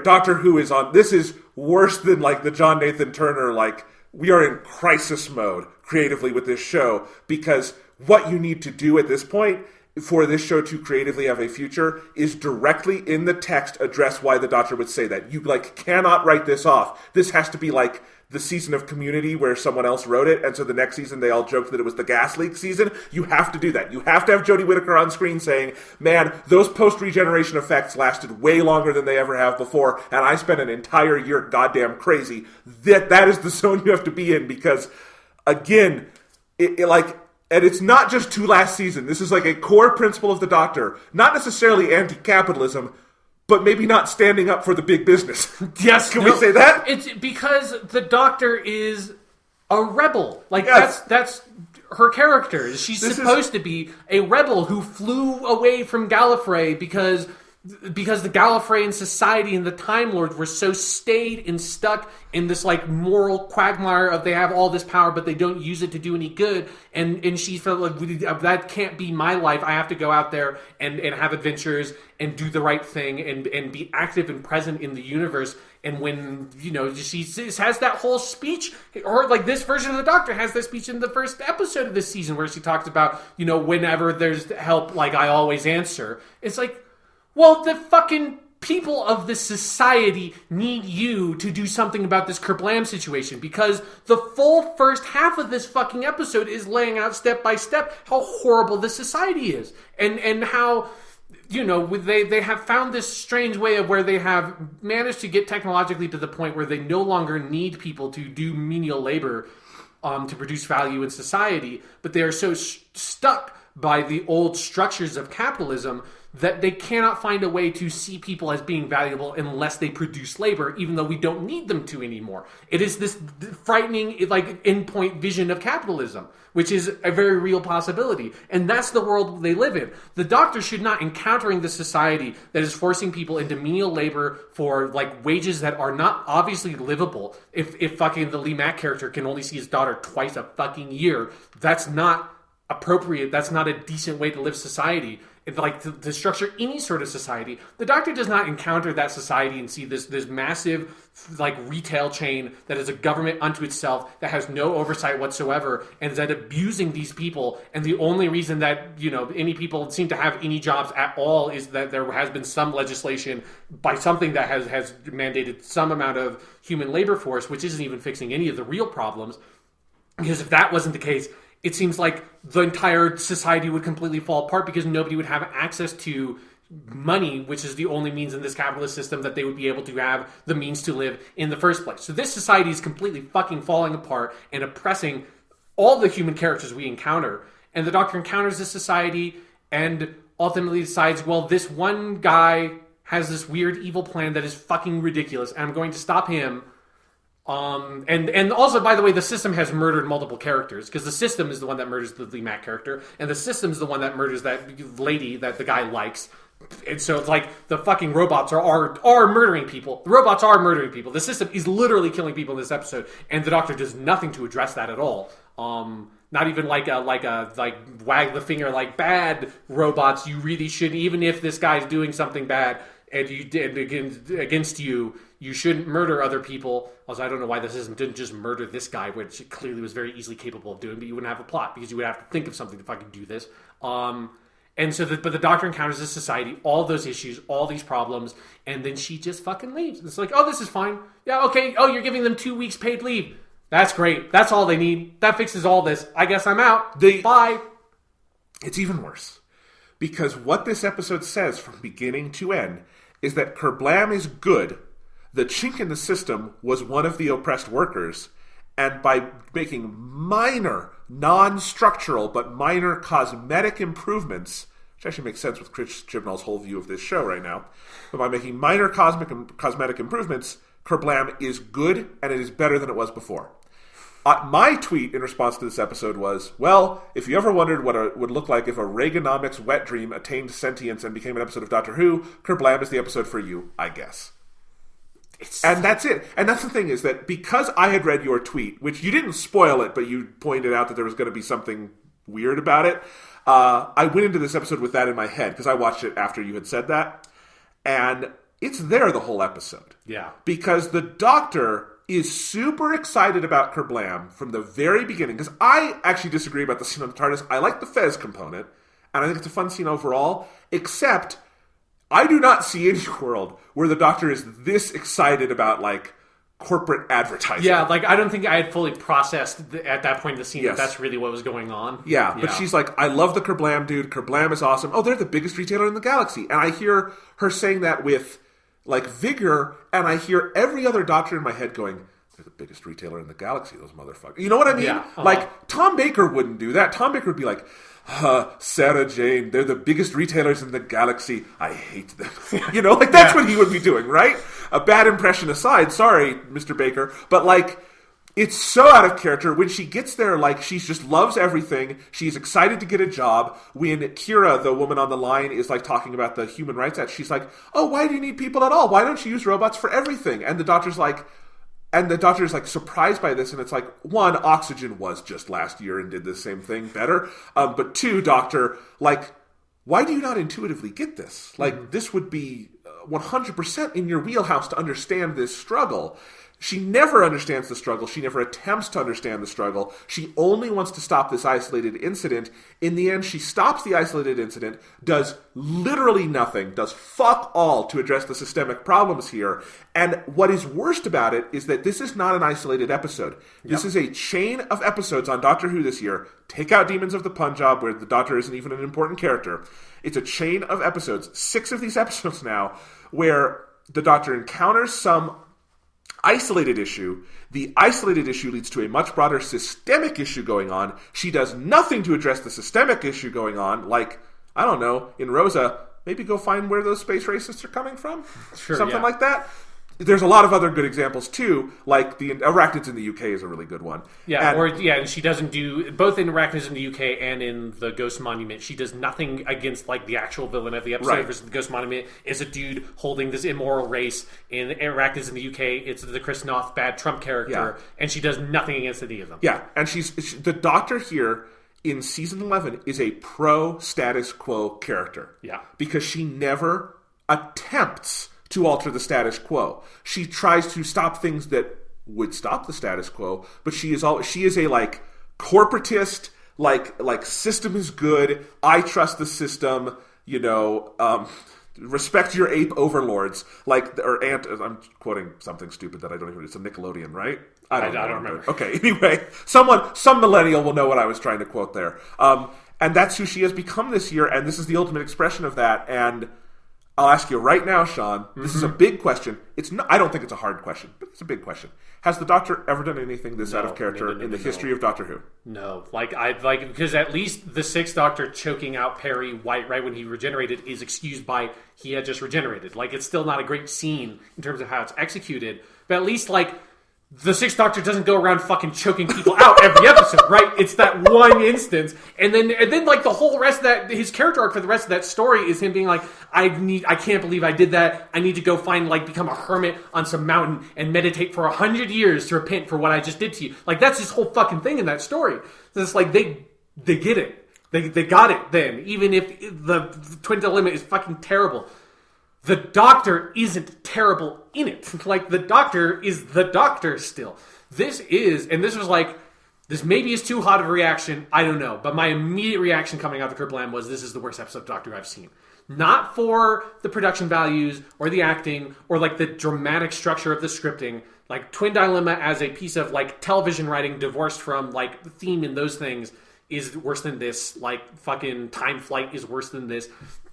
Doctor Who is on. This is worse than like the John Nathan Turner. Like we are in crisis mode creatively with this show, because what you need to do at this point for this show to creatively have a future is directly in the text address why the Doctor would say that. You like cannot write this off. This has to be like the season of Community where someone else wrote it, and so the next season they all joked that it was the gas leak season. You have to do that. You have to have Jodie Whittaker on screen saying, man, those post-regeneration effects lasted way longer than they ever have before, and I spent an entire year goddamn crazy. That is the zone you have to be in, because, again, and it's not just to last season. This is like a core principle of the Doctor. Not necessarily anti-capitalism, but maybe not standing up for the big business. Yes, Can we say that? It's because the Doctor is a rebel. Like, yes. that's her character. She's supposed to be a rebel who flew away from Gallifrey because the Gallifreyan society and the Time Lords were so stayed and stuck in this like moral quagmire of they have all this power but they don't use it to do any good, and she felt like that can't be my life. I have to go out there and have adventures and do the right thing and be active and present in the universe. And when, you know, she has that whole speech, or like this version of the Doctor has this speech in the first episode of this season where she talks about, you know, whenever there's help, like I always answer. It's like, well, the fucking people of this society need you to do something about this Kerblam situation, because the full first half of this fucking episode is laying out step by step how horrible this society is, and how, you know, they have found this strange way of where they have managed to get technologically to the point where they no longer need people to do menial labor to produce value in society, but they are so stuck by the old structures of capitalism that they cannot find a way to see people as being valuable unless they produce labor, even though we don't need them to anymore. It is this frightening, like, endpoint vision of capitalism, which is a very real possibility. And that's the world they live in. The Doctor should not, encountering the society that is forcing people into menial labor for, like, wages that are not obviously livable. If fucking the Lee Mack character can only see his daughter twice a fucking year, that's not appropriate. That's not a decent way to live society. Like to structure any sort of society. The Doctor does not encounter that society and see this massive, like, retail chain that is a government unto itself that has no oversight whatsoever and is that abusing these people. And the only reason that, you know, any people seem to have any jobs at all is that there has been some legislation by something that has mandated some amount of human labor force, which isn't even fixing any of the real problems. Because if that wasn't the case, it seems like the entire society would completely fall apart because nobody would have access to money, which is the only means in this capitalist system that they would be able to have the means to live in the first place. So this society is completely fucking falling apart and oppressing all the human characters we encounter. And the Doctor encounters this society and ultimately decides, well, this one guy has this weird evil plan that is fucking ridiculous, and I'm going to stop him. And also, by the way, the system has murdered multiple characters because the system is the one that murders the Lee Mack character, and the system's the one that murders that lady that the guy likes. And so it's like the fucking robots are murdering people. The robots are murdering people. The system is literally killing people in this episode, and the Doctor does nothing to address that at all. Not even like wag the finger, like, bad robots. You really shouldn't, even if this guy's doing something bad and you did against you. You shouldn't murder other people. Also, I don't know why the system didn't just murder this guy, which it clearly was very easily capable of doing, but you wouldn't have a plot because you would have to think of something to fucking do this. And so, but the Doctor encounters this society, all those issues, all these problems, and then she just fucking leaves. It's like, oh, this is fine. Yeah, okay. Oh, you're giving them 2 weeks paid leave. That's great. That's all they need. That fixes all this. I guess I'm out. Bye. It's even worse. Because what this episode says from beginning to end is that Kerblam is good. The chink in the system was one of the oppressed workers, and by making minor, non-structural, but minor cosmetic improvements, which actually makes sense with Chris Chibnall's whole view of this show right now, but by making minor cosmetic improvements, Kerblam is good, and it is better than it was before. My tweet in response to this episode was, well, if you ever wondered what it would look like if a Reaganomics wet dream attained sentience and became an episode of Doctor Who, Kerblam is the episode for you, I guess. And that's it. And that's the thing, is that because I had read your tweet, which you didn't spoil it, but you pointed out that there was going to be something weird about it, I went into this episode with that in my head, because I watched it after you had said that. And it's there the whole episode. Yeah. Because the Doctor is super excited about Kerblam from the very beginning. Because I actually disagree about the scene on the TARDIS. I like the Fez component, and I think it's a fun scene overall, except I do not see any world where the Doctor is this excited about, like, corporate advertising. Yeah, like, I don't think I had fully processed at that point in the scene Yes. that that's really what was going on. Yeah, but she's like, I love the Kerblam dude. Kerblam is awesome. Oh, they're the biggest retailer in the galaxy. And I hear her saying that with, like, vigor, and I hear every other Doctor in my head going, they're the biggest retailer in the galaxy, those motherfuckers. You know what I mean? Yeah, Like, Tom Baker wouldn't do that. Tom Baker would be like, Sarah Jane, they're the biggest retailers in the galaxy. I hate them. You know, like, that's what he would be doing, right? A bad impression aside, sorry, Mr. Baker, but, like, it's so out of character. When she gets there, like, she just loves everything. She's excited to get a job. When Kira, the woman on the line, is, like, talking about the Human Rights Act, she's like, oh, why do you need people at all? Why don't you use robots for everything? And the Doctor's like, surprised by this, and it's like, one, Oxygen was just last year and did the same thing better. But two, Doctor, like, why do you not intuitively get this? Like, this would be 100% in your wheelhouse to understand this struggle. She never understands the struggle. She never attempts to understand the struggle. She only wants to stop this isolated incident. In the end, she stops the isolated incident, does literally nothing, does fuck all to address the systemic problems here. And what is worst about it is that this is not an isolated episode. This is a chain of episodes on Doctor Who this year. Take out Demons of the Punjab, where the Doctor isn't even an important character. It's a chain of episodes, 6 of these episodes now, where the Doctor encounters some isolated issue. The isolated issue leads to a much broader systemic issue going on. She does nothing to address the systemic issue going on, like, I don't know, in Rosa, maybe go find where those space racists are coming from? Sure, something like that. There's a lot of other good examples, too, like the Arachnids in the UK is a really good one. Yeah, and she doesn't do, both in Arachnids in the UK and in the Ghost Monument, she does nothing against, like, the actual villain of the episode versus the Ghost Monument is a dude holding this immoral race. In Arachnids in the UK, it's the Chris Noth bad Trump character, and she does nothing against any of them. Yeah, and the Doctor here in Season 11 is a pro-status quo character. Yeah. Because she never attempts to alter the status quo. She tries to stop things that would stop the status quo, but she is a like corporatist, like system is good, I trust the system, respect your ape overlords, I'm quoting something stupid that I don't even, it's a Nickelodeon, right? I don't remember. Okay, anyway, some millennial will know what I was trying to quote there. And that's who she has become this year, and this is the ultimate expression of that, and I'll ask you right now, Sean. This is a big question. I don't think it's a hard question, but it's a big question. Has the Doctor ever done anything this out of character in the history of Doctor Who? No, because at least the Sixth Doctor choking out Perry White right when he regenerated is excused by he had just regenerated. Like, it's still not a great scene in terms of how it's executed, but at least the Sixth Doctor doesn't go around fucking choking people out every episode, right? It's that one instance, and then the whole rest of that, his character arc for the rest of that story is him being like, I can't believe I did that. I need to go become a hermit on some mountain and meditate for 100 years to repent for what I just did to you. Like, that's his whole fucking thing in that story. So it's like they get it, they got it. Then even if the Twin Dilemma is fucking terrible, the Doctor isn't terrible in it. Like, the Doctor is the Doctor still. This maybe is too hot of a reaction, I don't know. But my immediate reaction coming out of Kerblam was, this is the worst episode of Doctor Who I've seen. Not for the production values, or the acting, or, the dramatic structure of the scripting. Like, Twin Dilemma as a piece of, television writing divorced from, the theme and those things is worse than this. Fucking Time Flight is worse than this.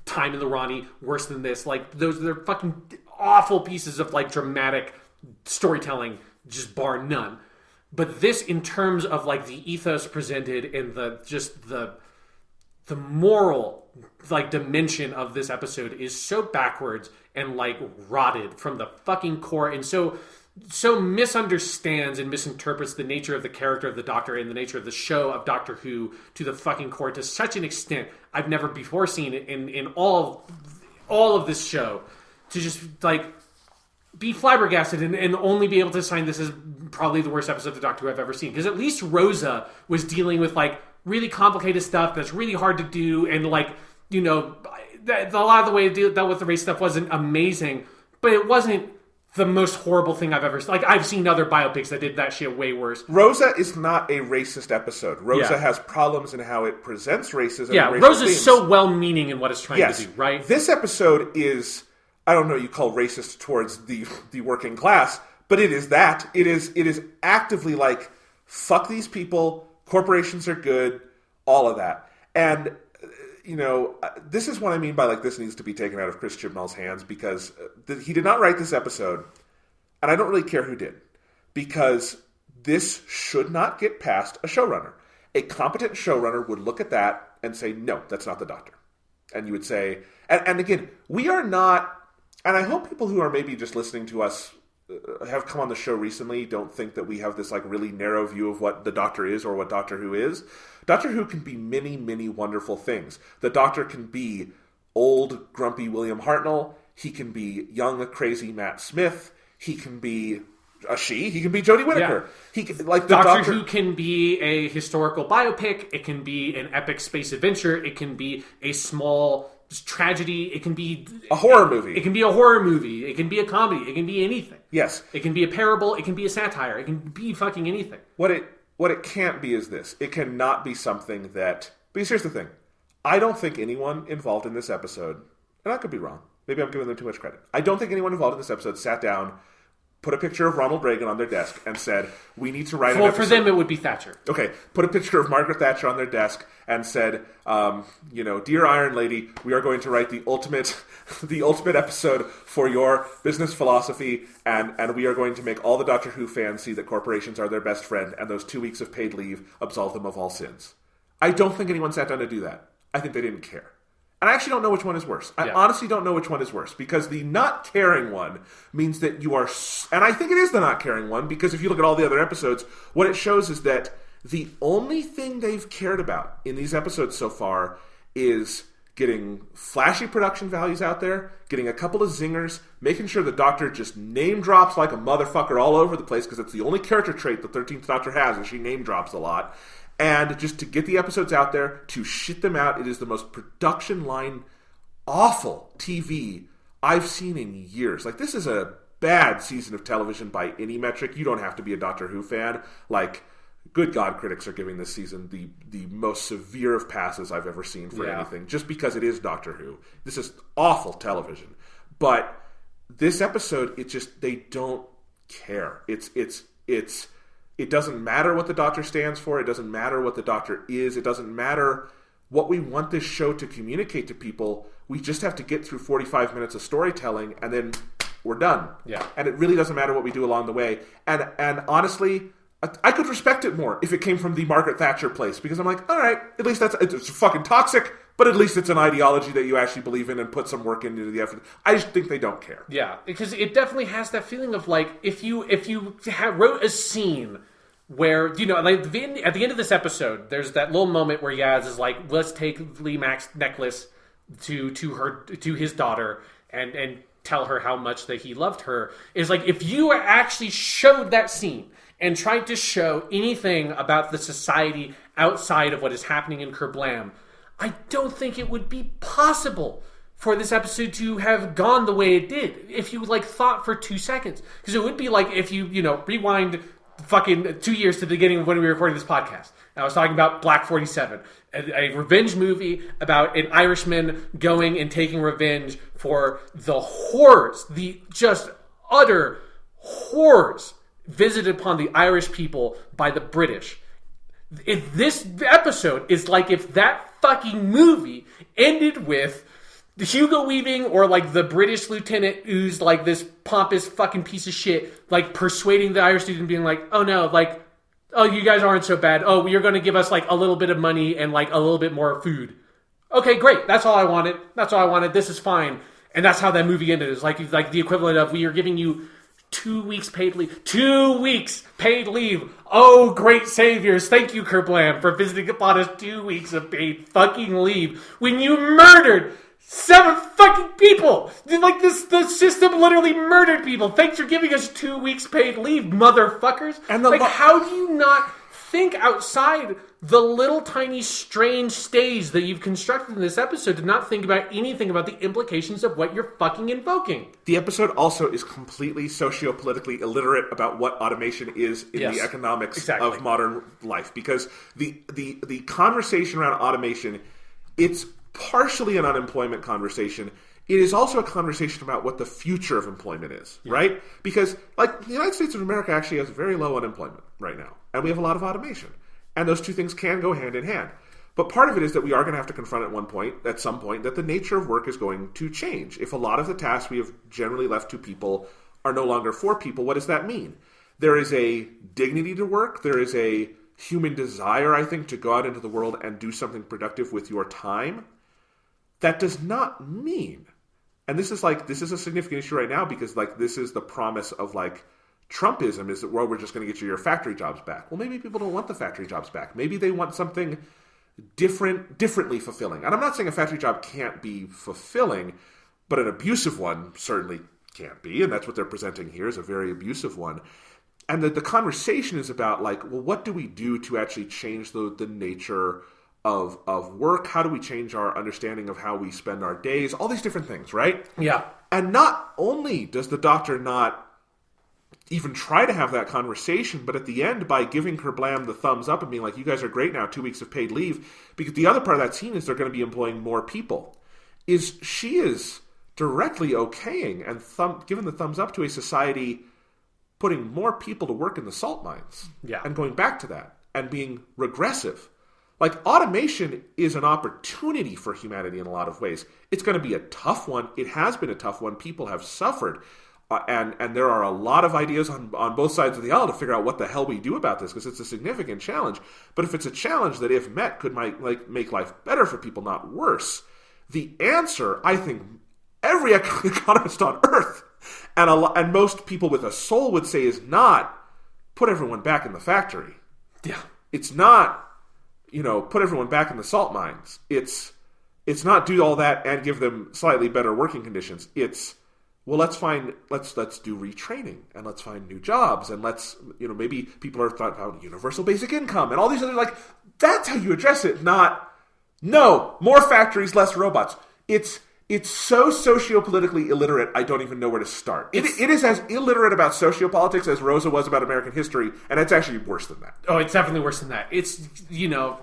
Time in the Ronnie, worse than this. They're fucking awful pieces of dramatic storytelling, just bar none. But this, in terms of the ethos presented and the moral dimension of this episode is so backwards and rotted from the fucking core, and so misunderstands and misinterprets the nature of the character of the Doctor and the nature of the show of Doctor Who to the fucking core to such an extent I've never before seen it in all of this show, to just be flabbergasted and only be able to assign this as probably the worst episode of Doctor Who I've ever seen. Because at least Rosa was dealing with really complicated stuff that's really hard to do, and a lot of the way it dealt with the race stuff wasn't amazing, but it wasn't the most horrible thing I've ever seen. I've seen other biopics that did that shit way worse. Rosa is not a racist episode. Rosa has problems in how it presents racism. Yeah, Rosa's so well-meaning in what it's trying to do, right? This episode is, I don't know, you call racist towards the working class, but it is that. It is actively fuck these people, corporations are good, all of that. And this is what I mean by this needs to be taken out of Chris Chibnall's hands, because he did not write this episode, and I don't really care who did, because this should not get past a showrunner. A competent showrunner would look at that and say, no, that's not the Doctor. And you would say, and again, we are not, and I hope people who are maybe just listening to us have come on the show recently don't think that we have this really narrow view of what the Doctor is or what Doctor Who is. Doctor Who can be many, many wonderful things. The Doctor can be old, grumpy William Hartnell. He can be young, crazy Matt Smith. He can be he can be Jodie Whittaker. Yeah. He can, Doctor Who can be a historical biopic. It can be an epic space adventure. It can be a small tragedy. It can be a horror movie. It can be a horror movie. It can be a comedy. It can be anything. Yes. It can be a parable. It can be a satire. It can be fucking anything. What it can't be is this. It cannot be something that... Because here's the thing. I don't think anyone involved in this episode, and I could be wrong, maybe I'm giving them too much credit. I don't think anyone involved in this episode sat down, put a picture of Ronald Reagan on their desk and said, we need to write an Well, episode. for them, it would be Thatcher. Okay, put a picture of Margaret Thatcher on their desk and said, Dear Iron Lady, we are going to write the ultimate episode for your business philosophy, and we are going to make all the Doctor Who fans see that corporations are their best friend, and those 2 weeks of paid leave absolve them of all sins. I don't think anyone sat down to do that. I think they didn't care. And I actually don't know which one is worse. I honestly don't know which one is worse, because the not caring one means that you are... And I think it is the not caring one, because if you look at all the other episodes, what it shows is that the only thing they've cared about in these episodes so far is getting flashy production values out there, getting a couple of zingers, making sure the Doctor just name drops like a motherfucker all over the place, because it's the only character trait the 13th Doctor has, and she name drops a lot. And just to get the episodes out there, to shit them out. It is the most production line awful TV I've seen in years. Like, this is a bad season of television by any metric. You don't have to be a Doctor Who fan. Like, good God, critics are giving this season the most severe of passes I've ever seen for anything, just because it is Doctor Who. This is awful television. But this episode, it just, they don't care. It doesn't matter what the Doctor stands for. It doesn't matter what the Doctor is. It doesn't matter what we want this show to communicate to people. We just have to get through 45 minutes of storytelling, and then we're done. Yeah. And it really doesn't matter what we do along the way. And honestly, I could respect it more if it came from the Margaret Thatcher place, because I'm like, all right, at least it's fucking toxic, but at least it's an ideology that you actually believe in and put some work into the effort. I just think they don't care. Yeah, because it definitely has that feeling of like, if you wrote a scene where, like at the end of this episode, there's that little moment where Yaz is like, let's take Lee Mac's necklace to his daughter and tell her how much that he loved her. Is like, if you actually showed that scene and tried to show anything about the society outside of what is happening in Kerblam, I don't think it would be possible for this episode to have gone the way it did if you like thought for 2 seconds. Because it would be like if you rewind fucking 2 years to the beginning of when we were recording this podcast. And I was talking about Black 47, a revenge movie about an Irishman going and taking revenge for the horrors, the just utter horrors visited upon the Irish people by the British. If this episode is like if that fucking movie ended with Hugo Weaving or like the British lieutenant who's like this pompous fucking piece of shit, like persuading the Irish student, being like, oh no, like, oh, you guys aren't so bad. Oh, you're going to give us like a little bit of money and like a little bit more food. Okay, great. That's all I wanted. That's all I wanted. This is fine. And that's how that movie ended. It's like the equivalent of, we are giving you 2 weeks paid leave. 2 weeks paid leave. Oh, great saviors. Thank you, Kerblam, for visiting upon us 2 weeks of paid fucking leave when you murdered 7 fucking people. Like, the system literally murdered people. Thanks for giving us 2 weeks paid leave, motherfuckers. And how do you not think outside the little tiny strange stage that you've constructed in this episode to not think about anything about the implications of what you're fucking invoking? The episode also is completely socio-politically illiterate about what automation is in the economics of modern life, because the conversation around automation, it's partially an unemployment conversation. It is also a conversation about what the future of employment is, right? Because, like, the United States of America actually has very low unemployment right now, and we have a lot of automation. And those two things can go hand in hand. But part of it is that we are going to have to confront at some point, that the nature of work is going to change. If a lot of the tasks we have generally left to people are no longer for people, what does that mean? There is a dignity to work. There is a human desire, I think, to go out into the world and do something productive with your time. That does not mean, and this is a significant issue right now, because like this is the promise of like Trumpism, is that, well, we're just going to get you your factory jobs back. Well, maybe people don't want the factory jobs back. Maybe they want something differently fulfilling. And I'm not saying a factory job can't be fulfilling, but an abusive one certainly can't be, and that's what they're presenting here, is a very abusive one. And the conversation is about like, well, what do we do to actually change the nature of work? How do we change our understanding of how we spend our days? All these different things, right? Yeah. And not only does the Doctor not even try to have that conversation, but at the end, by giving Kerblam the thumbs up and being like, you guys are great now, 2 weeks of paid leave, because the other part of that scene is they're going to be employing more people, she is directly okaying and giving the thumbs up to a society putting more people to work in the salt mines. Yeah. And going back to that and being regressive. Like, automation is an opportunity for humanity in a lot of ways. It's going to be a tough one. It has been a tough one. People have suffered. And there are a lot of ideas on both sides of the aisle to figure out what the hell we do about this, because it's a significant challenge. But if it's a challenge that, if met, could make life better for people, not worse, the answer, I think, every economist on Earth and most people with a soul would say, is not put everyone back in the factory. Yeah. It's not, put everyone back in the salt mines. It's not do all that and give them slightly better working conditions. It's, well, let's do retraining, and let's find new jobs, and let's, maybe people are thought about universal basic income and all these other, that's how you address it. Not, no, more factories, less robots. It's so sociopolitically illiterate, I don't even know where to start. It is as illiterate about sociopolitics as Rosa was about American history, and it's actually worse than that. Oh, it's definitely worse than that. It's,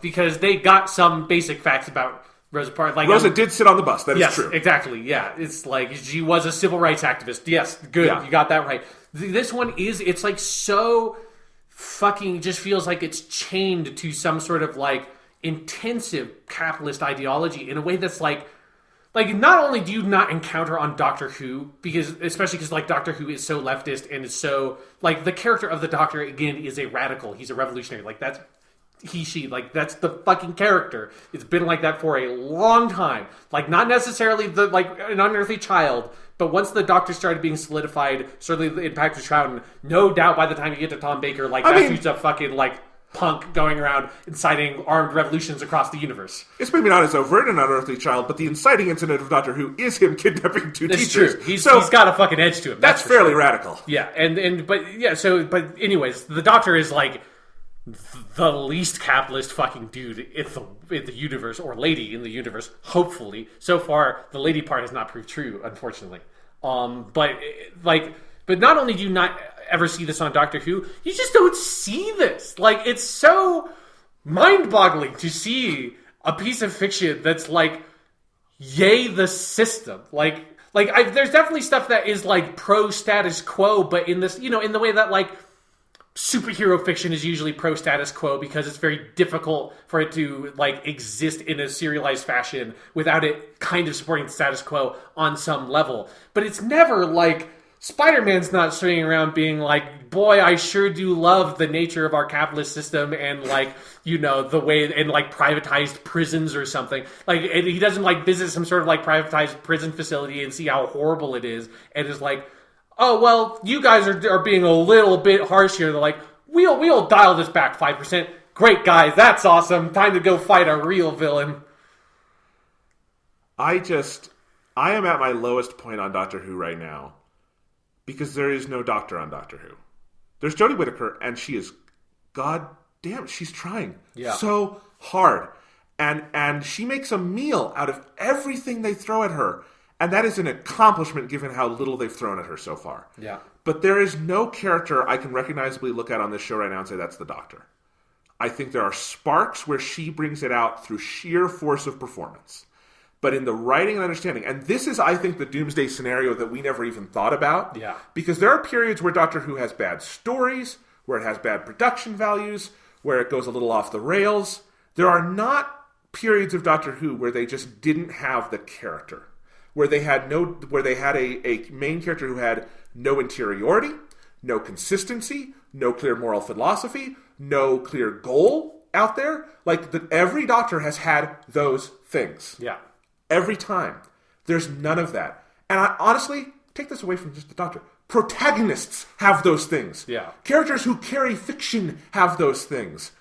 because they got some basic facts about Rosa Parks. Rosa did sit on the bus. That is yes, true. Exactly. Yeah, it's like she was a civil rights activist. Yes, good. Yeah. You got that right. This one it's so fucking just feels like it's chained to some sort of intensive capitalist ideology in a way that's like not only do you not encounter on Doctor Who, especially because Doctor Who is so leftist and is so the character of the Doctor again is a radical. He's a revolutionary. That's that's the fucking character. It's been like that for a long time. Not necessarily an unearthly child, but once the Doctor started being solidified, certainly in Patrick Troughton, no doubt by the time you get to Tom Baker, dude's a fucking punk going around inciting armed revolutions across the universe. It's maybe not as overt an unearthly child, but the inciting incident of Doctor Who is him kidnapping two That's teachers. True. He's got a fucking edge to him. That's fairly radical. Yeah, but anyways, the Doctor is the least capitalist fucking dude in the universe, or lady in the universe, hopefully. So far, the lady part has not proved true, unfortunately. But not only do you not ever see this on Doctor Who, you just don't see this. It's so mind-boggling to see a piece of fiction that's yay the system. There's definitely stuff that is pro status quo, but in this, in the way that superhero fiction is usually pro status quo because it's very difficult for it to exist in a serialized fashion without it kind of supporting the status quo on some level. But it's never Spider-Man's not swinging around being boy, I sure do love the nature of our capitalist system and the way, and privatized prisons or something. He doesn't visit some sort of privatized prison facility and see how horrible it is and is oh, well, you guys are being a little bit harsh here. They're we'll dial this back 5%. Great, guys. That's awesome. Time to go fight a real villain. I am at my lowest point on Doctor Who right now because there is no Doctor on Doctor Who. There's Jodie Whittaker, and she is, god damn, she's trying so hard. And she makes a meal out of everything they throw at her. And that is an accomplishment given how little they've thrown at her so far. Yeah. But there is no character I can recognizably look at on this show right now and say that's the Doctor. I think there are sparks where she brings it out through sheer force of performance. But in the writing and understanding, and this is, I think, the doomsday scenario that we never even thought about. Yeah. Because there are periods where Doctor Who has bad stories, where it has bad production values, where it goes a little off the rails. There are not periods of Doctor Who where they just didn't have the character. Where they had a main character who had no interiority, no consistency, no clear moral philosophy, no clear goal out there. Every Doctor has had those things. Yeah. Every time. There's none of that. And I honestly, take this away from just the Doctor. Protagonists have those things. Yeah. Characters who carry fiction have those things.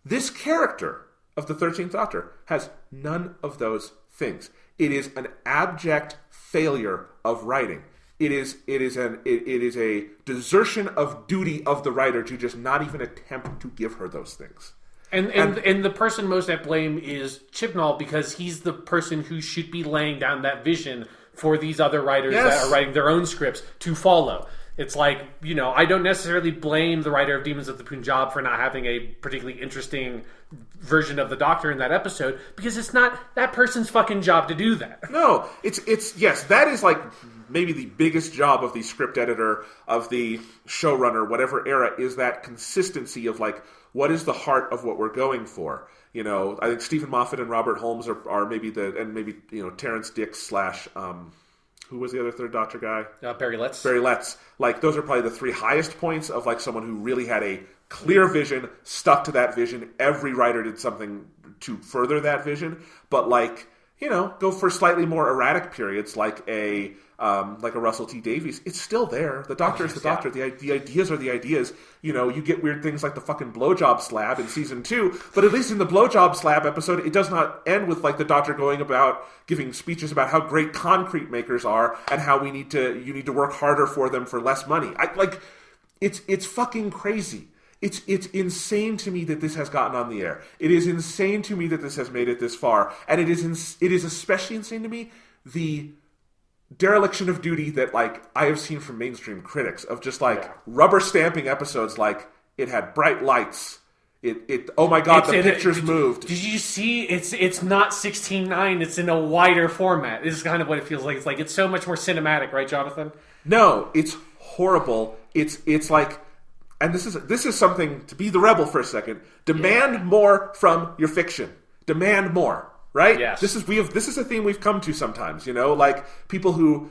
This character of the 13th Doctor has none of those things. It is an abject failure of writing. It is a desertion of duty of the writer to just not even attempt to give her those things. And the person most at blame is Chibnall, because he's the person who should be laying down that vision for these other writers that are writing their own scripts to follow. It's like, I don't necessarily blame the writer of Demons of the Punjab for not having a particularly interesting version of the Doctor in that episode, because it's not that person's fucking job to do that. No, it's yes, that is like maybe the biggest job of the script editor, of the showrunner, whatever era, is that consistency of like, what is the heart of what we're going for? I think Stephen Moffat and Robert Holmes are maybe maybe Terrence Dicks / who was the other third Doctor guy? Barry Letts. Barry Letts. Like, those are probably the 3 highest points of like someone who really had a clear vision, stuck to that vision. Every writer did something to further that vision, but like, go for slightly more erratic periods, like a Russell T Davies. It's still there. The Doctor is the Doctor. The ideas are the ideas. You get weird things like the fucking blowjob slab in season 2, but at least in the blowjob slab episode, it does not end with like the Doctor going about giving speeches about how great concrete makers are and how you need to work harder for them for less money. It's fucking crazy. It's insane to me that this has gotten on the air. It is insane to me that this has made it this far, and it is especially insane to me the dereliction of duty that like I have seen from mainstream critics of just like rubber stamping episodes. Like, it had bright lights. Oh my god, the pictures moved. Did you see? It's not 16:9. It's in a wider format. This is kind of what it feels like. It's so much more cinematic, right, Jonathan? No, it's horrible. It's like. And this is something, to be the rebel for a second. Demand more from your fiction. Demand more, right? Yes. This is a theme we've come to sometimes. Like people who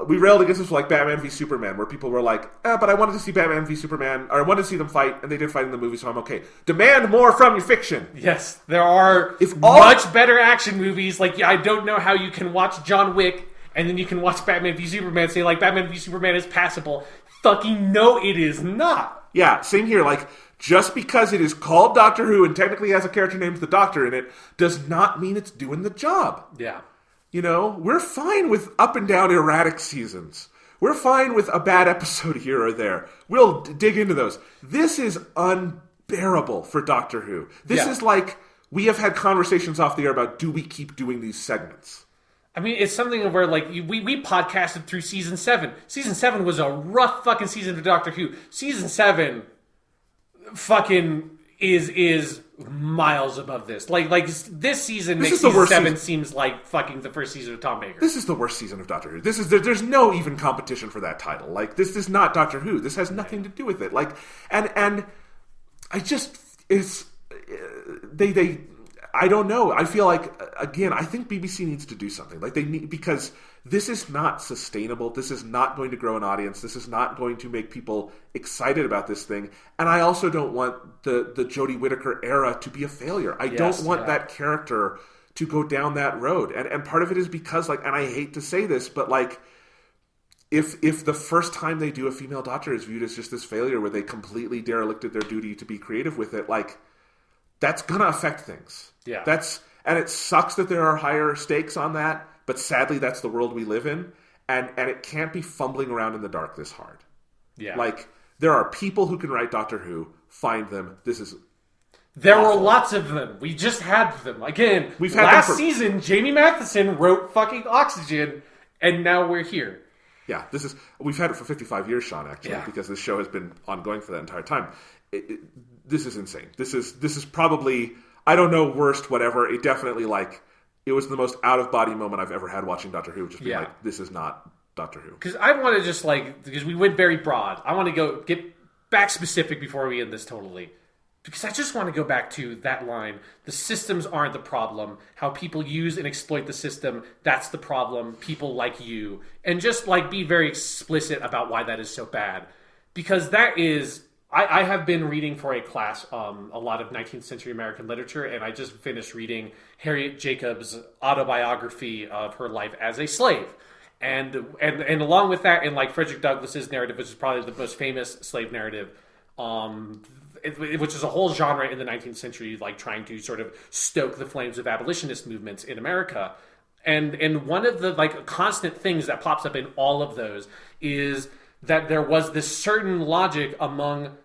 we railed against this with like Batman v Superman, where people were like, but I wanted to see Batman v Superman, or I wanted to see them fight, and they did fight in the movie, so I'm okay. Demand more from your fiction. Yes, there are much better action movies. Like, I don't know how you can watch John Wick and then you can watch Batman v Superman and say like Batman v Superman is passable. Fucking no, it is not. Yeah, same here. Like, just because it is called Doctor Who and technically has a character named the Doctor in it does not mean it's doing the job. Yeah. We're fine with up and down erratic seasons. We're fine with a bad episode here or there. We'll dig into those. This is unbearable for Doctor Who. This is like, we have had conversations off the air about, do we keep doing these segments? I mean, it's something where, like, we podcasted through Season 7. Season 7 was a rough fucking season for Doctor Who. Season 7 fucking is miles above this. Like this season makes Season 7 seems like fucking the first season of Tom Baker. This is the worst season of Doctor Who. There's no even competition for that title. Like, this is not Doctor Who. This has nothing to do with it. Like, and I just, I don't know. I feel like, again, I think BBC needs to do something. Like, they need, because this is not sustainable. This is not going to grow an audience. This is not going to make people excited about this thing. And I also don't want the Jodie Whittaker era to be a failure. I don't want that character to go down that road. And part of it is because, like, and I hate to say this, but like, if the first time they do a female Doctor is viewed as just this failure where they completely derelicted their duty to be creative with it, like, that's gonna affect things. Yeah. And it sucks that there are higher stakes on that, but sadly that's the world we live in, and it can't be fumbling around in the dark this hard. Yeah. Like, there are people who can write Doctor Who, find them. There were lots of them. We just had them. Again, last season, Jamie Matheson wrote fucking Oxygen, and now we're here. Yeah, we've had it for 55 years, Sean, actually, because this show has been ongoing for that entire time. This is insane. This is probably, I don't know, worst, whatever. It definitely, like, it was the most out-of-body moment I've ever had watching Doctor Who. Just being like, this is not Doctor Who. Because I want to just, like, because we went very broad, I want to get back specific before we end this totally. Because I just want to go back to that line. The systems aren't the problem. How people use and exploit the system, that's the problem. People like you. And just, like, be very explicit about why that is so bad. Because that is... I have been reading for a class a lot of 19th century American literature, and I just finished reading Harriet Jacobs' autobiography of her life as a slave. And along with that, and like Frederick Douglass's narrative, which is probably the most famous slave narrative, which is a whole genre in the 19th century, like trying to sort of stoke the flames of abolitionist movements in America. And one of the like constant things that pops up in all of those is that there was this certain logic among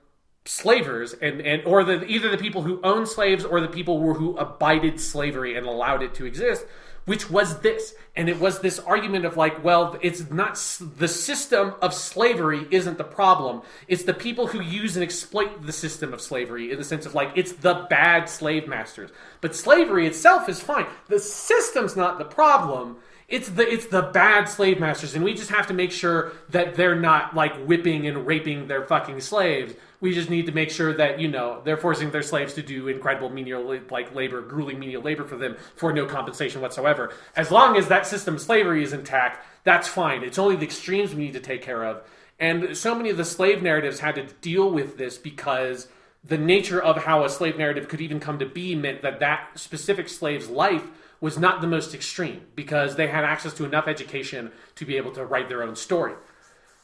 slavers or either the people who owned slaves or the people who abided slavery and allowed it to exist, which was this. And it was this argument of like, well, it's not the system of slavery isn't the problem. It's the people who use and exploit the system of slavery, in the sense of like, it's the bad slave masters. But slavery itself is fine. The system's not the problem. It's the bad slave masters, and we just have to make sure that they're not like whipping and raping their fucking slaves. We just need to make sure that, you know, they're forcing their slaves to do incredible menial labor, grueling menial labor for them for no compensation whatsoever. As long as that system of slavery is intact, that's fine. It's only the extremes we need to take care of. And so many of the slave narratives had to deal with this because the nature of how a slave narrative could even come to be meant that that specific slave's life was not the most extreme, because they had access to enough education to be able to write their own story.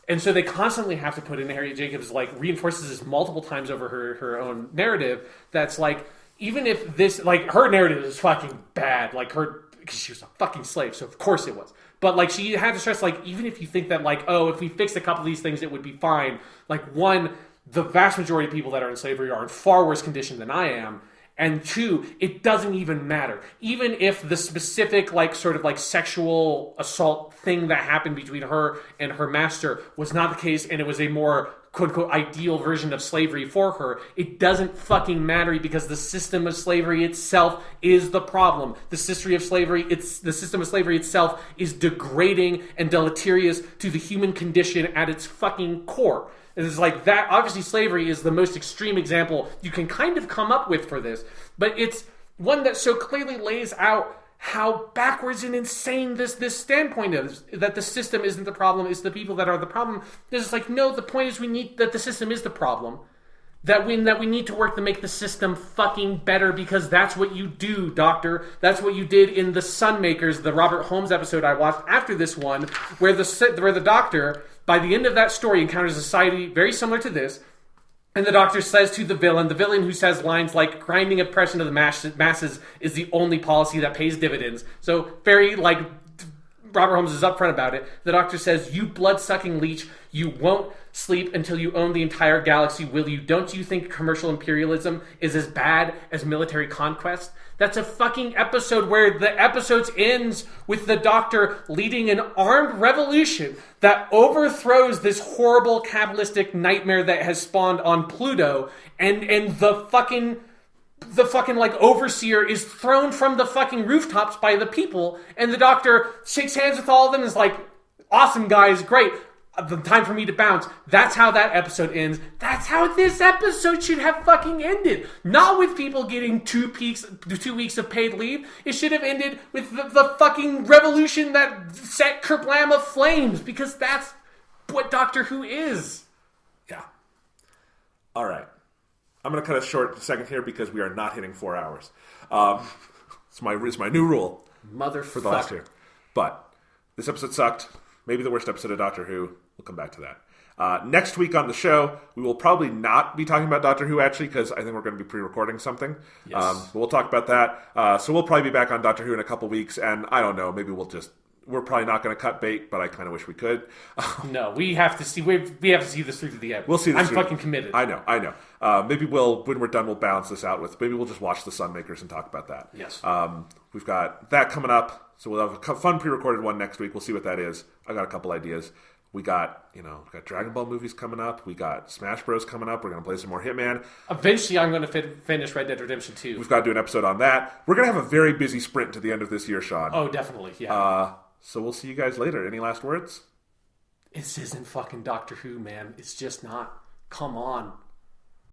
And so they constantly have to put in, Harriet Jacobs like reinforces this multiple times over her own narrative, that's like, even if this, like, her narrative is fucking bad, like because she was a fucking slave, so of course it was. But like, she had to stress, like, even if you think that like, oh, if we fixed a couple of these things it would be fine, like, one, the vast majority of people that are in slavery are in far worse condition than I am. And two, it doesn't even matter. Even if the specific, like, sort of like sexual assault thing that happened between her and her master was not the case, and it was a more quote-unquote ideal version of slavery for her, it doesn't fucking matter, because the system of slavery itself is the problem. The system of slavery itself is degrading and deleterious to the human condition at its fucking core. It's like that. Obviously, slavery is the most extreme example you can kind of come up with for this, but it's one that so clearly lays out how backwards and insane this standpoint is, that the system isn't the problem, it's the people that are the problem. It's like, no, the point is that the system is the problem, that we need to work to make the system fucking better, because that's what you do, Doctor. That's what you did in the Sunmakers, the Robert Holmes episode I watched after this one, where the Doctor, by the end of that story, encounters a society very similar to this, and the Doctor says to the villain who says lines like, grinding oppression of the masses is the only policy that pays dividends. So very, like, Robert Holmes is upfront about it. The Doctor says, you blood-sucking leech, you won't sleep until you own the entire galaxy, will you? Don't you think commercial imperialism is as bad as military conquest? That's a fucking episode where the episode ends with the Doctor leading an armed revolution that overthrows this horrible capitalistic nightmare that has spawned on Pluto, and the fucking like overseer is thrown from the fucking rooftops by the people, and the Doctor shakes hands with all of them and is like, awesome guys, great. The time for me to bounce. That's how that episode ends. That's how this episode should have fucking ended. Not with people getting 2 weeks of paid leave. It should have ended with the fucking revolution that set Kerblam aflames, because that's what Doctor Who is. Yeah. All right. I'm going to cut it short a second here because we are not hitting 4 hours. It's my new rule. Motherfucker. For the last year. But this episode sucked. Maybe the worst episode of Doctor Who. We'll come back to that. Next week on the show, we will probably not be talking about Doctor Who, actually, because I think we're going to be pre-recording something. Yes. But we'll talk about that. So we'll probably be back on Doctor Who in a couple weeks, and I don't know, maybe we're probably not going to cut bait, but I kind of wish we could. No, we have to see. We have to see this through to the end. We'll see this through. I'm fucking committed. I know. Maybe when we're done, we'll balance this out with. Maybe we'll just watch the Sunmakers and talk about that. Yes. We've got that coming up, so we'll have a fun pre-recorded one next week. We'll see what that is. I got a couple ideas. We got Dragon Ball movies coming up. We got Smash Bros coming up. We're going to play some more Hitman. Eventually, I'm going to finish Red Dead Redemption 2. We've got to do an episode on that. We're going to have a very busy sprint to the end of this year, Sean. Oh, definitely, yeah. So we'll see you guys later. Any last words? This isn't fucking Doctor Who, man. It's just not. Come on.